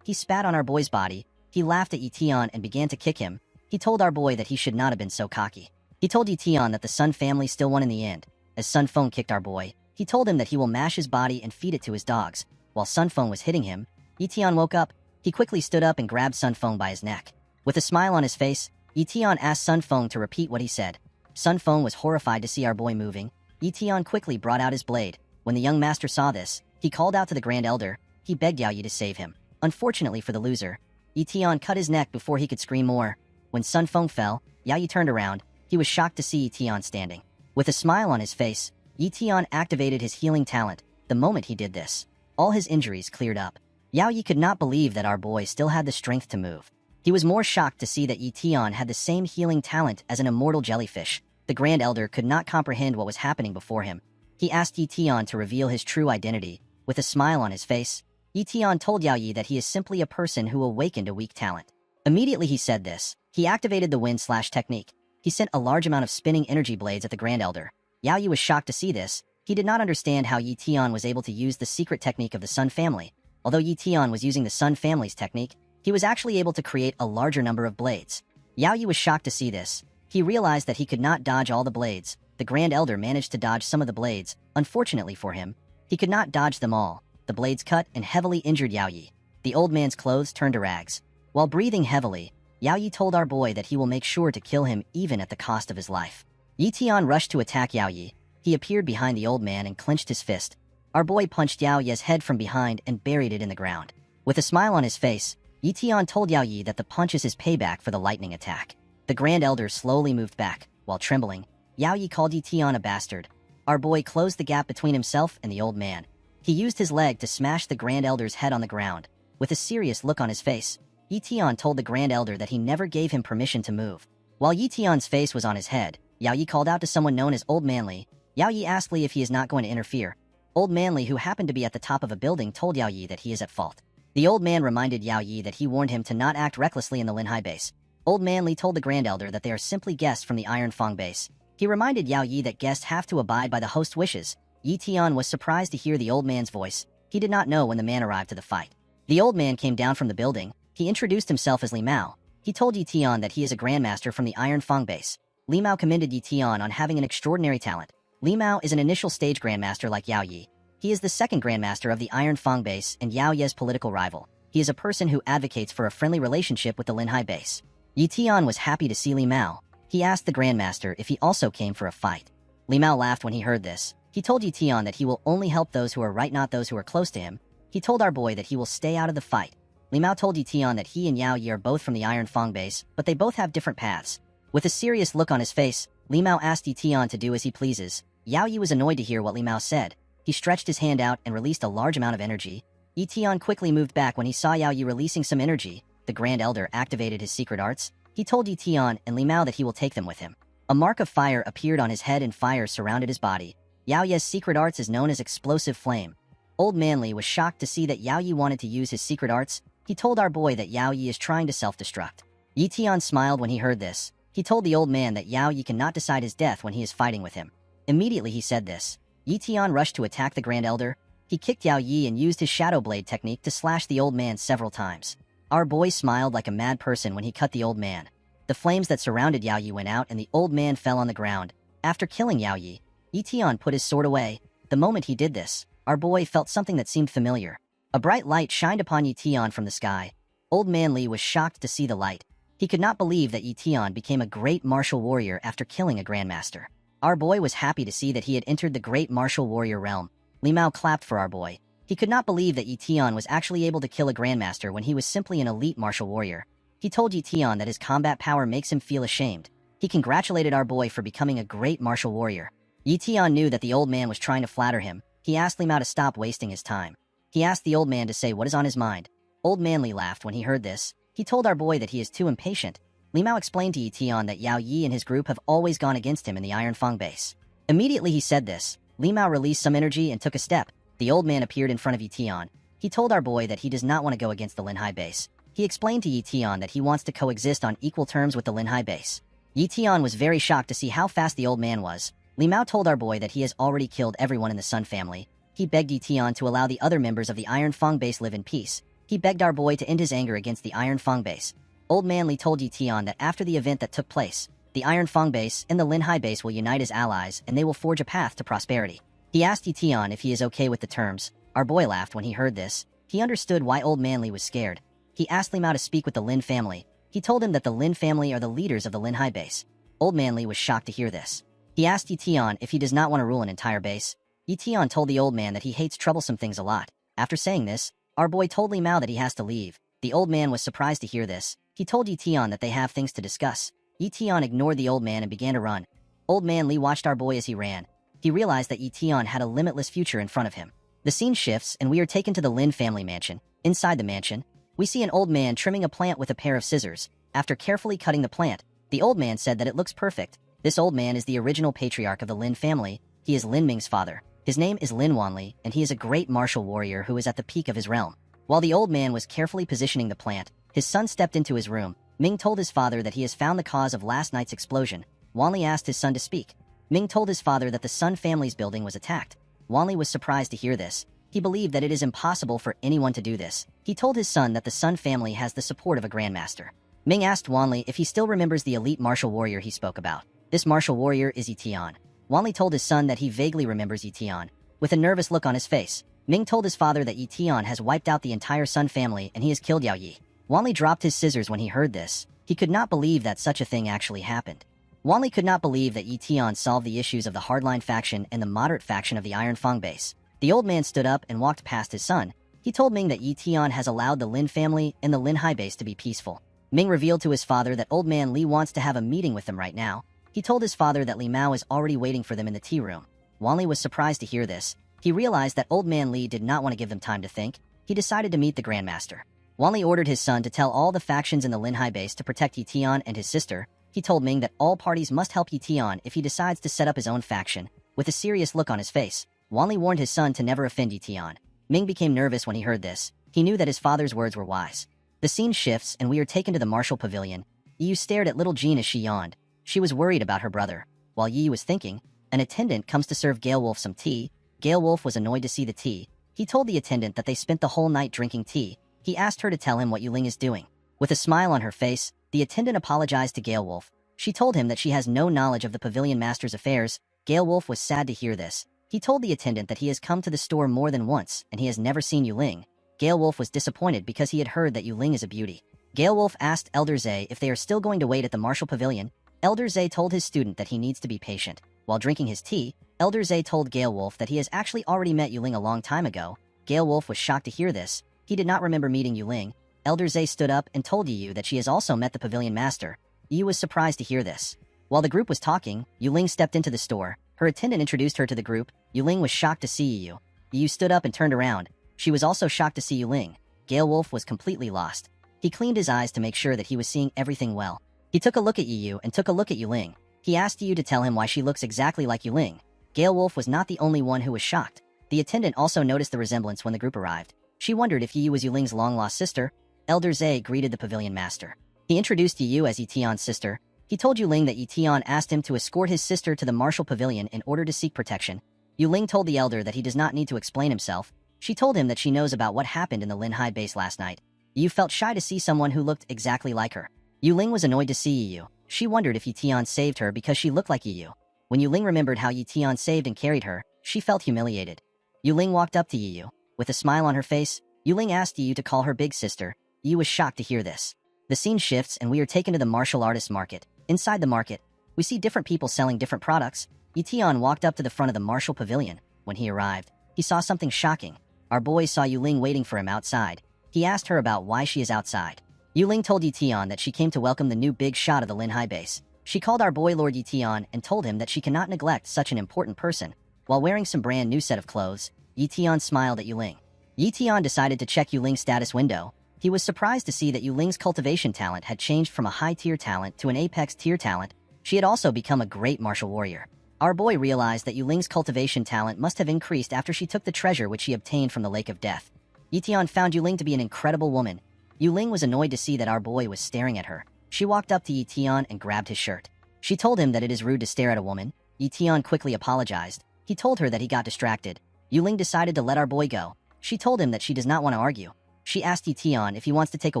He spat on our boy's body. He laughed at Yi and began to kick him. He told our boy that he should not have been so cocky. He told Yi that the Sun family still won in the end. As Sun Feng kicked our boy, he told him that he will mash his body and feed it to his dogs. While Sun Feng was hitting him, Yi woke up. He quickly stood up and grabbed Sun Feng by his neck. With a smile on his face, Yi asked Sun Feng to repeat what he said. Sun Feng was horrified to see our boy moving. Yi quickly brought out his blade. When the young master saw this, he called out to the Grand Elder. He begged Yao Yi to save him. Unfortunately for the loser, Yi cut his neck before he could scream more. When Sun Feng fell, Yao Yi turned around. He was shocked to see Yi standing. With a smile on his face, Yi activated his healing talent. The moment he did this, all his injuries cleared up. Yao Yi could not believe that our boy still had the strength to move. He was more shocked to see that Yi had the same healing talent as an immortal jellyfish. The Grand Elder could not comprehend what was happening before him. He asked Yi to reveal his true identity. With a smile on his face, Yi told Yao Yi that he is simply a person who awakened a weak talent. Immediately he said this, he activated the wind slash technique. He sent a large amount of spinning energy blades at the Grand Elder. Yao Yi was shocked to see this. He did not understand how Yi was able to use the secret technique of the Sun family. Although Yi was using the Sun family's technique, he was actually able to create a larger number of blades. Yao Yi was shocked to see this. He realized that he could not dodge all the blades. The Grand Elder managed to dodge some of the blades. Unfortunately for him, he could not dodge them all. The blades cut and heavily injured Yao Yi. The old man's clothes turned to rags. While breathing heavily, Yao Yi told our boy that he will make sure to kill him even at the cost of his life. Yi rushed to attack Yao Yi. He appeared behind the old man and clenched his fist. Our boy punched Yao Yi's head from behind and buried it in the ground. With a smile on his face, Yi told Yao Yi that the punch is his payback for the lightning attack. The Grand Elder slowly moved back. While trembling, Yao Yi called Yi a bastard. Our boy closed the gap between himself and the old man. He used his leg to smash the Grand Elder's head on the ground. With a serious look on his face, Yi Tian told the Grand Elder that he never gave him permission to move. While Yi Tian's face was on his head, Yao Yi called out to someone known as Old Manly. Yao Yi asked Li if he is not going to interfere. Old Manly, who happened to be at the top of a building, told Yao Yi that he is at fault. The old man reminded Yao Yi that he warned him to not act recklessly in the Linhai base. Old Manly told the Grand Elder that they are simply guests from the Iron Fang base. He reminded Yao Yi that guests have to abide by the host's wishes. Yi Tian was surprised to hear the old man's voice. He did not know when the man arrived to the fight. The old man came down from the building. He introduced himself as Li Mao. He told Yi Tian that he is a grandmaster from the Iron Fang base. Li Mao commended Yi Tian on having an extraordinary talent. Li Mao is an initial stage grandmaster like Yao Yi. He is the second grandmaster of the Iron Fang base and Yao Ye's political rival. He is a person who advocates for a friendly relationship with the Linhai base. Yi Tian was happy to see Li Mao. He asked the grandmaster if he also came for a fight. Li Mao laughed when he heard this. He told Yi Tian that he will only help those who are right, not those who are close to him. He told our boy that he will stay out of the fight. Li Mao told Yi Tian that he and Yao Yi are both from the Iron Fang base, but they both have different paths. With a serious look on his face, Li Mao asked Yi Tian to do as he pleases. Yao Yi was annoyed to hear what Li Mao said. He stretched his hand out and released a large amount of energy. Yi Tian quickly moved back when he saw Yao Yi releasing some energy. The Grand Elder activated his secret arts. He told Yi Tian and Li Mao that he will take them with him. A mark of fire appeared on his head and fire surrounded his body. Yao Yi's secret arts is known as Explosive Flame. Old Man Li was shocked to see that Yao Yi wanted to use his secret arts. He told our boy that Yao Yi is trying to self-destruct. Yi Tian smiled when he heard this. He told the old man that Yao Yi cannot decide his death when he is fighting with him. Immediately he said this. Yi Tian rushed to attack the Grand Elder. He kicked Yao Yi and used his Shadow Blade technique to slash the old man several times. Our boy smiled like a mad person when he cut the old man. The flames that surrounded Yao Yi went out and the old man fell on the ground. After killing Yao Yi, Yi Tian put his sword away. The moment he did this, our boy felt something that seemed familiar. A bright light shined upon Yi Tian from the sky. Old Man Li was shocked to see the light. He could not believe that Yi Tian became a great martial warrior after killing a grandmaster. Our boy was happy to see that he had entered the great martial warrior realm. Li Mao clapped for our boy. He could not believe that Yi Tian was actually able to kill a grandmaster when he was simply an elite martial warrior. He told Yi Tian that his combat power makes him feel ashamed. He congratulated our boy for becoming a great martial warrior. Yi Tian knew that the old man was trying to flatter him. He asked Li Mao to stop wasting his time. He asked the old man to say what is on his mind. Old Man Li laughed when he heard this. He told our boy that he is too impatient. Li Mao explained to Yi Tian that Yao Yi and his group have always gone against him in the Iron Fang base. Immediately he said this, Li Mao released some energy and took a step. The old man appeared in front of Yi Tian. He told our boy that he does not want to go against the Linhai base. He explained to Yi Tian that he wants to coexist on equal terms with the Linhai base. Yi Tian was very shocked to see how fast the old man was. Li Mao told our boy that he has already killed everyone in the Sun family. He begged Yi Tian to allow the other members of the Iron Fang base live in peace. He begged our boy to end his anger against the Iron Fang base. Old Man Li told Yi Tian that after the event that took place, the Iron Fang base and the Linhai base will unite as allies and they will forge a path to prosperity. He asked Yi Tian if he is okay with the terms. Our boy laughed when he heard this. He understood why Old Man Li was scared. He asked Li Mao to speak with the Lin family. He told him that the Lin family are the leaders of the Linhai base. Old Man Li was shocked to hear this. He asked Yi Tian if he does not want to rule an entire base. Yi Tian told the old man that he hates troublesome things a lot. After saying this, our boy told Li Mao that he has to leave. The old man was surprised to hear this. He told Yi Tian that they have things to discuss. Yi Tian ignored the old man and began to run. Old Man Li watched our boy as he ran. He realized that Yi Tian had a limitless future in front of him. The scene shifts and we are taken to the Lin family mansion. Inside the mansion, we see an old man trimming a plant with a pair of scissors. After carefully cutting the plant, the old man said that it looks perfect. This old man is the original patriarch of the Lin family. He is Lin Ming's father. His name is Lin Wanli, and he is a great martial warrior who is at the peak of his realm. While the old man was carefully positioning the plant, his son stepped into his room. Ming told his father that he has found the cause of last night's explosion. Wanli asked his son to speak. Ming told his father that the Sun family's building was attacked. Wanli was surprised to hear this. He believed that it is impossible for anyone to do this. He told his son that the Sun family has the support of a grandmaster. Ming asked Wanli if he still remembers the elite martial warrior he spoke about. This martial warrior is Yi Tian. Wanli told his son that he vaguely remembers Yi Tian. With a nervous look on his face, Ming told his father that Yi Tian has wiped out the entire Sun family and he has killed Yao Yi. Wanli dropped his scissors when he heard this. He could not believe that such a thing actually happened. Wanli could not believe that Yi Tian solved the issues of the hardline faction and the moderate faction of the Iron Fang base. The old man stood up and walked past his son. He told Ming that Yi Tian has allowed the Lin family and the Linhai base to be peaceful. Ming revealed to his father that Old Man Li wants to have a meeting with them right now. He told his father that Li Mao is already waiting for them in the tea room. Wanli was surprised to hear this. He realized that Old Man Lee did not want to give them time to think. He decided to meet the Grandmaster. While he ordered his son to tell all the factions in the Linhai base to protect Yition and his sister, he told Ming that all parties must help Yition if he decides to set up his own faction. With a serious look on his face, Wanli warned his son to never offend Yition. Ming became nervous when he heard this. He knew that his father's words were wise. The scene shifts and we are taken to the martial pavilion. Yu stared at little Jean as she yawned. She was worried about her brother. While Yi was thinking, an attendant comes to serve Gale Wolf some tea. Gale Wolf was annoyed to see the tea. He told the attendant that they spent the whole night drinking tea. He asked her to tell him what Yuling is doing. With a smile on her face, the attendant apologized to Gale Wolf. She told him that she has no knowledge of the pavilion master's affairs. Gale Wolf was sad to hear this. He told the attendant that he has come to the store more than once and he has never seen Yuling. Gale Wolf was disappointed because he had heard that Yuling is a beauty. Gale Wolf asked Elder Zay if they are still going to wait at the martial pavilion. Elder Zay told his student that he needs to be patient. While drinking his tea, Elder Zay told Gale Wolf that he has actually already met Yuling a long time ago. Gale Wolf was shocked to hear this. He did not remember meeting Yuling. Elder Zay stood up and told Yu that she has also met the pavilion master. Yu was surprised to hear this. While the group was talking, Yuling stepped into the store. Her attendant introduced her to the group. Yuling was shocked to see Yu. Yu stood up and turned around. She was also shocked to see Yuling. Gale Wolf was completely lost. He cleaned his eyes to make sure that he was seeing everything well. He took a look at Yu and took a look at Yuling. He asked Yu to tell him why she looks exactly like Yuling. Gale Wolf was not the only one who was shocked. The attendant also noticed the resemblance when the group arrived. She wondered if Yu was Yuling's long-lost sister. Elder Zay greeted the pavilion master. He introduced Yu as Yition's sister. He told Yuling that Yition asked him to escort his sister to the martial pavilion in order to seek protection. Yuling told the elder that he does not need to explain himself. She told him that she knows about what happened in the Linhai base last night. Yu felt shy to see someone who looked exactly like her. Yuling was annoyed to see Yu. She wondered if Yition saved her because she looked like Yu. When Yuling remembered how Yition saved and carried her, she felt humiliated. Yuling walked up to Yu. With a smile on her face, Yuling asked Yu to call her big sister. Yu was shocked to hear this. The scene shifts and we are taken to the martial artist market. Inside the market, we see different people selling different products. Yition walked up to the front of the martial pavilion. When he arrived, he saw something shocking. Our boy saw Yuling waiting for him outside. He asked her about why she is outside. Yuling told Yition that she came to welcome the new big shot of the Linhai base. She called our boy Lord Yition and told him that she cannot neglect such an important person. While wearing some brand new set of clothes, Yition smiled at Yuling. Yition decided to check Yuling's status window. He was surprised to see that Yuling's cultivation talent had changed from a high-tier talent to an apex-tier talent. She had also become a great martial warrior. Our boy realized that Yuling's cultivation talent must have increased after she took the treasure which she obtained from the Lake of Death. Yition found Yuling to be an incredible woman. Yuling was annoyed to see that our boy was staring at her. She walked up to Yition and grabbed his shirt. She told him that it is rude to stare at a woman. Yition quickly apologized. He told her that he got distracted. Yuling decided to let our boy go. She told him that she does not want to argue. She asked Yition if he wants to take a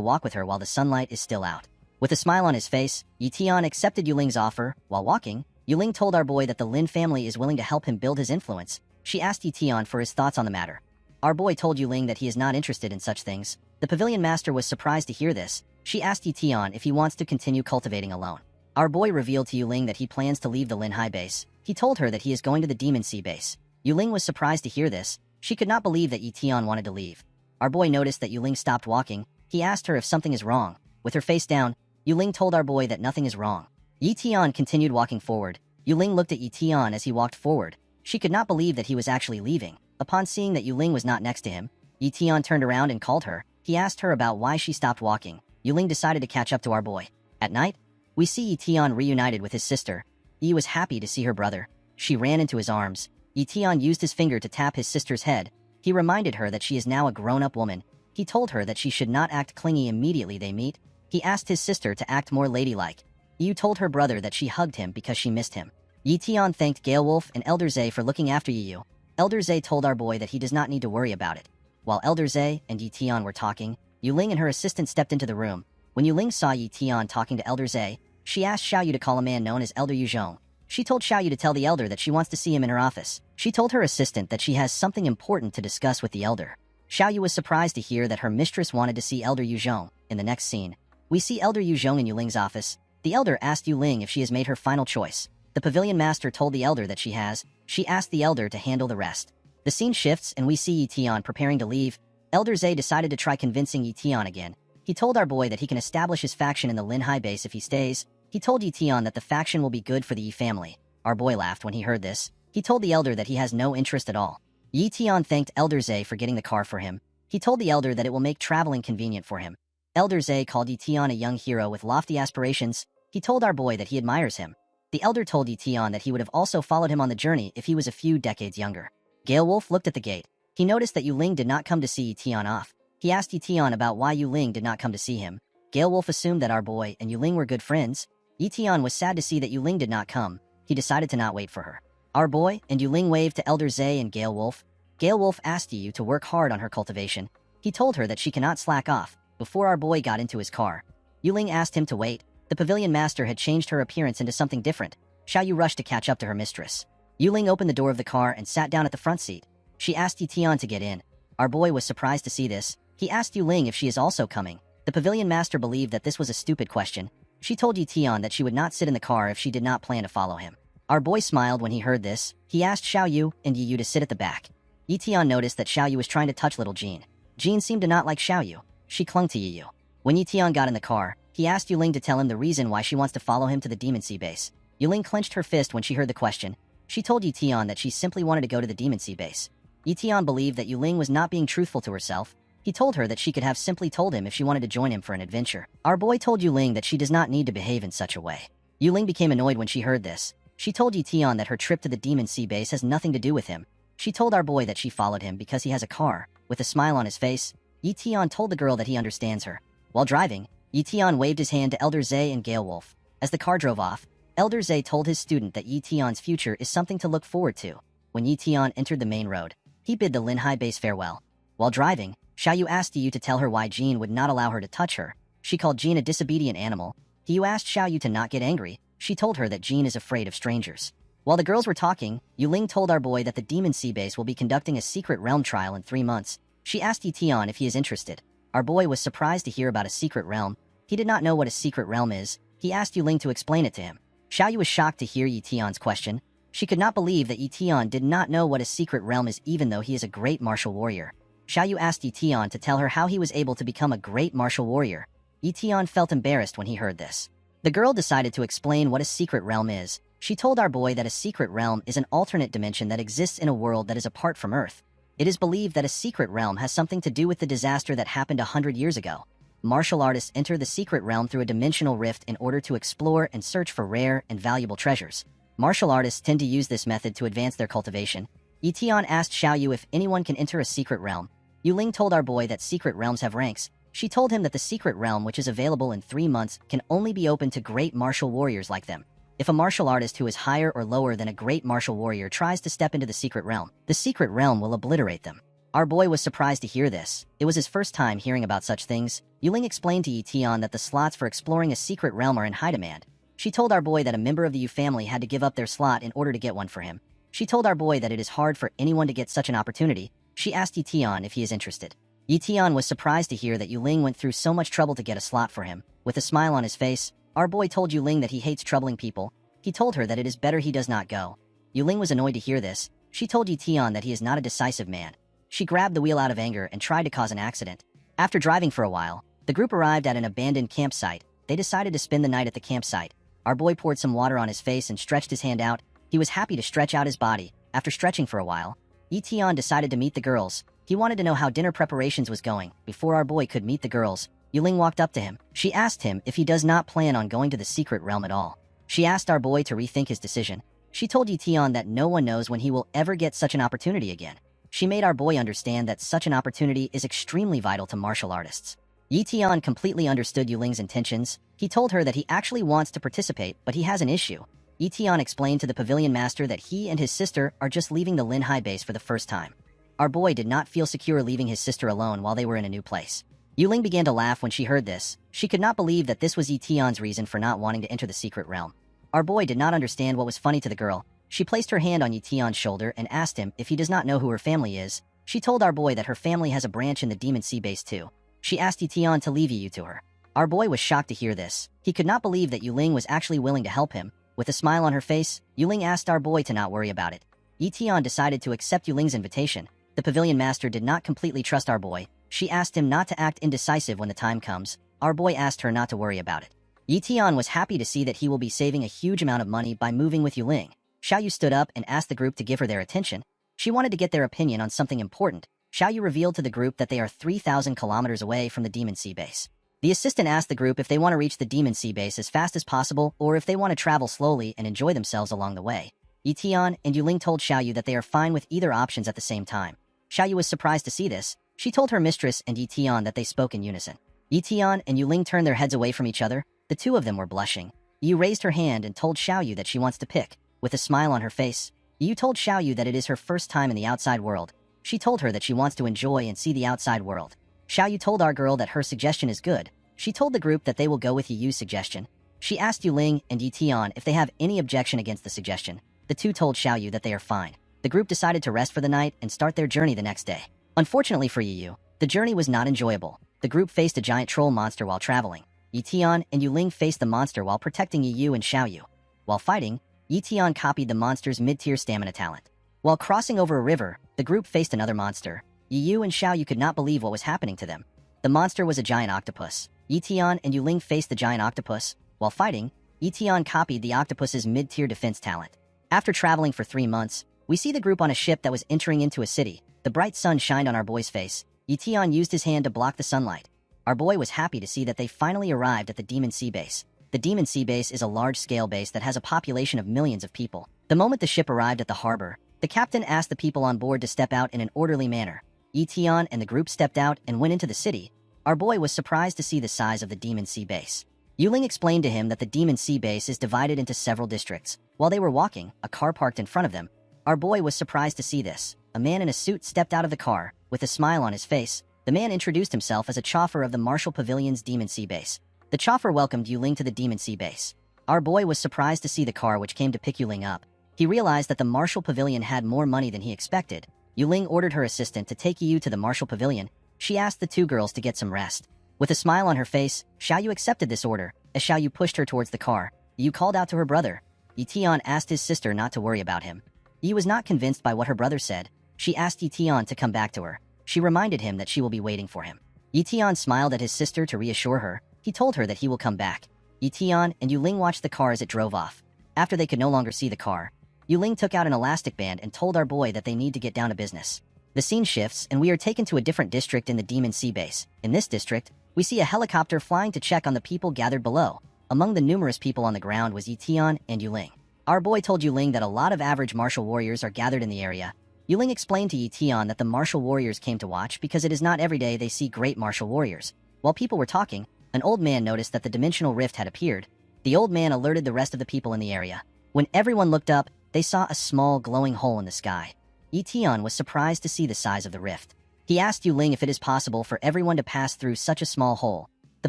walk with her while the sunlight is still out. With a smile on his face, Yition accepted Yuling's offer. While walking, Yuling told our boy that the Lin family is willing to help him build his influence. She asked Yition for his thoughts on the matter. Our boy told Yuling that he is not interested in such things. The pavilion master was surprised to hear this. She asked Yition if he wants to continue cultivating alone. Our boy revealed to Yuling that he plans to leave the Linhai base. He told her that he is going to the Demon Sea base. Yuling was surprised to hear this. She could not believe that Yition wanted to leave. Our boy noticed that Yuling stopped walking. He asked her if something is wrong. With her face down, Yuling told our boy that nothing is wrong. Yition continued walking forward. Yuling looked at Yition as he walked forward. She could not believe that he was actually leaving. Upon seeing that Yuling was not next to him, Yition turned around and called her. He asked her about why she stopped walking. Yuling decided to catch up to our boy. At night, we see Yition reunited with his sister. Yi was happy to see her brother. She ran into his arms. Yition used his finger to tap his sister's head. He reminded her that she is now a grown-up woman. He told her that she should not act clingy immediately they meet. He asked his sister to act more ladylike. Yu told her brother that she hugged him because she missed him. Yition thanked Gale Wolf and Elder Zay for looking after Yu. Elder Zay told our boy that he does not need to worry about it. While Elder Zay and Yition were talking, Yuling and her assistant stepped into the room. When Yuling saw Yition talking to Elder Zay, she asked Xiaoyu to call a man known as Elder Yuzhong. She told Xiaoyu to tell the elder that she wants to see him in her office. She told her assistant that she has something important to discuss with the elder. Xiaoyu was surprised to hear that her mistress wanted to see Elder Yuzhong. In the next scene, we see Elder Yuzhong in Yuling's office. The elder asked Yuling if she has made her final choice. The pavilion master told the elder that she has. She asked the elder to handle the rest. The scene shifts and we see Yition preparing to leave. Elder Zay decided to try convincing Yition again. He told our boy that he can establish his faction in the Linhai base if he stays. He told Yition that the faction will be good for the Yi family. Our boy laughed when he heard this. He told the elder that he has no interest at all. Yi Tian thanked Elder Zhe for getting the car for him. He told the elder that it will make traveling convenient for him. Elder Zhe called Yi Tian a young hero with lofty aspirations. He told our boy that he admires him. The elder told Yi Tian that he would have also followed him on the journey if he was a few decades younger. Gale Wolf looked at the gate. He noticed that Yu Ling did not come to see Yi Tian off. He asked Yi Tian about why Yu Ling did not come to see him. Gale Wolf assumed that our boy and Yu Ling were good friends. Yi Tian was sad to see that Yu Ling did not come. He decided to not wait for her. Our boy and Yu Ling waved to Elder Zhe and Gale Wolf. Gale Wolf asked Yu to work hard on her cultivation. He told her that she cannot slack off. Before our boy got into his car, Yu Ling asked him to wait. The pavilion master had changed her appearance into something different. Xiao Yu rushed to catch up to her mistress. Yu Ling opened the door of the car and sat down at the front seat. She asked Yi Tian to get in. Our boy was surprised to see this. He asked Yu Ling if she is also coming. The pavilion master believed that this was a stupid question. She told Yi Tian that she would not sit in the car if she did not plan to follow him. Our boy smiled when he heard this. He asked Xiao Yu and Yi Yu to sit at the back. Yi Tian noticed that Xiao Yu was trying to touch little Jean. Jean seemed to not like Xiao Yu. She clung to Yi Yu. When Yi Tian got in the car, he asked Yu Ling to tell him the reason why she wants to follow him to the Demon Sea base. Yu Ling clenched her fist when she heard the question. She told Yi Tian that she simply wanted to go to the Demon Sea base. Yi Tian believed that Yu Ling was not being truthful to herself. He told her that she could have simply told him if she wanted to join him for an adventure. Our boy told Yu Ling that she does not need to behave in such a way. Yu Ling became annoyed when she heard this. She told Yi Tian that her trip to the Demon Sea base has nothing to do with him. She told our boy that she followed him because he has a car. With a smile on his face, Yi Tian told the girl that he understands her. While driving, Yi Tian waved his hand to Elder Zhe and Gale Wolf. As the car drove off, Elder Zhe told his student that Yi Tian's future is something to look forward to. When Yi Tian entered the main road, he bid the Linhai base farewell. While driving, Xiao Yu asked Yu to tell her why Jean would not allow her to touch her. She called Jean a disobedient animal. Yu asked Xiao Yu to not get angry. She told her that Jean is afraid of strangers. While the girls were talking, Yu Ling told our boy that the Demon Sea base will be conducting a secret realm trial in 3 months. She asked Yi Tian if he is interested. Our boy was surprised to hear about a secret realm. He did not know what a secret realm is. He asked Yu Ling to explain it to him. Xiao Yu was shocked to hear Yi Tian's question. She could not believe that Yi Tian did not know what a secret realm is even though he is a great martial warrior. Xiao Yu asked Yi Tian to tell her how he was able to become a great martial warrior. Yi Tian felt embarrassed when he heard this. The girl decided to explain what a secret realm is. She told our boy that a secret realm is an alternate dimension that exists in a world that is apart from Earth. It is believed that a secret realm has something to do with the disaster that happened 100 years ago. Martial artists enter the secret realm through a dimensional rift in order to explore and search for rare and valuable treasures. Martial artists tend to use this method to advance their cultivation. Yi Tian asked Xiao Yu if anyone can enter a secret realm. Yu Ling told our boy that secret realms have ranks. She told him that the secret realm, which is available in 3 months, can only be open to great martial warriors like them. If a martial artist who is higher or lower than a great martial warrior tries to step into the secret realm will obliterate them. Our boy was surprised to hear this. It was his first time hearing about such things. Yu Ling explained to Yi Tian that the slots for exploring a secret realm are in high demand. She told our boy that a member of the Yu family had to give up their slot in order to get one for him. She told our boy that it is hard for anyone to get such an opportunity. She asked Yi Tian if he is interested. Yi Tian was surprised to hear that Yu Ling went through so much trouble to get a slot for him. With a smile on his face, our boy told Yu Ling that he hates troubling people. He told her that it is better he does not go. Yu Ling was annoyed to hear this. She told Yi Tian that he is not a decisive man. She grabbed the wheel out of anger and tried to cause an accident. After driving for a while, the group arrived at an abandoned campsite. They decided to spend the night at the campsite. Our boy poured some water on his face and stretched his hand out. He was happy to stretch out his body. After stretching for a while, Yi Tian decided to meet the girls. He wanted to know how dinner preparations was going. Before our boy could meet the girls, Yu Ling walked up to him. She asked him if he does not plan on going to the secret realm at all. She asked our boy to rethink his decision. She told Yi Tian that no one knows when he will ever get such an opportunity again. She made our boy understand that such an opportunity is extremely vital to martial artists. Yi Tian completely understood Yu Ling's intentions. He told her that he actually wants to participate, but he has an issue. Yi Tian explained to the pavilion master that he and his sister are just leaving the Linhai base for the first time. Our boy did not feel secure leaving his sister alone while they were in a new place. Yu Ling began to laugh when she heard this. She could not believe that this was Yi Tian's reason for not wanting to enter the secret realm. Our boy did not understand what was funny to the girl. She placed her hand on Yi Tian's shoulder and asked him if he does not know who her family is. She told our boy that her family has a branch in the Demon Sea base too. She asked Yi Tian to leave Yu to her. Our boy was shocked to hear this. He could not believe that Yu Ling was actually willing to help him. With a smile on her face, Yu Ling asked our boy to not worry about it. Yi Tian decided to accept Yu Ling's invitation. The pavilion master did not completely trust our boy. She asked him not to act indecisive when the time comes. Our boy asked her not to worry about it. Yi Tian was happy to see that he will be saving a huge amount of money by moving with Yu Ling. Xiao Yu stood up and asked the group to give her their attention. She wanted to get their opinion on something important. Xiaoyu revealed to the group that they are 3,000 kilometers away from the Demon Sea base. The assistant asked the group if they want to reach the Demon Sea base as fast as possible or if they want to travel slowly and enjoy themselves along the way. Yitian and Yuling told Xiaoyu that they are fine with either options at the same time. Xiaoyu was surprised to see this. She told her mistress and Yitian that they spoke in unison. Yitian and Yuling turned their heads away from each other. The two of them were blushing. Yu raised her hand and told Xiaoyu that she wants to pick. With a smile on her face, Yu told Xiaoyu that it is her first time in the outside world. She told her that she wants to enjoy and see the outside world. Xiaoyu told our girl that her suggestion is good. She told the group that they will go with Yu's suggestion. She asked Yuling and Yitian if they have any objection against the suggestion. The two told Xiaoyu that they are fine. The group decided to rest for the night and start their journey the next day. Unfortunately for Yu, the journey was not enjoyable. The group faced a giant troll monster while traveling. Yitian and Yuling faced the monster while protecting Yu and Xiaoyu. While fighting, Yitian copied the monster's mid-tier stamina talent. While crossing over a river, the group faced another monster. Yu and Xiaoyu could not believe what was happening to them. The monster was a giant octopus. Yitian and Yuling faced the giant octopus. While fighting, Yitian copied the octopus's mid-tier defense talent. After traveling for 3 months, we see the group on a ship that was entering into a city. The bright sun shined on our boy's face. Yitian used his hand to block the sunlight. Our boy was happy to see that they finally arrived at the Demon Sea base. The Demon Sea base is a large-scale base that has a population of millions of people. The moment the ship arrived at the harbor, the captain asked the people on board to step out in an orderly manner. Yitian and the group stepped out and went into the city. Our boy was surprised to see the size of the Demon Sea base. Yuling explained to him that the Demon Sea base is divided into several districts. While they were walking, a car parked in front of them. Our boy was surprised to see this. A man in a suit stepped out of the car. With a smile on his face, the man introduced himself as a chauffeur of the Martial Pavilion's Demon Sea base. The chauffeur welcomed Yuling to the Demon Sea base. Our boy was surprised to see the car which came to pick Yuling up. He realized that the Martial Pavilion had more money than he expected. Yuling ordered her assistant to take Yu to the Martial Pavilion. She asked the two girls to get some rest. With a smile on her face, Xiaoyu accepted this order. As Xiaoyu pushed her towards the car, Yu called out to her brother. Yitian asked his sister not to worry about him. Yu was not convinced by what her brother said. She asked Yitian to come back to her. She reminded him that she will be waiting for him. Yitian smiled at his sister to reassure her. He told her that he will come back. Yitian and Yuling watched the car as it drove off. After they could no longer see the car, Yuling took out an elastic band and told our boy that they need to get down to business. The scene shifts and we are taken to a different district in the Demon Sea base. In this district, we see a helicopter flying to check on the people gathered below. Among the numerous people on the ground was Yitian and Yuling. Our boy told Yuling that a lot of average martial warriors are gathered in the area. Yuling explained to Yitian that the martial warriors came to watch because it is not every day they see great martial warriors. While people were talking, an old man noticed that the dimensional rift had appeared. The old man alerted the rest of the people in the area. When everyone looked up, they saw a small glowing hole in the sky. Yitian was surprised to see the size of the rift. He asked Yuling if it is possible for everyone to pass through such a small hole. The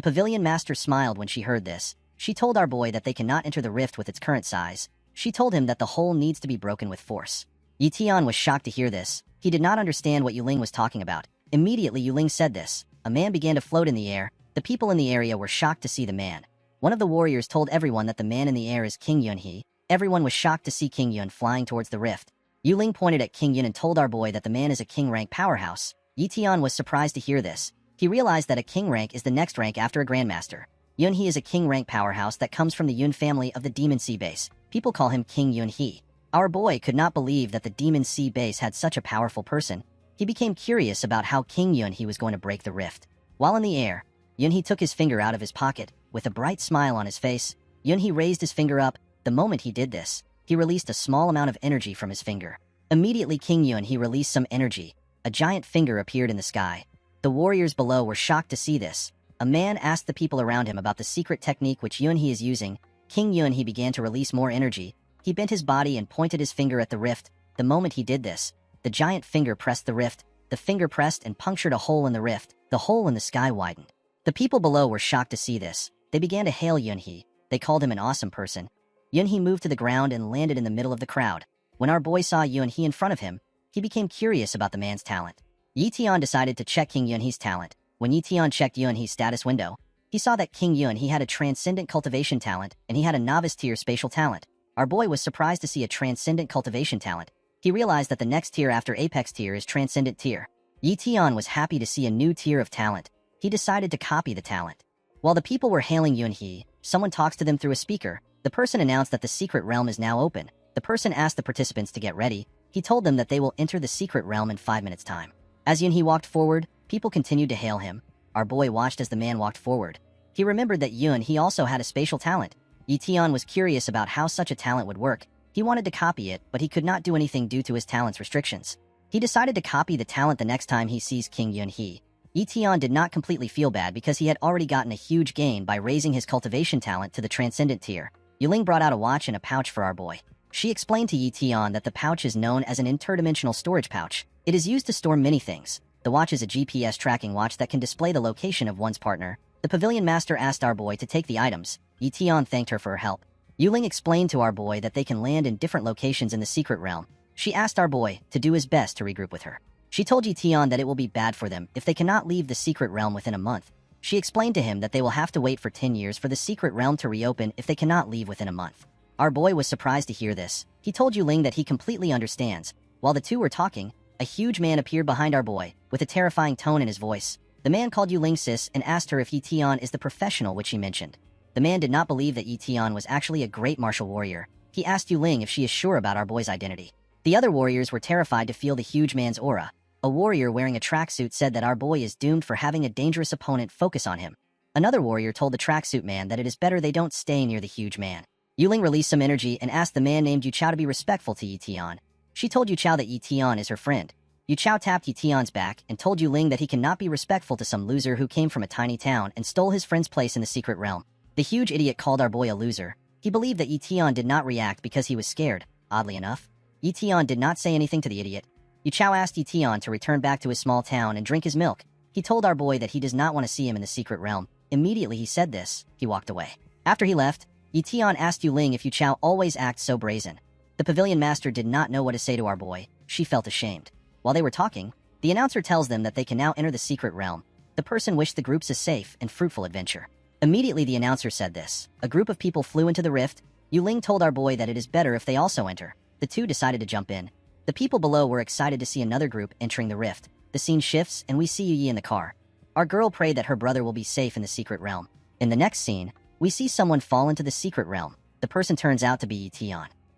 pavilion master smiled when she heard this. She told our boy that they cannot enter the rift with its current size. She told him that the hole needs to be broken with force. Yitian was shocked to hear this. He did not understand what Yuling was talking about. Immediately Yuling said this. A man began to float in the air. The people in the area were shocked to see the man. One of the warriors told everyone that the man in the air is King Yunhee. Everyone was shocked to see King Yun flying towards the rift. Yuling pointed at King Yun and told our boy that the man is a king rank powerhouse. Yitian was surprised to hear this. He realized that a king rank is the next rank after a grandmaster. Yunhee is a king rank powerhouse that comes from the Yun family of the Demon Sea base. People call him King Yunhee. Our boy could not believe that the Demon Sea base had such a powerful person. He became curious about how King Yunhee was going to break the rift. While in the air, Yunhee took his finger out of his pocket. With a bright smile on his face, Yunhee raised his finger up. The moment he did this, he released a small amount of energy from his finger. Immediately King Yunhee released some energy. A giant finger appeared in the sky. The warriors below were shocked to see this. A man asked the people around him about the secret technique which Yunhee is using. King Yunhee began to release more energy. He bent his body and pointed his finger at the rift. The moment he did this, the giant finger pressed the rift. The finger pressed and punctured a hole in the rift. The hole in the sky widened. The people below were shocked to see this. They began to hail Yunhee. They called him an awesome person. Yunhee moved to the ground and landed in the middle of the crowd. When our boy saw Yunhee in front of him, he became curious about the man's talent. Yitian decided to check King Yunhee's talent. When Yitian checked Yunhee's status window, he saw that King Yunhee had a transcendent cultivation talent and he had a novice tier spatial talent. Our boy was surprised to see a transcendent cultivation talent. He realized that the next tier after apex tier is transcendent tier. Yitian was happy to see a new tier of talent. He decided to copy the talent. While the people were hailing Yunhee, someone talks to them through a speaker. The person announced that the secret realm is now open. The person asked the participants to get ready. He told them that they will enter the secret realm in 5 minutes' time. As Yun He walked forward, people continued to hail him. Our boy watched as the man walked forward. He remembered that Yun He also had a spatial talent. Yi was curious about how such a talent would work. He wanted to copy it, but he could not do anything due to his talent's restrictions. He decided to copy the talent the next time he sees King Yun He. Yi did not completely feel bad because he had already gotten a huge gain by raising his cultivation talent to the transcendent tier. Yuling brought out a watch and a pouch for our boy. She explained to Yi that the pouch is known as an interdimensional storage pouch. It is used to store many things. The watch is a GPS tracking watch that can display the location of one's partner. The pavilion master asked our boy to take the items. Yi thanked her for her help. Yuling explained to our boy that they can land in different locations in the secret realm. She asked our boy to do his best to regroup with her. She told Yi that it will be bad for them if they cannot leave the secret realm within a month. She explained to him that they will have to wait for 10 years for the secret realm to reopen if they cannot leave within a month. Our boy was surprised to hear this. He told Yuling that he completely understands. While the two were talking, a huge man appeared behind our boy, with a terrifying tone in his voice. The man called Yuling sis and asked her if Yi is the professional which she mentioned. The man did not believe that Yi was actually a great martial warrior. He asked Yuling if she is sure about our boy's identity. The other warriors were terrified to feel the huge man's aura. A warrior wearing a tracksuit said that our boy is doomed for having a dangerous opponent focus on him. Another warrior told the tracksuit man that it is better they don't stay near the huge man. Yuling released some energy and asked the man named Yu Chao to be respectful to Yi. She told Yu Chao that Yi is her friend. Yu Chao tapped Yi back and told Yuling that he cannot be respectful to some loser who came from a tiny town and stole his friend's place in the secret realm. The huge idiot called our boy a loser. He believed that Yi did not react because he was scared. Oddly enough, Yi did not say anything to the idiot. Yu Chao asked Yi to return back to his small town and drink his milk. He told our boy that he does not want to see him in the secret realm. Immediately he said this, he walked away. After he left, Yi asked Yuling if Yu Chao always acts so brazen. The pavilion master did not know what to say to our boy. She felt ashamed. While they were talking, the announcer tells them that they can now enter the secret realm. The person wished the groups a safe and fruitful adventure. Immediately the announcer said this. A group of people flew into the rift. Yuling told our boy that it is better if they also enter. The two decided to jump in. The people below were excited to see another group entering the rift. The scene shifts and we see Yu Yi in the car. Our girl prayed that her brother will be safe in the secret realm. In the next scene, we see someone fall into the secret realm. The person turns out to be Yi.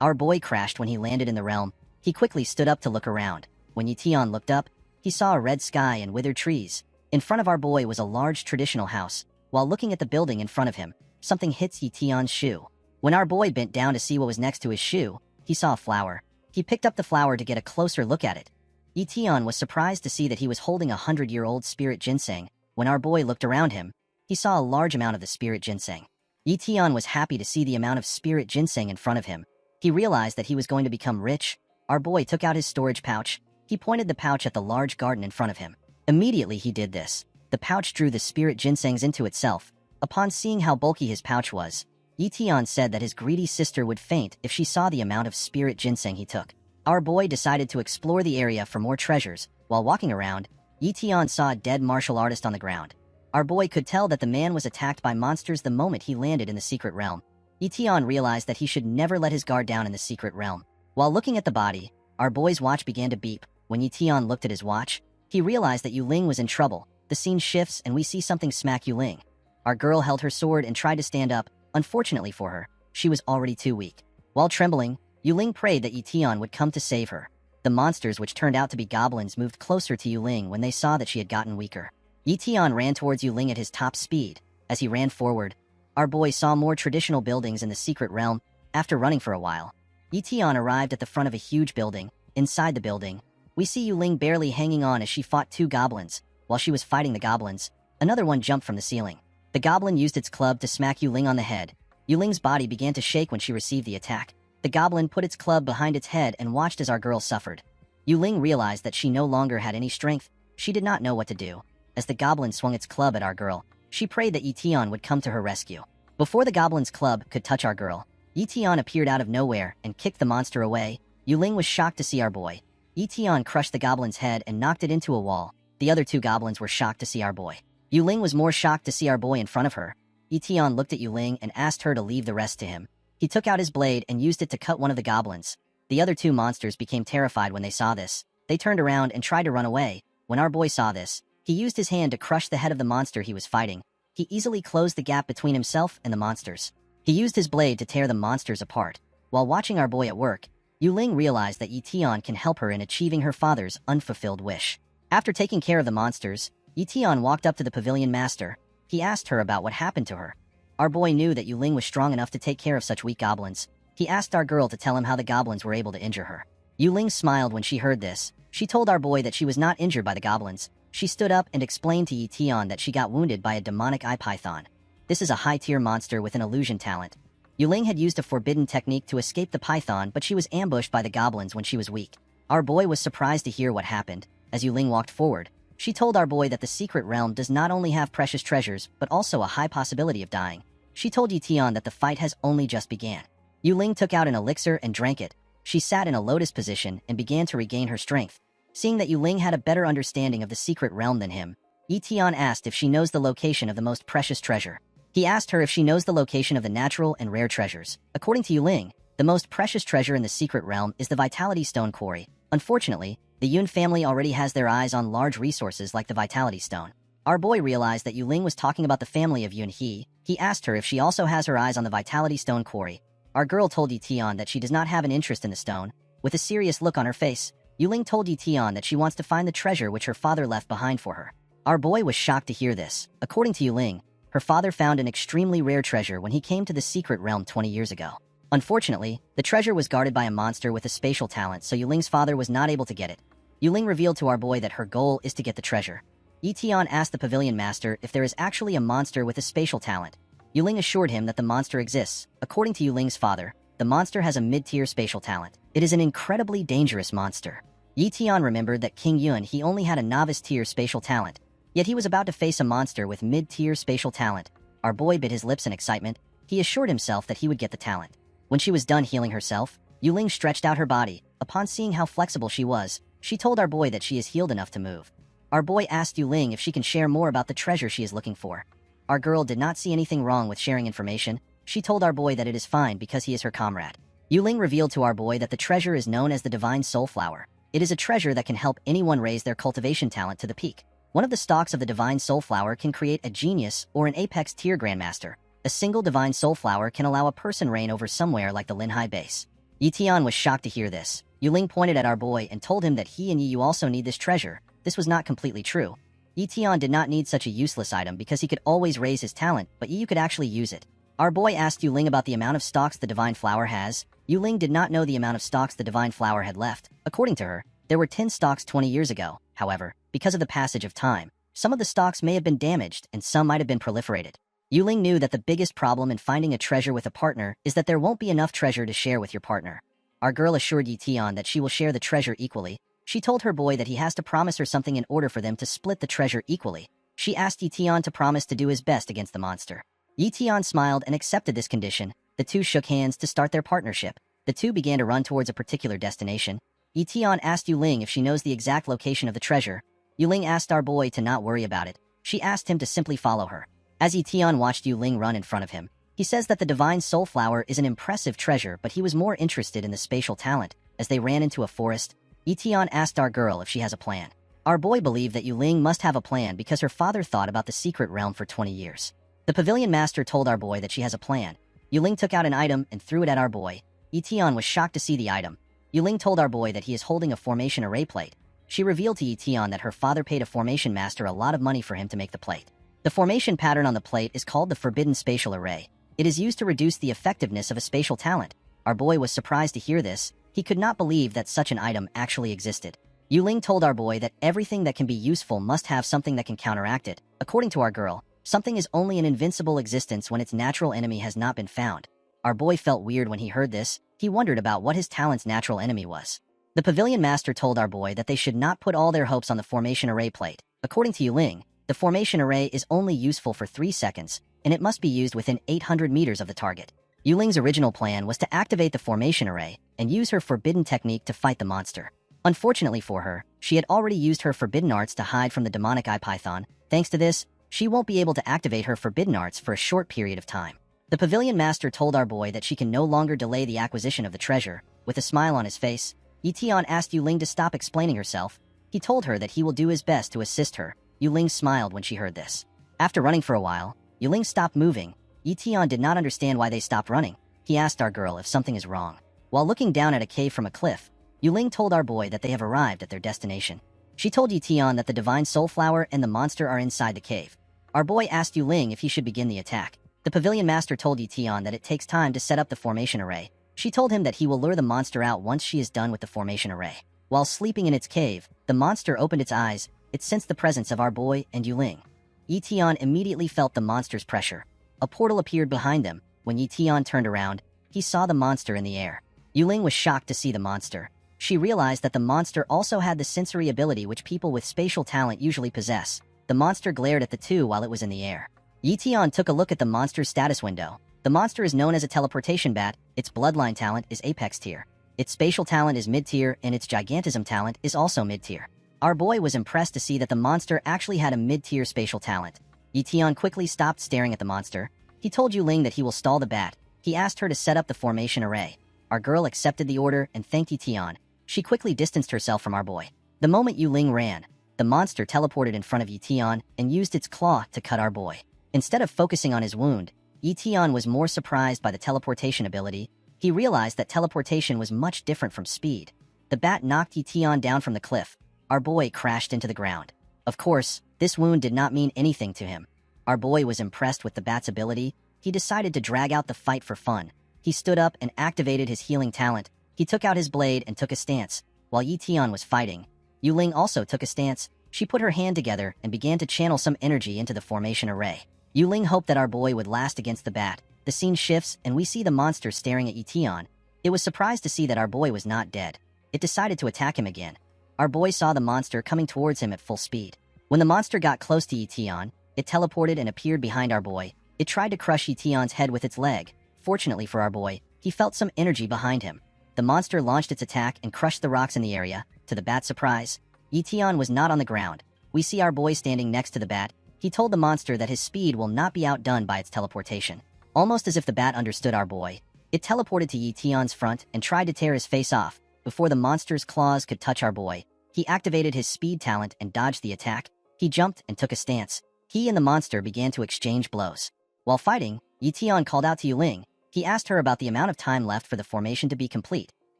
Our boy crashed when he landed in the realm. He quickly stood up to look around. When Yi looked up, he saw a red sky and withered trees. In front of our boy was a large traditional house. While looking at the building in front of him, something hits Yi shoe. When our boy bent down to see what was next to his shoe, he saw a flower. He picked up the flower to get a closer look at it. Yi was surprised to see that he was holding a 100-year-old spirit ginseng. When our boy looked around him, he saw a large amount of the spirit ginseng. Yi was happy to see the amount of spirit ginseng in front of him. He realized that he was going to become rich. Our boy took out his storage pouch. He pointed the pouch at the large garden in front of him. Immediately he did this. The pouch drew the spirit ginsengs into itself. Upon seeing how bulky his pouch was, Yi said that his greedy sister would faint if she saw the amount of spirit ginseng he took. Our boy decided to explore the area for more treasures. While walking around, Yi saw a dead martial artist on the ground. Our boy could tell that the man was attacked by monsters the moment he landed in the secret realm. Yi realized that he should never let his guard down in the secret realm. While looking at the body, our boy's watch began to beep. When Yi looked at his watch, he realized that Yuling was in trouble. The scene shifts and we see something smack Yuling. Our girl held her sword and tried to stand up. Unfortunately for her, she was already too weak. While trembling, Yuling prayed that Yi would come to save her. The monsters, which turned out to be goblins, moved closer to Yuling when they saw that she had gotten weaker. Yi ran towards Yuling at his top speed. As he ran forward, our boy saw more traditional buildings in the secret realm. After running for a while, Yi arrived at the front of a huge building. Inside the building, we see Yuling barely hanging on as she fought two goblins. While she was fighting the goblins, another one jumped from the ceiling. The goblin used its club to smack Yuling on the head. Yuling's body began to shake when she received the attack. The goblin put its club behind its head and watched as our girl suffered. Yuling realized that she no longer had any strength. She did not know what to do. As the goblin swung its club at our girl, she prayed that Yi would come to her rescue. Before the goblin's club could touch our girl, Yi appeared out of nowhere and kicked the monster away. Yuling was shocked to see our boy. Yi crushed the goblin's head and knocked it into a wall. The other two goblins were shocked to see our boy. Yuling was more shocked to see our boy in front of her. Yi looked at Yuling and asked her to leave the rest to him. He took out his blade and used it to cut one of the goblins. The other two monsters became terrified when they saw this. They turned around and tried to run away. When our boy saw this, he used his hand to crush the head of the monster he was fighting. He easily closed the gap between himself and the monsters. He used his blade to tear the monsters apart. While watching our boy at work, Ling realized that Yi can help her in achieving her father's unfulfilled wish. After taking care of the monsters, Yi walked up to the pavilion master. He asked her about what happened to her. Our boy knew that Ling was strong enough to take care of such weak goblins. He asked our girl to tell him how the goblins were able to injure her. Ling smiled when she heard this. She told our boy that she was not injured by the goblins. She stood up and explained to Yi that she got wounded by a demonic eye python. This is a high-tier monster with an illusion talent. Ling had used a forbidden technique to escape the python, but she was ambushed by the goblins when she was weak. Our boy was surprised to hear what happened. As Ling walked forward, she told our boy that the secret realm does not only have precious treasures, but also a high possibility of dying. She told Yi that the fight has only just began. Ling took out an elixir and drank it. She sat in a lotus position and began to regain her strength. Seeing that Ling had a better understanding of the secret realm than him, Yi asked if she knows the location of the most precious treasure. He asked her if she knows the location of the natural and rare treasures. According to Ling, the most precious treasure in the secret realm is the Vitality Stone quarry. Unfortunately, the Yun family already has their eyes on large resources like the Vitality Stone. Our boy realized that Ling was talking about the family of Yun He. He asked her if she also has her eyes on the Vitality Stone quarry. Our girl told Yi that she does not have an interest in the stone. With a serious look on her face, Ling told Yi that she wants to find the treasure which her father left behind for her. Our boy was shocked to hear this. According to Ling, her father found an extremely rare treasure when he came to the secret realm 20 years ago. Unfortunately, the treasure was guarded by a monster with a spatial talent, so Ling's father was not able to get it. Ling revealed to our boy that her goal is to get the treasure. Yi asked the pavilion master if there is actually a monster with a spatial talent. Ling assured him that the monster exists. According to Ling's father, the monster has a mid-tier spatial talent. It is an incredibly dangerous monster. Yi remembered that King Yun he only had a novice-tier spatial talent, yet he was about to face a monster with mid-tier spatial talent. Our boy bit his lips in excitement. He assured himself that he would get the talent. When she was done healing herself, Ling stretched out her body. Upon seeing how flexible she was, she told our boy that she is healed enough to move. Our boy asked Ling if she can share more about the treasure she is looking for. Our girl did not see anything wrong with sharing information. She told our boy that it is fine because he is her comrade. Ling revealed to our boy that the treasure is known as the Divine Soul Flower. It is a treasure that can help anyone raise their cultivation talent to the peak. One of the stalks of the Divine Soul Flower can create a genius or an apex tier grandmaster. A single Divine Soul Flower can allow a person reign over somewhere like the Linhai base. Yi was shocked to hear this. Ling pointed at our boy and told him that he and Yi also need this treasure. This was not completely true. Yi did not need such a useless item because he could always raise his talent, but Yi could actually use it. Our boy asked Ling about the amount of stalks the Divine Flower has. Ling did not know the amount of stalks the Divine Flower had left. According to her, there were 10 stalks 20 years ago. However, because of the passage of time, some of the stalks may have been damaged and some might have been proliferated. Ling knew that the biggest problem in finding a treasure with a partner is that there won't be enough treasure to share with your partner. Our girl assured Yi that she will share the treasure equally. She told her boy that he has to promise her something in order for them to split the treasure equally. She asked Yi to promise to do his best against the monster. Yi smiled and accepted this condition. The two shook hands to start their partnership. The two began to run towards a particular destination. Yi asked Ling if she knows the exact location of the treasure. Ling asked our boy to not worry about it. She asked him to simply follow her. As Yi watched Ling run in front of him, he says that the Divine Soul Flower is an impressive treasure, but he was more interested in the spatial talent. As they ran into a forest, Yi asked our girl if she has a plan. Our boy believed that Ling must have a plan because her father thought about the secret realm for 20 years. The pavilion master told our boy that she has a plan. Ling took out an item and threw it at our boy. Yi was shocked to see the item. Ling told our boy that he is holding a formation array plate. She revealed to Yi that her father paid a formation master a lot of money for him to make the plate. The formation pattern on the plate is called the Forbidden Spatial Array. It is used to reduce the effectiveness of a spatial talent. Our boy was surprised to hear this. He could not believe that such an item actually existed. Ling told our boy that everything that can be useful must have something that can counteract it. According to our girl, something is only an invincible existence when its natural enemy has not been found. Our boy felt weird when he heard this. He wondered about what his talent's natural enemy was. The pavilion master told our boy that they should not put all their hopes on the formation array plate. According to Ling, the formation array is only useful for 3 seconds, and it must be used within 800 meters of the target. Ling's original plan was to activate the formation array and use her forbidden technique to fight the monster. Unfortunately for her, she had already used her forbidden arts to hide from the demonic eye python. Thanks to this, she won't be able to activate her forbidden arts for a short period of time. The pavilion master told our boy that she can no longer delay the acquisition of the treasure. With a smile on his face, Yi asked Ling to stop explaining herself. He told her that he will do his best to assist her. Ling smiled when she heard this. After running for a while, Ling stopped moving. Yi did not understand why they stopped running. He asked our girl if something is wrong. While looking down at a cave from a cliff, Yuling told our boy that they have arrived at their destination. She told Yition that the divine soul flower and the monster are inside the cave. Our boy asked Yuling if he should begin the attack. The pavilion master told Yition that it takes time to set up the formation array. She told him that he will lure the monster out once she is done with the formation array. While sleeping in its cave, the monster opened its eyes. It sensed the presence of our boy and Yuling. Yition immediately felt the monster's pressure. A portal appeared behind them. When Yition turned around, he saw the monster in the air. Yuling was shocked to see the monster. She realized that the monster also had the sensory ability which people with spatial talent usually possess. The monster glared at the two while it was in the air. Yition took a look at the monster's status window. The monster is known as a teleportation bat. Its bloodline talent is apex tier. Its spatial talent is mid-tier, and its gigantism talent is also mid-tier. Our boy was impressed to see that the monster actually had a mid-tier spatial talent. Yition quickly stopped staring at the monster. He told Yuling that he will stall the bat. He asked her to set up the formation array. Our girl accepted the order and thanked Yition. She quickly distanced herself from our boy. The moment Yuling ran, the monster teleported in front of Yition and used its claw to cut our boy. Instead of focusing on his wound, Yition was more surprised by the teleportation ability. He realized that teleportation was much different from speed. The bat knocked Yition down from the cliff. Our boy crashed into the ground. Of course, this wound did not mean anything to him. Our boy was impressed with the bat's ability. He decided to drag out the fight for fun. He stood up and activated his healing talent. He took out his blade and took a stance. While Yition was fighting, Yuling also took a stance. She put her hand together and began to channel some energy into the formation array. Yuling hoped that our boy would last against the bat. The scene shifts and we see the monster staring at Yition. It was surprised to see that our boy was not dead. It decided to attack him again. Our boy saw the monster coming towards him at full speed. When the monster got close to Yition, it teleported and appeared behind our boy. It tried to crush Yition's head with its leg. Fortunately for our boy, he felt some energy behind him. The monster launched its attack and crushed the rocks in the area. To the bat's surprise, Yition was not on the ground. We see our boy standing next to the bat. He told the monster that his speed will not be outdone by its teleportation. Almost as if the bat understood our boy, it teleported to Yition's front and tried to tear his face off. Before the monster's claws could touch our boy, he activated his speed talent and dodged the attack. He jumped and took a stance. He and the monster began to exchange blows. While fighting, Yition called out to Yuling. He asked her about the amount of time left for the formation to be complete.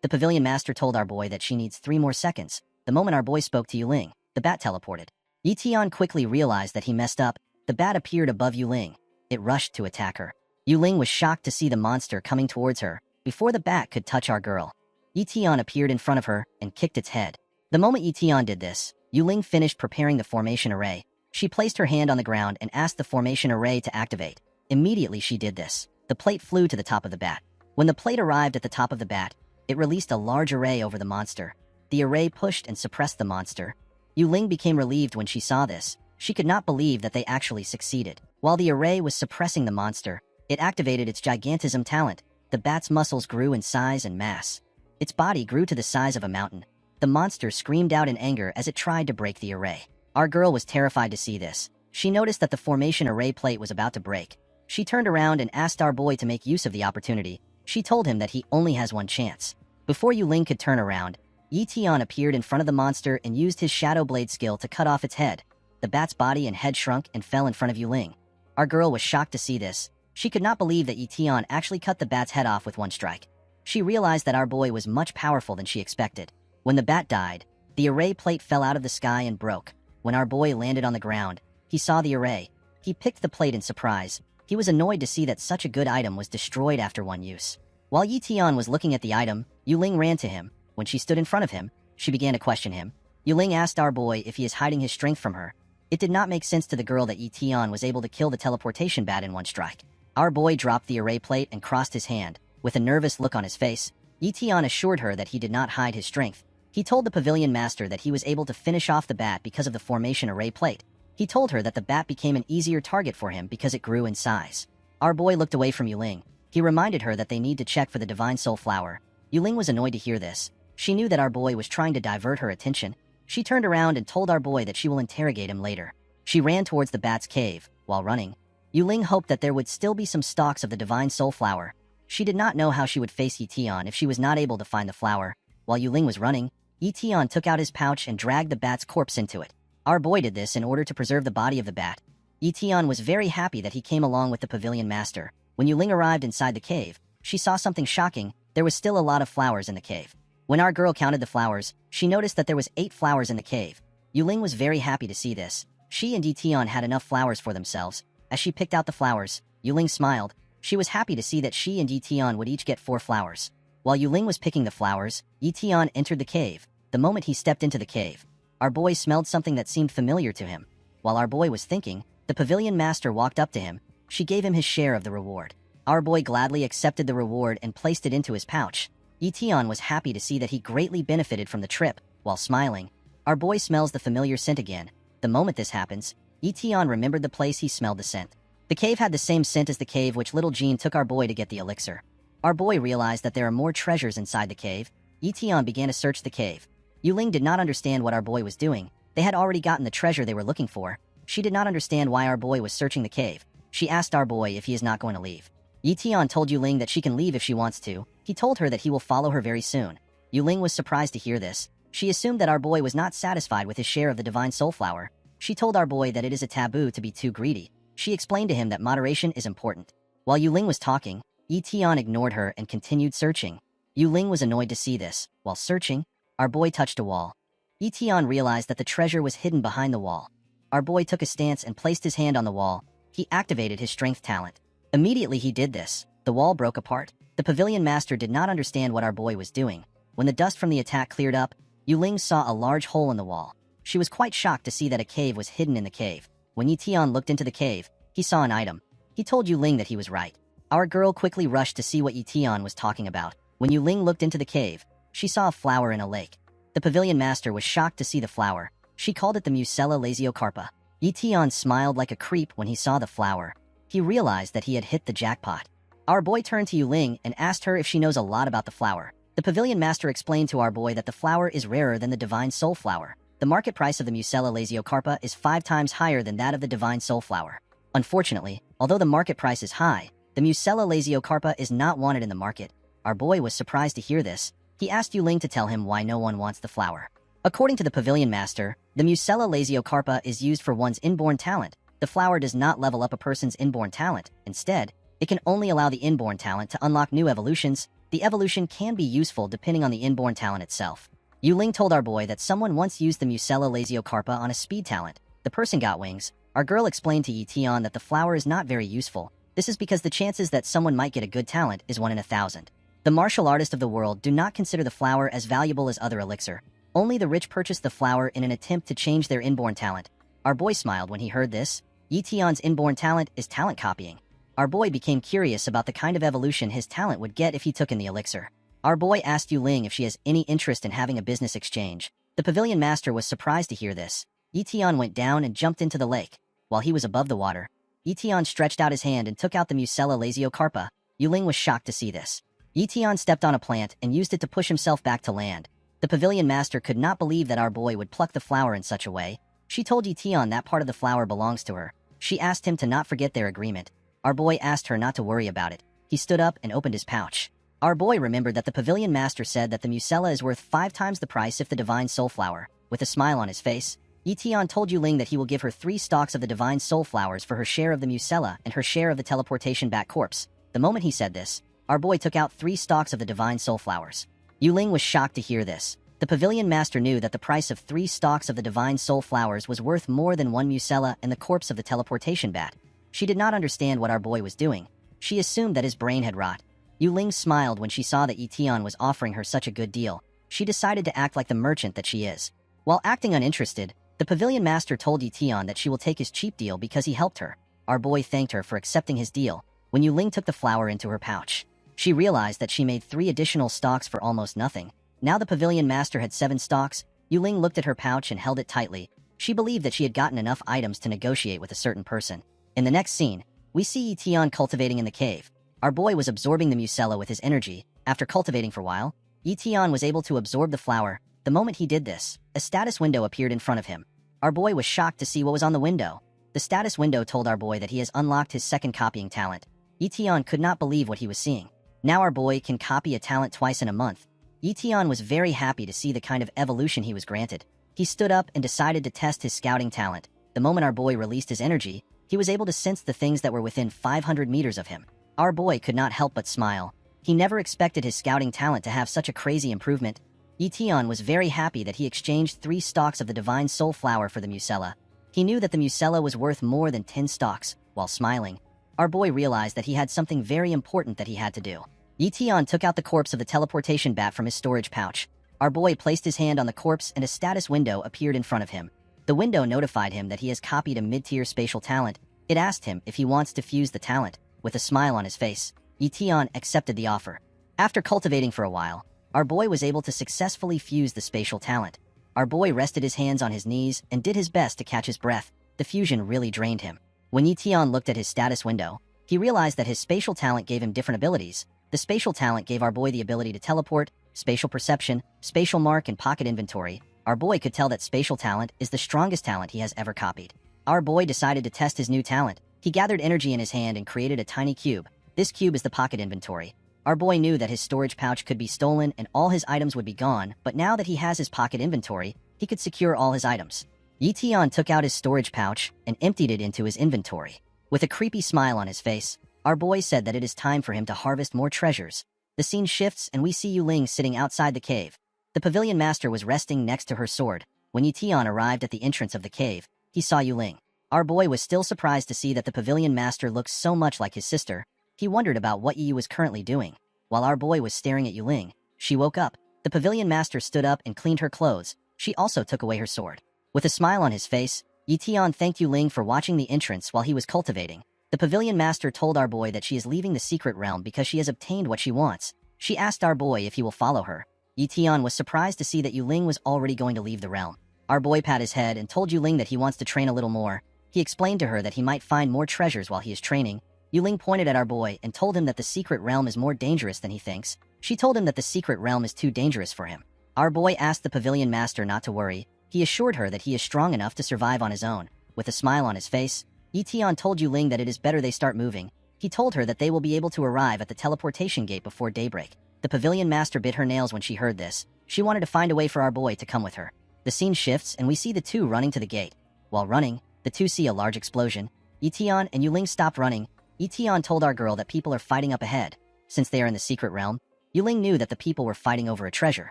The pavilion master told our boy that she needs 3 more seconds. The moment our boy spoke to Yuling, the bat teleported. Yition quickly realized that he messed up. The bat appeared above Yuling. It rushed to attack her. Yuling was shocked to see the monster coming towards her. Before the bat could touch our girl, Yition appeared in front of her and kicked its head. The moment Yition did this, Yuling finished preparing the formation array. She placed her hand on the ground and asked the formation array to activate. Immediately she did this. The plate flew to the top of the bat. When the plate arrived at the top of the bat, it released a large array over the monster. The array pushed and suppressed the monster. Yuling became relieved when she saw this. She could not believe that they actually succeeded. While the array was suppressing the monster, it activated its gigantism talent. The bat's muscles grew in size and mass. Its body grew to the size of a mountain. The monster screamed out in anger as it tried to break the array. Our girl was terrified to see this. She noticed that the formation array plate was about to break. She turned around and asked our boy to make use of the opportunity. She told him that he only has one chance. Before Yuling could turn around, Yition appeared in front of the monster and used his Shadow Blade skill to cut off its head. The bat's body and head shrunk and fell in front of Yuling. Our girl was shocked to see this. She could not believe that Yition actually cut the bat's head off with one strike. She realized that our boy was much powerful than she expected. When the bat died, the array plate fell out of the sky and broke. When our boy landed on the ground, he saw the array. He picked the plate in surprise. He was annoyed to see that such a good item was destroyed after one use. While Yition was looking at the item, Yuling ran to him. When she stood in front of him, she began to question him. Yuling asked our boy if he is hiding his strength from her. It did not make sense to the girl that Yition was able to kill the teleportation bat in one strike. Our boy dropped the array plate and crossed his hand. With a nervous look on his face, Yition assured her that he did not hide his strength. He told the pavilion master that he was able to finish off the bat because of the formation array plate. He told her that the bat became an easier target for him because it grew in size. Our boy looked away from Yuling. He reminded her that they need to check for the divine soul flower. Yuling was annoyed to hear this. She knew that our boy was trying to divert her attention. She turned around and told our boy that she will interrogate him later. She ran towards the bat's cave. While running, Yuling hoped that there would still be some stalks of the divine soul flower. She did not know how she would face Yition if she was not able to find the flower. While Yuling was running, Yition took out his pouch and dragged the bat's corpse into it. Our boy did this in order to preserve the body of the bat. Yition was very happy that he came along with the pavilion master. When Yuling arrived inside the cave, she saw something shocking. there was still a lot of flowers in the cave. When our girl counted the flowers, she noticed that there was 8 flowers in the cave. Yuling was very happy to see this. She and Yition had enough flowers for themselves. As she picked out the flowers, Yuling smiled. She was happy to see that she and Yition would each get 4 flowers. While Yuling was picking the flowers, Yition entered the cave. The moment he stepped into the cave, our boy smelled something that seemed familiar to him. While our boy was thinking, the pavilion master walked up to him. She gave him his share of the reward. Our boy gladly accepted the reward and placed it into his pouch. Yition was happy to see that he greatly benefited from the trip. While smiling, our boy smells the familiar scent again. The moment this happens, Yition remembered the place he smelled the scent. The cave had the same scent as the cave which little Jean took our boy to get the elixir. Our boy realized that there are more treasures inside the cave. Yition began to search the cave. Yuling did not understand what our boy was doing. They had already gotten the treasure they were looking for. She did not understand why our boy was searching the cave. She asked our boy if he is not going to leave. Yition told Yuling that she can leave if she wants to. He told her that he will follow her very soon. Yuling was surprised to hear this. She assumed that our boy was not satisfied with his share of the divine soul flower. She told our boy that it is a taboo to be too greedy. She explained to him that moderation is important. While Yuling was talking, Yition ignored her and continued searching. Yuling was annoyed to see this. While searching, our boy touched a wall. Yition realized that the treasure was hidden behind the wall. Our boy took a stance and placed his hand on the wall. He activated his strength talent. Immediately he did this, the wall broke apart. The pavilion master did not understand what our boy was doing. When the dust from the attack cleared up, Yuling saw a large hole in the wall. She was quite shocked to see that a cave was hidden in the cave. When Yition looked into the cave, he saw an item. He told Yuling that he was right. Our girl quickly rushed to see what Yition was talking about. When Yuling looked into the cave, she saw a flower in a lake. The pavilion master was shocked to see the flower. She called it the Musella lasiocarpa. Yition smiled like a creep when he saw the flower. He realized that he had hit the jackpot. Our boy turned to Yuling and asked her if she knows a lot about the flower. The pavilion master explained to our boy that the flower is rarer than the divine soul flower. The market price of the Musella lasiocarpa is 5 times higher than that of the divine soul flower. Unfortunately, although the market price is high, the Musella lasiocarpa is not wanted in the market. Our boy was surprised to hear this. He asked Yuling to tell him why no one wants the flower. According to the pavilion master, the Musella lasiocarpa is used for one's inborn talent. The flower does not level up a person's inborn talent. Instead, it can only allow the inborn talent to unlock new evolutions. The evolution can be useful depending on the inborn talent itself. Yuling told our boy that someone once used the Musella lasiocarpa on a speed talent. The person got wings. Our girl explained to Yition that the flower is not very useful. This is because the chances that someone might get a good talent is 1 in 1,000. The martial artists of the world do not consider the flower as valuable as other elixir. Only the rich purchase the flower in an attempt to change their inborn talent. Our boy smiled when he heard this. Yition's inborn talent is talent copying. Our boy became curious about the kind of evolution his talent would get if he took in the elixir. Our boy asked Yuling if she has any interest in having a business exchange. The pavilion master was surprised to hear this. Yition went down and jumped into the lake. While he was above the water, Yition stretched out his hand and took out the Musella lasiocarpa. Yuling was shocked to see this. Yition stepped on a plant and used it to push himself back to land. The pavilion master could not believe that our boy would pluck the flower in such a way. She told Yition that part of the flower belongs to her. She asked him to not forget their agreement. Our boy asked her not to worry about it. He stood up and opened his pouch. Our boy remembered that the pavilion master said that the Musella is worth 5 times the price if the divine soul flower. With a smile on his face, Yition told Yuling that he will give her 3 stalks of the divine soul flowers for her share of the Musella and her share of the teleportation bat corpse. The moment he said this, our boy took out 3 stalks of the divine soul flowers. Yuling was shocked to hear this. The pavilion master knew that the price of 3 stalks of the divine soul flowers was worth more than 1 Musella and the corpse of the teleportation bat. She did not understand what our boy was doing. She assumed that his brain had rot. Yuling smiled when she saw that Yition was offering her such a good deal. She decided to act like the merchant that she is. While acting uninterested, the pavilion master told Yition that she will take his cheap deal because he helped her. Our boy thanked her for accepting his deal. When Yuling took the flower into her pouch, she realized that she made 3 additional stalks for almost nothing. Now the pavilion master had 7 stalks. Yuling looked at her pouch and held it tightly. She believed that she had gotten enough items to negotiate with a certain person. In the next scene, we see Yition cultivating in the cave. Our boy was absorbing the Musella with his energy. After cultivating for a while, Yition was able to absorb the flower. The moment he did this, a status window appeared in front of him. Our boy was shocked to see what was on the window. The status window told our boy that he has unlocked his second copying talent. Yition could not believe what he was seeing. Now our boy can copy a talent twice in a month. Yition was very happy to see the kind of evolution he was granted. He stood up and decided to test his scouting talent. The moment our boy released his energy, he was able to sense the things that were within 500 meters of him. Our boy could not help but smile. He never expected his scouting talent to have such a crazy improvement. Etion was very happy that he exchanged 3 stalks of the divine soul flower for the mucella. He knew that the mucella was worth more than 10 stalks. While smiling, our boy realized that he had something very important that he had to do. Etion took out the corpse of the teleportation bat from his storage pouch. Our boy placed his hand on the corpse and a status window appeared in front of him. The window notified him that he has copied a mid-tier spatial talent. It asked him if he wants to fuse the talent. With a smile on his face, Etion accepted the offer. After cultivating for a while, our boy was able to successfully fuse the spatial talent. Our boy rested his hands on his knees and did his best to catch his breath. The fusion really drained him. When Etion looked at his status window, he realized that his spatial talent gave him different abilities. The spatial talent gave our boy the ability to teleport, spatial perception, spatial mark, and pocket inventory. Our boy could tell that spatial talent is the strongest talent he has ever copied. Our boy decided to test his new talent. He gathered energy in his hand and created a tiny cube. This cube is the pocket inventory. Our boy knew that his storage pouch could be stolen and all his items would be gone, but now that he has his pocket inventory, he could secure all his items. Etion took out his storage pouch and emptied it into his inventory. With a creepy smile on his face, our boy said that it is time for him to harvest more treasures. The scene shifts and we see Yuling sitting outside the cave. The pavilion master was resting next to her sword. When Etion arrived at the entrance of the cave, he saw Yuling. Our boy was still surprised to see that the pavilion master looked so much like his sister. He wondered about what Yu was currently doing. While our boy was staring at Yuling, she woke up. The pavilion master stood up and cleaned her clothes. She also took away her sword. With a smile on his face, Etion thanked Yuling for watching the entrance while he was cultivating. The pavilion master told our boy that she is leaving the secret realm because she has obtained what she wants. She asked our boy if he will follow her. Etion was surprised to see that Yuling was already going to leave the realm. Our boy pat his head and told Yuling that he wants to train a little more. He explained to her that he might find more treasures while he is training. Yuling pointed at our boy and told him that the secret realm is more dangerous than he thinks. She told him that the secret realm is too dangerous for him. Our boy asked the pavilion master not to worry. He assured her that he is strong enough to survive on his own. With a smile on his face, Etion told Yuling that it is better they start moving. He told her that they will be able to arrive at the teleportation gate before daybreak. The pavilion master bit her nails when she heard this. She wanted to find a way for our boy to come with her. The scene shifts and we see the two running to the gate. While running, the two see a large explosion. Etion and Yuling stopped running. Etion told our girl that people are fighting up ahead. Since they are in the secret realm, Yuling knew that the people were fighting over a treasure.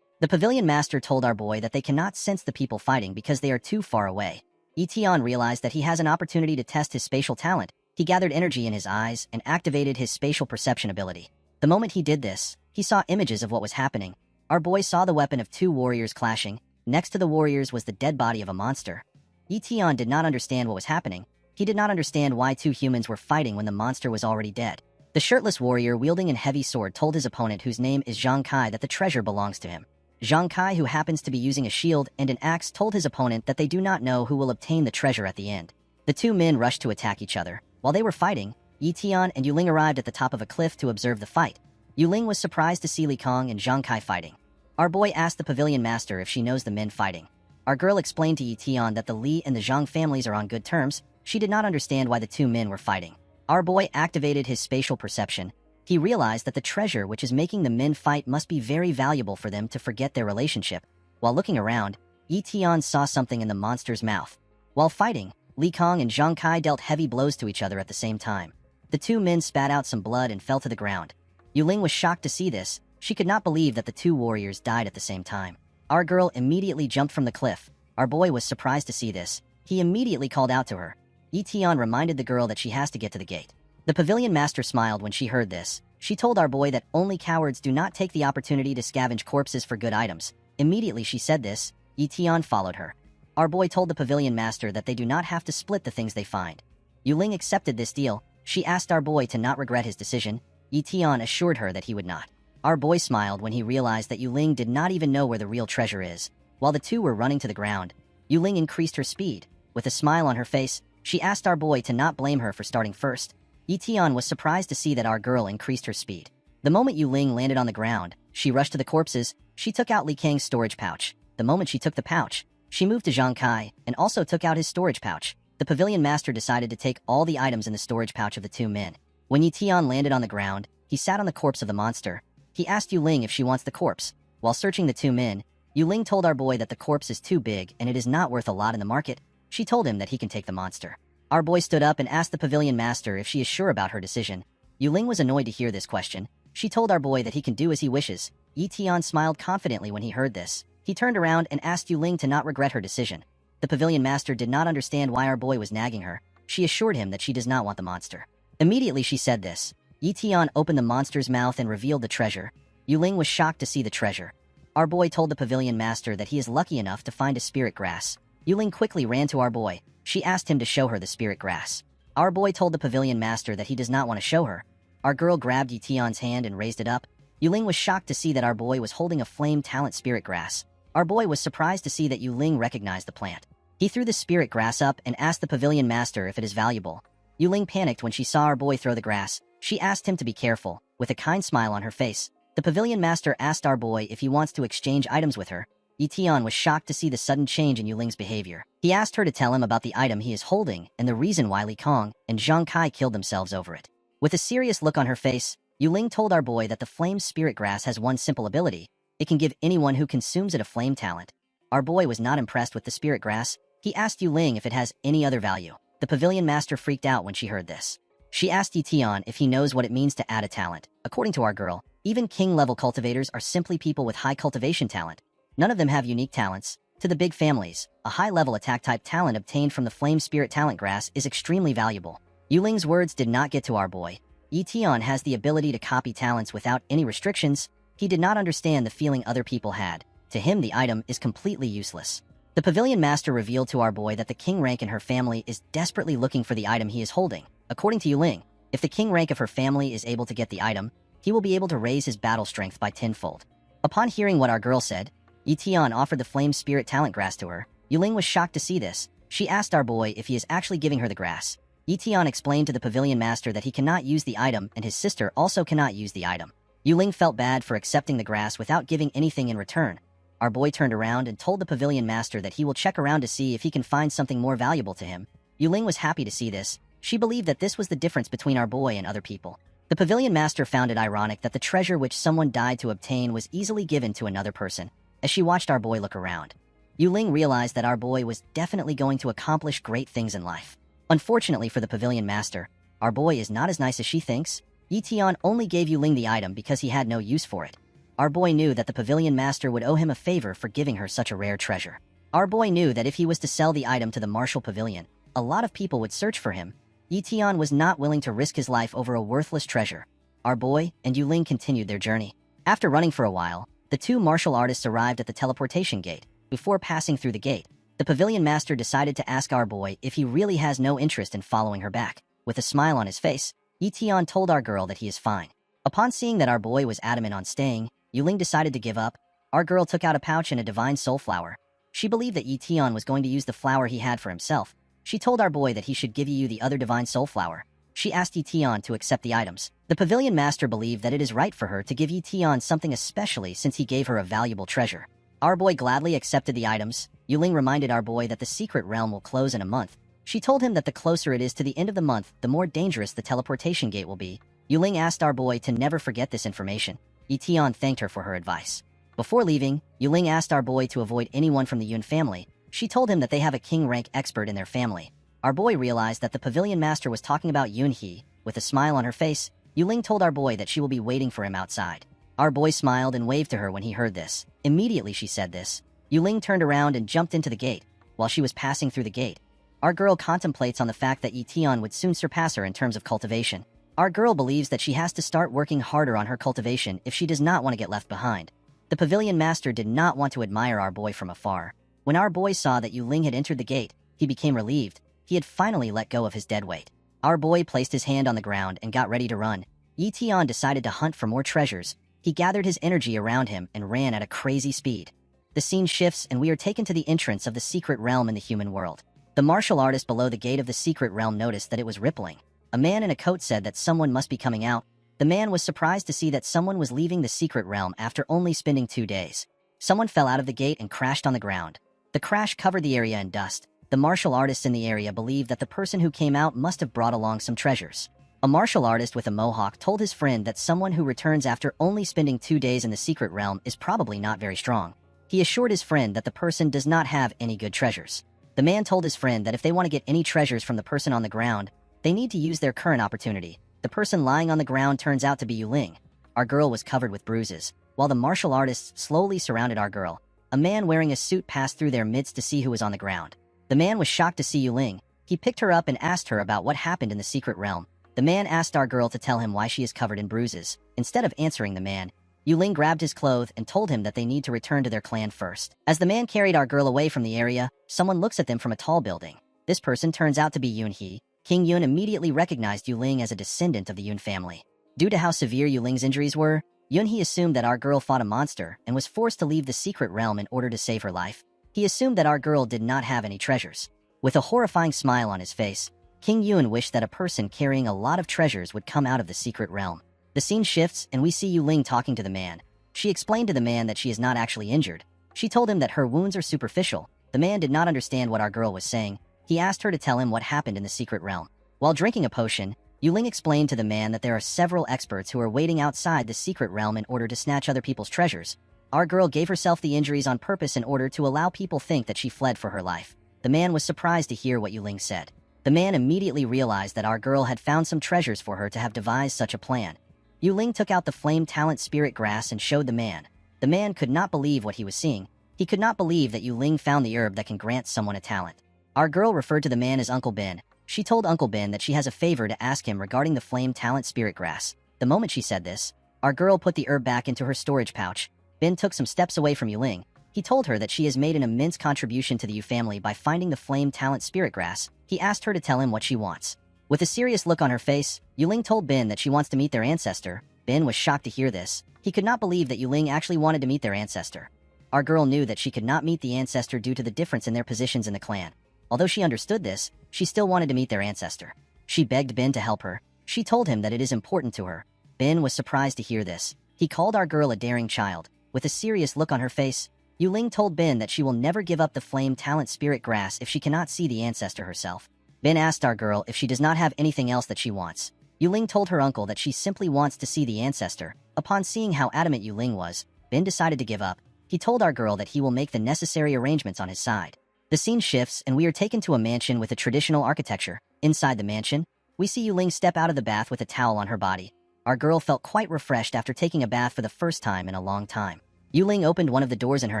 The pavilion master told our boy that they cannot sense the people fighting because they are too far away. Etion realized that he has an opportunity to test his spatial talent. He gathered energy in his eyes and activated his spatial perception ability. The moment he did this, he saw images of what was happening. Our boy saw the weapon of 2 warriors clashing. Next to the warriors was the dead body of a monster. Etion did not understand what was happening. He did not understand why 2 humans were fighting when the monster was already dead. The shirtless warrior wielding a heavy sword told his opponent, whose name is Zhang Kai, that the treasure belongs to him. Zhang Kai, who happens to be using a shield and an axe, told his opponent that they do not know who will obtain the treasure at the end. The 2 men rushed to attack each other. While they were fighting, Etion and Yuling arrived at the top of a cliff to observe the fight. Yuling was surprised to see Li Kong and Zhang Kai fighting. Our boy asked the pavilion master if she knows the men fighting. Our girl explained to Etion that the Li and the Zhang families are on good terms. She did not understand why the 2 men were fighting. Our boy activated his spatial perception. He realized that the treasure which is making the men fight must be very valuable for them to forget their relationship. While looking around, Etion saw something in the monster's mouth. While fighting, Li Kong and Zhang Kai dealt heavy blows to each other at the same time. The 2 men spat out some blood and fell to the ground. Yuling was shocked to see this. She could not believe that the 2 warriors died at the same time. Our girl immediately jumped from the cliff. Our boy was surprised to see this. He immediately called out to her. Etion reminded the girl that she has to get to the gate. The pavilion master smiled when she heard this. She told our boy that only cowards do not take the opportunity to scavenge corpses for good items. Immediately she said this, Etion followed her. Our boy told the pavilion master that they do not have to split the things they find. Yuling accepted this deal. She asked our boy to not regret his decision. Etion assured her that he would not. Our boy smiled when he realized that Yuling did not even know where the real treasure is. While the 2 were running to the ground, Yuling increased her speed. With a smile on her face, she asked our boy to not blame her for starting first. Etion was surprised to see that our girl increased her speed. The moment Yuling landed on the ground, she rushed to the corpses. She took out Li Kang's storage pouch. The moment she took the pouch, she moved to Zhang Kai and also took out his storage pouch. The pavilion master decided to take all the items in the storage pouch of the 2 men. When Etion landed on the ground, he sat on the corpse of the monster. He asked Yuling if she wants the corpse. While searching the 2 men, Yuling told our boy that the corpse is too big and it is not worth a lot in the market. She told him that he can take the monster. Our boy stood up and asked the pavilion master if she is sure about her decision. Yuling was annoyed to hear this question. She told our boy that he can do as he wishes. Yi smiled confidently when he heard this. He turned around and asked Yuling to not regret her decision. The pavilion master did not understand why our boy was nagging her. She assured him that she does not want the monster. Immediately she said this. Yi opened the monster's mouth and revealed the treasure. Yuling was shocked to see the treasure. Our boy told the pavilion master that he is lucky enough to find a spirit grass. Yuling quickly ran to our boy. She asked him to show her the spirit grass. Our boy told the pavilion master that he does not want to show her. Our girl grabbed Yi hand and raised it up. Yuling was shocked to see that our boy was holding a flame talent spirit grass. Our boy was surprised to see that Yuling recognized the plant. He threw the spirit grass up and asked the pavilion master if it is valuable. Yuling panicked when she saw our boy throw the grass. She asked him to be careful, with a kind smile on her face. The pavilion master asked our boy if he wants to exchange items with her. Yi was shocked to see the sudden change in Yuling's behavior. He asked her to tell him about the item he is holding and the reason why Li Kong and Zhang Kai killed themselves over it. With a serious look on her face, Yuling told our boy that the flame spirit grass has one simple ability. It can give anyone who consumes it a flame talent. Our boy was not impressed with the spirit grass. He asked Yuling if it has any other value. The pavilion master freaked out when she heard this. She asked Yi if he knows what it means to add a talent. According to our girl, even king-level cultivators are simply people with high cultivation talent. None of them have unique talents. To the big families, a high-level attack-type talent obtained from the flame spirit talent grass is extremely valuable. Yuling's words did not get to our boy. Yi has the ability to copy talents without any restrictions. He did not understand the feeling other people had. To him, the item is completely useless. The pavilion master revealed to our boy that the king rank in her family is desperately looking for the item he is holding. According to Yuling, if the king rank of her family is able to get the item, he will be able to raise his battle strength by tenfold. Upon hearing what our girl said, Yi offered the flame spirit talent grass to her. Yuling was shocked to see this. She asked our boy if he is actually giving her the grass. Yi explained to the pavilion master that he cannot use the item and his sister also cannot use the item. Yuling felt bad for accepting the grass without giving anything in return. Our boy turned around and told the pavilion master that he will check around to see if he can find something more valuable to him. Yuling was happy to see this. She believed that this was the difference between our boy and other people. The pavilion master found it ironic that the treasure which someone died to obtain was easily given to another person. As she watched our boy look around, Yuling realized that our boy was definitely going to accomplish great things in life. Unfortunately for the pavilion master, our boy is not as nice as she thinks. Yi only gave Yuling the item because he had no use for it. Our boy knew that the pavilion master would owe him a favor for giving her such a rare treasure. Our boy knew that if he was to sell the item to the martial pavilion, a lot of people would search for him. Yi was not willing to risk his life over a worthless treasure. Our boy and Yuling continued their journey. After running for a while, the two martial artists arrived at the teleportation gate. Before passing through the gate, the pavilion master decided to ask our boy if he really has no interest in following her back. With a smile on his face, Yi told our girl that he is fine. Upon seeing that our boy was adamant on staying, Yuling decided to give up. Our girl took out a pouch and a divine soul flower. She believed that Yi was going to use the flower he had for himself. She told our boy that he should give you the other divine soul flower. She asked Yi to accept the items. The pavilion master believed that it is right for her to give Yi something especially since he gave her a valuable treasure. Our boy gladly accepted the items. Yuling reminded our boy that the secret realm will close in a month. She told him that the closer it is to the end of the month, the more dangerous the teleportation gate will be. Yuling asked our boy to never forget this information. Yi thanked her for her advice. Before leaving, Yuling asked our boy to avoid anyone from the Yun family. She told him that they have a king rank expert in their family. Our boy realized that the pavilion master was talking about Yun He. With a smile on her face, Yuling told our boy that she will be waiting for him outside. Our boy smiled and waved to her when he heard this. Immediately she said this. Yuling turned around and jumped into the gate. While she was passing through the gate, our girl contemplates on the fact that Yi would soon surpass her in terms of cultivation. Our girl believes that she has to start working harder on her cultivation if she does not want to get left behind. The pavilion master did not want to admire our boy from afar. When our boy saw that Yuling had entered the gate, he became relieved. He had finally let go of his deadweight. Our boy placed his hand on the ground and got ready to run. Yi decided to hunt for more treasures. He gathered his energy around him and ran at a crazy speed. The scene shifts and we are taken to the entrance of the secret realm in the human world. The martial artist below the gate of the secret realm noticed that it was rippling. A man in a coat said that someone must be coming out. The man was surprised to see that someone was leaving the secret realm after only spending 2 days. Someone fell out of the gate and crashed on the ground. The crash covered the area in dust. The martial artists in the area believed that the person who came out must have brought along some treasures. A martial artist with a mohawk told his friend that someone who returns after only spending 2 days in the secret realm is probably not very strong. He assured his friend that the person does not have any good treasures. The man told his friend that if they want to get any treasures from the person on the ground, they need to use their current opportunity. The person lying on the ground turns out to be Yuling. Our girl was covered with bruises. While the martial artists slowly surrounded our girl, a man wearing a suit passed through their midst to see who was on the ground. The man was shocked to see Yuling. He picked her up and asked her about what happened in the secret realm. The man asked our girl to tell him why she is covered in bruises. Instead of answering the man, Yuling grabbed his clothes and told him that they need to return to their clan first. As the man carried our girl away from the area, someone looks at them from a tall building. This person turns out to be Yunhee. King Yun immediately recognized Yuling as a descendant of the Yun family. Due to how severe Yuling's injuries were, Yunhee assumed that our girl fought a monster and was forced to leave the secret realm in order to save her life. He assumed that our girl did not have any treasures. With a horrifying smile on his face, King Yun wished that a person carrying a lot of treasures would come out of the secret realm. The scene shifts and we see Yuling talking to the man. She explained to the man that she is not actually injured. She told him that her wounds are superficial. The man did not understand what our girl was saying. He asked her to tell him what happened in the secret realm. While drinking a potion, Yuling explained to the man that there are several experts who are waiting outside the secret realm in order to snatch other people's treasures. Our girl gave herself the injuries on purpose in order to allow people think that she fled for her life. The man was surprised to hear what Yuling said. The man immediately realized that our girl had found some treasures for her to have devised such a plan. Yuling took out the flame talent spirit grass and showed the man. The man could not believe what he was seeing. He could not believe that Yuling found the herb that can grant someone a talent. Our girl referred to the man as Uncle Ben. She told Uncle Ben that she has a favor to ask him regarding the flame talent spirit grass. The moment she said this, our girl put the herb back into her storage pouch. Ben took some steps away from Yuling. He told her that she has made an immense contribution to the Yu family by finding the flame talent spirit grass. He asked her to tell him what she wants. With a serious look on her face, Yuling told Ben that she wants to meet their ancestor. Ben was shocked to hear this. He could not believe that Yuling actually wanted to meet their ancestor. Our girl knew that she could not meet the ancestor due to the difference in their positions in the clan. Although she understood this, she still wanted to meet their ancestor. She begged Ben to help her. She told him that it is important to her. Ben was surprised to hear this. He called our girl a daring child. With a serious look on her face, Yuling told Ben that she will never give up the flame talent spirit grass if she cannot see the ancestor herself. Ben asked our girl if she does not have anything else that she wants. Yuling told her uncle that she simply wants to see the ancestor. Upon seeing how adamant Yuling was, Ben decided to give up. He told our girl that he will make the necessary arrangements on his side. The scene shifts and we are taken to a mansion with a traditional architecture. Inside the mansion, we see Yuling step out of the bath with a towel on her body. Our girl felt quite refreshed after taking a bath for the first time in a long time. Yuling opened one of the doors in her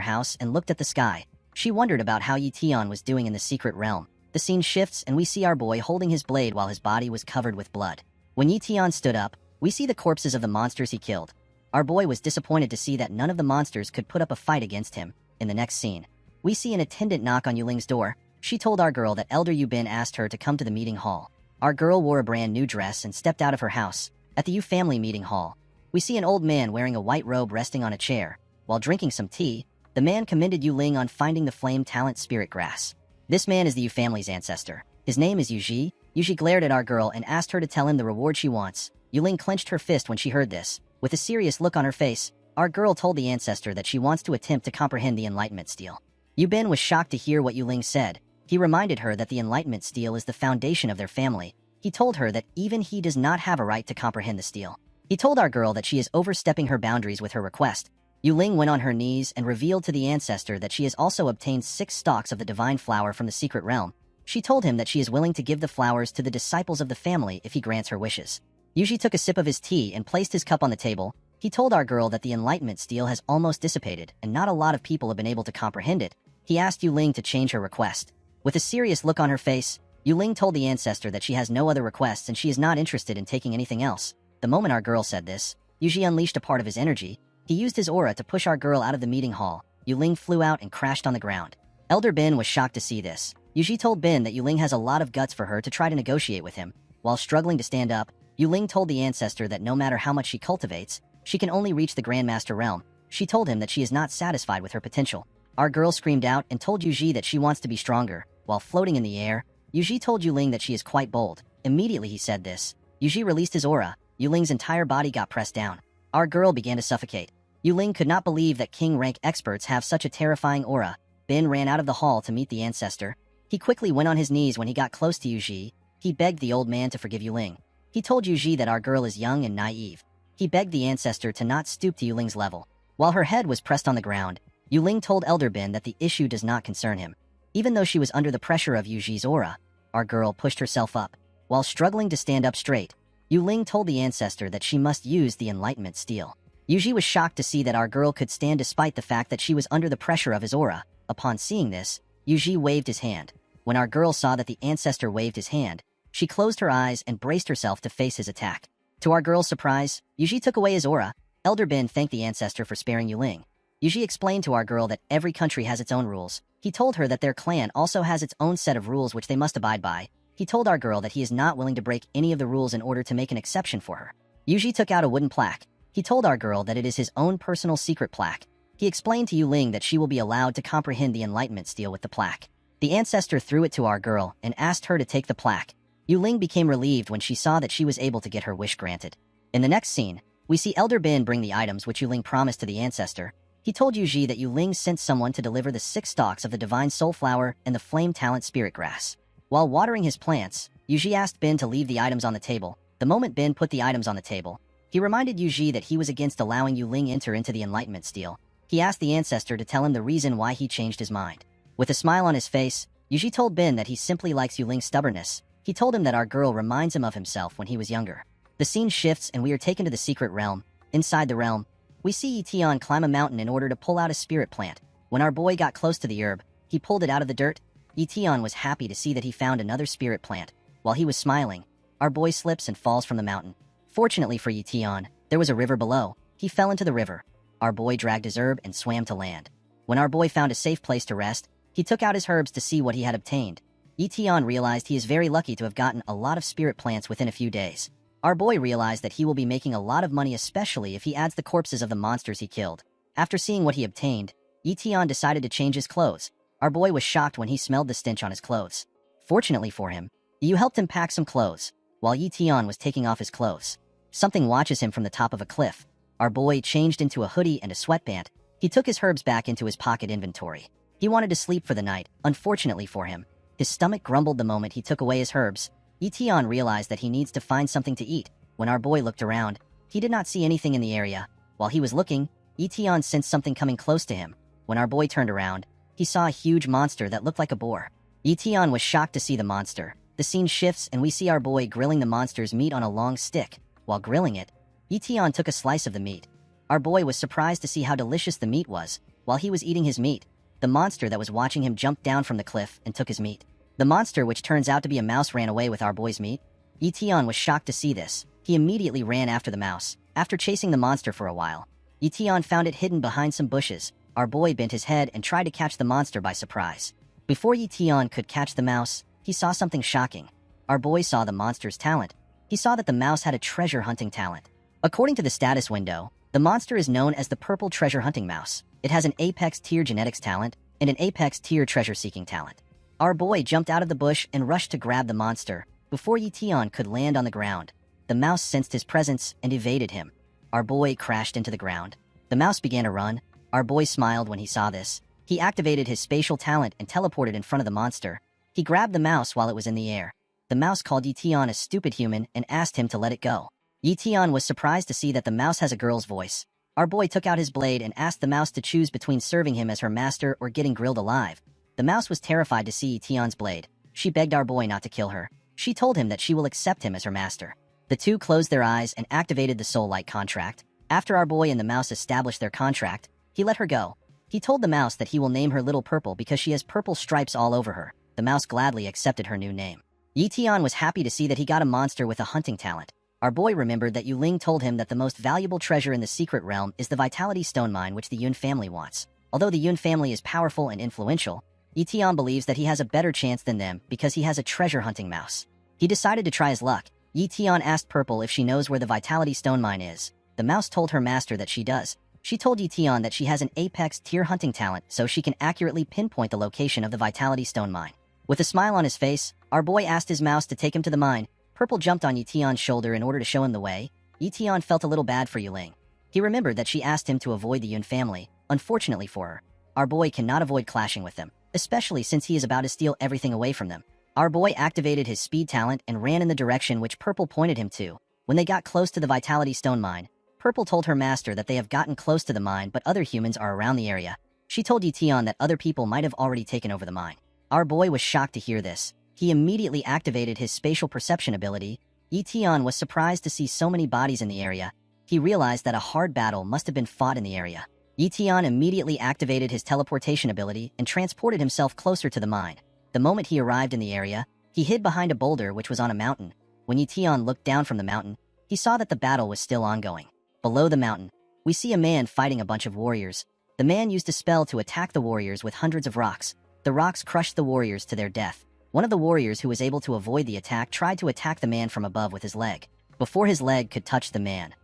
house and looked at the sky. She wondered about how Yi Tian was doing in the secret realm. The scene shifts and we see our boy holding his blade while his body was covered with blood. When Yi Tian stood up, we see the corpses of the monsters he killed. Our boy was disappointed to see that none of the monsters could put up a fight against him. In the next scene, we see an attendant knock on Yuling's door. She told our girl that Elder Yu Bin asked her to come to the meeting hall. Our girl wore a brand new dress and stepped out of her house. At the Yu family meeting hall, we see an old man wearing a white robe resting on a chair. While drinking some tea, the man commended Yuling on finding the flame talent spirit grass. This man is the Yu family's ancestor. His name is Yuji. Yuji glared at our girl and asked her to tell him the reward she wants. Yuling clenched her fist when she heard this. With a serious look on her face, our girl told the ancestor that she wants to attempt to comprehend the Enlightenment Steel. Yu Bin was shocked to hear what Yuling said. He reminded her that the Enlightenment Steel is the foundation of their family. He told her that even he does not have a right to comprehend the steel. He told our girl that she is overstepping her boundaries with her request. Yuling went on her knees and revealed to the ancestor that she has also obtained 6 stalks of the divine flower from the secret realm. She told him that she is willing to give the flowers to the disciples of the family if he grants her wishes. Yuji took a sip of his tea and placed his cup on the table. He told our girl that the Enlightenment Steel has almost dissipated and not a lot of people have been able to comprehend it. He asked Yuling to change her request. With a serious look on her face, Yuling told the ancestor that she has no other requests and she is not interested in taking anything else. The moment our girl said this, Yuji unleashed a part of his energy. He used his aura to push our girl out of the meeting hall. Yuling flew out and crashed on the ground. Elder Ben was shocked to see this. Yuji told Ben that Yuling has a lot of guts for her to try to negotiate with him. While struggling to stand up, Yuling told the ancestor that no matter how much she cultivates, she can only reach the Grandmaster realm. She told him that she is not satisfied with her potential. Our girl screamed out and told Yuji that she wants to be stronger. While floating in the air, Yuji told Yuling that she is quite bold. Immediately he said this, Yuji released his aura. Yuling's entire body got pressed down. Our girl began to suffocate. Yuling could not believe that king rank experts have such a terrifying aura. Ben ran out of the hall to meet the ancestor. He quickly went on his knees when he got close to Yuji. He begged the old man to forgive Yuling. He told Yuji that our girl is young and naive. He begged the ancestor to not stoop to Yuling's level. While her head was pressed on the ground, Yuling told Elder Ben that the issue does not concern him. Even though she was under the pressure of Yuji's aura, our girl pushed herself up. While struggling to stand up straight, Yu Ling told the ancestor that she must use the enlightenment steel. Yuji was shocked to see that our girl could stand despite the fact that she was under the pressure of his aura. Upon seeing this, Yuji waved his hand. When our girl saw that the ancestor waved his hand, she closed her eyes and braced herself to face his attack. To our girl's surprise, Yuji took away his aura. Elder Bin thanked the ancestor for sparing Yu Ling. Yuji explained to our girl that every country has its own rules. He told her that their clan also has its own set of rules which they must abide by. He told our girl that he is not willing to break any of the rules in order to make an exception for her. Yuji took out a wooden plaque. He told our girl that it is his own personal secret plaque. He explained to Yu Ling that she will be allowed to comprehend the enlightenment steel with the plaque. The ancestor threw it to our girl and asked her to take the plaque. Yu Ling became relieved when she saw that she was able to get her wish granted. In the next scene, we see Elder Bin bring the items which Yu Ling promised to the ancestor. He told Yuji that Yu Ling sent someone to deliver the 6 stalks of the divine soul flower and the flame talent spirit grass. While watering his plants, Yuji asked Bin to leave the items on the table. The moment Bin put the items on the table, he reminded Yuji that he was against allowing Yu Ling enter into the enlightenment steel. He asked the ancestor to tell him the reason why he changed his mind. With a smile on his face, Yuji told Bin that he simply likes Yu Ling's stubbornness. He told him that our girl reminds him of himself when he was younger. The scene shifts and we are taken to the secret realm. Inside the realm, we see Etion climb a mountain in order to pull out a spirit plant. When our boy got close to the herb, he pulled it out of the dirt. Etion was happy to see that he found another spirit plant. While he was smiling, our boy slips and falls from the mountain. Fortunately for Etion, there was a river below. He fell into the river. Our boy dragged his herb and swam to land. When our boy found a safe place to rest, he took out his herbs to see what he had obtained. Etion realized he is very lucky to have gotten a lot of spirit plants within a few days. Our boy realized that he will be making a lot of money, especially if he adds the corpses of the monsters he killed. After seeing what he obtained, Etion decided to change his clothes. Our boy was shocked when he smelled the stench on his clothes. Fortunately for him, Yu helped him pack some clothes. While Etion was taking off his clothes, something watches him from the top of a cliff. Our boy changed into a hoodie and a sweatband. He took his herbs back into his pocket inventory. He wanted to sleep for the night. Unfortunately for him, his stomach grumbled the moment he took away his herbs. Etion realized that he needs to find something to eat. When our boy looked around, he did not see anything in the area. While he was looking, Etion sensed something coming close to him. When our boy turned around, he saw a huge monster that looked like a boar. Etion was shocked to see the monster. The scene shifts and we see our boy grilling the monster's meat on a long stick. While grilling it, Etion took a slice of the meat. Our boy was surprised to see how delicious the meat was. While he was eating his meat, the monster that was watching him jumped down from the cliff and took his meat. The monster, which turns out to be a mouse, ran away with our boy's meat. Etion was shocked to see this. He immediately ran after the mouse. After chasing the monster for a while, Etion found it hidden behind some bushes. Our boy bent his head and tried to catch the monster by surprise. Before Etion could catch the mouse, he saw something shocking. Our boy saw the monster's talent. He saw that the mouse had a treasure hunting talent. According to the status window, the monster is known as the purple treasure hunting mouse. It has an apex tier genetics talent and an apex tier treasure seeking talent. Our boy jumped out of the bush and rushed to grab the monster. Before Etion could land on the ground, the mouse sensed his presence and evaded him. Our boy crashed into the ground. The mouse began to run. Our boy smiled when he saw this. He activated his spatial talent and teleported in front of the monster. He grabbed the mouse while it was in the air. The mouse called Etion a stupid human and asked him to let it go. Etion was surprised to see that the mouse has a girl's voice. Our boy took out his blade and asked the mouse to choose between serving him as her master or getting grilled alive. The mouse was terrified to see Etion's blade. She begged our boy not to kill her. She told him that she will accept him as her master. The two closed their eyes and activated the soul-like contract. After our boy and the mouse established their contract, he let her go. He told the mouse that he will name her Little Purple because she has purple stripes all over her. The mouse gladly accepted her new name. Etion was happy to see that he got a monster with a hunting talent. Our boy remembered that Yu Ling told him that the most valuable treasure in the secret realm is the Vitality Stone Mine, which the Yun family wants. Although the Yun family is powerful and influential, Etion believes that he has a better chance than them because he has a treasure hunting mouse. He decided to try his luck. Etion asked Purple if she knows where the Vitality Stone Mine is. The mouse told her master that she does. She told Etion that she has an apex tier hunting talent so she can accurately pinpoint the location of the Vitality Stone Mine. With a smile on his face, our boy asked his mouse to take him to the mine. Purple jumped on Etion's shoulder in order to show him the way. Etion felt a little bad for Yu Ling. He remembered that she asked him to avoid the Yun family. Unfortunately for her, our boy cannot avoid clashing with them, especially since he is about to steal everything away from them. Our boy activated his speed talent and ran in the direction which Purple pointed him to. When they got close to the Vitality Stone Mine, Purple told her master that they have gotten close to the mine but other humans are around the area. She told Etion that other people might have already taken over the mine. Our boy was shocked to hear this. He immediately activated his spatial perception ability. Yi was surprised to see so many bodies in the area. He realized that a hard battle must have been fought in the area. Yi immediately activated his teleportation ability and transported himself closer to the mine. The moment he arrived in the area, he hid behind a boulder which was on a mountain. When Yi looked down from the mountain, he saw that the battle was still ongoing. Below the mountain, we see a man fighting a bunch of warriors. The man used a spell to attack the warriors with hundreds of rocks. The rocks crushed the warriors to their death. One of the warriors who was able to avoid the attack tried to attack the man from above with his leg. Before his leg could touch the man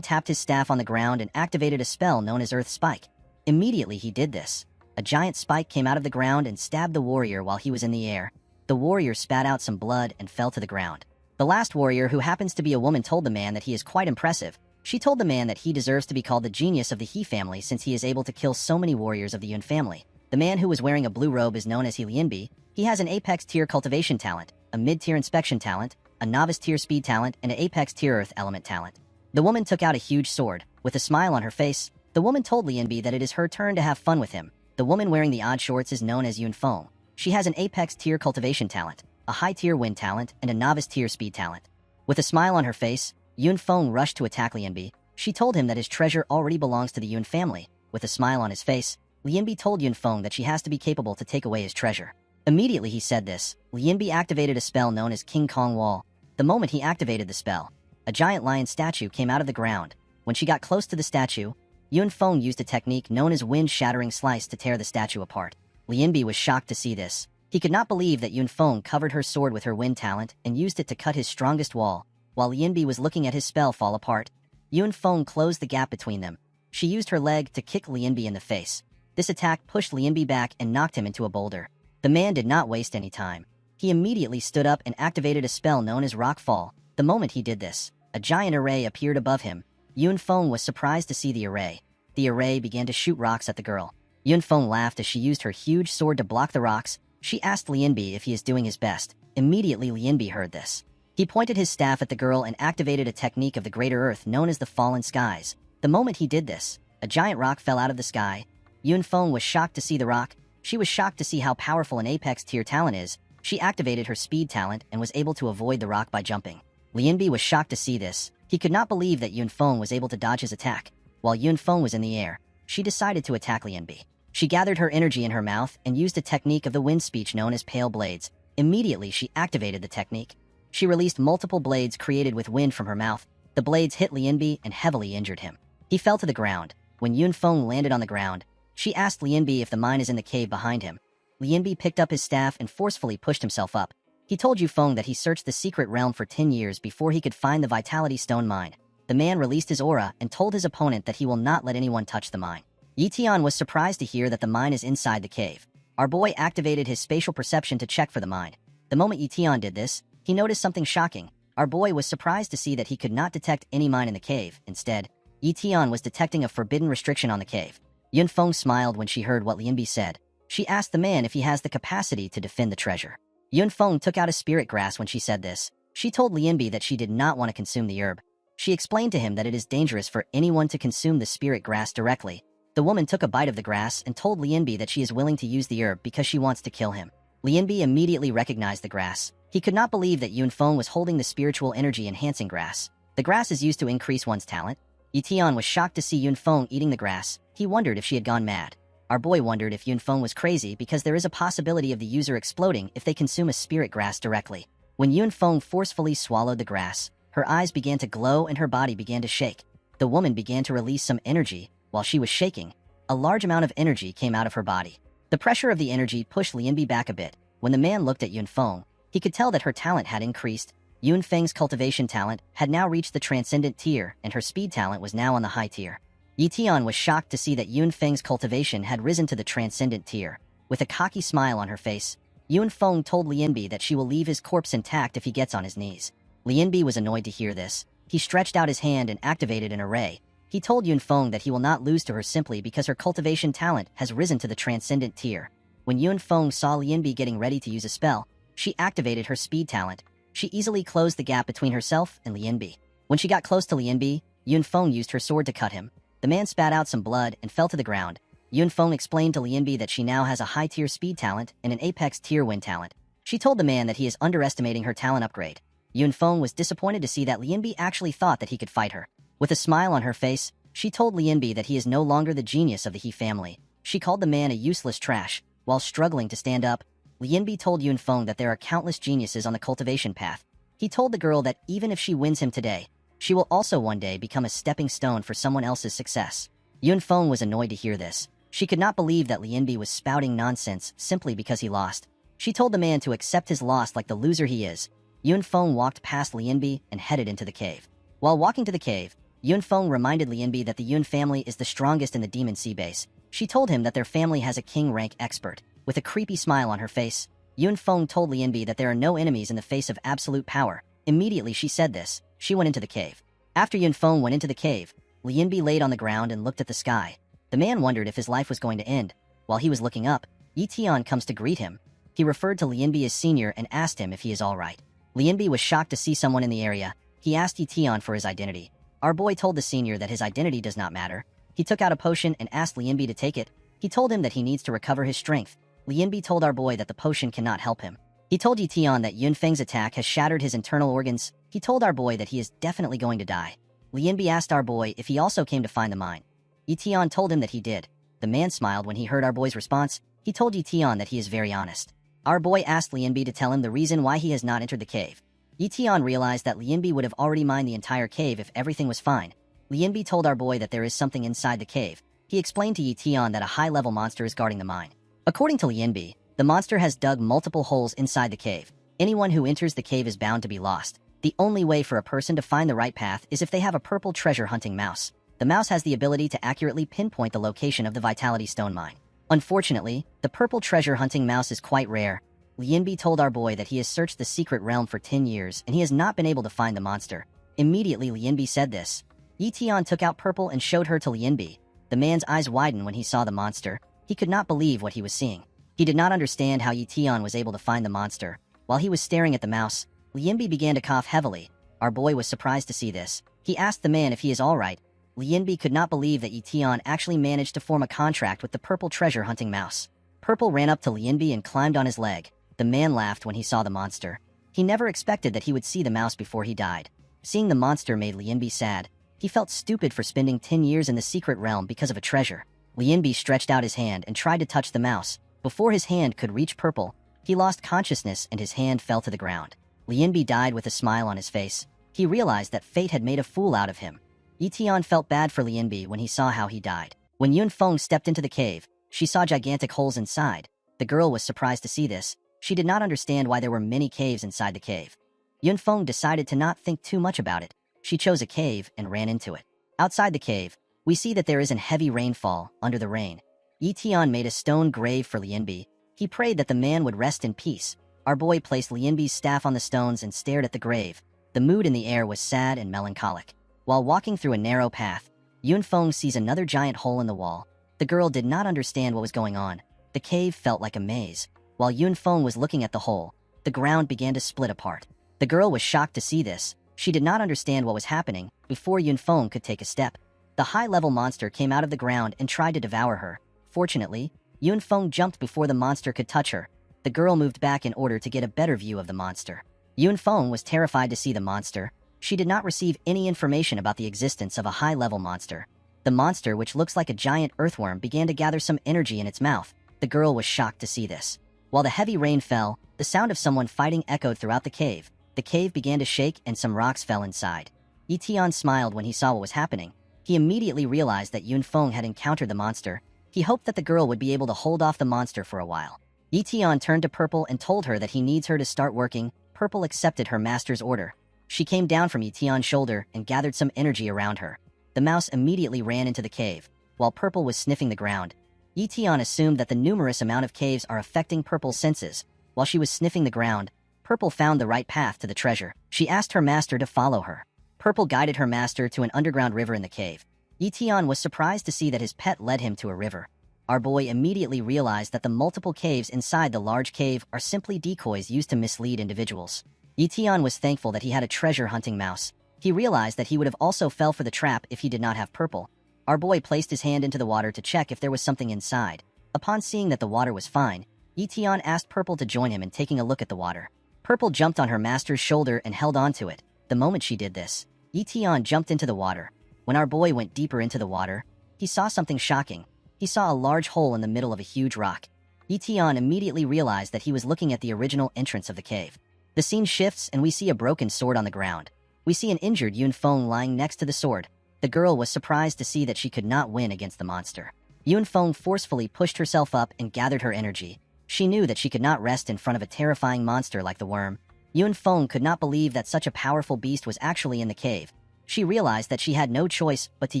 tapped his staff on the ground and activated a spell known as Earth Spike. Immediately he did this. A giant spike came out of the ground and stabbed the warrior while he was in the air. The warrior spat out some blood and fell to the ground. The last warrior, who happens to be a woman, told the man that he is quite impressive. She told the man that he deserves to be called the genius of the He family since he is able to kill so many warriors of the Yun family. The man who was wearing a blue robe is known as He Lianbi. He has an apex tier cultivation talent, a mid-tier inspection talent, a novice tier speed talent, and an apex tier earth element talent. The woman took out a huge sword. With a smile on her face, the woman told Lianbi that it is her turn to have fun with him. The woman wearing the odd shorts is known as Yun Feng. She has an apex tier cultivation talent, a high tier wind talent, and a novice tier speed talent. With a smile on her face, Yun Feng rushed to attack Lianbi. She told him that his treasure already belongs to the Yun family. With a smile on his face, Lianbi told Yun Feng that she has to be capable to take away his treasure. Immediately he said this, Lianbi activated a spell known as King Kong Wall. The moment he activated the spell, a giant lion statue came out of the ground. When she got close to the statue, Yun Feng used a technique known as wind-shattering slice to tear the statue apart. Lianbi was shocked to see this. He could not believe that Yun Feng covered her sword with her wind talent and used it to cut his strongest wall. While Lianbi was looking at his spell fall apart, Yun Feng closed the gap between them. She used her leg to kick Lianbi in the face. This attack pushed Lianbi back and knocked him into a boulder. The man did not waste any time. He immediately stood up and activated a spell known as Rock Fall. The moment he did this, a giant array appeared above him. Yun Feng was surprised to see the array. The array began to shoot rocks at the girl. Yun Feng laughed as she used her huge sword to block the rocks. She asked Lianbi if he is doing his best. Immediately Lianbi heard this. He pointed his staff at the girl and activated a technique of the Greater Earth known as the Fallen Skies. The moment he did this, a giant rock fell out of the sky. Yun Feng was shocked to see the rock. She was shocked to see how powerful an apex tier talent is. She activated her speed talent and was able to avoid the rock by jumping. Lianbi was shocked to see this. He could not believe that Yun Feng was able to dodge his attack. While Yun Feng was in the air, she decided to attack Lianbi. She gathered her energy in her mouth and used a technique of the wind speech known as Pale Blades. Immediately she activated the technique. She released multiple blades created with wind from her mouth. The blades hit Lianbi and heavily injured him. He fell to the ground. When Yun Feng landed on the ground, she asked Lianbi if the mine is in the cave behind him. Lianbi picked up his staff and forcefully pushed himself up. He told Yu Feng that he searched the secret realm for 10 years before he could find the Vitality Stone mine. The man released his aura and told his opponent that he will not let anyone touch the mine. Yi was surprised to hear that the mine is inside the cave. Our boy activated his spatial perception to check for the mine. The moment Yi did this, he noticed something shocking. Our boy was surprised to see that he could not detect any mine in the cave. Instead, Yi was detecting a forbidden restriction on the cave. Yun Feng smiled when she heard what Lianbi said. She asked the man if he has the capacity to defend the treasure. Yun Feng took out a spirit grass when she said this. She told Lianbi that she did not want to consume the herb. She explained to him that it is dangerous for anyone to consume the spirit grass directly. The woman took a bite of the grass and told Lianbi that she is willing to use the herb because she wants to kill him. Lianbi immediately recognized the grass. He could not believe that Yun Feng was holding the spiritual energy-enhancing grass. The grass is used to increase one's talent. Yi was shocked to see Yun Feng eating the grass. He wondered if she had gone mad. Our boy wondered if Yun Feng was crazy because there is a possibility of the user exploding if they consume a spirit grass directly. When Yun Feng forcefully swallowed the grass, her eyes began to glow and her body began to shake. The woman began to release some energy. While she was shaking, a large amount of energy came out of her body. The pressure of the energy pushed Lianbi back a bit. When the man looked at Yun Feng, he could tell that her talent had increased. Yun Feng's cultivation talent had now reached the transcendent tier, and her speed talent was now on the high tier. Yi was shocked to see that Yun Feng's cultivation had risen to the transcendent tier. With a cocky smile on her face, Yun Feng told Lianbi that she will leave his corpse intact if he gets on his knees. Lianbi was annoyed to hear this. He stretched out his hand and activated an array. He told Yun Feng that he will not lose to her simply because her cultivation talent has risen to the transcendent tier. When Yun Feng saw Lianbi getting ready to use a spell, she activated her speed talent. She easily closed the gap between herself and Lianbi. When she got close to Lianbi, Yun Feng used her sword to cut him. The man spat out some blood and fell to the ground. Yun Feng explained to Lianbi that she now has a high-tier speed talent and an apex tier wind talent. She told the man that he is underestimating her talent upgrade. Yunfeng was disappointed to see that Lianbi actually thought that he could fight her. With a smile on her face, she told Lianbi that he is no longer the genius of the He family. She called the man a useless trash. While struggling to stand up, Lianbi told Yunfeng that there are countless geniuses on the cultivation path. He told the girl that even if she wins him today, she will also one day become a stepping stone for someone else's success. Yunfeng was annoyed to hear this. She could not believe that Lianbi was spouting nonsense simply because he lost. She told the man to accept his loss like the loser he is. Yunfeng walked past Lianbi and headed into the cave. While walking to the cave, Yunfeng reminded Lianbi that the Yun family is the strongest in the Demon Sea base. She told him that their family has a king-rank expert. With a creepy smile on her face, Yunfeng told Lianbi that there are no enemies in the face of absolute power. Immediately she said this, she went into the cave. After Yunfeng went into the cave, Lianbi laid on the ground and looked at the sky. The man wondered if his life was going to end. While he was looking up, Yi Tian comes to greet him. He referred to Lianbi as senior and asked him if he is all right. Lianbi was shocked to see someone in the area. He asked Yi Tian for his identity. Our boy told the senior that his identity does not matter. He took out a potion and asked Lianbi to take it. He told him that he needs to recover his strength. Lianbi told our boy that the potion cannot help him. He told Yi Tian that Yunfeng's attack has shattered his internal organs. He told our boy that he is definitely going to die. Lianbi asked our boy if he also came to find the mine. Yi Tian told him that he did. The man smiled when he heard our boy's response. He told Yi Tian that he is very honest. Our boy asked Lianbi to tell him the reason why he has not entered the cave. Yi Tian realized that Lianbi would have already mined the entire cave if everything was fine. Lianbi told our boy that there is something inside the cave. He explained to Yi Tian that a high-level monster is guarding the mine. According to Lianbi, the monster has dug multiple holes inside the cave. Anyone who enters the cave is bound to be lost. The only way for a person to find the right path is if they have a purple treasure-hunting mouse. The mouse has the ability to accurately pinpoint the location of the Vitality Stone mine. Unfortunately, the purple treasure-hunting mouse is quite rare. Lianbi told our boy that he has searched the secret realm for 10 years and he has not been able to find the monster. Immediately Lianbi said this. Yi Tian took out purple and showed her to Lianbi. The man's eyes widened when he saw the monster. He could not believe what he was seeing. He did not understand how Yi Tian was able to find the monster. While he was staring at the mouse, Lianbi began to cough heavily. Our boy was surprised to see this. He asked the man if he is all right. Lianbi could not believe that Yi Tian actually managed to form a contract with the purple treasure-hunting mouse. Purple ran up to Lianbi and climbed on his leg. The man laughed when he saw the monster. He never expected that he would see the mouse before he died. Seeing the monster made Lianbi sad. He felt stupid for spending 10 years in the secret realm because of a treasure. Lianbi stretched out his hand and tried to touch the mouse. Before his hand could reach purple, he lost consciousness and his hand fell to the ground. Lianbi died with a smile on his face. He realized that fate had made a fool out of him. Yi Tian felt bad for Lianbi when he saw how he died. When Yunfeng stepped into the cave, she saw gigantic holes inside. The girl was surprised to see this. She did not understand why there were many caves inside the cave. Yunfeng decided to not think too much about it. She chose a cave and ran into it. Outside the cave, we see that there is a heavy rainfall under the rain. Yi Tian made a stone grave for Lianbi. He prayed that the man would rest in peace. Our boy placed Lianbi's staff on the stones and stared at the grave. The mood in the air was sad and melancholic. While walking through a narrow path, Yunfeng sees another giant hole in the wall. The girl did not understand what was going on. The cave felt like a maze. While Yunfeng was looking at the hole, the ground began to split apart. The girl was shocked to see this. She did not understand what was happening before Yunfeng could take a step. The high-level monster came out of the ground and tried to devour her. Fortunately, Yunfeng jumped before the monster could touch her. The girl moved back in order to get a better view of the monster. Yunfeng was terrified to see the monster. She did not receive any information about the existence of a high-level monster. The monster, which looks like a giant earthworm, began to gather some energy in its mouth. The girl was shocked to see this. While the heavy rain fell, the sound of someone fighting echoed throughout the cave. The cave began to shake and some rocks fell inside. Yi Tian smiled when he saw what was happening. He immediately realized that Yunfeng had encountered the monster. He hoped that the girl would be able to hold off the monster for a while. Yi Tian turned to Purple and told her that he needs her to start working. Purple accepted her master's order. She came down from Yi Tian's shoulder and gathered some energy around her. The mouse immediately ran into the cave. While Purple was sniffing the ground, Yi Tian assumed that the numerous amount of caves are affecting Purple's senses. While she was sniffing the ground, Purple found the right path to the treasure. She asked her master to follow her. Purple guided her master to an underground river in the cave. Yi Tian was surprised to see that his pet led him to a river. Our boy immediately realized that the multiple caves inside the large cave are simply decoys used to mislead individuals. Yi Tian was thankful that he had a treasure-hunting mouse. He realized that he would have also fell for the trap if he did not have Purple. Our boy placed his hand into the water to check if there was something inside. Upon seeing that the water was fine, Yi Tian asked Purple to join him in taking a look at the water. Purple jumped on her master's shoulder and held onto it. The moment she did this, Etion jumped into the water. When our boy went deeper into the water, he saw something shocking. He saw a large hole in the middle of a huge rock. Etion immediately realized that he was looking at the original entrance of the cave. The scene shifts and we see a broken sword on the ground. We see an injured Yunfeng lying next to the sword. The girl was surprised to see that she could not win against the monster. Yunfeng forcefully pushed herself up and gathered her energy. She knew that she could not rest in front of a terrifying monster like the worm. Yunfeng could not believe that such a powerful beast was actually in the cave. She realized that she had no choice but to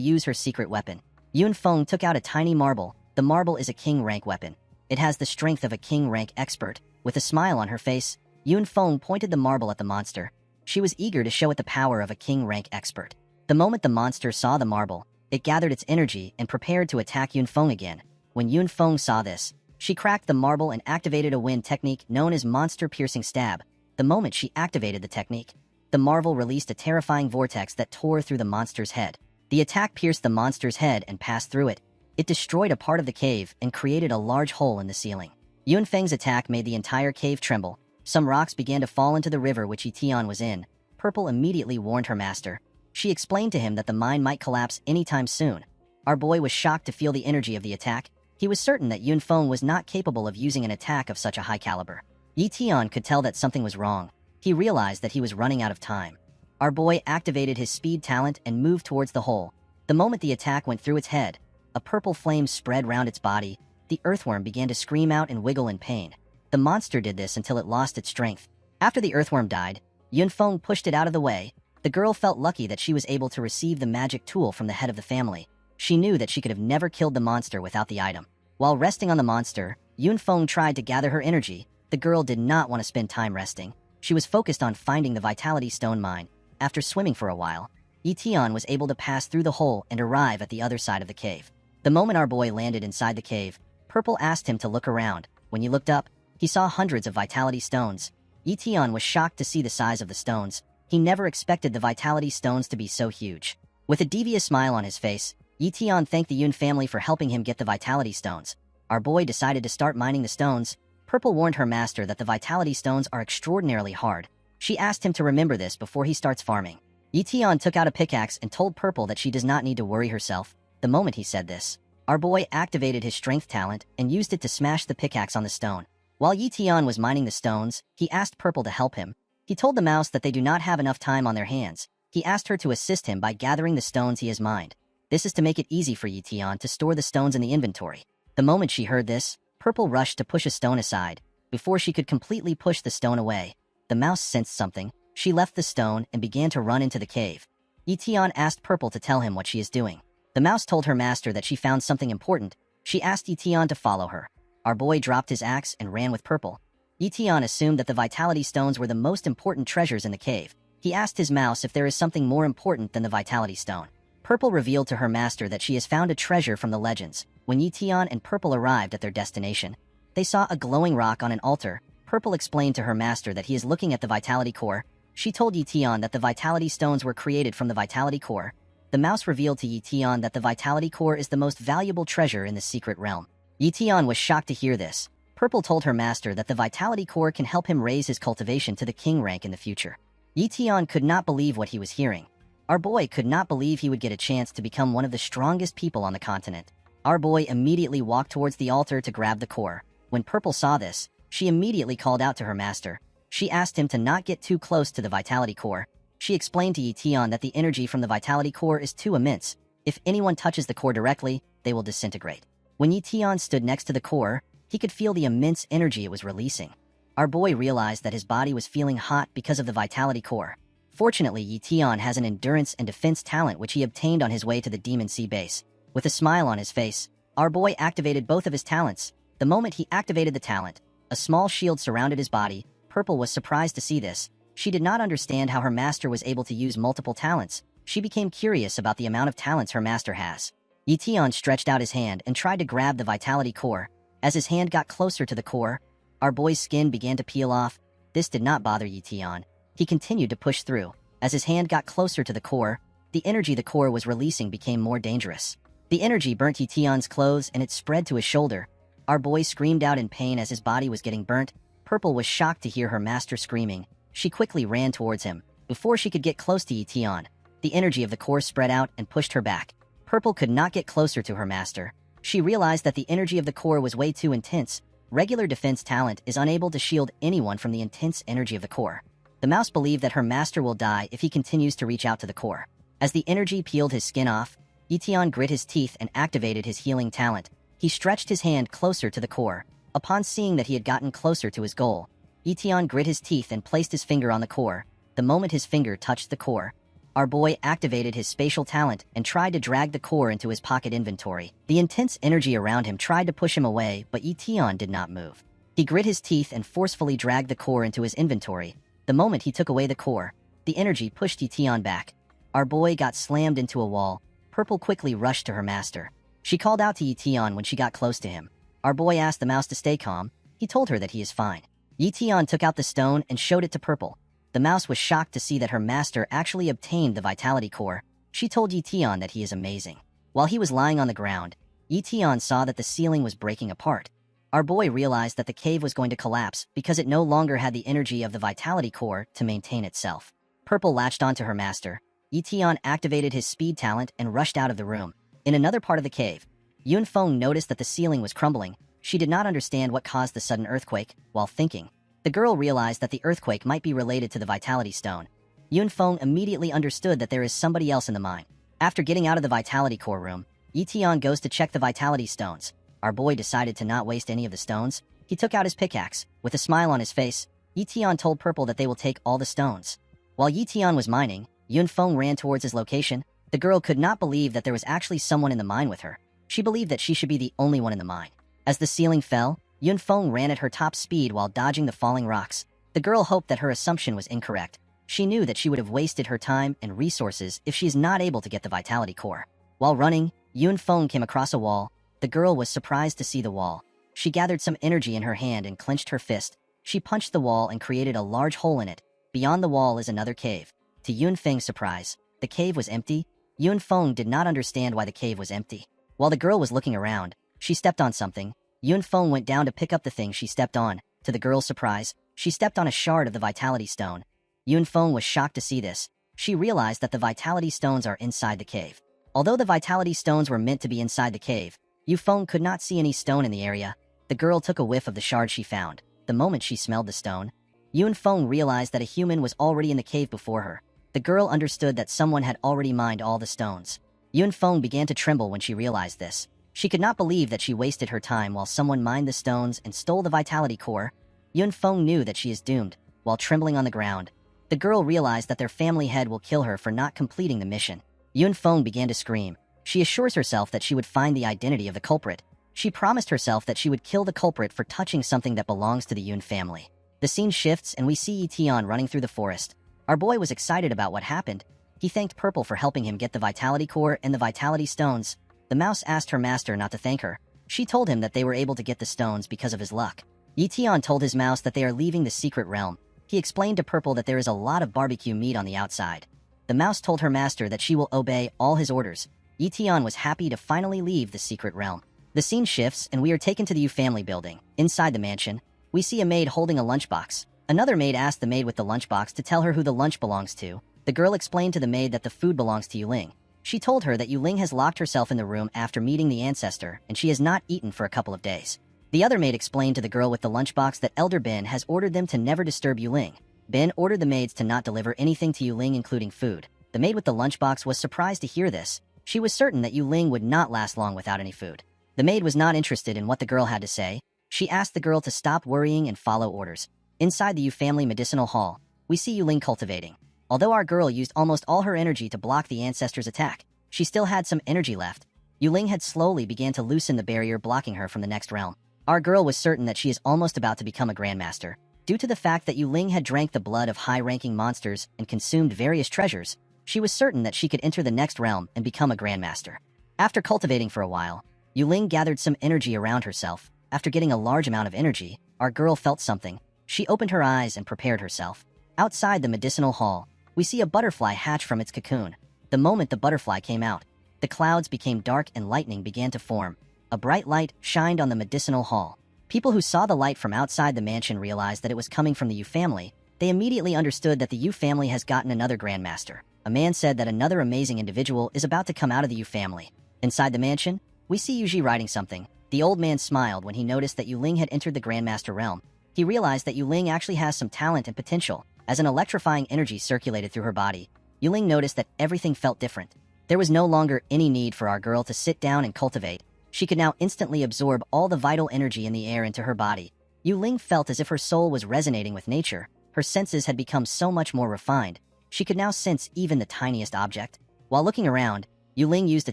use her secret weapon. Yunfeng took out a tiny marble. The marble is a king rank weapon. It has the strength of a king rank expert. With a smile on her face, Yunfeng pointed the marble at the monster. She was eager to show it the power of a king rank expert. The moment the monster saw the marble, it gathered its energy and prepared to attack Yunfeng again. When Yunfeng saw this, she cracked the marble and activated a wind technique known as monster piercing stab. The moment she activated the technique, the marble released a terrifying vortex that tore through the monster's head. The attack pierced the monster's head and passed through it. It destroyed a part of the cave and created a large hole in the ceiling. Yunfeng's attack made the entire cave tremble. Some rocks began to fall into the river which Etion was in. Purple immediately warned her master. She explained to him that the mine might collapse anytime soon. Our boy was shocked to feel the energy of the attack. He was certain that Yunfeng was not capable of using an attack of such a high caliber. Etion could tell that something was wrong. He realized that he was running out of time. Our boy activated his speed talent and moved towards the hole. The moment the attack went through its head, a purple flame spread round its body. The earthworm began to scream out and wiggle in pain. The monster did this until it lost its strength. After the earthworm died, Yunfeng pushed it out of the way. The girl felt lucky that she was able to receive the magic tool from the head of the family. She knew that she could have never killed the monster without the item. While resting on the monster, Yunfeng tried to gather her energy. The girl did not want to spend time resting. She was focused on finding the Vitality Stone mine. After swimming for a while, Etion was able to pass through the hole and arrive at the other side of the cave. The moment our boy landed inside the cave, Purple asked him to look around. When he looked up, he saw hundreds of Vitality Stones. Etion was shocked to see the size of the stones. He never expected the Vitality Stones to be so huge. With a devious smile on his face, Etion thanked the Yun family for helping him get the Vitality Stones. Our boy decided to start mining the stones. Purple warned her master that the Vitality Stones are extraordinarily hard. She asked him to remember this before he starts farming. Etion took out a pickaxe and told Purple that she does not need to worry herself. The moment he said this, our boy activated his strength talent and used it to smash the pickaxe on the stone. While Etion was mining the stones, he asked Purple to help him. He told the mouse that they do not have enough time on their hands. He asked her to assist him by gathering the stones he has mined. This is to make it easy for Etion to store the stones in the inventory. The moment she heard this, Purple rushed to push a stone aside. Before she could completely push the stone away, the mouse sensed something. She left the stone and began to run into the cave. Etion asked Purple to tell him what she is doing. The mouse told her master that she found something important. She asked Etion to follow her. Our boy dropped his axe and ran with Purple. Etion assumed that the Vitality Stones were the most important treasures in the cave. He asked his mouse if there is something more important than the Vitality Stone. Purple revealed to her master that she has found a treasure from the legends. When Etion and Purple arrived at their destination, they saw a glowing rock on an altar. Purple explained to her master that he is looking at the Vitality Core. She told Etion that the Vitality Stones were created from the Vitality Core. The mouse revealed to Etion that the Vitality Core is the most valuable treasure in the secret realm. Etion was shocked to hear this. Purple told her master that the Vitality Core can help him raise his cultivation to the king rank in the future. Etion could not believe what he was hearing. Our boy could not believe he would get a chance to become one of the strongest people on the continent. Our boy immediately walked towards the altar to grab the core. When Purple saw this, she immediately called out to her master. She asked him to not get too close to the Vitality Core. She explained to Etion that the energy from the Vitality Core is too immense. If anyone touches the core directly, they will disintegrate. When Etion stood next to the core, he could feel the immense energy it was releasing. Our boy realized that his body was feeling hot because of the Vitality Core. Fortunately, Etion has an endurance and defense talent which he obtained on his way to the Demon Sea base. With a smile on his face, our boy activated both of his talents. The moment he activated the talent, a small shield surrounded his body. Purple was surprised to see this. She did not understand how her master was able to use multiple talents. She became curious about the amount of talents her master has. Etion stretched out his hand and tried to grab the Vitality Core. As his hand got closer to the core, our boy's skin began to peel off. This did not bother Etion. He continued to push through. As his hand got closer to the core, the energy the core was releasing became more dangerous. The energy burnt Etion's clothes and it spread to his shoulder. Our boy screamed out in pain as his body was getting burnt. Purple was shocked to hear her master screaming. She quickly ran towards him. Before she could get close to Etion, the energy of the core spread out and pushed her back. Purple could not get closer to her master. She realized that the energy of the core was way too intense. Regular defense talent is unable to shield anyone from the intense energy of the core. The mouse believed that her master will die if he continues to reach out to the core. As the energy peeled his skin off, Etion grit his teeth and activated his healing talent. He stretched his hand closer to the core. Upon seeing that he had gotten closer to his goal, Etion grit his teeth and placed his finger on the core. The moment his finger touched the core, our boy activated his spatial talent and tried to drag the core into his pocket inventory. The intense energy around him tried to push him away, but Etion did not move. He grit his teeth and forcefully dragged the core into his inventory. The moment he took away the core, the energy pushed Etion back. Our boy got slammed into a wall. Purple quickly rushed to her master. She called out to Etion when she got close to him. Our boy asked the mouse to stay calm. He told her that he is fine. Etion took out the stone and showed it to Purple. The mouse was shocked to see that her master actually obtained the vitality core. She told Etion that he is amazing. While he was lying on the ground, Etion saw that the ceiling was breaking apart. Our boy realized that the cave was going to collapse because it no longer had the energy of the vitality core to maintain itself. Purple latched onto her master. Etion activated his speed talent and rushed out of the room. In another part of the cave, Yunfeng noticed that the ceiling was crumbling. She did not understand what caused the sudden earthquake. While thinking, the girl realized that the earthquake might be related to the vitality stone. Yunfeng immediately understood that there is somebody else in the mine. After getting out of the vitality core room, Etion goes to check the vitality stones. Our boy decided to not waste any of the stones. He took out his pickaxe. With a smile on his face, Etion told Purple that they will take all the stones. While Etion was mining, Yunfeng ran towards his location. The girl could not believe that there was actually someone in the mine with her. She believed that she should be the only one in the mine. As the ceiling fell, Yunfeng ran at her top speed while dodging the falling rocks. The girl hoped that her assumption was incorrect. She knew that she would have wasted her time and resources if she is not able to get the vitality core. While running, Yunfeng came across a wall. The girl was surprised to see the wall. She gathered some energy in her hand and clenched her fist. She punched the wall and created a large hole in it. Beyond the wall is another cave. To Yunfeng's surprise, the cave was empty. Yunfeng did not understand why the cave was empty. While the girl was looking around, she stepped on something. Yunfeng went down to pick up the thing she stepped on. To the girl's surprise, she stepped on a shard of the vitality stone. Yunfeng was shocked to see this. She realized that the vitality stones are inside the cave. Although the vitality stones were meant to be inside the cave, Yunfeng could not see any stone in the area. The girl took a whiff of the shard she found. The moment she smelled the stone, Yunfeng realized that a human was already in the cave before her. The girl understood that someone had already mined all the stones. Yunfeng began to tremble when she realized this. She could not believe that she wasted her time while someone mined the stones and stole the vitality core. Yunfeng knew that she is doomed. While trembling on the ground, the girl realized that their family head will kill her for not completing the mission. Yunfeng began to scream. She assures herself that she would find the identity of the culprit. She promised herself that she would kill the culprit for touching something that belongs to the Yun family. The scene shifts and we see Etion running through the forest. Our boy was excited about what happened. He thanked Purple for helping him get the vitality core and the vitality stones. The mouse asked her master not to thank her. She told him that they were able to get the stones because of his luck. Etion told his mouse that they are leaving the secret realm. He explained to Purple that there is a lot of barbecue meat on the outside. The mouse told her master that she will obey all his orders. Etion was happy to finally leave the secret realm. The scene shifts and we are taken to the Yu family building. Inside the mansion, we see a maid holding a lunchbox. Another maid asked the maid with the lunchbox to tell her who the lunch belongs to. The girl explained to the maid that the food belongs to Yuling. She told her that Yuling has locked herself in the room after meeting the ancestor and she has not eaten for a couple of days. The other maid explained to the girl with the lunchbox that Elder Ben has ordered them to never disturb Yuling. Ben ordered the maids to not deliver anything to Yuling including food. The maid with the lunchbox was surprised to hear this. She was certain that Yuling would not last long without any food. The maid was not interested in what the girl had to say. She asked the girl to stop worrying and follow orders. Inside the Yu family medicinal hall, we see Yuling cultivating. Although our girl used almost all her energy to block the ancestor's attack, she still had some energy left. Yuling had slowly began to loosen the barrier blocking her from the next realm. Our girl was certain that she is almost about to become a grandmaster. Due to the fact that Yuling had drank the blood of high-ranking monsters and consumed various treasures, she was certain that she could enter the next realm and become a grandmaster. After cultivating for a while, Yuling gathered some energy around herself. After getting a large amount of energy, our girl felt something. She opened her eyes and prepared herself. Outside the medicinal hall, we see a butterfly hatch from its cocoon. The moment the butterfly came out, the clouds became dark and lightning began to form. A bright light shined on the medicinal hall. People who saw the light from outside the mansion realized that it was coming from the Yu family. They immediately understood that the Yu family has gotten another grandmaster. A man said that another amazing individual is about to come out of the Yu family. Inside the mansion, we see Yuji writing something. The old man smiled when he noticed that Yu Ling had entered the grandmaster realm. He realized that Yu Ling actually has some talent and potential. As an electrifying energy circulated through her body, Yu Ling noticed that everything felt different. There was no longer any need for our girl to sit down and cultivate. She could now instantly absorb all the vital energy in the air into her body. Yu Ling felt as if her soul was resonating with nature. Her senses had become so much more refined. She could now sense even the tiniest object. While looking around, Yu Ling used a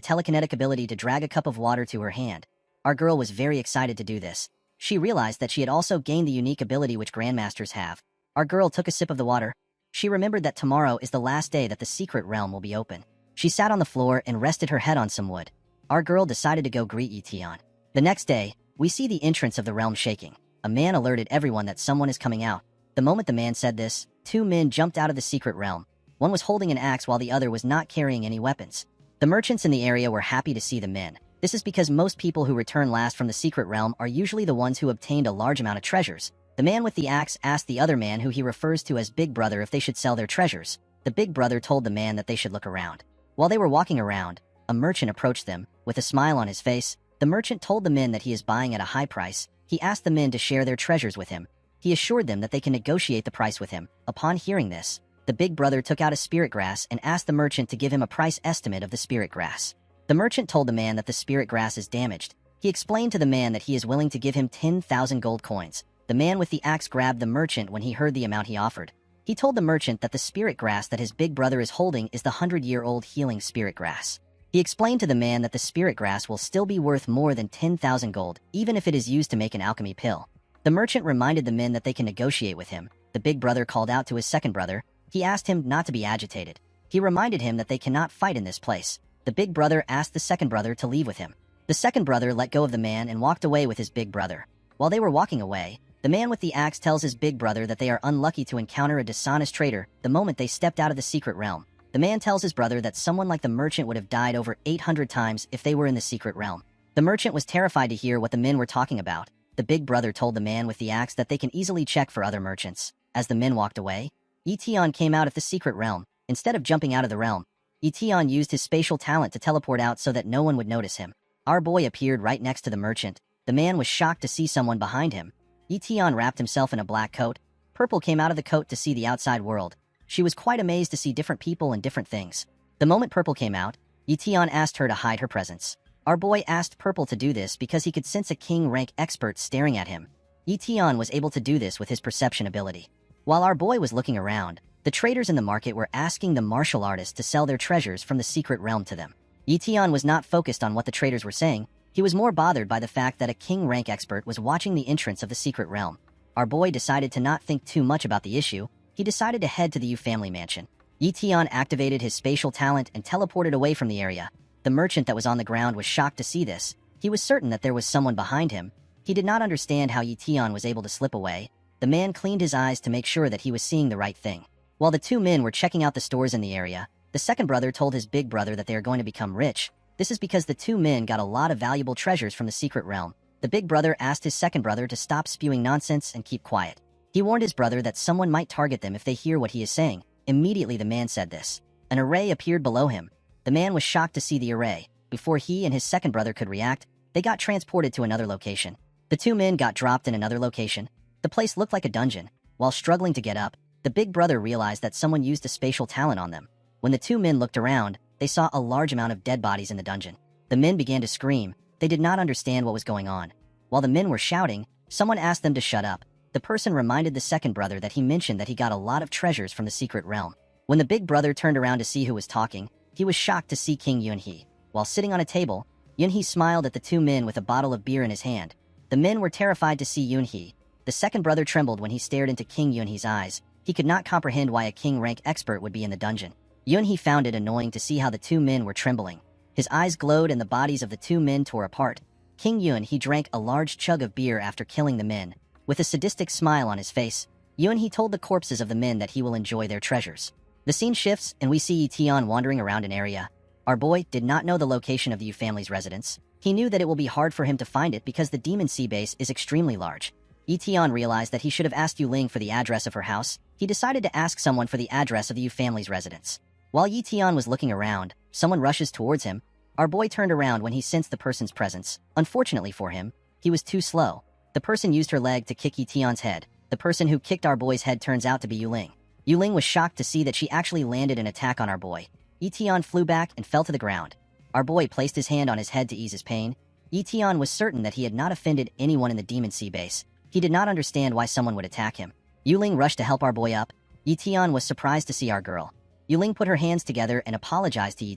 telekinetic ability to drag a cup of water to her hand. Our girl was very excited to do this. She realized that she had also gained the unique ability which grandmasters have. Our girl took a sip of the water. She remembered that tomorrow is the last day that the secret realm will be open. She sat on the floor and rested her head on some wood. Our girl decided to go greet Yi-Tian. The next day, we see the entrance of the realm shaking. A man alerted everyone that someone is coming out. The moment the man said this, two men jumped out of the secret realm. One was holding an axe while the other was not carrying any weapons. The merchants in the area were happy to see the men. This is because most people who return last from the secret realm are usually the ones who obtained a large amount of treasures. The man with the axe asked the other man, who he refers to as Big Brother, if they should sell their treasures. The Big Brother told the man that they should look around. While they were walking around, a merchant approached them. With a smile on his face, the merchant told the men that he is buying at a high price. He asked the men to share their treasures with him. He assured them that they can negotiate the price with him. Upon hearing this, the Big Brother took out a spirit grass and asked the merchant to give him a price estimate of the spirit grass. The merchant told the man that the spirit grass is damaged. He explained to the man that he is willing to give him 10,000 gold coins. The man with the axe grabbed the merchant when he heard the amount he offered. He told the merchant that the spirit grass that his Big Brother is holding is the 100-year-old healing spirit grass. He explained to the man that the spirit grass will still be worth more than 10,000 gold, even if it is used to make an alchemy pill. The merchant reminded the men that they can negotiate with him. The Big Brother called out to his second brother. He asked him not to be agitated. He reminded him that they cannot fight in this place. The Big Brother asked the second brother to leave with him. The second brother let go of the man and walked away with his Big Brother. While they were walking away, the man with the axe tells his Big Brother that they are unlucky to encounter a dishonest traitor the moment they stepped out of the secret realm. The man tells his brother that someone like the merchant would have died over 800 times if they were in the secret realm. The merchant was terrified to hear what the men were talking about. The Big Brother told the man with the axe that they can easily check for other merchants. As the men walked away, Yi-Tian came out of the secret realm. Instead of jumping out of the realm, Yi-Tian used his spatial talent to teleport out so that no one would notice him. Our boy appeared right next to the merchant. The man was shocked to see someone behind him. Yi-Tian wrapped himself in a black coat. Purple came out of the coat to see the outside world. She was quite amazed to see different people and different things. The moment Purple came out, Yi-Tian asked her to hide her presence. Our boy asked Purple to do this because he could sense a king-rank expert staring at him. Yi-Tian was able to do this with his perception ability. While our boy was looking around, the traders in the market were asking the martial artists to sell their treasures from the secret realm to them. Yi-Tian was not focused on what the traders were saying. He was more bothered by the fact that a king-rank expert was watching the entrance of the secret realm. Our boy decided to not think too much about the issue. He decided to head to the Yu family mansion. Yi-Tian activated his spatial talent and teleported away from the area. The merchant that was on the ground was shocked to see this. He was certain that there was someone behind him. He did not understand how Yi-Tian was able to slip away. The man cleaned his eyes to make sure that he was seeing the right thing. While the two men were checking out the stores in the area, the second brother told his Big Brother that they are going to become rich. This is because the two men got a lot of valuable treasures from the secret realm. The Big Brother asked his second brother to stop spewing nonsense and keep quiet. He warned his brother that someone might target them if they hear what he is saying. Immediately the man said this. An array appeared below him. The man was shocked to see the array. Before he and his second brother could react, they got transported to another location. The two men got dropped in another location. The place looked like a dungeon. While struggling to get up, the Big Brother realized that someone used a spatial talent on them. When the two men looked around, they saw a large amount of dead bodies in the dungeon. The men began to scream. They did not understand what was going on. While the men were shouting, someone asked them to shut up. The person reminded the second brother that he mentioned that he got a lot of treasures from the secret realm. When the Big Brother turned around to see who was talking, he was shocked to see King Yunhee. While sitting on a table, Yunhee smiled at the two men with a bottle of beer in his hand. The men were terrified to see Yunhee. The second brother trembled when he stared into King Yunhee's eyes. He could not comprehend why a king-rank expert would be in the dungeon. Yunhee found it annoying to see how the two men were trembling. His eyes glowed and the bodies of the two men tore apart. King Yunhee drank a large chug of beer after killing the men. With a sadistic smile on his face, Yunhee told the corpses of the men that he will enjoy their treasures. The scene shifts and we see Yi-Tian wandering around an area. Our boy did not know the location of the Yu family's residence. He knew that it will be hard for him to find it because the Demon Sea base is extremely large. Yi realized that he should have asked Yuling for the address of her house. He decided to ask someone for the address of the Yu family's residence. While Yi was looking around, someone rushes towards him. Our boy turned around when he sensed the person's presence. Unfortunately for him, he was too slow. The person used her leg to kick Yi head. The person who kicked our boy's head turns out to be Yuling. Yuling was shocked to see that she actually landed an attack on our boy. Yi flew back and fell to the ground. Our boy placed his hand on his head to ease his pain. Yi was certain that he had not offended anyone in the Demon Sea base. He did not understand why someone would attack him. Yuling rushed to help our boy up. Yi was surprised to see our girl. Yuling put her hands together and apologized to Yi.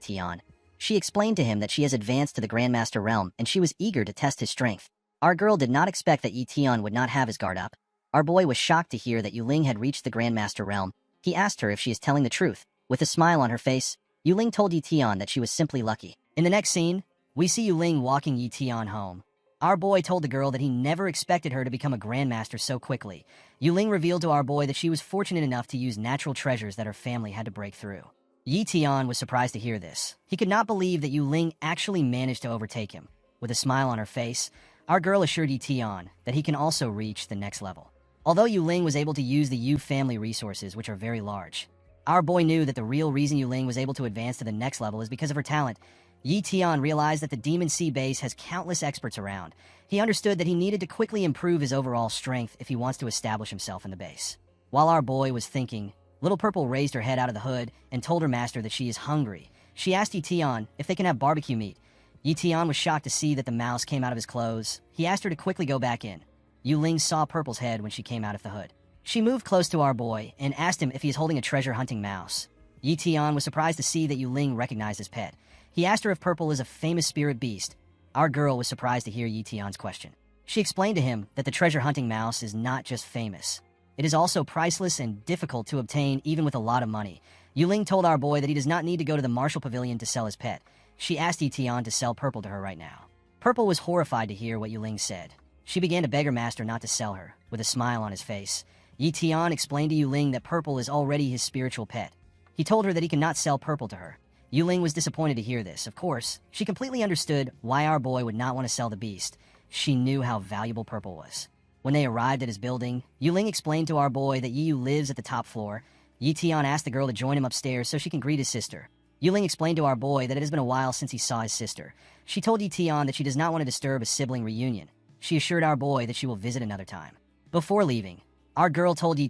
She explained to him that she has advanced to the Grandmaster realm and she was eager to test his strength. Our girl did not expect that Yi would not have his guard up. Our boy was shocked to hear that Yuling had reached the Grandmaster realm. He asked her if she is telling the truth. With a smile on her face, Yuling told Yi that she was simply lucky. In the next scene, we see Yuling walking Yi home. Our boy told the girl that he never expected her to become a Grandmaster so quickly. Yuling revealed to our boy that she was fortunate enough to use natural treasures that her family had to break through. Yi was surprised to hear this. He could not believe that Yuling actually managed to overtake him. With a smile on her face, our girl assured Yi that he can also reach the next level. Although Yuling was able to use the Yu family resources, which are very large, our boy knew that the real reason Yuling was able to advance to the next level is because of her talent. Yi realized that the Demon Sea base has countless experts around. He understood that he needed to quickly improve his overall strength if he wants to establish himself in the base. While our boy was thinking, Little Purple raised her head out of the hood and told her master that she is hungry. She asked Yi if they can have barbecue meat. Yi was shocked to see that the mouse came out of his clothes. He asked her to quickly go back in. Yuling saw Purple's head when she came out of the hood. She moved close to our boy and asked him if he is holding a treasure-hunting mouse. Yi was surprised to see that Yuling recognized his pet. He asked her if Purple is a famous spirit beast. Our girl was surprised to hear Yi question. She explained to him that the treasure-hunting mouse is not just famous. It is also priceless and difficult to obtain even with a lot of money. Yuling told our boy that he does not need to go to the Martial Pavilion to sell his pet. She asked Yi to sell Purple to her right now. Purple was horrified to hear what Yuling said. She began to beg her master not to sell her, with a smile on his face. Yi explained to Yuling that Purple is already his spiritual pet. He told her that he cannot sell Purple to her. Yuling was disappointed to hear this. Of course, she completely understood why our boy would not want to sell the beast. She knew how valuable Purple was. When they arrived at his building, Yuling explained to our boy that Yi lives at the top floor. Yi asked the girl to join him upstairs so she can greet his sister. Yuling explained to our boy that it has been a while since he saw his sister. She told Yi that she does not want to disturb a sibling reunion. She assured our boy that she will visit another time. Before leaving, our girl told Yi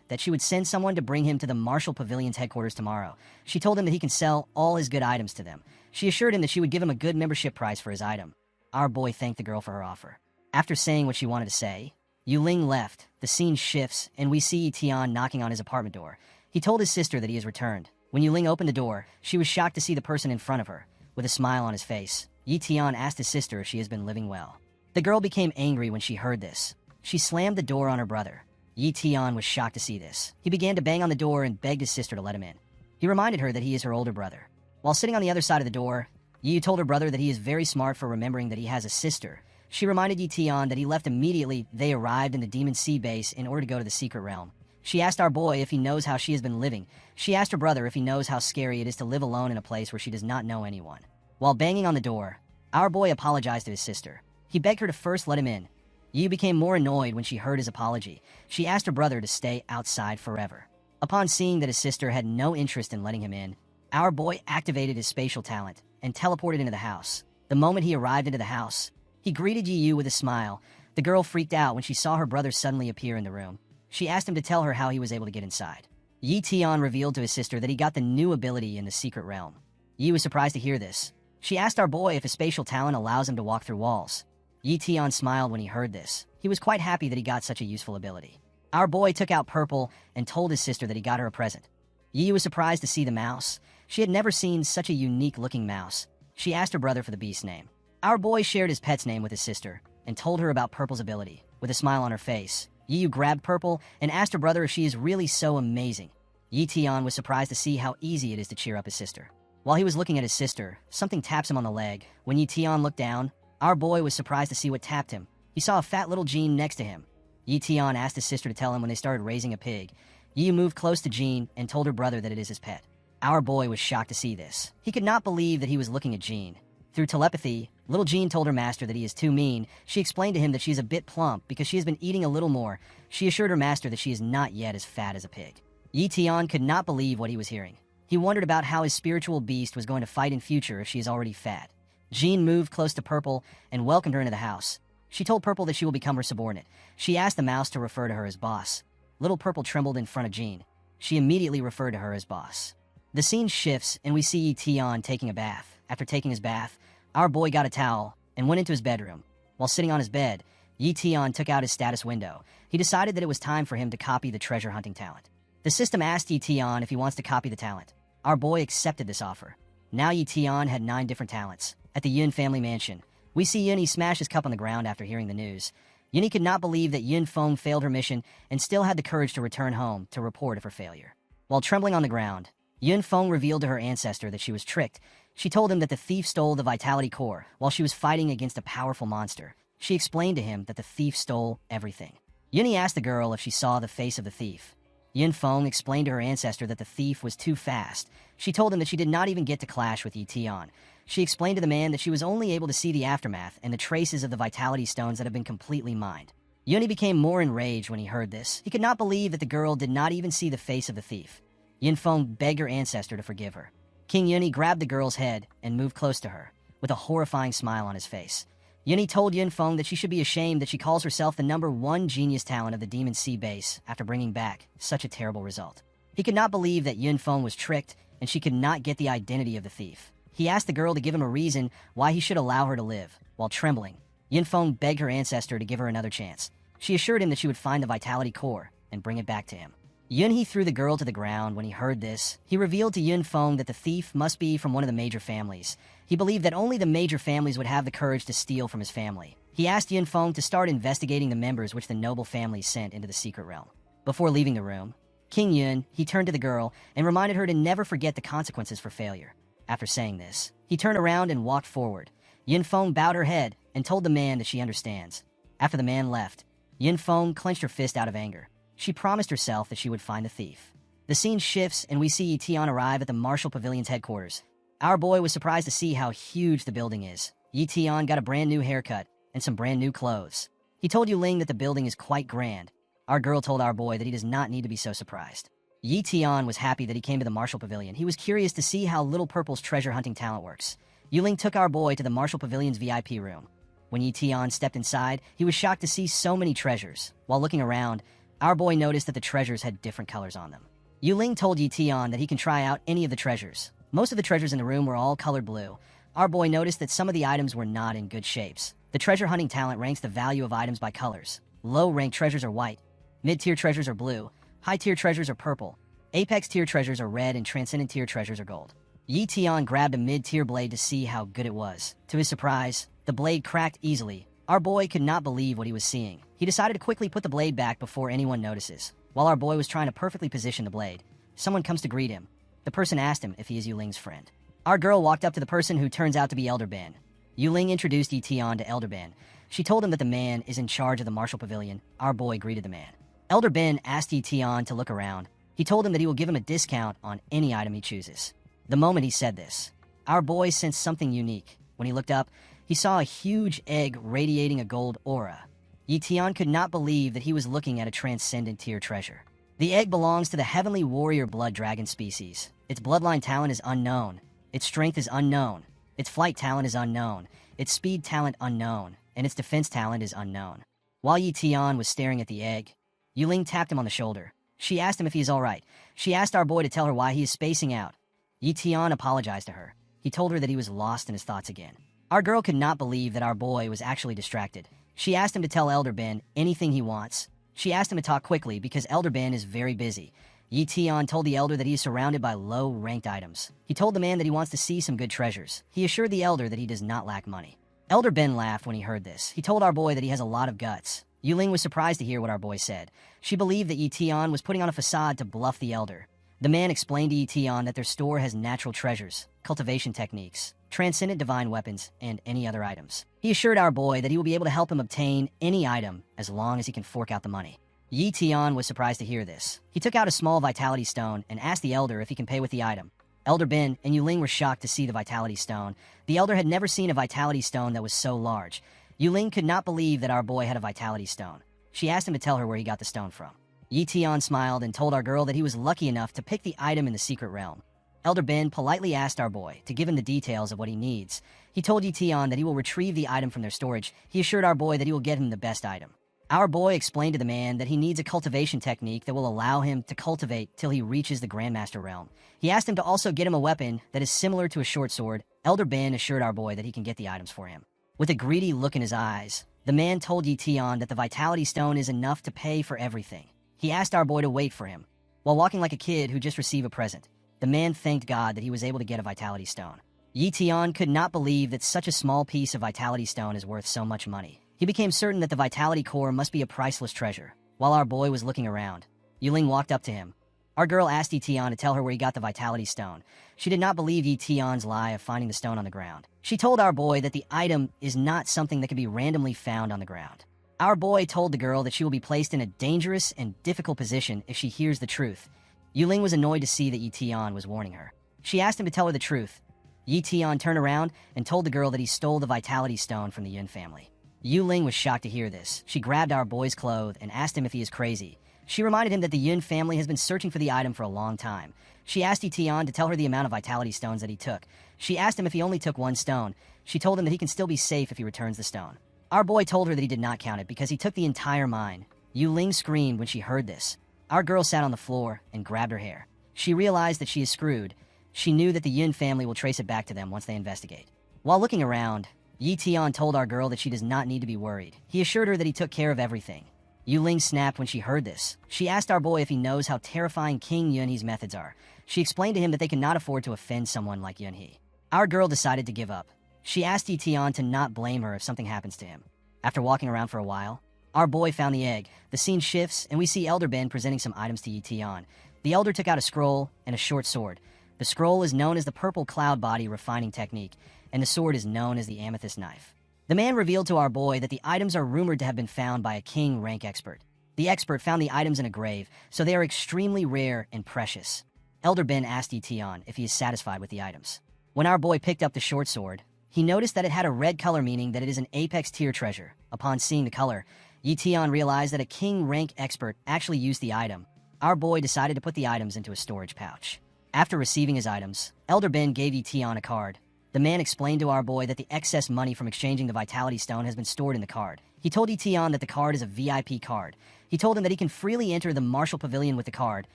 that she would send someone to bring him to the Martial Pavilion's headquarters tomorrow. She told him that he can sell all his good items to them. She assured him that she would give him a good membership price for his item. Our boy thanked the girl for her offer. After saying what she wanted to say, Yuling left. The scene shifts, and we see Yi knocking on his apartment door. He told his sister that he has returned. When Yuling opened the door, she was shocked to see the person in front of her. With a smile on his face, Yi asked his sister if she has been living well. The girl became angry when she heard this. She slammed the door on her brother. Yi was shocked to see this. He began to bang on the door and begged his sister to let him in. He reminded her that he is her older brother. While sitting on the other side of the door, Yi told her brother that he is very smart for remembering that he has a sister. She reminded Yi that he left immediately they arrived in the Demon Sea base in order to go to the secret realm. She asked our boy if he knows how she has been living. She asked her brother if he knows how scary it is to live alone in a place where she does not know anyone. While banging on the door, our boy apologized to his sister. He begged her to first let him in. Yi became more annoyed when she heard his apology. She asked her brother to stay outside forever. Upon seeing that his sister had no interest in letting him in, our boy activated his spatial talent and teleported into the house. The moment he arrived into the house, he greeted Yi with a smile. The girl freaked out when she saw her brother suddenly appear in the room. She asked him to tell her how he was able to get inside. Yi revealed to his sister that he got the new ability in the secret realm. Yi was surprised to hear this. She asked our boy if his spatial talent allows him to walk through walls. Yi smiled when he heard this. He was quite happy that he got such a useful ability. Our boy took out Purple and told his sister that he got her a present. Yi was surprised to see the mouse. She had never seen such a unique-looking mouse. She asked her brother for the beast's name. Our boy shared his pet's name with his sister and told her about Purple's ability. With a smile on her face, Yi grabbed Purple and asked her brother if she is really so amazing. Yi was surprised to see how easy it is to cheer up his sister. While he was looking at his sister, something taps him on the leg. When Yi looked down, our boy was surprised to see what tapped him. He saw a fat little Jean next to him. Yi asked his sister to tell him when they started raising a pig. Yi moved close to Jean and told her brother that it is his pet. Our boy was shocked to see this. He could not believe that he was looking at Jean. Through telepathy, Little Jean told her master that he is too mean. She explained to him that she is a bit plump because she has been eating a little more. She assured her master that she is not yet as fat as a pig. Yi Tian could not believe what he was hearing. He wondered about how his spiritual beast was going to fight in future if she is already fat. Jean moved close to Purple and welcomed her into the house. She told Purple that she will become her subordinate. She asked the mouse to refer to her as boss. Little Purple trembled in front of Jean. She immediately referred to her as boss. The scene shifts and we see Yi Tian taking a bath. After taking his bath, our boy got a towel and went into his bedroom. While sitting on his bed, Yi Tian took out his status window. He decided that it was time for him to copy the treasure hunting talent. The system asked Yi Tian if he wants to copy the talent. Our boy accepted this offer. Now Yi Tian had 9 different talents. At the Yun family mansion, we see Yuni smash his cup on the ground after hearing the news. Yuni could not believe that Yun Feng failed her mission and still had the courage to return home to report of her failure. While trembling on the ground, Yun Feng revealed to her ancestor that she was tricked. She told him that the thief stole the vitality core while she was fighting against a powerful monster. She explained to him that the thief stole everything. Yuni asked the girl if she saw the face of the thief. Yun Feng explained to her ancestor that the thief was too fast. She told him that she did not even get to clash with Yi Tian. She explained to the man that she was only able to see the aftermath and the traces of the vitality stones that have been completely mined. Yuni became more enraged when he heard this. He could not believe that the girl did not even see the face of the thief. Yun Feng begged her ancestor to forgive her. King Yuni grabbed the girl's head and moved close to her, with a horrifying smile on his face. Yuni told Yun Feng that she should be ashamed that she calls herself the #1 genius talent of the Demon Sea base after bringing back such a terrible result. He could not believe that Yun Feng was tricked and she could not get the identity of the thief. He asked the girl to give him a reason why he should allow her to live. While trembling, Yun Feng begged her ancestor to give her another chance. She assured him that she would find the vitality core and bring it back to him. Yun threw the girl to the ground. When he heard this, he revealed to Yun Feng that the thief must be from one of the major families. He believed that only the major families would have the courage to steal from his family. He asked Yun Feng to start investigating the members which the noble families sent into the secret realm. Before leaving the room, King Yun, he turned to the girl and reminded her to never forget the consequences for failure. After saying this, he turned around and walked forward. Yun Feng bowed her head and told the man that she understands. After the man left, Yun Feng clenched her fist out of anger. She promised herself that she would find the thief. The scene shifts and we see Yi Tian arrive at the Martial Pavilion's headquarters. Our boy was surprised to see how huge the building is. Yi Tian got a brand new haircut and some brand new clothes. He told Yu Ling that the building is quite grand. Our girl told our boy that he does not need to be so surprised. Yi Tian was happy that he came to the Martial Pavilion. He was curious to see how Little Purple's treasure hunting talent works. Yu Ling took our boy to the Martial Pavilion's VIP room. When Yi Tian stepped inside, he was shocked to see so many treasures. While looking around, our boy noticed that the treasures had different colors on them. Yu Ling told Yi Tian that he can try out any of the treasures. Most of the treasures in the room were all colored blue. Our boy noticed that some of the items were not in good shapes. The treasure hunting talent ranks the value of items by colors. Low-ranked treasures are white. Mid-tier treasures are blue. High-tier treasures are purple. Apex-tier treasures are red and transcendent-tier treasures are gold. Yi Tian grabbed a mid-tier blade to see how good it was. To his surprise, the blade cracked easily. Our boy could not believe what he was seeing. He decided to quickly put the blade back before anyone notices. While our boy was trying to perfectly position the blade, someone comes to greet him. The person asked him if he is Yu Ling's friend. Our girl walked up to the person who turns out to be Elder Ben. Yu Ling introduced Yi Tian to Elder Ben. She told him that the man is in charge of the Martial Pavilion. Our boy greeted the man. Elder Ben asked Yi Tian to look around. He told him that he will give him a discount on any item he chooses. The moment he said this, our boy sensed something unique. When he looked up, he saw a huge egg radiating a gold aura. Yi Tian could not believe that he was looking at a transcendent tier treasure. The egg belongs to the heavenly warrior blood dragon species. Its bloodline talent is unknown. Its strength is unknown. Its flight talent is unknown. Its speed talent unknown. And its defense talent is unknown. While Yi Tian was staring at the egg, Yu Ling tapped him on the shoulder. She asked him if he is all right. She asked our boy to tell her why he is spacing out. Yi Tian apologized to her. He told her that he was lost in his thoughts again. Our girl could not believe that our boy was actually distracted. She asked him to tell Elder Ben anything he wants. She asked him to talk quickly because Elder Ben is very busy. Yi Tian told the elder that he is surrounded by low-ranked items. He told the man that he wants to see some good treasures. He assured the elder that he does not lack money. Elder Ben laughed when he heard this. He told our boy that he has a lot of guts. Yu Ling was surprised to hear what our boy said. She believed that Yi Tian was putting on a facade to bluff the elder. The man explained to Yi Tian that their store has natural treasures, cultivation techniques, transcendent divine weapons, and any other items. He assured our boy that he will be able to help him obtain any item as long as he can fork out the money. Yi Tian was surprised to hear this. He took out a small vitality stone and asked the elder if he can pay with the item. Elder Ben and Yuling were shocked to see the Vitality Stone. The Elder had never seen a Vitality Stone that was so large. Yuling could not believe that our boy had a Vitality Stone. She asked him to tell her where he got the stone from. Yi Tian smiled and told our girl that he was lucky enough to pick the item in the secret realm. Elder Ben politely asked our boy to give him the details of what he needs. He told Yi Tian that he will retrieve the item from their storage. He assured our boy that he will get him the best item. Our boy explained to the man that he needs a cultivation technique that will allow him to cultivate till he reaches the Grandmaster realm. He asked him to also get him a weapon that is similar to a short sword. Elder Ben assured our boy that he can get the items for him. With a greedy look in his eyes, the man told Yi Tian that the Vitality Stone is enough to pay for everything. He asked our boy to wait for him. While walking like a kid who just received a present, the man thanked God that he was able to get a Vitality Stone. Yi Tian could not believe that such a small piece of Vitality Stone is worth so much money. He became certain that the Vitality Core must be a priceless treasure. While our boy was looking around, Yuling walked up to him. Our girl asked Yi Tian to tell her where he got the Vitality Stone. She did not believe Yi Tian's lie of finding the stone on the ground. She told our boy that the item is not something that can be randomly found on the ground. Our boy told the girl that she will be placed in a dangerous and difficult position if she hears the truth. Yuling was annoyed to see that Yi Tian was warning her. She asked him to tell her the truth. Yi Tian turned around and told the girl that he stole the Vitality Stone from the Yun family. Yuling was shocked to hear this. She grabbed our boy's clothes and asked him if he is crazy. She reminded him that the Yun family has been searching for the item for a long time. She asked Yi Tian to tell her the amount of Vitality Stones that he took. She asked him if he only took one stone. She told him that he can still be safe if he returns the stone. Our boy told her that he did not count it because he took the entire mine. Yuling screamed when she heard this. Our girl sat on the floor and grabbed her hair. She realized that she is screwed. She knew that the Yun family will trace it back to them once they investigate. While looking around, Yi Tian told our girl that she does not need to be worried. He assured her that he took care of everything. Yuling snapped when she heard this. She asked our boy if he knows how terrifying King Yunhe's methods are. She explained to him that they cannot afford to offend someone like Yunhe. Our girl decided to give up. She asked Yi Tian to not blame her if something happens to him. After walking around for a while, our boy found the egg. The scene shifts, and we see Elder Ben presenting some items to Yi Tian. The Elder took out a scroll and a short sword. The scroll is known as the Purple Cloud Body Refining Technique, and the sword is known as the Amethyst Knife. The man revealed to our boy that the items are rumored to have been found by a king rank expert. The expert found the items in a grave, so they are extremely rare and precious. Elder Ben asked Yi Tian if he is satisfied with the items. When our boy picked up the short sword, he noticed that it had a red color, meaning that it is an apex tier treasure. Upon seeing the color, Yi Tian realized that a king rank expert actually used the item. Our boy decided to put the items into a storage pouch. After receiving his items, Elder Ben gave Yi Tian a card. The man explained to our boy that the excess money from exchanging the Vitality Stone has been stored in the card. He told Yi Tian that the card is a VIP card. He told him that he can freely enter the Martial Pavilion with the card.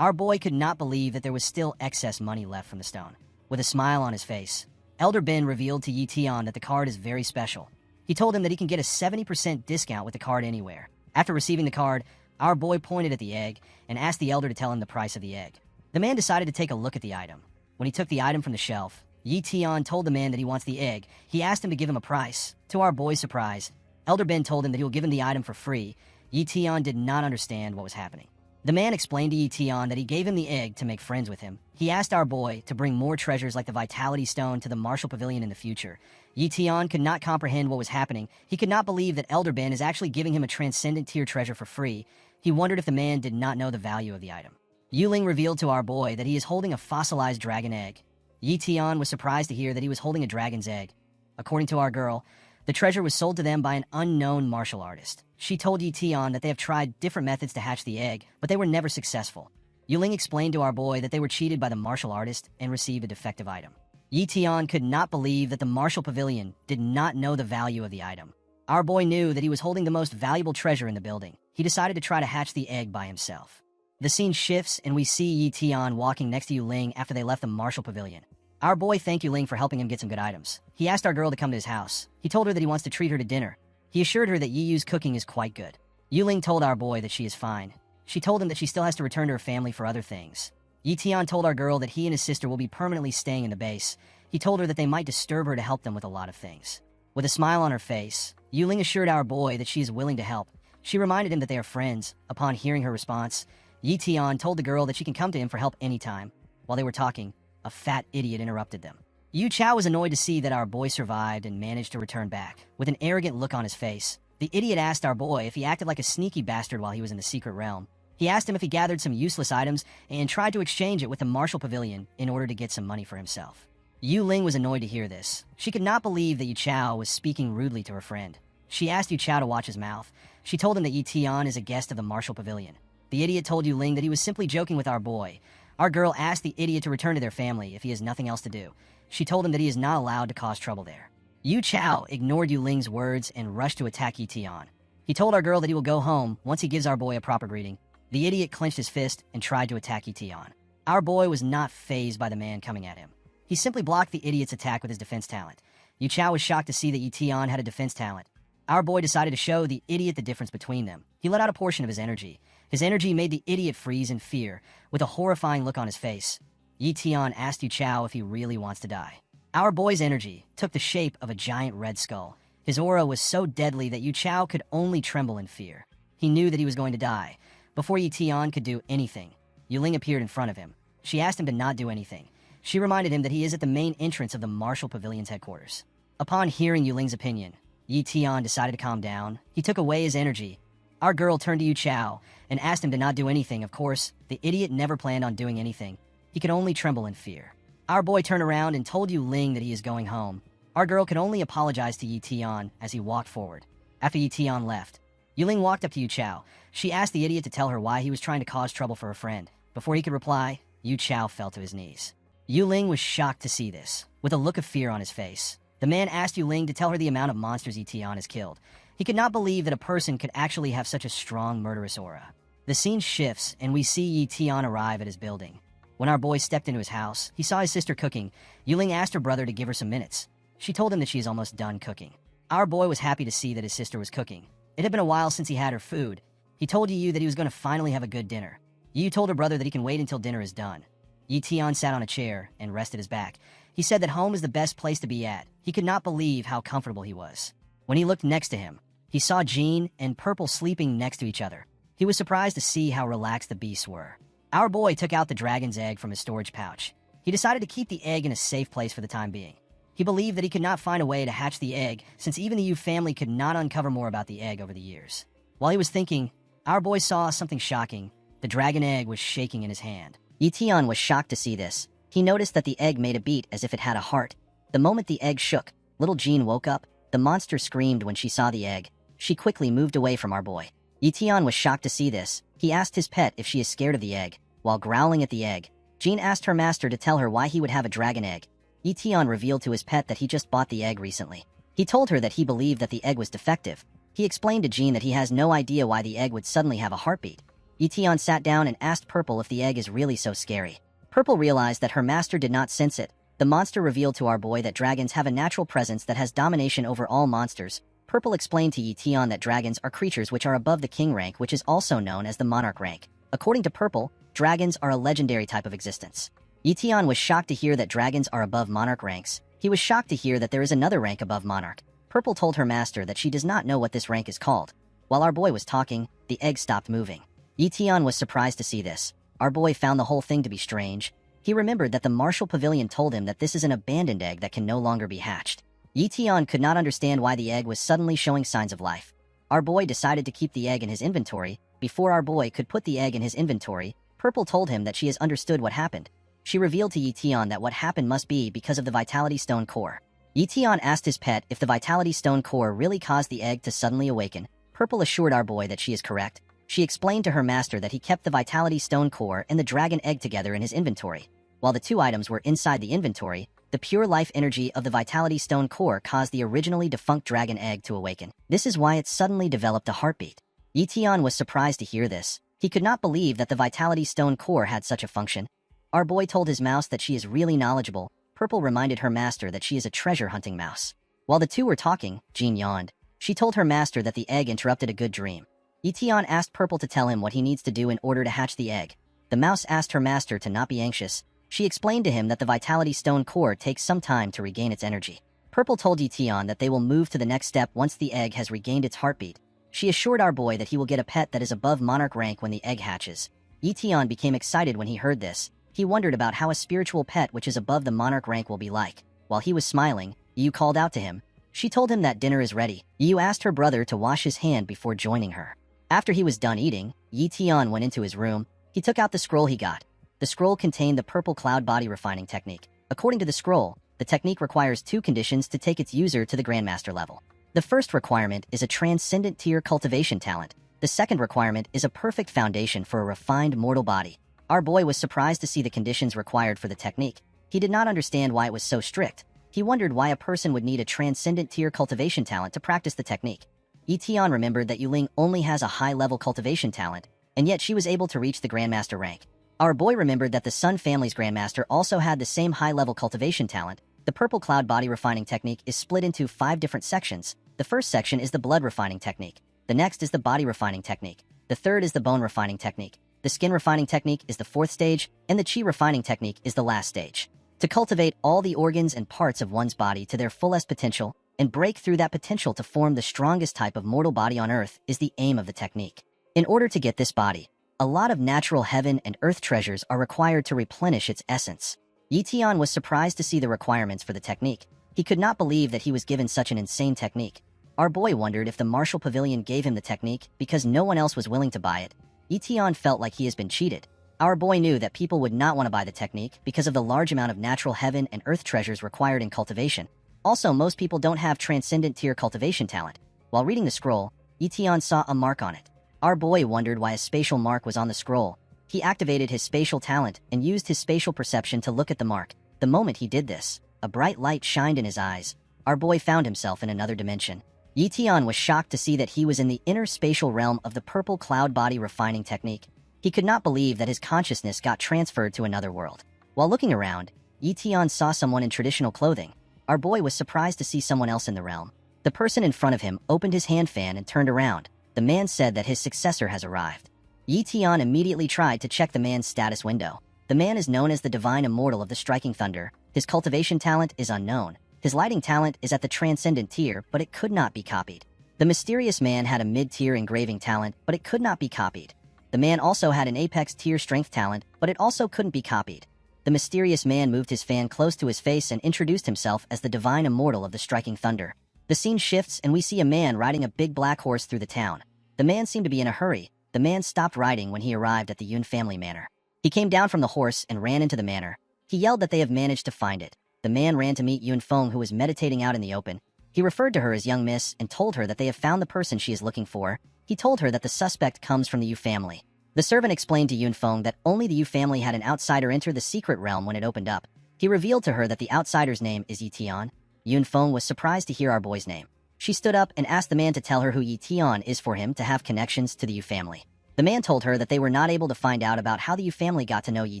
Our boy could not believe that there was still excess money left from the stone. With a smile on his face, Elder Ben revealed to Yi Tian that the card is very special. He told him that he can get a 70% discount with the card anywhere. After receiving the card, our boy pointed at the egg and asked the Elder to tell him the price of the egg. The man decided to take a look at the item. When he took the item from the shelf, Yi Tian told the man that he wants the egg. He asked him to give him a price. To our boy's surprise, Elder Ben told him that he will give him the item for free. Yi Tian did not understand what was happening. The man explained to Yi Tian that he gave him the egg to make friends with him. He asked our boy to bring more treasures like the Vitality Stone to the Martial Pavilion in the future. Yi Tian could not comprehend what was happening. He could not believe that Elder Ben is actually giving him a transcendent tier treasure for free. He wondered if the man did not know the value of the item. Yuling revealed to our boy that he is holding a fossilized dragon egg. Yi Tian was surprised to hear that he was holding a dragon's egg. According to our girl, the treasure was sold to them by an unknown martial artist. She told Yi Tian that they have tried different methods to hatch the egg, but they were never successful. Yuling explained to our boy that they were cheated by the martial artist and received a defective item. Yi Tian could not believe that the Martial Pavilion did not know the value of the item. Our boy knew that he was holding the most valuable treasure in the building. He decided to try to hatch the egg by himself. The scene shifts, and we see Yi Tian walking next to Yuling after they left the Martial Pavilion. Our boy thanked Yuling for helping him get some good items. He asked our girl to come to his house. He told her that he wants to treat her to dinner. He assured her that Yi Yu's cooking is quite good. Yuling told our boy that she is fine. She told him that she still has to return to her family for other things. Yi Tian told our girl that he and his sister will be permanently staying in the base. He told her that they might disturb her to help them with a lot of things. With a smile on her face, Yuling assured our boy that she is willing to help. She reminded him that they are friends. Upon hearing her response, Yi Tian told the girl that she can come to him for help anytime. While they were talking, a fat idiot interrupted them. Yu Chao was annoyed to see that our boy survived and managed to return back. With an arrogant look on his face, the idiot asked our boy if he acted like a sneaky bastard while he was in the secret realm. He asked him if he gathered some useless items and tried to exchange it with the Martial Pavilion in order to get some money for himself. Yu Ling was annoyed to hear this. She could not believe that Yu Chao was speaking rudely to her friend. She asked Yu Chao to watch his mouth. She told him that Yi Tian is a guest of the Martial Pavilion. The idiot told Yu Ling that he was simply joking with our boy. Our girl asked the idiot to return to their family if he has nothing else to do. She told him that he is not allowed to cause trouble there. Yu Chao ignored Yu Ling's words and rushed to attack Yi Tian. He told our girl that he will go home once he gives our boy a proper greeting. The idiot clenched his fist and tried to attack Yi Tian. Our boy was not fazed by the man coming at him. He simply blocked the idiot's attack with his defense talent. Yu Chao was shocked to see that Yi Tian had a defense talent. Our boy decided to show the idiot the difference between them. He let out a portion of his energy. His energy made the idiot freeze in fear, with a horrifying look on his face. Yi Tian asked Yu Chao if he really wants to die. Our boy's energy took the shape of a giant red skull. His aura was so deadly that Yu Chao could only tremble in fear. He knew that he was going to die. Before Yi Tian could do anything, Yu Ling appeared in front of him. She asked him to not do anything. She reminded him that he is at the main entrance of the Martial Pavilion's headquarters. Upon hearing Yu Ling's opinion, Yi Tian decided to calm down. He took away his energy. Our girl turned to Yu Chao and asked him to not do anything. Of course, the idiot never planned on doing anything. He could only tremble in fear. Our boy turned around and told Yu Ling that he is going home. Our girl could only apologize to Yi Tian as he walked forward. After Yi Tian left, Yu Ling walked up to Yu Chao. She asked the idiot to tell her why he was trying to cause trouble for her friend. Before he could reply, Yu Chao fell to his knees. Yu Ling was shocked to see this, with a look of fear on his face. The man asked Yu Ling to tell her the amount of monsters Yi Tian has killed. He could not believe that a person could actually have such a strong, murderous aura. The scene shifts, and we see Yi Tian arrive at his building. When our boy stepped into his house, he saw his sister cooking. Yu Ling asked her brother to give her some minutes. She told him that she is almost done cooking. Our boy was happy to see that his sister was cooking. It had been a while since he had her food. He told Yu that he was going to finally have a good dinner. Yu told her brother that he can wait until dinner is done. Yi Tian sat on a chair and rested his back. He said that home is the best place to be at. He could not believe how comfortable he was. When he looked next to him, he saw Jean and Purple sleeping next to each other. He was surprised to see how relaxed the beasts were. Our boy took out the dragon's egg from his storage pouch. He decided to keep the egg in a safe place for the time being. He believed that he could not find a way to hatch the egg, since even the Yu family could not uncover more about the egg over the years. While he was thinking, our boy saw something shocking. The dragon egg was shaking in his hand. Yi Tian was shocked to see this. He noticed that the egg made a beat as if it had a heart. The moment the egg shook, little Jean woke up. The monster screamed when she saw the egg. She quickly moved away from our boy. Yi Tian was shocked to see this. He asked his pet if she is scared of the egg. While growling at the egg, Jean asked her master to tell her why he would have a dragon egg. Yi Tian revealed to his pet that he just bought the egg recently. He told her that he believed that the egg was defective. He explained to Jean that he has no idea why the egg would suddenly have a heartbeat. Yi Tian sat down and asked Purple if the egg is really so scary. Purple realized that her master did not sense it. The monster revealed to our boy that dragons have a natural presence that has domination over all monsters. Purple explained to Yi Tian that dragons are creatures which are above the king rank, which is also known as the monarch rank. According to Purple, dragons are a legendary type of existence. Yi Tian was shocked to hear that dragons are above monarch ranks. He was shocked to hear that there is another rank above monarch. Purple told her master that she does not know what this rank is called. While our boy was talking, the egg stopped moving. Yi Tian was surprised to see this. Our boy found the whole thing to be strange. He remembered that the Martial Pavilion told him that this is an abandoned egg that can no longer be hatched. Yi Tian could not understand why the egg was suddenly showing signs of life. Our boy decided to keep the egg in his inventory. Before our boy could put the egg in his inventory, Purple told him that she has understood what happened. She revealed to Yi Tian that what happened must be because of the Vitality Stone Core. Yi Tian asked his pet if the Vitality Stone Core really caused the egg to suddenly awaken. Purple assured our boy that she is correct. She explained to her master that he kept the Vitality Stone Core and the Dragon Egg together in his inventory. While the two items were inside the inventory, the pure life energy of the Vitality Stone Core caused the originally defunct Dragon Egg to awaken. This is why it suddenly developed a heartbeat. Yi Tian was surprised to hear this. He could not believe that the Vitality Stone Core had such a function. Our boy told his mouse that she is really knowledgeable. Purple reminded her master that she is a treasure-hunting mouse. While the two were talking, Jean yawned. She told her master that the egg interrupted a good dream. Yi Tian asked Purple to tell him what he needs to do in order to hatch the egg. The mouse asked her master to not be anxious. She explained to him that the Vitality Stone Core takes some time to regain its energy. Purple told Yi Tian that they will move to the next step once the egg has regained its heartbeat. She assured our boy that he will get a pet that is above monarch rank when the egg hatches. Yi Tian became excited when he heard this. He wondered about how a spiritual pet which is above the monarch rank will be like. While he was smiling, Yu called out to him. She told him that dinner is ready. Yu asked her brother to wash his hand before joining her. After he was done eating, Yi Tian went into his room. He took out the scroll he got. The scroll contained the purple cloud body refining technique. According to the scroll, the technique requires 2 conditions to take its user to the Grandmaster level. The first requirement is a transcendent tier cultivation talent. The second requirement is a perfect foundation for a refined mortal body. Our boy was surprised to see the conditions required for the technique. He did not understand why it was so strict. He wondered why a person would need a transcendent tier cultivation talent to practice the technique. Yi Tian remembered that Yuling only has a high-level cultivation talent, and yet she was able to reach the Grandmaster rank. Our boy remembered that the Sun family's Grandmaster also had the same high-level cultivation talent. The purple cloud body refining technique is split into 5 different sections. The first section is the blood refining technique. The next is the body refining technique. The third is the bone refining technique. The skin refining technique is the 4th stage, and the chi refining technique is the last stage. To cultivate all the organs and parts of one's body to their fullest potential and break through that potential to form the strongest type of mortal body on Earth is the aim of the technique. In order to get this body, a lot of natural heaven and earth treasures are required to replenish its essence. Yi Tian was surprised to see the requirements for the technique. He could not believe that he was given such an insane technique. Our boy wondered if the Martial Pavilion gave him the technique because no one else was willing to buy it. Yi Tian felt like he has been cheated. Our boy knew that people would not want to buy the technique because of the large amount of natural heaven and earth treasures required in cultivation. Also, most people don't have transcendent tier cultivation talent. While reading the scroll, Yi Tian saw a mark on it. Our boy wondered why a spatial mark was on the scroll. He activated his spatial talent and used his spatial perception to look at the mark. The moment he did this, a bright light shined in his eyes. Our boy found himself in another dimension. Yi Tian was shocked to see that he was in the inner spatial realm of the purple cloud body refining technique. He could not believe that his consciousness got transferred to another world. While looking around, Yi Tian saw someone in traditional clothing. Our boy was surprised to see someone else in the realm. The person in front of him opened his hand fan and turned around. The man said that his successor has arrived. Yi Tian immediately tried to check the man's status window. The man is known as the Divine Immortal of the Striking Thunder. His cultivation talent is unknown. His lighting talent is at the Transcendent tier, but it could not be copied. The mysterious man had a mid-tier engraving talent, but it could not be copied. The man also had an Apex tier strength talent, but it also couldn't be copied. The mysterious man moved his fan close to his face and introduced himself as the Divine Immortal of the Striking Thunder. The scene shifts and we see a man riding a big black horse through the town. The man seemed to be in a hurry. The man stopped riding when he arrived at the Yun family manor. He came down from the horse and ran into the manor. He yelled that they have managed to find it. The man ran to meet Yun Feng, who was meditating out in the open. He referred to her as young miss and told her that they have found the person she is looking for. He told her that the suspect comes from the Yu family. The servant explained to Yun Feng that only the Yu family had an outsider enter the secret realm when it opened up. He revealed to her that the outsider's name is Yi Tian. Yun Feng was surprised to hear our boy's name. She stood up and asked the man to tell her who Yi Tian is for him to have connections to the Yu family. The man told her that they were not able to find out about how the Yu family got to know Yi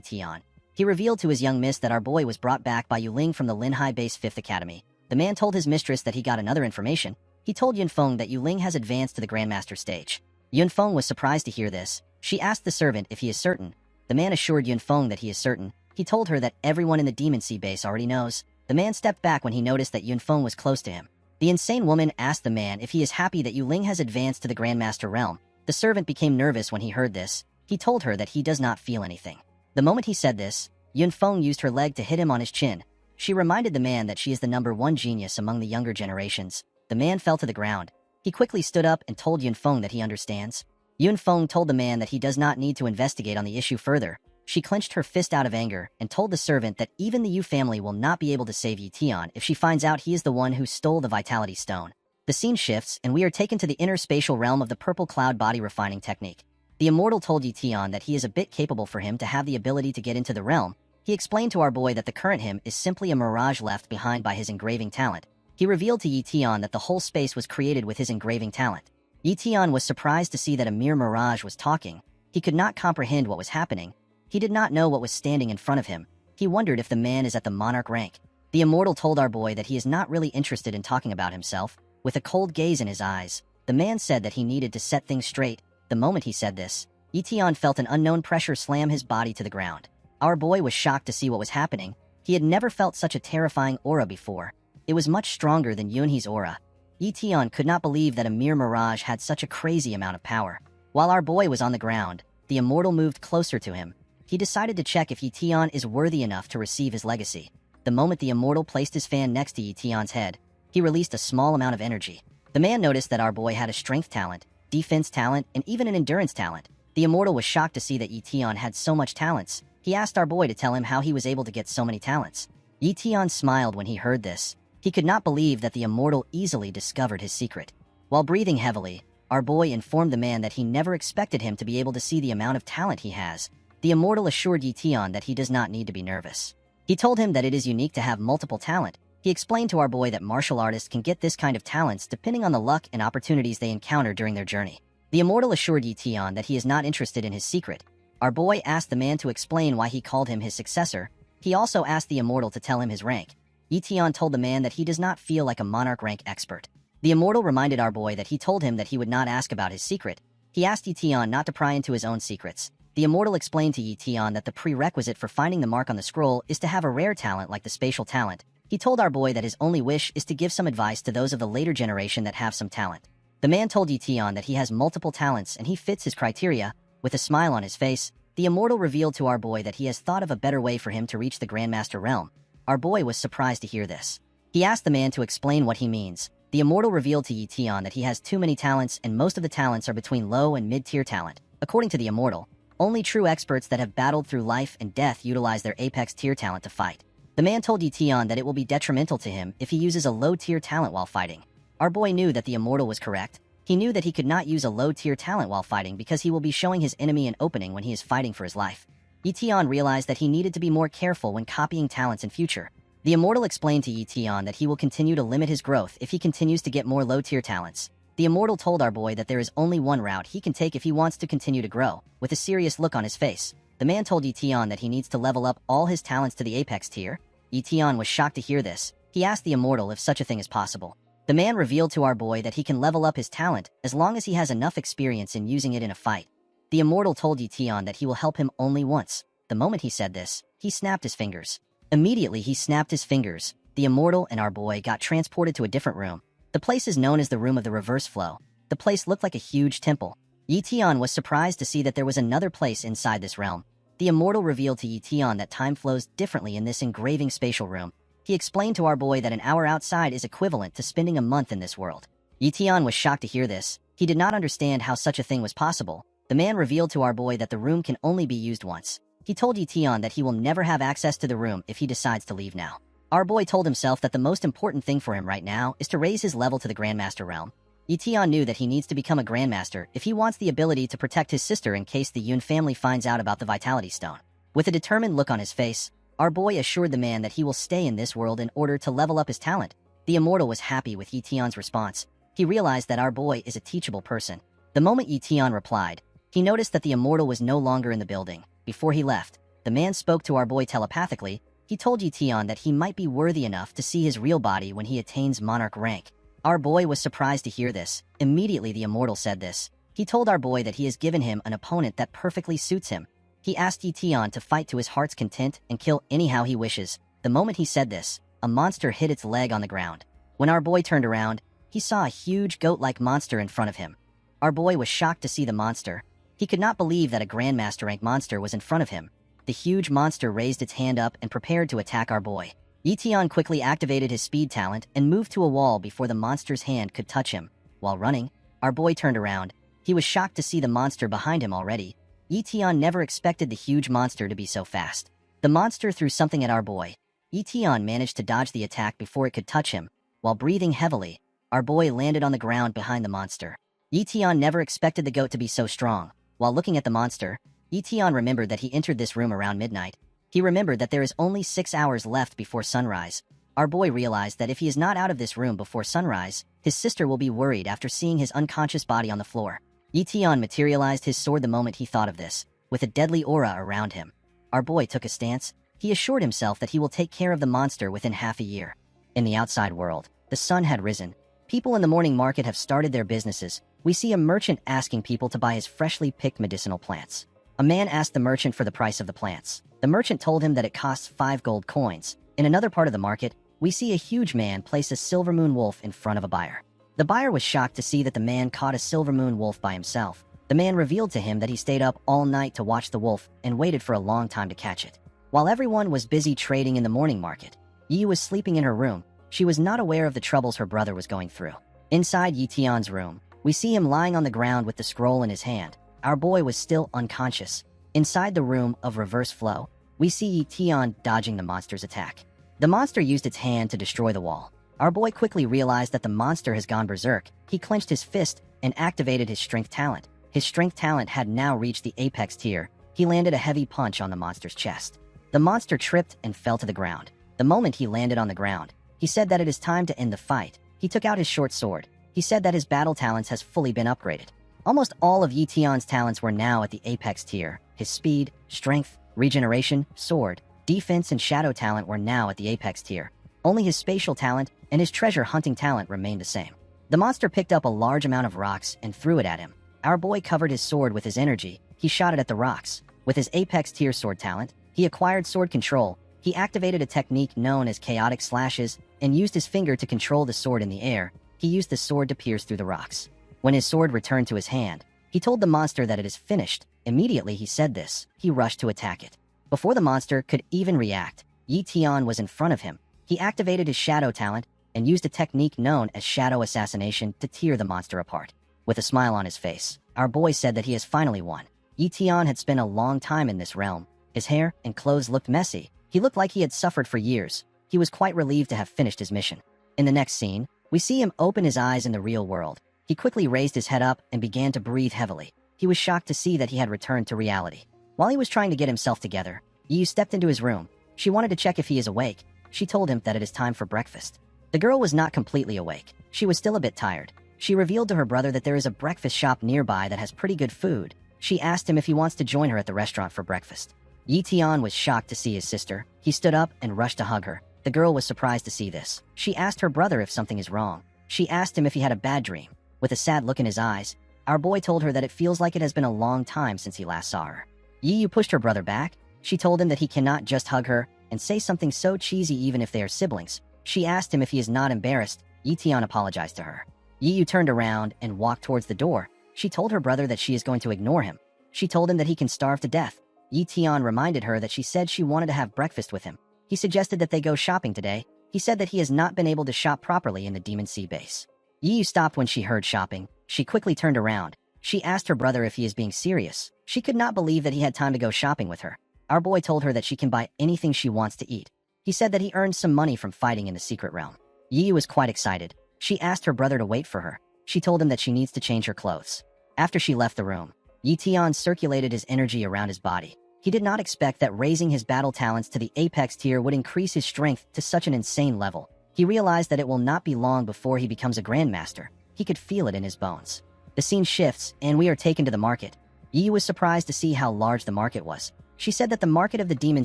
Tian. He revealed to his young miss that our boy was brought back by Yu Ling from the Linhai Base 5th Academy. The man told his mistress that he got another information. He told Yun Feng that Yu Ling has advanced to the Grandmaster stage. Yun Feng was surprised to hear this. She asked the servant if he is certain. The man assured Yun Feng that he is certain. He told her that everyone in the Demon Sea base already knows. The man stepped back when he noticed that Yun Feng was close to him. The insane woman asked the man if he is happy that Yu Ling has advanced to the Grandmaster realm. The servant became nervous when he heard this. He told her that he does not feel anything. The moment he said this, Yun Feng used her leg to hit him on his chin. She reminded the man that she is the #1 genius among the younger generations. The man fell to the ground. He quickly stood up and told Yun Feng that he understands. Yun Feng told the man that he does not need to investigate on the issue further. She clenched her fist out of anger and told the servant that even the Yu family will not be able to save Yi Tian if she finds out he is the one who stole the Vitality Stone. The scene shifts and we are taken to the inner spatial realm of the purple cloud body refining technique. The Immortal told Yi Tian that he is a bit capable for him to have the ability to get into the realm. He explained to our boy that the current him is simply a mirage left behind by his engraving talent. He revealed to Yi Tian that the whole space was created with his engraving talent. Yi Tian was surprised to see that a mere mirage was talking. He could not comprehend what was happening. He did not know what was standing in front of him. He wondered if the man is at the monarch rank. The Immortal told our boy that he is not really interested in talking about himself. With a cold gaze in his eyes, the man said that he needed to set things straight. The moment he said this, Yi Tian felt an unknown pressure slam his body to the ground. Our boy was shocked to see what was happening. He had never felt such a terrifying aura before. It was much stronger than Yunhe's aura. Yi Tian could not believe that a mere mirage had such a crazy amount of power. While our boy was on the ground, the Immortal moved closer to him. He decided to check if Yi Tian is worthy enough to receive his legacy. The moment the Immortal placed his fan next to Yi Tian's head, he released a small amount of energy. The man noticed that our boy had a strength talent. defense talent, and even an endurance talent. The immortal was shocked to see that Yetion had so much talents. He asked our boy to tell him how he was able to get so many talents. Yetion smiled when he heard this. He could not believe that the immortal easily discovered his secret. While breathing heavily, our boy informed the man that he never expected him to be able to see the amount of talent he has. The immortal assured Yetion that he does not need to be nervous. He told him that it is unique to have multiple talent. He explained to our boy that martial artists can get this kind of talents depending on the luck and opportunities they encounter during their journey. The immortal assured Yetion that he is not interested in his secret. Our boy asked the man to explain why he called him his successor. He also asked the immortal to tell him his rank. Yetion told the man that he does not feel like a monarch rank expert. The immortal reminded our boy that he told him that he would not ask about his secret. He asked Yetion not to pry into his own secrets. The immortal explained to Yetion that the prerequisite for finding the mark on the scroll is to have a rare talent like the spatial talent. He told our boy that his only wish is to give some advice to those of the later generation that have some talent. The man told Yetion that he has multiple talents and he fits his criteria. With a smile on his face, the immortal revealed to our boy that he has thought of a better way for him to reach the Grandmaster realm. Our boy was surprised to hear this. He asked the man to explain what he means. The immortal revealed to Yetion that he has too many talents and most of the talents are between low and mid-tier talent. According to the immortal, only true experts that have battled through life and death utilize their apex tier talent to fight. The man told Yetion that it will be detrimental to him if he uses a low-tier talent while fighting. Our boy knew that the immortal was correct. He knew that he could not use a low-tier talent while fighting because he will be showing his enemy an opening when he is fighting for his life. Yetion realized that he needed to be more careful when copying talents in future. The immortal explained to Yetion that he will continue to limit his growth if he continues to get more low-tier talents. The immortal told our boy that there is only one route he can take if he wants to continue to grow. With a serious look on his face, the man told Yetion that he needs to level up all his talents to the apex tier. Yetion was shocked to hear this. He asked the immortal if such a thing is possible. The man revealed to our boy that he can level up his talent as long as he has enough experience in using it in a fight. The immortal told Yetion that he will help him only once. The moment he said this, he snapped his fingers. Immediately, he snapped his fingers. The immortal and our boy got transported to a different room. The place is known as the Room of the Reverse Flow. The place looked like a huge temple. Yetion was surprised to see that there was another place inside this realm. The immortal revealed to Yetion that time flows differently in this engraving spatial room. He explained to our boy that an hour outside is equivalent to spending a month in this world. Yetion was shocked to hear this. He did not understand how such a thing was possible. The man revealed to our boy that the room can only be used once. He told Yetion that he will never have access to the room if he decides to leave now. Our boy told himself that the most important thing for him right now is to raise his level to the Grandmaster realm. Yetion knew that he needs to become a Grandmaster if he wants the ability to protect his sister in case the Yun family finds out about the Vitality Stone. With a determined look on his face, our boy assured the man that he will stay in this world in order to level up his talent. The immortal was happy with Yetion's response. He realized that our boy is a teachable person. The moment Yetion replied, he noticed that the immortal was no longer in the building. Before he left, the man spoke to our boy telepathically. He told Yetion that he might be worthy enough to see his real body when he attains monarch rank. Our boy was surprised to hear this. Immediately the immortal said this. He told our boy that he has given him an opponent that perfectly suits him. He asked Yetion to fight to his heart's content and kill anyhow he wishes. The moment he said this, a monster hit its leg on the ground. When our boy turned around, he saw a huge goat-like monster in front of him. Our boy was shocked to see the monster. He could not believe that a Grandmaster rank monster was in front of him. The huge monster raised its hand up and prepared to attack our boy. Yetion quickly activated his speed talent and moved to a wall before the monster's hand could touch him. While running, our boy turned around. He was shocked to see the monster behind him already. Yetion never expected the huge monster to be so fast. The monster threw something at our boy. Yetion managed to dodge the attack before it could touch him. While breathing heavily, our boy landed on the ground behind the monster. Yetion never expected the goat to be so strong. While looking at the monster, Yetion remembered that he entered this room around midnight. He remembered that there is only 6 hours left before sunrise. Our boy realized that if he is not out of this room before sunrise, his sister will be worried after seeing his unconscious body on the floor. Yetion materialized his sword the moment he thought of this, with a deadly aura around him. Our boy took a stance. He assured himself that he will take care of the monster within half a year. In the outside world, the sun had risen. People in the morning market have started their businesses. We see a merchant asking people to buy his freshly picked medicinal plants. A man asked the merchant for the price of the plants. The merchant told him that it costs 5 gold coins. In another part of the market, we see a huge man place a silver moon wolf in front of a buyer. The buyer was shocked to see that the man caught a silver moon wolf by himself. The man revealed to him that he stayed up all night to watch the wolf and waited for a long time to catch it. While everyone was busy trading in the morning market, Yi was sleeping in her room. She was not aware of the troubles her brother was going through. Inside Yetion's room, We see him lying on the ground with the scroll in his hand. Our boy was still unconscious. Inside the room of reverse flow, we see Yi Tian dodging the monster's attack. The monster used its hand to destroy the wall. Our boy quickly realized that the monster has gone berserk. He clenched his fist and activated his strength talent. His strength talent had now reached the apex tier. He landed a heavy punch on the monster's chest. The monster tripped and fell to the ground. The moment he landed on the ground, he said that it is time to end the fight. He took out his short sword. He said that his battle talents has fully been upgraded. Almost all of Yi Tian's talents were now at the apex tier. His speed, strength, regeneration, sword, defense, and shadow talent were now at the apex tier. Only his spatial talent and his treasure hunting talent remained the same. The monster picked up a large amount of rocks and threw it at him. Our boy covered his sword with his energy. He shot it at the rocks. With his apex tier sword talent, he acquired sword control. He activated a technique known as chaotic slashes and used his finger to control the sword in the air. He used the sword to pierce through the rocks. When his sword returned to his hand, he told the monster that it is finished. Immediately he said this, he rushed to attack it. Before the monster could even react, Yi Tian was in front of him. He activated his shadow talent and used a technique known as shadow assassination to tear the monster apart. With a smile on his face, our boy said that he has finally won. Yi Tian had spent a long time in this realm. His hair and clothes looked messy. He looked like he had suffered for years. He was quite relieved to have finished his mission. In the next scene, we see him open his eyes in the real world. He quickly raised his head up and began to breathe heavily. He was shocked to see that he had returned to reality. While he was trying to get himself together, Yu stepped into his room. She wanted to check if he is awake. She told him that it is time for breakfast. The girl was not completely awake. She was still a bit tired. She revealed to her brother that there is a breakfast shop nearby that has pretty good food. She asked him if he wants to join her at the restaurant for breakfast. Yi Tian was shocked to see his sister. He stood up and rushed to hug her. The girl was surprised to see this. She asked her brother if something is wrong. She asked him if he had a bad dream. With a sad look in his eyes, our boy told her that it feels like it has been a long time since he last saw her. Yi pushed her brother back. She told him that he cannot just hug her and say something so cheesy even if they are siblings. She asked him if he is not embarrassed. Yi Tian apologized to her. Yi turned around and walked towards the door. She told her brother that she is going to ignore him. She told him that he can starve to death. Yi Tian reminded her that she said she wanted to have breakfast with him. He suggested that they go shopping today. He said that he has not been able to shop properly in the Demon Sea base. Yi stopped when she heard shopping. She quickly turned around. She asked her brother if he is being serious. She could not believe that he had time to go shopping with her. Our boy told her that she can buy anything she wants to eat. He said that he earned some money from fighting in the secret realm. Yi was quite excited. She asked her brother to wait for her. She told him that she needs to change her clothes. After she left the room, Yi Tian circulated his energy around his body. He did not expect that raising his battle talents to the apex tier would increase his strength to such an insane level. He realized that it will not be long before he becomes a grandmaster. He could feel it in his bones. The scene shifts, and we are taken to the market. Yi was surprised to see how large the market was. She said that the market of the Demon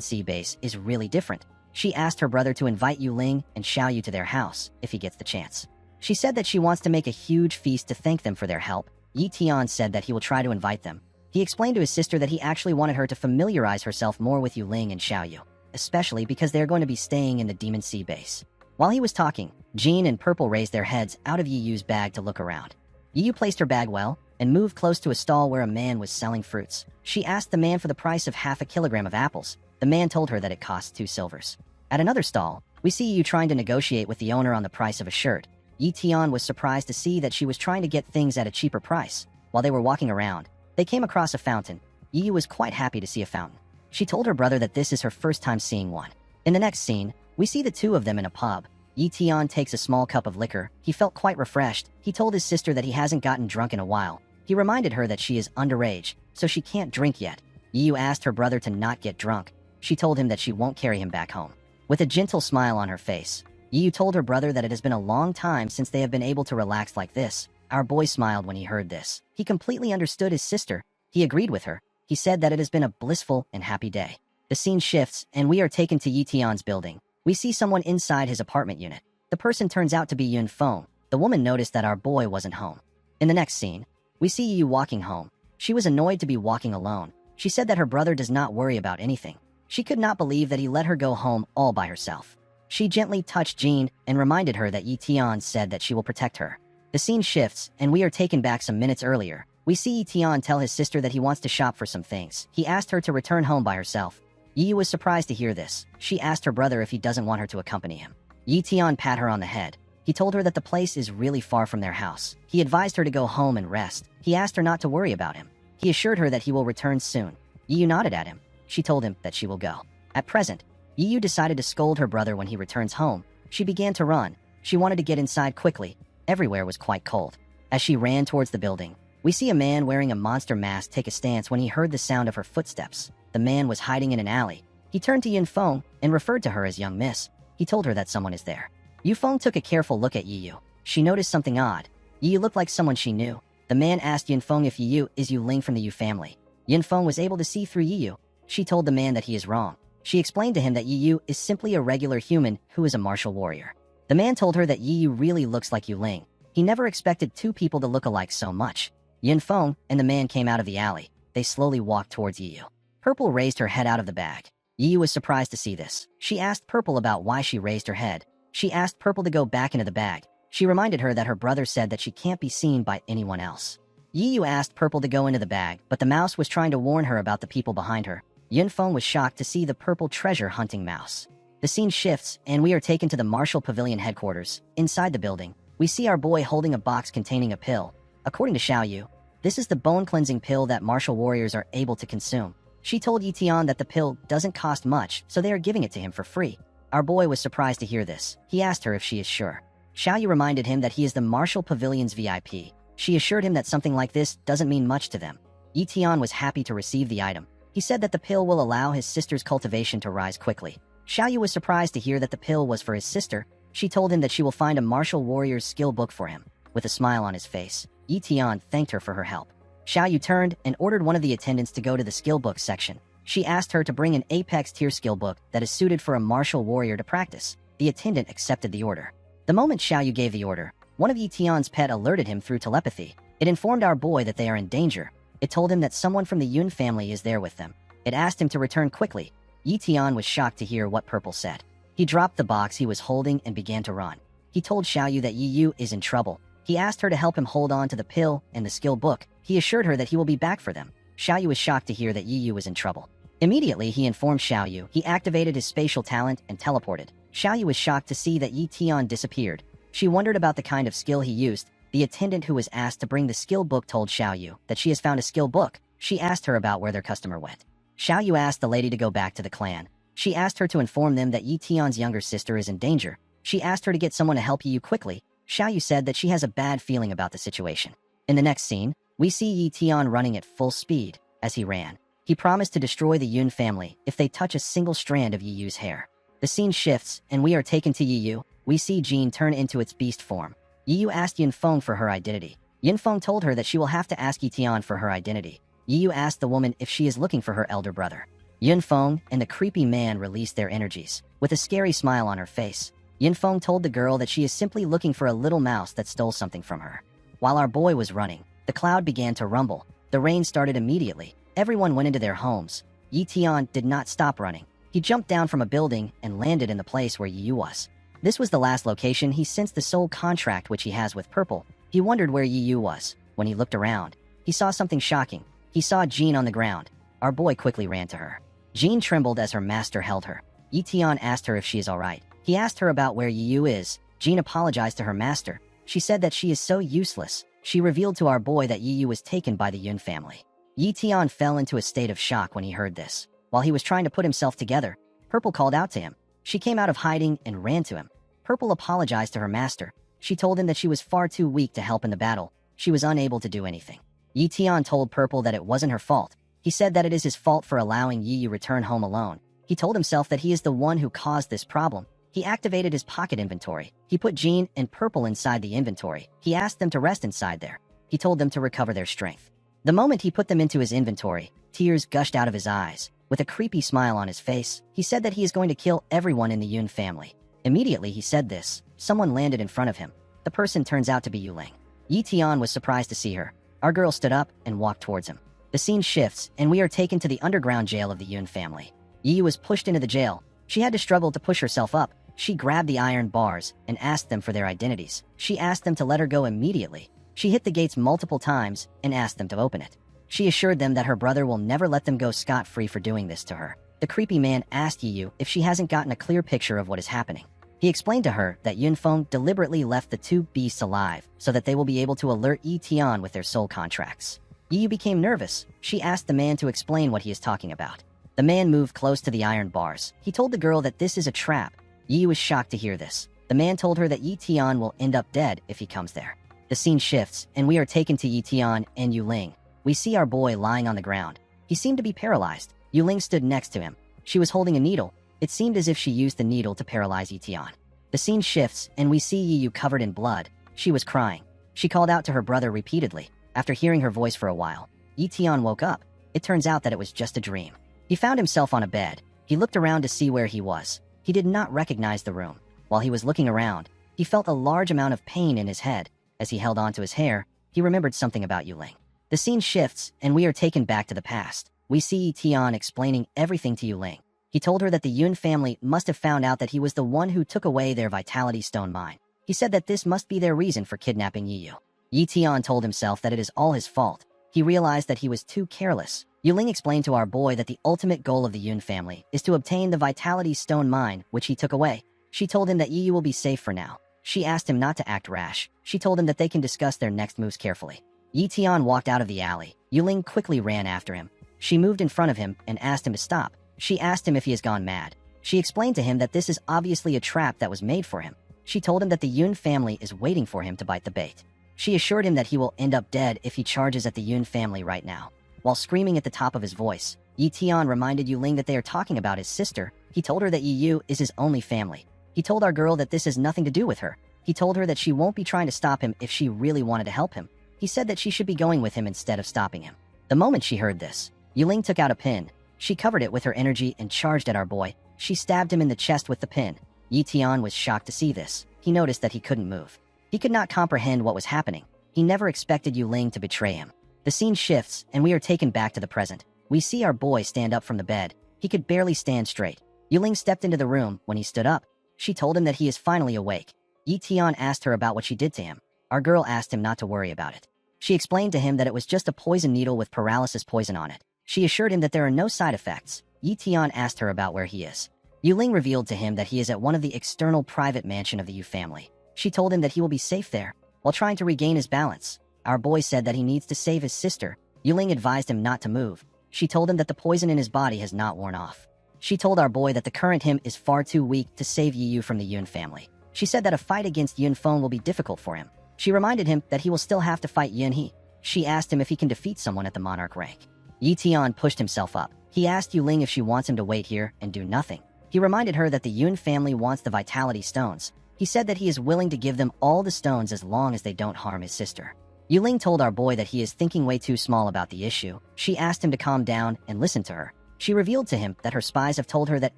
Sea base is really different. She asked her brother to invite Yu Ling and Xiao Yu to their house, if he gets the chance. She said that she wants to make a huge feast to thank them for their help. Yi Tian said that he will try to invite them. He explained to his sister that he actually wanted her to familiarize herself more with Yu Ling and Xiao Yu, especially because they are going to be staying in the Demon Sea base. While he was talking, Jean and Purple raised their heads out of Yi Yu's bag to look around. Yi Yu placed her bag well and moved close to a stall where a man was selling fruits. She asked the man for the price of half a kilogram of apples. The man told her that it cost 2 silvers. At another stall, we see Yi Yu trying to negotiate with the owner on the price of a shirt. Yi Tian was surprised to see that she was trying to get things at a cheaper price. While they were walking around, they came across a fountain. Yi Yu was quite happy to see a fountain. She told her brother that this is her first time seeing one. In the next scene, we see the two of them in a pub. Yi Tian takes a small cup of liquor. He felt quite refreshed. He told his sister that he hasn't gotten drunk in a while. He reminded her that she is underage, so she can't drink yet. Yi Yu asked her brother to not get drunk. She told him that she won't carry him back home. With a gentle smile on her face, Yi Yu told her brother that it has been a long time since they have been able to relax like this. Our boy smiled when he heard this. He completely understood his sister. He agreed with her. He said that it has been a blissful and happy day. The scene shifts, and we are taken to Yi Tian's building. We see someone inside his apartment unit. The person turns out to be Yun Feng. The woman noticed that our boy wasn't home. In the next scene, we see Yi Yu walking home. She was annoyed to be walking alone. She said that her brother does not worry about anything. She could not believe that he let her go home all by herself. She gently touched Jean and reminded her that Yi Tian said that she will protect her. The scene shifts, and we are taken back some minutes earlier. We see Yi Tian tell his sister that he wants to shop for some things. He asked her to return home by herself. Yi Yu was surprised to hear this. She asked her brother if he doesn't want her to accompany him. Yi Tian pat her on the head. He told her that the place is really far from their house. He advised her to go home and rest. He asked her not to worry about him. He assured her that he will return soon. Yiyu nodded at him. She told him that she will go. At present, Yiyu decided to scold her brother when he returns home. She began to run. She wanted to get inside quickly. Everywhere was quite cold. As she ran towards the building, we see a man wearing a monster mask take a stance when he heard the sound of her footsteps. The man was hiding in an alley. He turned to Yunfeng and referred to her as young miss. He told her that someone is there. Yunfeng took a careful look at Yiyu. She noticed something odd. Yiyu looked like someone she knew. The man asked Yunfeng if Yiyu is Yu Ling from the Yu family. Yunfeng was able to see through Yiyu. She told the man that he is wrong. She explained to him that Yiyu is simply a regular human who is a martial warrior. The man told her that Yiyu really looks like Yu Ling. He never expected two people to look alike so much. Yunfeng and the man came out of the alley. They slowly walked towards Yiyu. Purple raised her head out of the bag. Yiyu was surprised to see this. She asked Purple about why she raised her head. She asked Purple to go back into the bag. She reminded her that her brother said that she can't be seen by anyone else. Yiyu asked Purple to go into the bag, but the mouse was trying to warn her about the people behind her. Yunfeng was shocked to see the purple treasure-hunting mouse. The scene shifts, and we are taken to the Martial Pavilion headquarters. Inside the building, we see our boy holding a box containing a pill. According to Xiaoyu, this is the bone-cleansing pill that martial warriors are able to consume. She told Yitian that the pill doesn't cost much, so they are giving it to him for free. Our boy was surprised to hear this. He asked her if she is sure. Xiaoyu reminded him that he is the Martial Pavilion's VIP. She assured him that something like this doesn't mean much to them. Yitian was happy to receive the item. He said that the pill will allow his sister's cultivation to rise quickly. Xiaoyu was surprised to hear that the pill was for his sister. She told him that she will find a martial warrior's skill book for him. With a smile on his face, Yitian thanked her for her help. Xiaoyu turned and ordered one of the attendants to go to the skill book section. She asked her to bring an apex tier skill book that is suited for a martial warrior to practice. The attendant accepted the order. The moment Xiaoyu gave the order, one of Yitian's pet alerted him through telepathy. It informed our boy that they are in danger. It told him that someone from the Yun family is there with them. It asked him to return quickly. Yitian was shocked to hear what Purple said. He dropped the box he was holding and began to run. He told Xiaoyu that Yiyu is in trouble. He asked her to help him hold on to the pill and the skill book. He assured her that he will be back for them. Xiaoyu was shocked to hear that Yiyu was in trouble. Immediately, he informed Xiaoyu. He activated his spatial talent and teleported. Xiaoyu was shocked to see that Yitian disappeared. She wondered about the kind of skill he used. The attendant who was asked to bring the skill book told Xiaoyu that she has found a skill book. She asked her about where their customer went. Xiaoyu asked the lady to go back to the clan. She asked her to inform them that Yitian's younger sister is in danger. She asked her to get someone to help Yiyu quickly. Xiaoyu said that she has a bad feeling about the situation. In the next scene, we see Yitian running at full speed. As he ran, he promised to destroy the Yun family if they touch a single strand of Yiyu's hair. The scene shifts, and we are taken to Yiyu. We see Jean turn into its beast form. Yiyu asked Yunfeng for her identity. Yunfeng told her that she will have to ask Yitian for her identity. Yiyu asked the woman if she is looking for her elder brother. Yunfeng and the creepy man released their energies. With a scary smile on her face, Yunfeng told the girl that she is simply looking for a little mouse that stole something from her. While our boy was running, the cloud began to rumble. The rain started immediately. Everyone went into their homes. Yitian did not stop running. He jumped down from a building and landed in the place where Yiyu was. This was the last location he sensed the soul contract which he has with Purple. He wondered where Yiyu was. When he looked around, he saw something shocking. He saw Jean on the ground. Our boy quickly ran to her. Jean trembled as her master held her. Yitian asked her if she is alright. He asked her about where Yiyu is. Jean apologized to her master. She said that she is so useless. She revealed to our boy that Yiyu was taken by the Yun family. Yitian fell into a state of shock when he heard this. While he was trying to put himself together, Purple called out to him. She came out of hiding and ran to him. Purple apologized to her master. She told him that she was far too weak to help in the battle. She was unable to do anything. Yitian told Purple that it wasn't her fault. He said that it is his fault for allowing Yiyu return home alone. He told himself that he is the one who caused this problem. He activated his pocket inventory. He put Jean and Purple inside the inventory. He asked them to rest inside there. He told them to recover their strength. The moment he put them into his inventory, tears gushed out of his eyes. With a creepy smile on his face, he said that he is going to kill everyone in the Yun family. Immediately he said this, someone landed in front of him. The person turns out to be Yu Ling. Yitian was surprised to see her. Our girl stood up and walked towards him. The scene shifts, and we are taken to the underground jail of the Yun family. Yiyu was pushed into the jail. She had to struggle to push herself up. She grabbed the iron bars and asked them for their identities. She asked them to let her go immediately. She hit the gates multiple times and asked them to open it. She assured them that her brother will never let them go scot-free for doing this to her. The creepy man asked Yiyu if she hasn't gotten a clear picture of what is happening. He explained to her that Yunfeng deliberately left the two beasts alive so that they will be able to alert Yi Tian with their soul contracts. Yi became nervous. She asked the man to explain what he is talking about. The man moved close to the iron bars. He told the girl that this is a trap. Yi was shocked to hear this. The man told her that Yi Tian will end up dead if he comes there. The scene shifts, and we are taken to Yi Tian and Yu Ling. We see our boy lying on the ground. He seemed to be paralyzed. Yu Ling stood next to him. She was holding a needle. It seemed as if she used the needle to paralyze Yi Tian. The scene shifts, and we see Yi Yu covered in blood. She was crying. She called out to her brother repeatedly. After hearing her voice for a while, Yi Tian woke up. It turns out that it was just a dream. He found himself on a bed. He looked around to see where he was. He did not recognize the room. While he was looking around, he felt a large amount of pain in his head. As he held on to his hair, he remembered something about Yu Ling. The scene shifts, and we are taken back to the past. We see Yi Tian explaining everything to Yu Ling. He told her that the Yun family must have found out that he was the one who took away their Vitality Stone mine. He said that this must be their reason for kidnapping Yi Yu. Yi Tian told himself that it is all his fault. He realized that he was too careless. Yu Ling explained to our boy that the ultimate goal of the Yun family is to obtain the Vitality Stone mine, which he took away. She told him that Yi Yu will be safe for now. She asked him not to act rash. She told him that they can discuss their next moves carefully. Yi Tian walked out of the alley. Yu Ling quickly ran after him. She moved in front of him and asked him to stop. She asked him if he has gone mad. She explained to him that this is obviously a trap that was made for him. She told him that the Yun family is waiting for him to bite the bait. She assured him that he will end up dead if he charges at the Yun family right now. While screaming at the top of his voice, Yi Tian reminded Yu Ling that they are talking about his sister. He told her that Yi Yu is his only family. He told our girl that this has nothing to do with her. He told her that she won't be trying to stop him if she really wanted to help him. He said that she should be going with him instead of stopping him. The moment she heard this, Yu Ling took out a pin. She covered it with her energy and charged at our boy. She stabbed him in the chest with the pin. Yi Tian was shocked to see this. He noticed that he couldn't move. He could not comprehend what was happening. He never expected Yu Ling to betray him. The scene shifts, and we are taken back to the present. We see our boy stand up from the bed. He could barely stand straight. Yu Ling stepped into the room. When he stood up, she told him that he is finally awake. Yi Tian asked her about what she did to him. Our girl asked him not to worry about it. She explained to him that it was just a poison needle with paralysis poison on it. She assured him that there are no side effects. Yi Tian asked her about where he is. Yu Ling revealed to him that he is at one of the external private mansion of the Yu family. She told him that he will be safe there, while trying to regain his balance. Our boy said that he needs to save his sister. Yu Ling advised him not to move. She told him that the poison in his body has not worn off. She told our boy that the current him is far too weak to save Yi Yu from the Yun family. She said that a fight against Yun Feng will be difficult for him. She reminded him that he will still have to fight Yun He. She asked him if he can defeat someone at the monarch rank. Yi Tian pushed himself up. He asked Yu Ling if she wants him to wait here and do nothing. He reminded her that the Yun family wants the Vitality Stones. He said that he is willing to give them all the stones as long as they don't harm his sister. Yu Ling told our boy that he is thinking way too small about the issue. She asked him to calm down and listen to her. She revealed to him that her spies have told her that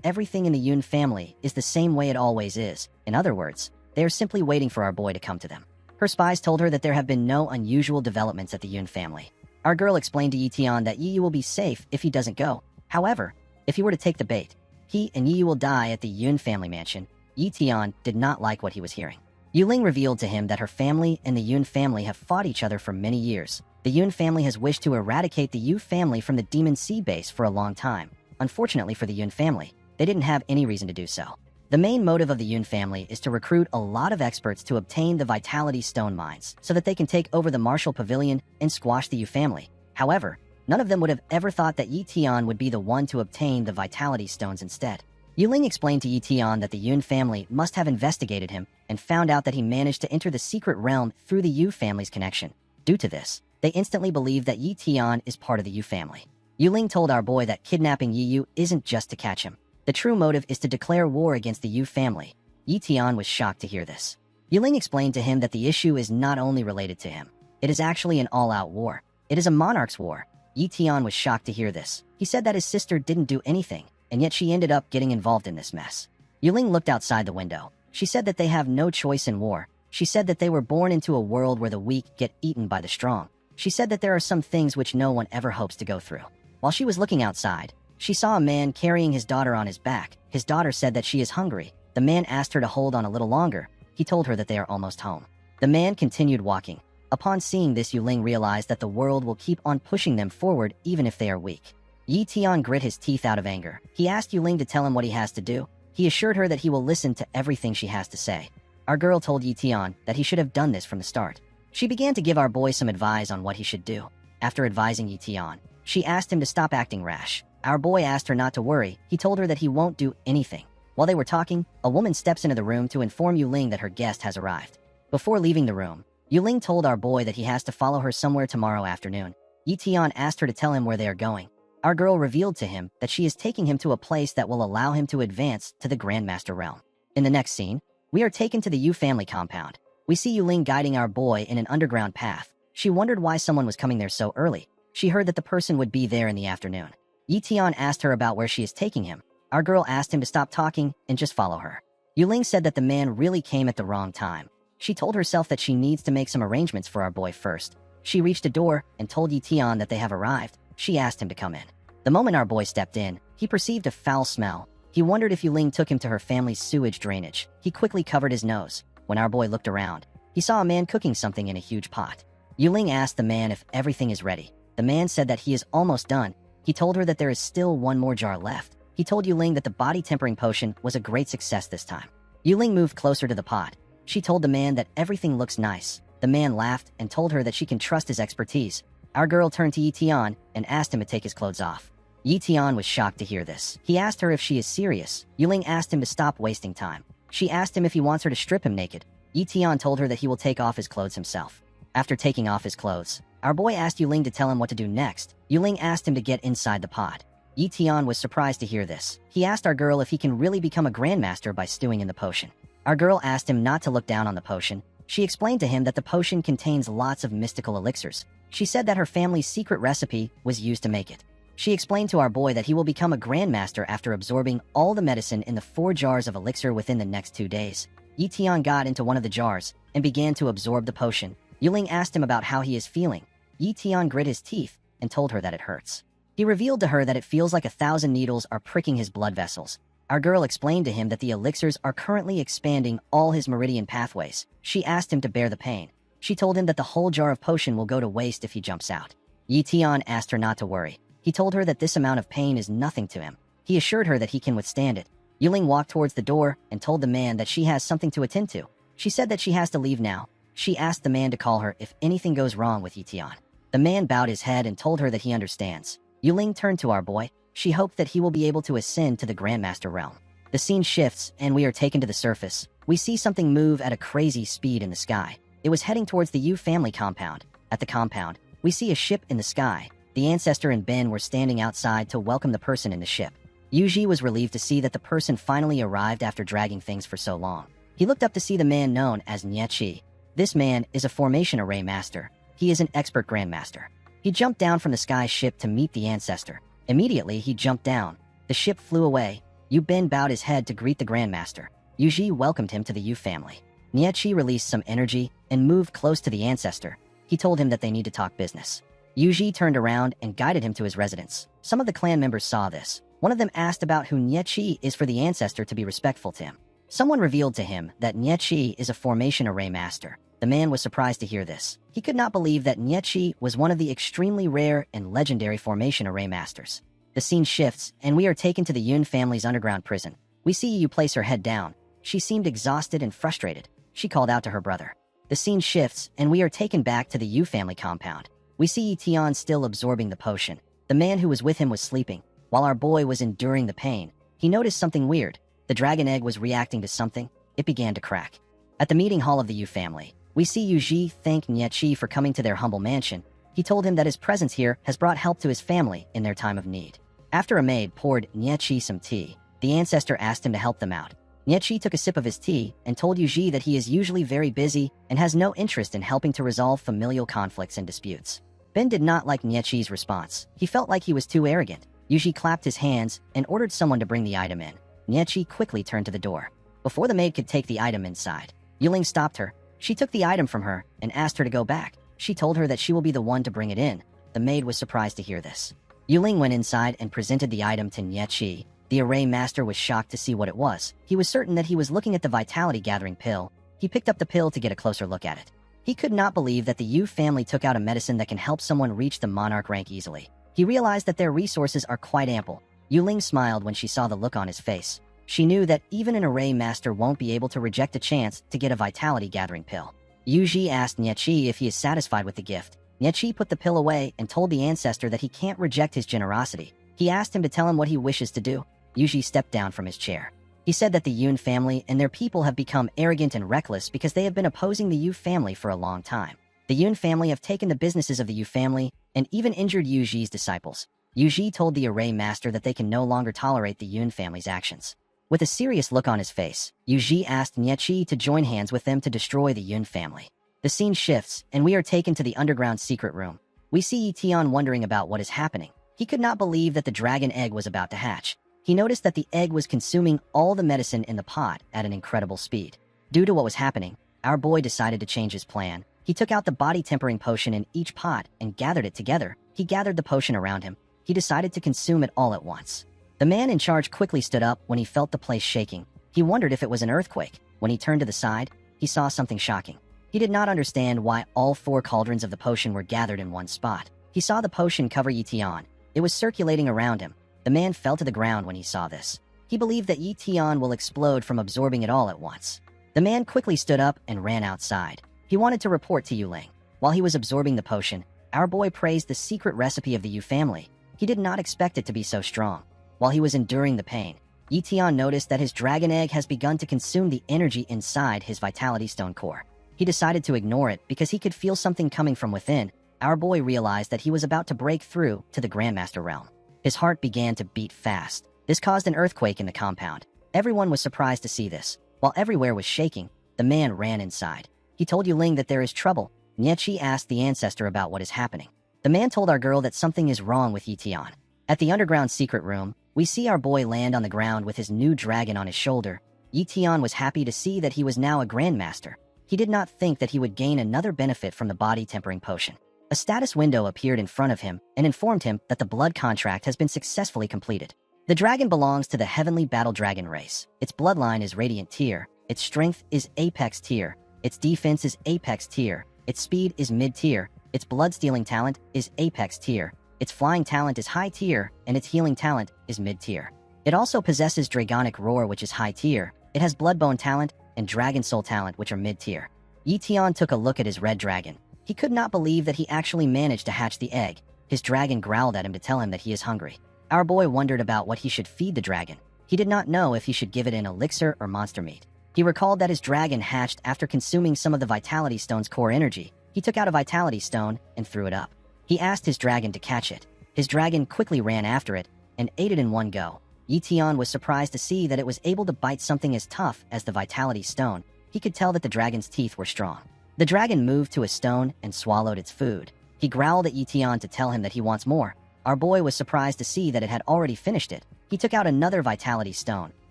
everything in the Yun family is the same way it always is. In other words, they are simply waiting for our boy to come to them. Her spies told her that there have been no unusual developments at the Yun family. Our girl explained to Yi Tian that Yi Yu will be safe if he doesn't go. However, if he were to take the bait, he and Yi Yu will die at the Yun family mansion. Yi Tian did not like what he was hearing. Yu Ling revealed to him that her family and the Yun family have fought each other for many years. The Yun family has wished to eradicate the Yu family from the Demon Sea base for a long time. Unfortunately for the Yun family, they didn't have any reason to do so. The main motive of the Yun family is to recruit a lot of experts to obtain the Vitality Stone mines so that they can take over the Martial Pavilion and squash the Yu family. However, none of them would have ever thought that Yi Tian would be the one to obtain the Vitality Stones instead. Yu Ling explained to Yi Tian that the Yun family must have investigated him and found out that he managed to enter the secret realm through the Yu family's connection. Due to this, they instantly believed that Yi Tian is part of the Yu family. Yu Ling told our boy that kidnapping Yi Yu isn't just to catch him. The true motive is to declare war against the Yu family. Yi Tian was shocked to hear this. Yu Ling explained to him that the issue is not only related to him. It is actually an all-out war. It is a monarch's war. Yi Tian was shocked to hear this. He said that his sister didn't do anything, and yet she ended up getting involved in this mess. Yu Ling looked outside the window. She said that they have no choice in war. She said that they were born into a world where the weak get eaten by the strong. She said that there are some things which no one ever hopes to go through. While she was looking outside, she saw a man carrying his daughter on his back. His daughter said that she is hungry. The man asked her to hold on a little longer. He told her that they are almost home. The man continued walking. Upon seeing this, Yu Ling realized that the world will keep on pushing them forward even if they are weak. Yi Tian grit his teeth out of anger. He asked Yu Ling to tell him what he has to do. He assured her that he will listen to everything she has to say. Our girl told Yi-tian that he should have done this from the start. She began to give our boy some advice on what he should do. After advising Yi-tian, she asked him to stop acting rash. Our boy asked her not to worry. He told her that he won't do anything. While they were talking, a woman steps into the room to inform Yuling that her guest has arrived. Before leaving the room, Yuling told our boy that he has to follow her somewhere tomorrow afternoon. Yi-tian asked her to tell him where they are going. Our girl revealed to him that she is taking him to a place that will allow him to advance to the Grandmaster realm. In the next scene, we are taken to the Yu family compound. We see Yuling guiding our boy in an underground path. She wondered why someone was coming there so early. She heard that the person would be there in the afternoon. Yi-tian asked her about where she is taking him. Our girl asked him to stop talking and just follow her. Yuling said that the man really came at the wrong time. She told herself that she needs to make some arrangements for our boy first. She reached a door and told Yi-tian that they have arrived. She asked him to come in. The moment our boy stepped in, he perceived a foul smell. He wondered if Yuling took him to her family's sewage drainage. He quickly covered his nose. When our boy looked around, he saw a man cooking something in a huge pot. Yuling asked the man if everything is ready. The man said that he is almost done. He told her that there is still one more jar left. He told Yuling that the body tempering potion was a great success this time. Yuling moved closer to the pot. She told the man that everything looks nice. The man laughed and told her that she can trust his expertise. Our girl turned to Yi-tian and asked him to take his clothes off. Yi-tian was shocked to hear this. He asked her if she is serious. Yuling asked him to stop wasting time. She asked him if he wants her to strip him naked. Yi-tian told her that he will take off his clothes himself. After taking off his clothes, our boy asked Yuling to tell him what to do next. Yuling asked him to get inside the pot. Yi-tian was surprised to hear this. He asked our girl if he can really become a grandmaster by stewing in the potion. Our girl asked him not to look down on the potion. She explained to him that the potion contains lots of mystical elixirs. She said that her family's secret recipe was used to make it. She explained to our boy that he will become a grandmaster after absorbing all the medicine in the 4 jars of elixir within the next 2 days. Yi-tian got into one of the jars and began to absorb the potion. Yuling asked him about how he is feeling. Yi-tian grit his teeth and told her that it hurts. He revealed to her that it feels like 1,000 needles are pricking his blood vessels. Our girl explained to him that the elixirs are currently expanding all his meridian pathways. She asked him to bear the pain. She told him that the whole jar of potion will go to waste if he jumps out. Yi-tian asked her not to worry. He told her that this amount of pain is nothing to him. He assured her that he can withstand it. Yuling walked towards the door and told the man that she has something to attend to. She said that she has to leave now. She asked the man to call her if anything goes wrong with Yi-tian. The man bowed his head and told her that he understands. Yuling turned to our boy. She hoped that he will be able to ascend to the Grandmaster realm. The scene shifts, and we are taken to the surface. We see something move at a crazy speed in the sky. It was heading towards the Yu family compound. At the compound, we see a ship in the sky. The ancestor and Ben were standing outside to welcome the person in the ship. Yuji was relieved to see that the person finally arrived after dragging things for so long. He looked up to see the man known as Niechi. This man is a formation array master. He is an expert grandmaster. He jumped down from the sky ship to meet the ancestor. Immediately, he jumped down. The ship flew away. Yu Ben bowed his head to greet the grandmaster. Yuji welcomed him to the Yu family. Niechi released some energy and moved close to the ancestor. He told him that they need to talk business. Yuji turned around and guided him to his residence. Some of the clan members saw this. One of them asked about who Niechi is for the ancestor to be respectful to him. Someone revealed to him that Niechi is a formation array master. The man was surprised to hear this. He could not believe that Niechi was one of the extremely rare and legendary formation array masters. The scene shifts, and we are taken to the Yun family's underground prison. We see Yu place her head down. She seemed exhausted and frustrated. She called out to her brother. The scene shifts, and we are taken back to the Yu family compound. We see Yi-tian still absorbing the potion. The man who was with him was sleeping. While our boy was enduring the pain, he noticed something weird. The dragon egg was reacting to something. It began to crack. At the meeting hall of the Yu family, we see Yuji thank Niechi for coming to their humble mansion. He told him that his presence here has brought help to his family in their time of need. After a maid poured Niechi some tea, the ancestor asked him to help them out. Niechi took a sip of his tea and told Yuji that he is usually very busy and has no interest in helping to resolve familial conflicts and disputes. Ben did not like Niechi's response. He felt like he was too arrogant. Yuji clapped his hands and ordered someone to bring the item in. Niechi quickly turned to the door. Before the maid could take the item inside, Yuling stopped her. She took the item from her and asked her to go back. She told her that she will be the one to bring it in. The maid was surprised to hear this. Yuling went inside and presented the item to Niechi. The array master was shocked to see what it was. He was certain that he was looking at the vitality-gathering pill. He picked up the pill to get a closer look at it. He could not believe that the Yu family took out a medicine that can help someone reach the monarch rank easily. He realized that their resources are quite ample. Yuling smiled when she saw the look on his face. She knew that even an array master won't be able to reject a chance to get a vitality gathering pill. Yuji asked Niechi if he is satisfied with the gift. Niechi put the pill away and told the ancestor that he can't reject his generosity. He asked him to tell him what he wishes to do. Yuji stepped down from his chair. He said that the Yun family and their people have become arrogant and reckless because they have been opposing the Yu family for a long time. The Yun family have taken the businesses of the Yu family and even injured Yuji's disciples. Yuji told the array master that they can no longer tolerate the Yun family's actions. With a serious look on his face, Yuji asked Niechi to join hands with them to destroy the Yun family. The scene shifts, and we are taken to the underground secret room. We see Itian wondering about what is happening. He could not believe that the dragon egg was about to hatch. He noticed that the egg was consuming all the medicine in the pot at an incredible speed. Due to what was happening, our boy decided to change his plan. He took out the body-tempering potion in each pot and gathered it together. He gathered the potion around him. He decided to consume it all at once. The man in charge quickly stood up when he felt the place shaking. He wondered if it was an earthquake. When he turned to the side, he saw something shocking. He did not understand why all 4 cauldrons of the potion were gathered in one spot. He saw the potion cover Itian. It was circulating around him. The man fell to the ground when he saw this. He believed that Itian will explode from absorbing it all at once. The man quickly stood up and ran outside. He wanted to report to Yuling. While he was absorbing the potion, our boy praised the secret recipe of the Yu family. He did not expect it to be so strong. While he was enduring the pain, Itian noticed that his dragon egg has begun to consume the energy inside his vitality stone core. He decided to ignore it because he could feel something coming from within. Our boy realized that he was about to break through to the Grandmaster realm. His heart began to beat fast. This caused an earthquake in the compound. Everyone was surprised to see this. While everywhere was shaking, the man ran inside. He told Yuling that there is trouble. Niechi asked the ancestor about what is happening. The man told our girl that something is wrong with Itian. At the underground secret room, we see our boy land on the ground with his new dragon on his shoulder. Itian was happy to see that he was now a Grandmaster. He did not think that he would gain another benefit from the body-tempering potion. A status window appeared in front of him and informed him that the blood contract has been successfully completed. The dragon belongs to the Heavenly Battle Dragon race. Its bloodline is Radiant Tier. Its strength is Apex Tier. Its defense is Apex Tier. Its speed is Mid-Tier. Its blood-stealing talent is Apex Tier. Its flying talent is High Tier, and its healing talent is Mid-Tier. It also possesses Dragonic Roar, which is High Tier. It has Bloodbone talent and Dragon Soul talent, which are Mid-Tier. Itian took a look at his red dragon. He could not believe that he actually managed to hatch the egg. His dragon growled at him to tell him that he is hungry. Our boy wondered about what he should feed the dragon. He did not know if he should give it an elixir or monster meat. He recalled that his dragon hatched after consuming some of the Vitality Stone's core energy. He took out a Vitality Stone and threw it up. He asked his dragon to catch it. His dragon quickly ran after it and ate it in one go. Itian was surprised to see that it was able to bite something as tough as the Vitality Stone. He could tell that the dragon's teeth were strong. The dragon moved to a stone and swallowed its food. He growled at Itian to tell him that he wants more. Our boy was surprised to see that it had already finished it. He took out another Vitality Stone.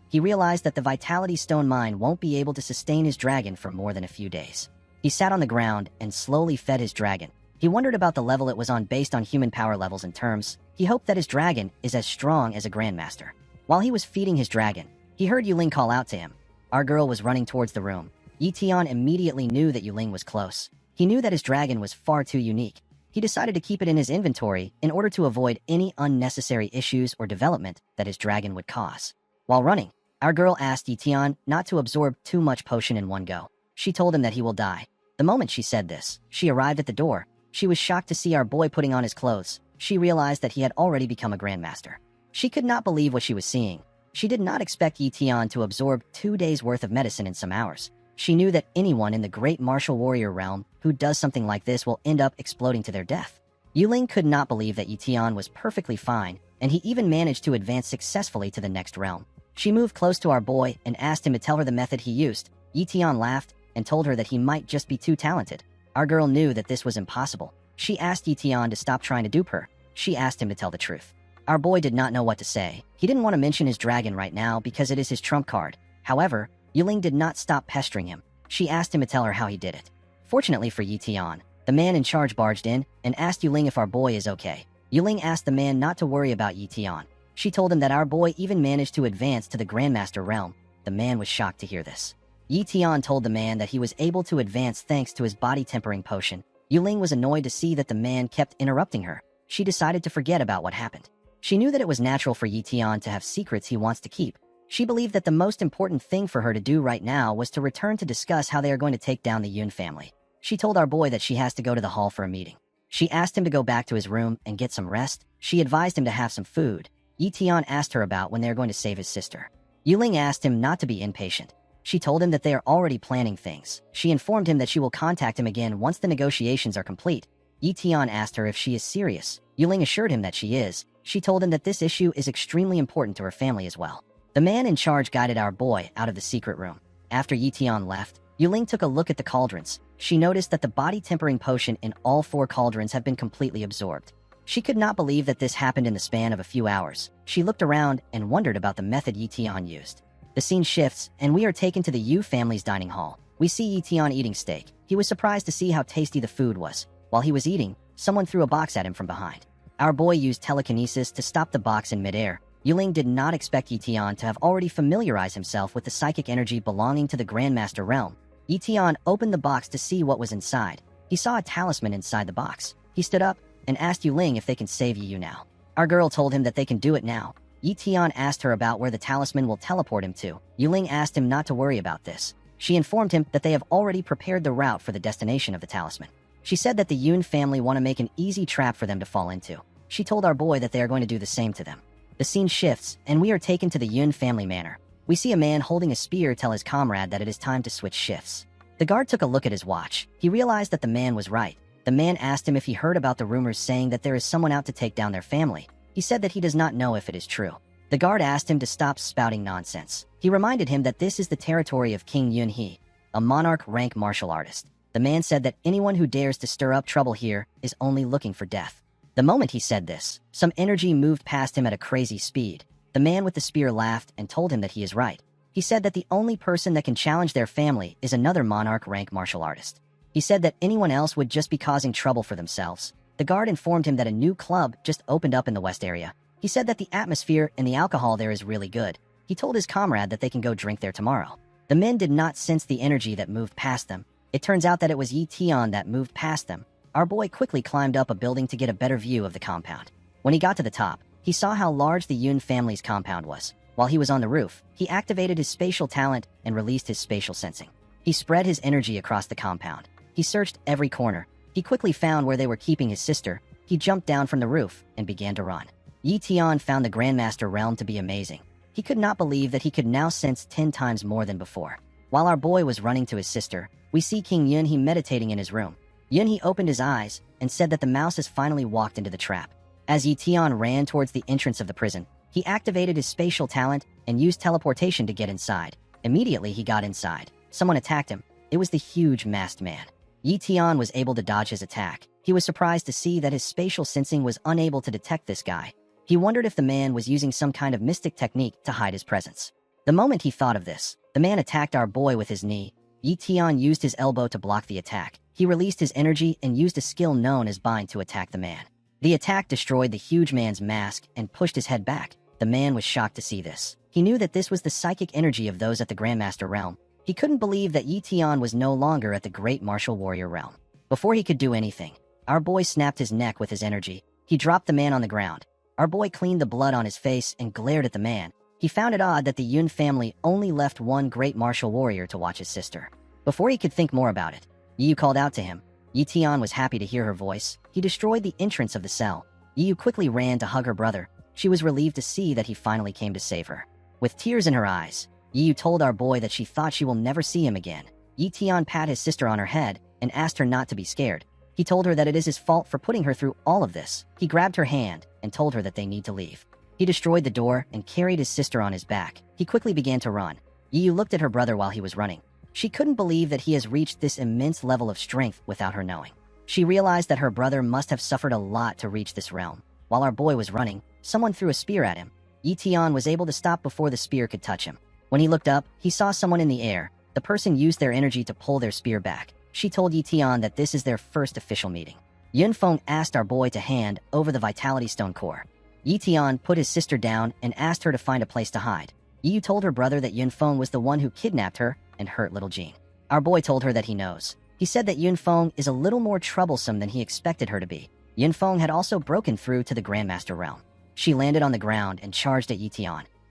He realized that the Vitality Stone mine won't be able to sustain his dragon for more than a few days. He sat on the ground and slowly fed his dragon. He wondered about the level it was on based on human power levels and terms. He hoped that his dragon is as strong as a Grandmaster. While he was feeding his dragon, he heard Yuling call out to him. Our girl was running towards the room. Itian immediately knew that Yuling was close. He knew that his dragon was far too unique. He decided to keep it in his inventory in order to avoid any unnecessary issues or development that his dragon would cause. While running, our girl asked Itian not to absorb too much potion in one go. She told him that he will die. The moment she said this, she arrived at the door. She was shocked to see our boy putting on his clothes. She realized that he had already become a Grandmaster. She could not believe what she was seeing. She did not expect Itian to absorb 2 days' worth of medicine in some hours. She knew that anyone in the great martial warrior realm who does something like this will end up exploding to their death. Yuling could not believe that Itian was perfectly fine, and he even managed to advance successfully to the next realm. She moved close to our boy and asked him to tell her the method he used. Itian laughed and told her that he might just be too talented. Our girl knew that this was impossible. She asked Itian to stop trying to dupe her. She asked him to tell the truth. Our boy did not know what to say. He didn't want to mention his dragon right now because it is his trump card. However, Yuling did not stop pestering him. She asked him to tell her how he did it. Fortunately for Itian, the man in charge barged in and asked Yuling if our boy is okay. Yuling asked the man not to worry about Itian. She told him that our boy even managed to advance to the Grandmaster realm. The man was shocked to hear this. Itian told the man that he was able to advance thanks to his body-tempering potion. Yuling was annoyed to see that the man kept interrupting her. She decided to forget about what happened. She knew that it was natural for Itian to have secrets he wants to keep. She believed that the most important thing for her to do right now was to return to discuss how they are going to take down the Yun family. She told our boy that she has to go to the hall for a meeting. She asked him to go back to his room and get some rest. She advised him to have some food. Yi asked her about when they are going to save his sister. Yuling asked him not to be impatient. She told him that they are already planning things. She informed him that she will contact him again once the negotiations are complete. Yi asked her if she is serious. Yuling assured him that she is. She told him that this issue is extremely important to her family as well. The man in charge guided our boy out of the secret room. After Yi left, Yuling took a look at the cauldrons. She noticed that the body-tempering potion in all 4 cauldrons have been completely absorbed. She could not believe that this happened in the span of a few hours. She looked around and wondered about the method Yi used. The scene shifts, and we are taken to the Yu family's dining hall. We see Yi eating steak. He was surprised to see how tasty the food was. While he was eating, someone threw a box at him from behind. Our boy used telekinesis to stop the box in midair. Yuling did not expect Yi to have already familiarized himself with the psychic energy belonging to the Grandmaster realm. Yi opened the box to see what was inside. He saw a talisman inside the box. He stood up and asked Yuling if they can save Yu now. Our girl told him that they can do it now. Yi asked her about where the talisman will teleport him to. Yuling asked him not to worry about this. She informed him that they have already prepared the route for the destination of the talisman. She said that the Yun family want to make an easy trap for them to fall into. She told our boy that they are going to do the same to them. The scene shifts, and we are taken to the Yun family manor. We see a man holding a spear tell his comrade that it is time to switch shifts. The guard took a look at his watch. He realized that the man was right. The man asked him if he heard about the rumors saying that there is someone out to take down their family. He said that he does not know if it is true. The guard asked him to stop spouting nonsense. He reminded him that this is the territory of King Yun He, a monarch-rank martial artist. The man said that anyone who dares to stir up trouble here is only looking for death. The moment he said this, some energy moved past him at a crazy speed. The man with the spear laughed and told him that he is right. He said that the only person that can challenge their family is another monarch-rank martial artist. He said that anyone else would just be causing trouble for themselves. The guard informed him that a new club just opened up in the west area. He said that the atmosphere and the alcohol there is really good. He told his comrade that they can go drink there tomorrow. The men did not sense the energy that moved past them. It turns out that it was Yi that moved past them. Our boy quickly climbed up a building to get a better view of the compound. When he got to the top, he saw how large the Yun family's compound was. While he was on the roof, he activated his spatial talent and released his spatial sensing. He spread his energy across the compound. He searched every corner. He quickly found where they were keeping his sister. He jumped down from the roof and began to run. Yi found the Grandmaster realm to be amazing. He could not believe that he could now sense 10 times more than before. While our boy was running to his sister, we see King Yun He meditating in his room. Yun He opened his eyes and said that the mouse has finally walked into the trap. As Yi ran towards the entrance of the prison, he activated his spatial talent and used teleportation to get inside. Immediately he got inside. Someone attacked him. It was the huge masked man. Yi was able to dodge his attack. He was surprised to see that his spatial sensing was unable to detect this guy. He wondered if the man was using some kind of mystic technique to hide his presence. The moment he thought of this, the man attacked our boy with his knee. Yi used his elbow to block the attack. He released his energy and used a skill known as bind to attack the man. The attack destroyed the huge man's mask and pushed his head back. The man was shocked to see this. He knew that this was the psychic energy of those at the Grandmaster realm. He couldn't believe that Yi was no longer at the great martial warrior realm. Before he could do anything, our boy snapped his neck with his energy. He dropped the man on the ground. Our boy cleaned the blood on his face and glared at the man. He found it odd that the Yun family only left one great martial warrior to watch his sister. Before he could think more about it, Yi called out to him. Yi was happy to hear her voice. He destroyed the entrance of the cell. Yi quickly ran to hug her brother. She was relieved to see that he finally came to save her. With tears in her eyes, Yi told our boy that she thought she will never see him again. Yi pat his sister on her head and asked her not to be scared. He told her that it is his fault for putting her through all of this. He grabbed her hand and told her that they need to leave. He destroyed the door and carried his sister on his back. He quickly began to run. Yi looked at her brother while he was running. She couldn't believe that he has reached this immense level of strength without her knowing. She realized that her brother must have suffered a lot to reach this realm. While our boy was running, someone threw a spear at him. Yi was able to stop before the spear could touch him. When he looked up, he saw someone in the air. The person used their energy to pull their spear back. She told Yi that this is their first official meeting. Yunfeng asked our boy to hand over the Vitality Stone core. Yi put his sister down and asked her to find a place to hide. Yi told her brother that Yunfeng was the one who kidnapped her and hurt little Jean. Our boy told her that he knows. He said that Yunfeng is a little more troublesome than he expected her to be. Yunfeng had also broken through to the Grandmaster realm. She landed on the ground and charged at Yi.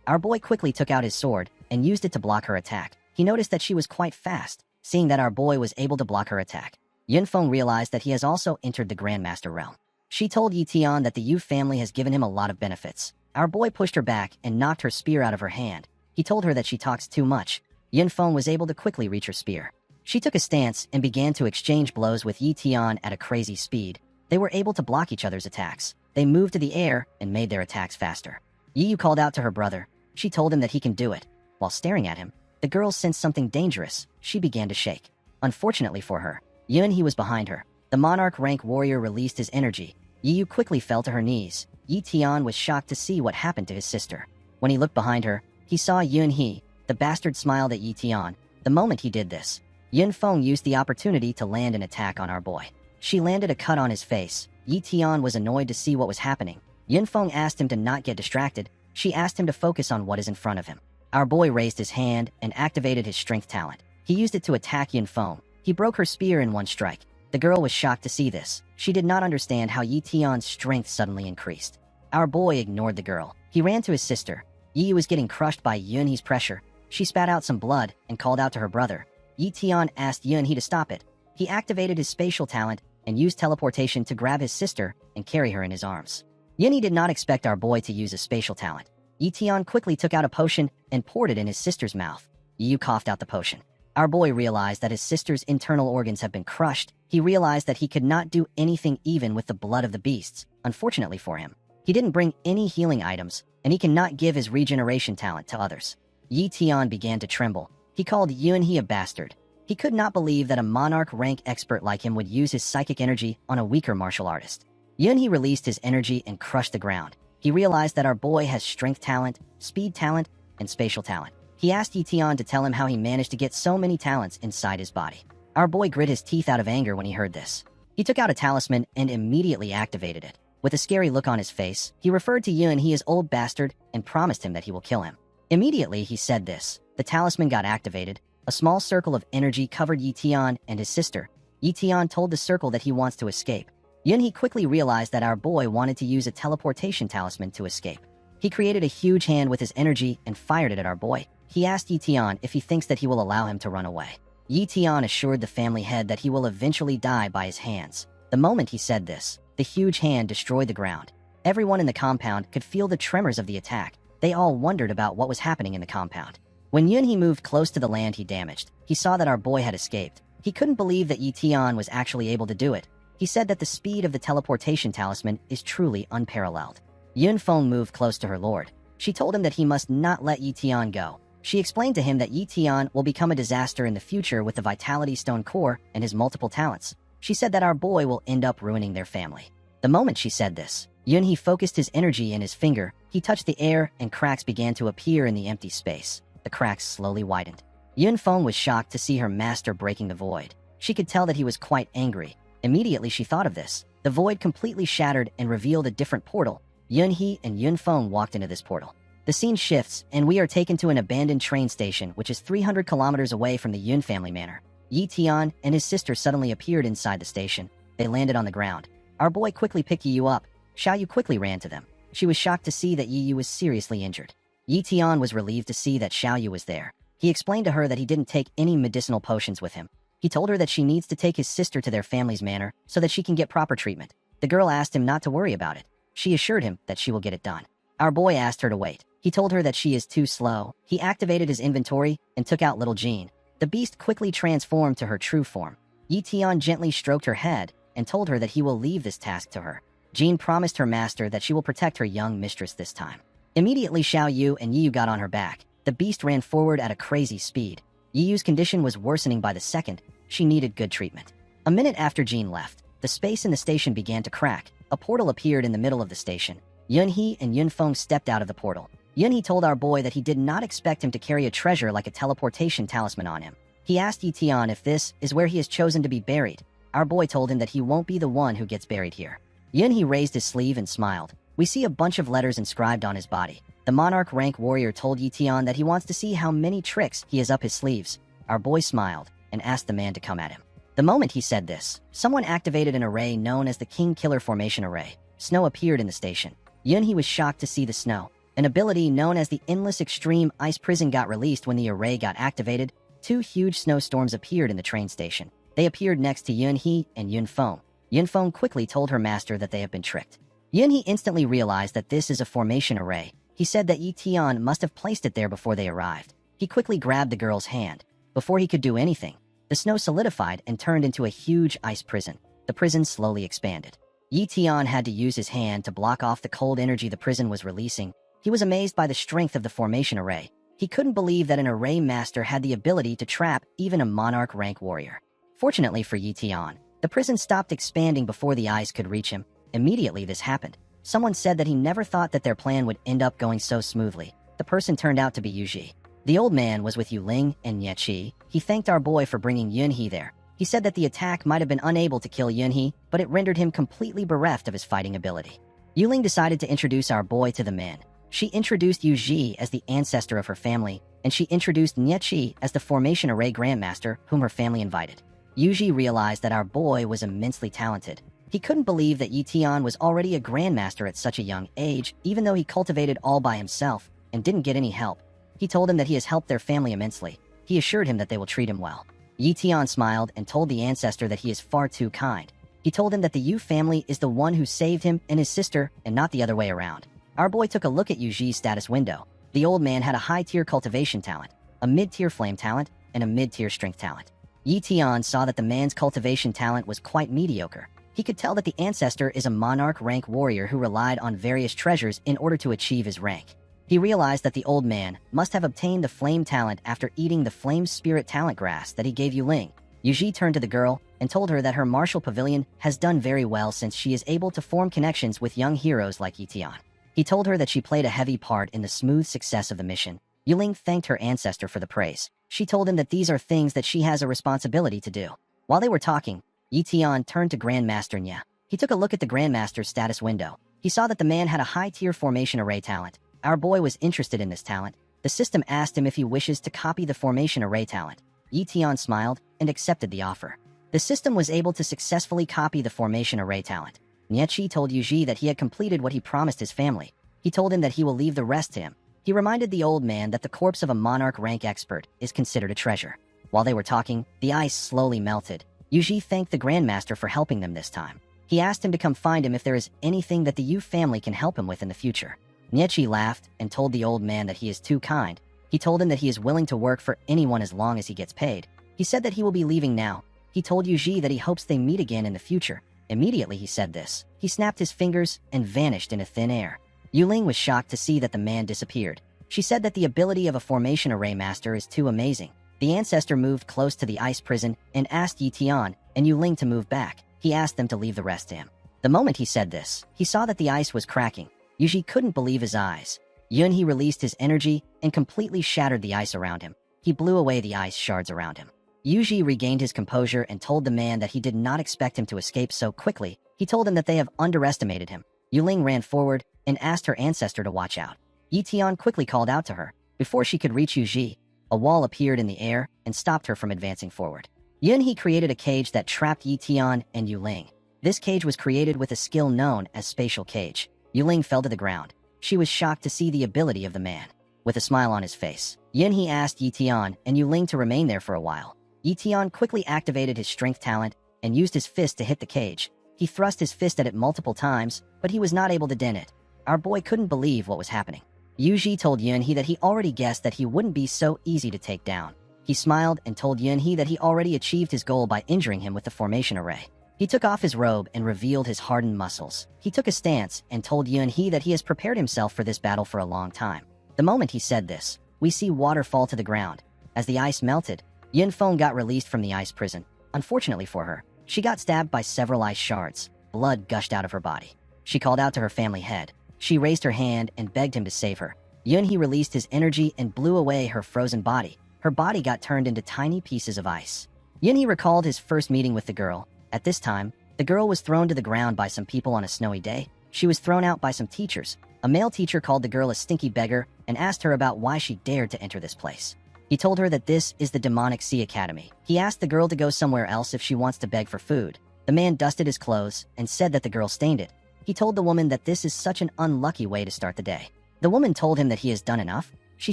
Our boy quickly took out his sword and used it to block her attack. He noticed that she was quite fast. Seeing that our boy was able to block her attack, Yunfeng realized that he has also entered the Grandmaster realm. She told Yitian that the Yu family has given him a lot of benefits. Our boy pushed her back and knocked her spear out of her hand. He told her that she talks too much. Yunfeng was able to quickly reach her spear. She took a stance and began to exchange blows with Yitian at a crazy speed. They were able to block each other's attacks. They moved to the air and made their attacks faster. Yu called out to her brother. She told him that he can do it. While staring at him, the girl sensed something dangerous. She began to shake. Unfortunately for her, Yunhe was behind her. The monarch rank warrior released his energy. Yu quickly fell to her knees. Yi Tian was shocked to see what happened to his sister. When he looked behind her, he saw Yunhe. The bastard smiled at Yi Tian. The moment he did this, Yunfeng used the opportunity to land an attack on our boy. She landed a cut on his face. Yi Tian was annoyed to see what was happening. Yunfeng asked him to not get distracted. She asked him to focus on what is in front of him. Our boy raised his hand and activated his strength talent. He used it to attack Yunfeng. He broke her spear in one strike. The girl was shocked to see this. She did not understand how Yi Tian's strength suddenly increased. Our boy ignored the girl. He ran to his sister. Yi was getting crushed by Yunhe's pressure. She spat out some blood and called out to her brother. Yi Tian asked Yunhe to stop it. He activated his spatial talent and used teleportation to grab his sister and carry her in his arms. Yunhe did not expect our boy to use a spatial talent. Yi Tian quickly took out a potion and poured it in his sister's mouth. Yu coughed out the potion. Our boy realized that his sister's internal organs have been crushed. He realized that he could not do anything even with the blood of the beasts. Unfortunately for him, he didn't bring any healing items, and he cannot give his regeneration talent to others. Yi Tian began to tremble. He called Yunhe a bastard. He could not believe that a monarch rank expert like him would use his psychic energy on a weaker martial artist. Yunhe released his energy and crushed the ground. He realized that our boy has strength talent, speed talent, and spatial talent. He asked Yitian to tell him how he managed to get so many talents inside his body. Our boy grit his teeth out of anger when he heard this. He took out a talisman and immediately activated it. With a scary look on his face, he referred to Yunhe as old bastard and promised him that he will kill him. Immediately, he said this. The talisman got activated. A small circle of energy covered Yitian and his sister. Yitian told the circle that he wants to escape. Yunhe quickly realized that our boy wanted to use a teleportation talisman to escape. He created a huge hand with his energy and fired it at our boy. He asked Yitian if he thinks that he will allow him to run away. Yitian assured the family head that he will eventually die by his hands. The moment he said this, the huge hand destroyed the ground. Everyone in the compound could feel the tremors of the attack. They all wondered about what was happening in the compound. When Yunhe moved close to the land he damaged, he saw that our boy had escaped. He couldn't believe that Yitian was actually able to do it. He said that the speed of the teleportation talisman is truly unparalleled. Yunfeng moved close to her lord. She told him that he must not let Yitian go. She explained to him that Yitian will become a disaster in the future with the Vitality Stone core and his multiple talents. She said that our boy will end up ruining their family. The moment she said this, Yunhe focused his energy in his finger. He touched the air and cracks began to appear in the empty space. The cracks slowly widened. Yunfeng was shocked to see her master breaking the void. She could tell that he was quite angry. Immediately she thought of this. The void completely shattered and revealed a different portal. Yunhe and Yunfeng walked into this portal. The scene shifts, and we are taken to an abandoned train station, which is 300 kilometers away from the Yun family manor. Yi Tian and his sister suddenly appeared inside the station. They landed on the ground. Our boy quickly picked Yi up. Xiaoyu quickly ran to them. She was shocked to see that Yi was seriously injured. Yi Tian was relieved to see that Xiaoyu was there. He explained to her that he didn't take any medicinal potions with him. He told her that she needs to take his sister to their family's manor so that she can get proper treatment. The girl asked him not to worry about it. She assured him that she will get it done. Our boy asked her to wait. He told her that she is too slow. He activated his inventory and took out little Jean. The beast quickly transformed to her true form. Yi Tian gently stroked her head and told her that he will leave this task to her. Jean promised her master that she will protect her young mistress this time. Immediately Xiao Yu and Yi got on her back. The beast ran forward at a crazy speed. Yi's condition was worsening by the second. She needed good treatment. A minute after Jean left, the space in the station began to crack. A portal appeared in the middle of the station. Yunhe and Yunfeng stepped out of the portal. Yunhe told our boy that he did not expect him to carry a treasure like a teleportation talisman on him. He asked Yitian if this is where he has chosen to be buried. Our boy told him that he won't be the one who gets buried here. Yunhe raised his sleeve and smiled. We see a bunch of letters inscribed on his body. The monarch rank warrior told Yitian that he wants to see how many tricks he has up his sleeves. Our boy smiled and asked the man to come at him. The moment he said this, someone activated an array known as the King Killer Formation Array. Snow appeared in the station. Yunhe was shocked to see the snow. An ability known as the Endless Extreme Ice Prison got released when the array got activated. Two huge snowstorms appeared in the train station. They appeared next to Yunhee and Yunfeng. Yunfeng quickly told her master that they have been tricked. Yunhee instantly realized that this is a formation array. He said that Yi Tian must have placed it there before they arrived. He quickly grabbed the girl's hand. Before he could do anything, the snow solidified and turned into a huge ice prison. The prison slowly expanded. Yi Tian had to use his hand to block off the cold energy the prison was releasing. He was amazed by the strength of the formation array. He couldn't believe that an array master had the ability to trap even a monarch rank warrior. Fortunately for Yi Tian, the prison stopped expanding before the ice could reach him. Immediately this happened. Someone said that he never thought that their plan would end up going so smoothly. The person turned out to be Yuji. The old man was with Yuling and Yechi. He thanked our boy for bringing Yunhee there. He said that the attack might have been unable to kill Yunhee, but it rendered him completely bereft of his fighting ability. Yuling decided to introduce our boy to the men. She introduced Yuji as the ancestor of her family, and she introduced Nyechi as the Formation Array Grandmaster whom her family invited. Yuji realized that our boy was immensely talented. He couldn't believe that Yi Tian was already a Grandmaster at such a young age, even though he cultivated all by himself and didn't get any help. He told him that he has helped their family immensely. He assured him that they will treat him well. Yi Tian smiled and told the ancestor that he is far too kind. He told him that the Yu family is the one who saved him and his sister and not the other way around. Our boy took a look at Yuji's status window. The old man had a high-tier cultivation talent, a mid-tier flame talent, and a mid-tier strength talent. Yi Tian saw that the man's cultivation talent was quite mediocre. He could tell that the ancestor is a monarch rank warrior who relied on various treasures in order to achieve his rank. He realized that the old man must have obtained the flame talent after eating the flame spirit talent grass that he gave Yuling. Yuji turned to the girl and told her that her martial pavilion has done very well since she is able to form connections with young heroes like Yi Tian. He told her that she played a heavy part in the smooth success of the mission. Yuling thanked her ancestor for the praise. She told him that these are things that she has a responsibility to do. While they were talking, Yi Tian turned to Grandmaster Nya. He took a look at the Grandmaster's status window. He saw that the man had a high-tier formation array talent. Our boy was interested in this talent. The system asked him if he wishes to copy the formation array talent. Yi Tian smiled and accepted the offer. The system was able to successfully copy the formation array talent. Nyechi told Yuji that he had completed what he promised his family. He told him that he will leave the rest to him. He reminded the old man that the corpse of a monarch rank expert is considered a treasure. While they were talking, the ice slowly melted. Yuji thanked the Grandmaster for helping them this time. He asked him to come find him if there is anything that the Yu family can help him with in the future. Nyechi laughed and told the old man that he is too kind. He told him that he is willing to work for anyone as long as he gets paid. He said that he will be leaving now. He told Yuji that he hopes they meet again in the future. Immediately he said this. He snapped his fingers and vanished into thin air. Yuling was shocked to see that the man disappeared. She said that the ability of a formation array master is too amazing. The ancestor moved close to the ice prison and asked Yi Tian and Yuling to move back. He asked them to leave the rest to him. The moment he said this, he saw that the ice was cracking. Yuji couldn't believe his eyes. Yunhee released his energy and completely shattered the ice around him. He blew away the ice shards around him. Yuji regained his composure and told the man that he did not expect him to escape so quickly. He told him that they have underestimated him. Yuling ran forward and asked her ancestor to watch out. Yi Tian quickly called out to her. Before she could reach Yuji, a wall appeared in the air and stopped her from advancing forward. Yunhee created a cage that trapped Yi Tian and Yuling. This cage was created with a skill known as spatial cage. Yuling fell to the ground. She was shocked to see the ability of the man. With a smile on his face, Yunhee asked Yi Tian and Yuling to remain there for a while. Yi Tian quickly activated his strength talent and used his fist to hit the cage. He thrust his fist at it multiple times, but he was not able to dent it. Our boy couldn't believe what was happening. Yuji told Yunhee that he already guessed that he wouldn't be so easy to take down. He smiled and told Yunhee that he already achieved his goal by injuring him with the formation array. He took off his robe and revealed his hardened muscles. He took a stance and told Yunhee that he has prepared himself for this battle for a long time. The moment he said this, we see water fall to the ground. As the ice melted, Yunfeng got released from the ice prison. Unfortunately for her, she got stabbed by several ice shards. Blood gushed out of her body. She called out to her family head. She raised her hand and begged him to save her. Yunhee released his energy and blew away her frozen body. Her body got turned into tiny pieces of ice. Yunhee recalled his first meeting with the girl. At this time, the girl was thrown to the ground by some people on a snowy day. She was thrown out by some teachers. A male teacher called the girl a stinky beggar and asked her about why she dared to enter this place. He told her that this is the demonic sea academy. He asked the girl to go somewhere else if she wants to beg for food. The man dusted his clothes and said that the girl stained it. He told the woman that this is such an unlucky way to start the day. The woman told him that he has done enough. She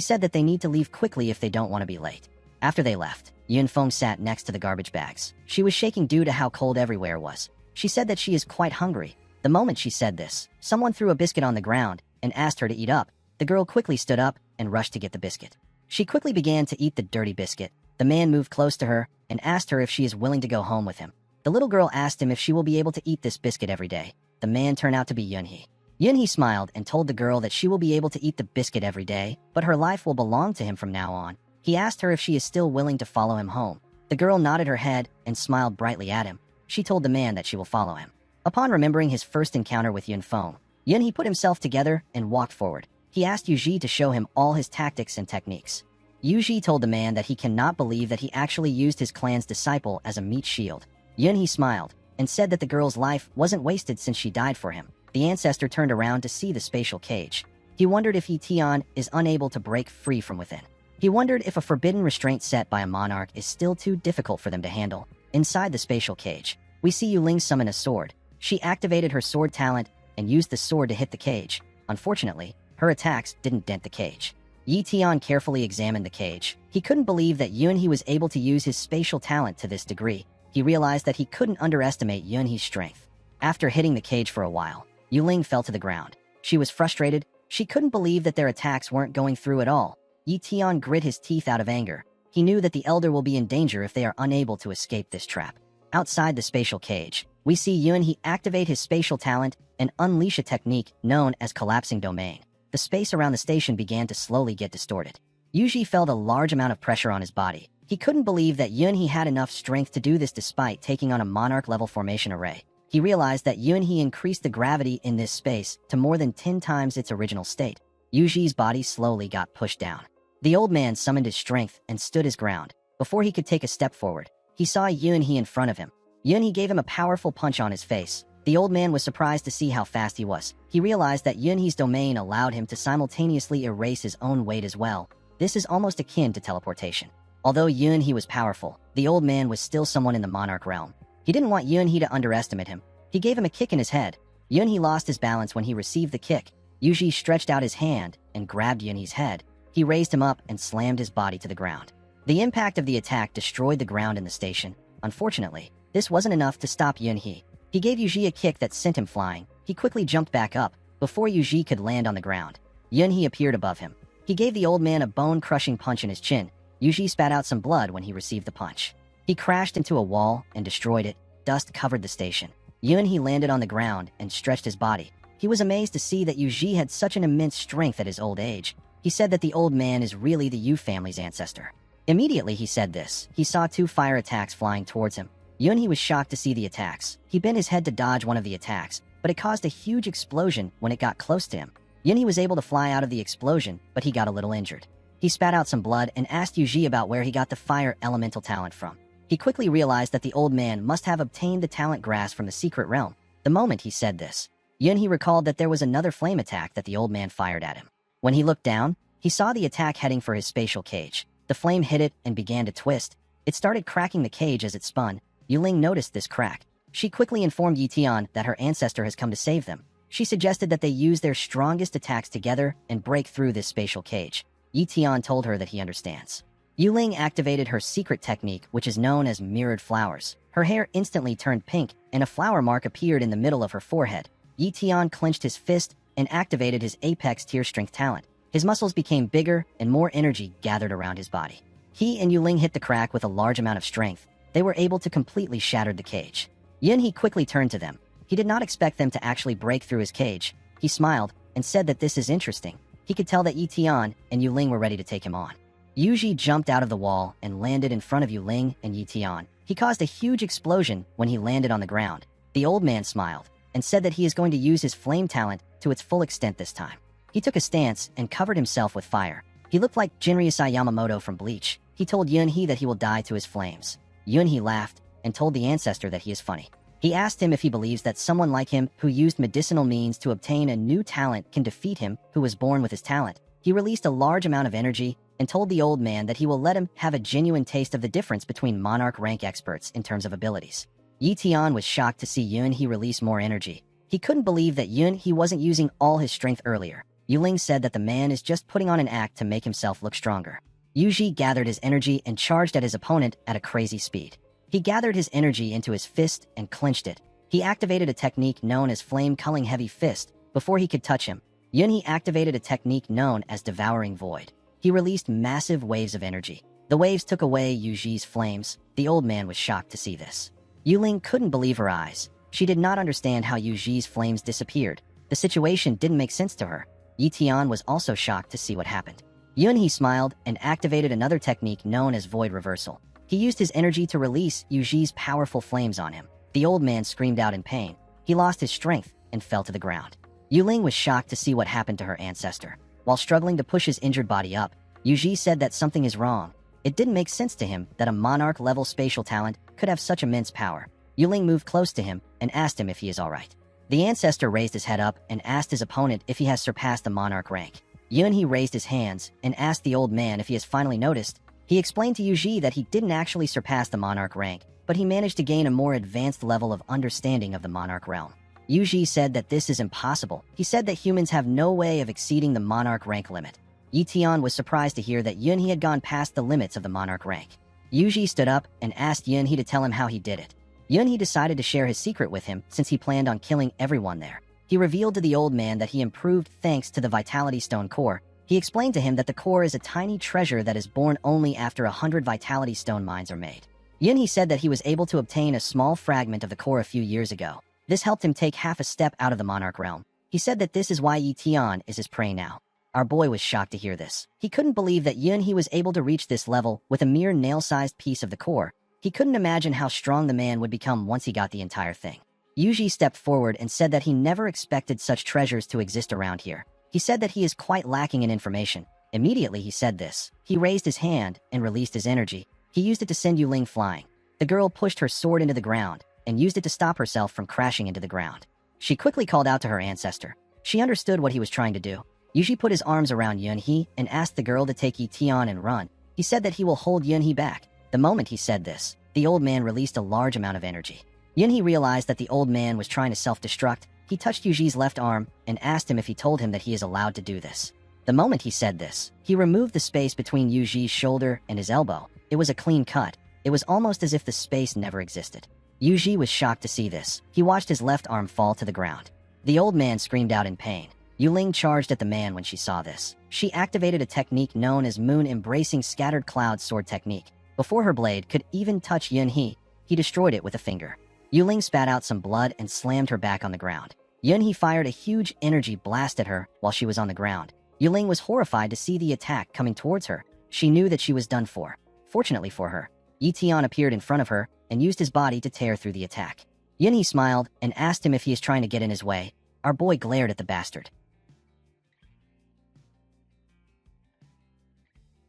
said that they need to leave quickly if they don't want to be late. After they left, Yunfeng sat next to the garbage bags. She was shaking due to how cold everywhere was. She said that she is quite hungry. The moment she said this, someone threw a biscuit on the ground and asked her to eat up. The girl quickly stood up and rushed to get the biscuit. She quickly began to eat the dirty biscuit. The man moved close to her and asked her if she is willing to go home with him. The little girl asked him if she will be able to eat this biscuit every day. The man turned out to be Yunhee. Yunhee smiled and told the girl that she will be able to eat the biscuit every day, but her life will belong to him from now on. He asked her if she is still willing to follow him home. The girl nodded her head and smiled brightly at him. She told the man that she will follow him. Upon remembering his first encounter with Yunfeng, Yunhee put himself together and walked forward. He asked Yuji to show him all his tactics and techniques. Yuji told the man that he cannot believe that he actually used his clan's disciple as a meat shield. Yunhee smiled and said that the girl's life wasn't wasted since she died for him. The ancestor turned around to see the spatial cage. He wondered if Tian is unable to break free from within. He wondered if a forbidden restraint set by a monarch is still too difficult for them to handle. Inside the spatial cage, we see Yuling summon a sword. She activated her sword talent and used the sword to hit the cage. Unfortunately, her attacks didn't dent the cage. Yi Tian carefully examined the cage. He couldn't believe that Yunhee was able to use his spatial talent to this degree. He realized that he couldn't underestimate Yunhee's strength. After hitting the cage for a while, Yuling fell to the ground. She was frustrated. She couldn't believe that their attacks weren't going through at all. Yi Tian grit his teeth out of anger. He knew that the elder will be in danger if they are unable to escape this trap. Outside the spatial cage, we see Yunhee activate his spatial talent and unleash a technique known as collapsing domain. The space around the station began to slowly get distorted. Yuji felt a large amount of pressure on his body. He couldn't believe that Yunhee had enough strength to do this despite taking on a monarch-level formation array. He realized that Yunhee increased the gravity in this space to more than 10 times its original state. Yuji's body slowly got pushed down. The old man summoned his strength and stood his ground. Before he could take a step forward, he saw Yunhee in front of him. Yunhee gave him a powerful punch on his face. The old man was surprised to see how fast he was. He realized that Yunhee's domain allowed him to simultaneously erase his own weight as well. This is almost akin to teleportation. Although Yunhee was powerful, the old man was still someone in the monarch realm. He didn't want Yunhee to underestimate him. He gave him a kick in his head. Yunhee lost his balance when he received the kick. Yuji stretched out his hand and grabbed Yunhee's head. He raised him up and slammed his body to the ground. The impact of the attack destroyed the ground in the station. Unfortunately, this wasn't enough to stop Yunhee. He gave Yuji a kick that sent him flying. He quickly jumped back up before Yuji could land on the ground. Yunhee appeared above him. He gave the old man a bone-crushing punch in his chin. Yuji spat out some blood when he received the punch. He crashed into a wall and destroyed it. Dust covered the station. Yunhee landed on the ground and stretched his body. He was amazed to see that Yuji had such an immense strength at his old age. He said that the old man is really the Yu family's ancestor. Immediately he said this, he saw 2 fire attacks flying towards him. Yunhee was shocked to see the attacks. He bent his head to dodge one of the attacks, but it caused a huge explosion when it got close to him. Yunhee was able to fly out of the explosion, but he got a little injured. He spat out some blood and asked Yuji about where he got the fire elemental talent from. He quickly realized that the old man must have obtained the talent grass from the secret realm. The moment he said this, Yunhee recalled that there was another flame attack that the old man fired at him. When he looked down, he saw the attack heading for his spatial cage. The flame hit it and began to twist. It started cracking the cage as it spun. Yuling noticed this crack. She quickly informed Yi Tian that her ancestor has come to save them. She suggested that they use their strongest attacks together and break through this spatial cage. Yi Tian told her that he understands. Yuling activated her secret technique, which is known as mirrored flowers. Her hair instantly turned pink, and a flower mark appeared in the middle of her forehead. Yi Tian clenched his fist and activated his apex tier strength talent. His muscles became bigger and more energy gathered around his body. He and Yuling hit the crack with a large amount of strength. They were able to completely shatter the cage. Yunhee quickly turned to them. He did not expect them to actually break through his cage. He smiled and said that this is interesting. He could tell that Yi Tian and Yuling were ready to take him on. Yuji jumped out of the wall and landed in front of Yuling and Yi Tian. He caused a huge explosion when he landed on the ground. The old man smiled and said that he is going to use his flame talent to its full extent this time. He took a stance and covered himself with fire. He looked like Jinryusai Yamamoto from Bleach. He told Yunhee that he will die to his flames. Yunhee laughed and told the ancestor that he is funny. He asked him if he believes that someone like him who used medicinal means to obtain a new talent can defeat him who was born with his talent. He released a large amount of energy and told the old man that he will let him have a genuine taste of the difference between monarch rank experts in terms of abilities. Yi Tian was shocked to see Yunhee release more energy. He couldn't believe that Yunhee wasn't using all his strength earlier. Yuling said that the man is just putting on an act to make himself look stronger. Yuji gathered his energy and charged at his opponent at a crazy speed. He gathered his energy into his fist and clenched it. He activated a technique known as Flame Culling Heavy Fist before he could touch him. Yunhee activated a technique known as Devouring Void. He released massive waves of energy. The waves took away Yuji's flames. The old man was shocked to see this. Yuling couldn't believe her eyes. She did not understand how Yuji's flames disappeared. The situation didn't make sense to her. Yi Tian was also shocked to see what happened. Yunhee smiled and activated another technique known as Void Reversal. He used his energy to release Yuji's powerful flames on him. The old man screamed out in pain. He lost his strength and fell to the ground. Yuling was shocked to see what happened to her ancestor. While struggling to push his injured body up, Yuji said that something is wrong. It didn't make sense to him that a monarch-level spatial talent could have such immense power. Yuling moved close to him and asked him if he is alright. The ancestor raised his head up and asked his opponent if he has surpassed the monarch rank. Yunhee raised his hands and asked the old man if he has finally noticed. He explained to Yuji that he didn't actually surpass the monarch rank, but he managed to gain a more advanced level of understanding of the monarch realm. Yuji said that this is impossible. He said that humans have no way of exceeding the monarch rank limit. Yi Tian was surprised to hear that Yunhee had gone past the limits of the monarch rank. Yuji stood up and asked Yunhee to tell him how he did it. Yunhee decided to share his secret with him since he planned on killing everyone there. He revealed to the old man that he improved thanks to the Vitality Stone core. He explained to him that the core is a tiny treasure that is born only after 100 Vitality Stone mines are made. Yunhee said that he was able to obtain a small fragment of the core a few years ago. This helped him take half a step out of the monarch realm. He said that this is why Yi Tian is his prey now. Our boy was shocked to hear this. He couldn't believe that Yunhee was able to reach this level with a mere nail-sized piece of the core. He couldn't imagine how strong the man would become once he got the entire thing. Yuji stepped forward and said that he never expected such treasures to exist around here. He said that he is quite lacking in information. Immediately he said this. He raised his hand and released his energy. He used it to send Yuling flying. The girl pushed her sword into the ground and used it to stop herself from crashing into the ground. She quickly called out to her ancestor. She understood what he was trying to do. Yuji put his arms around Yunhee and asked the girl to take Yi Tian and run. He said that he will hold Yunhee back. The moment he said this, the old man released a large amount of energy. Yunhee realized that the old man was trying to self-destruct. He touched Yuji's left arm and asked him if he told him that he is allowed to do this. The moment he said this, he removed the space between Yuji's shoulder and his elbow. It was a clean cut. It was almost as if the space never existed. Yuji was shocked to see this. He watched his left arm fall to the ground. The old man screamed out in pain. Yuling charged at the man when she saw this. She activated a technique known as Moon Embracing Scattered Cloud Sword Technique. Before her blade could even touch Yunhee, he destroyed it with a finger. Yuling spat out some blood and slammed her back on the ground. Yunhee fired a huge energy blast at her while she was on the ground. Yuling was horrified to see the attack coming towards her. She knew that she was done for. Fortunately for her, Yi Tian appeared in front of her and used his body to tear through the attack. Yunhee smiled and asked him if he is trying to get in his way. Our boy glared at the bastard.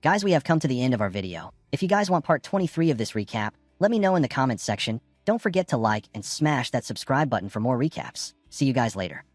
Guys, we have come to the end of our video. If you guys want part 23 of this recap, let me know in the comments section. Don't forget to like and smash that subscribe button for more recaps. See you guys later.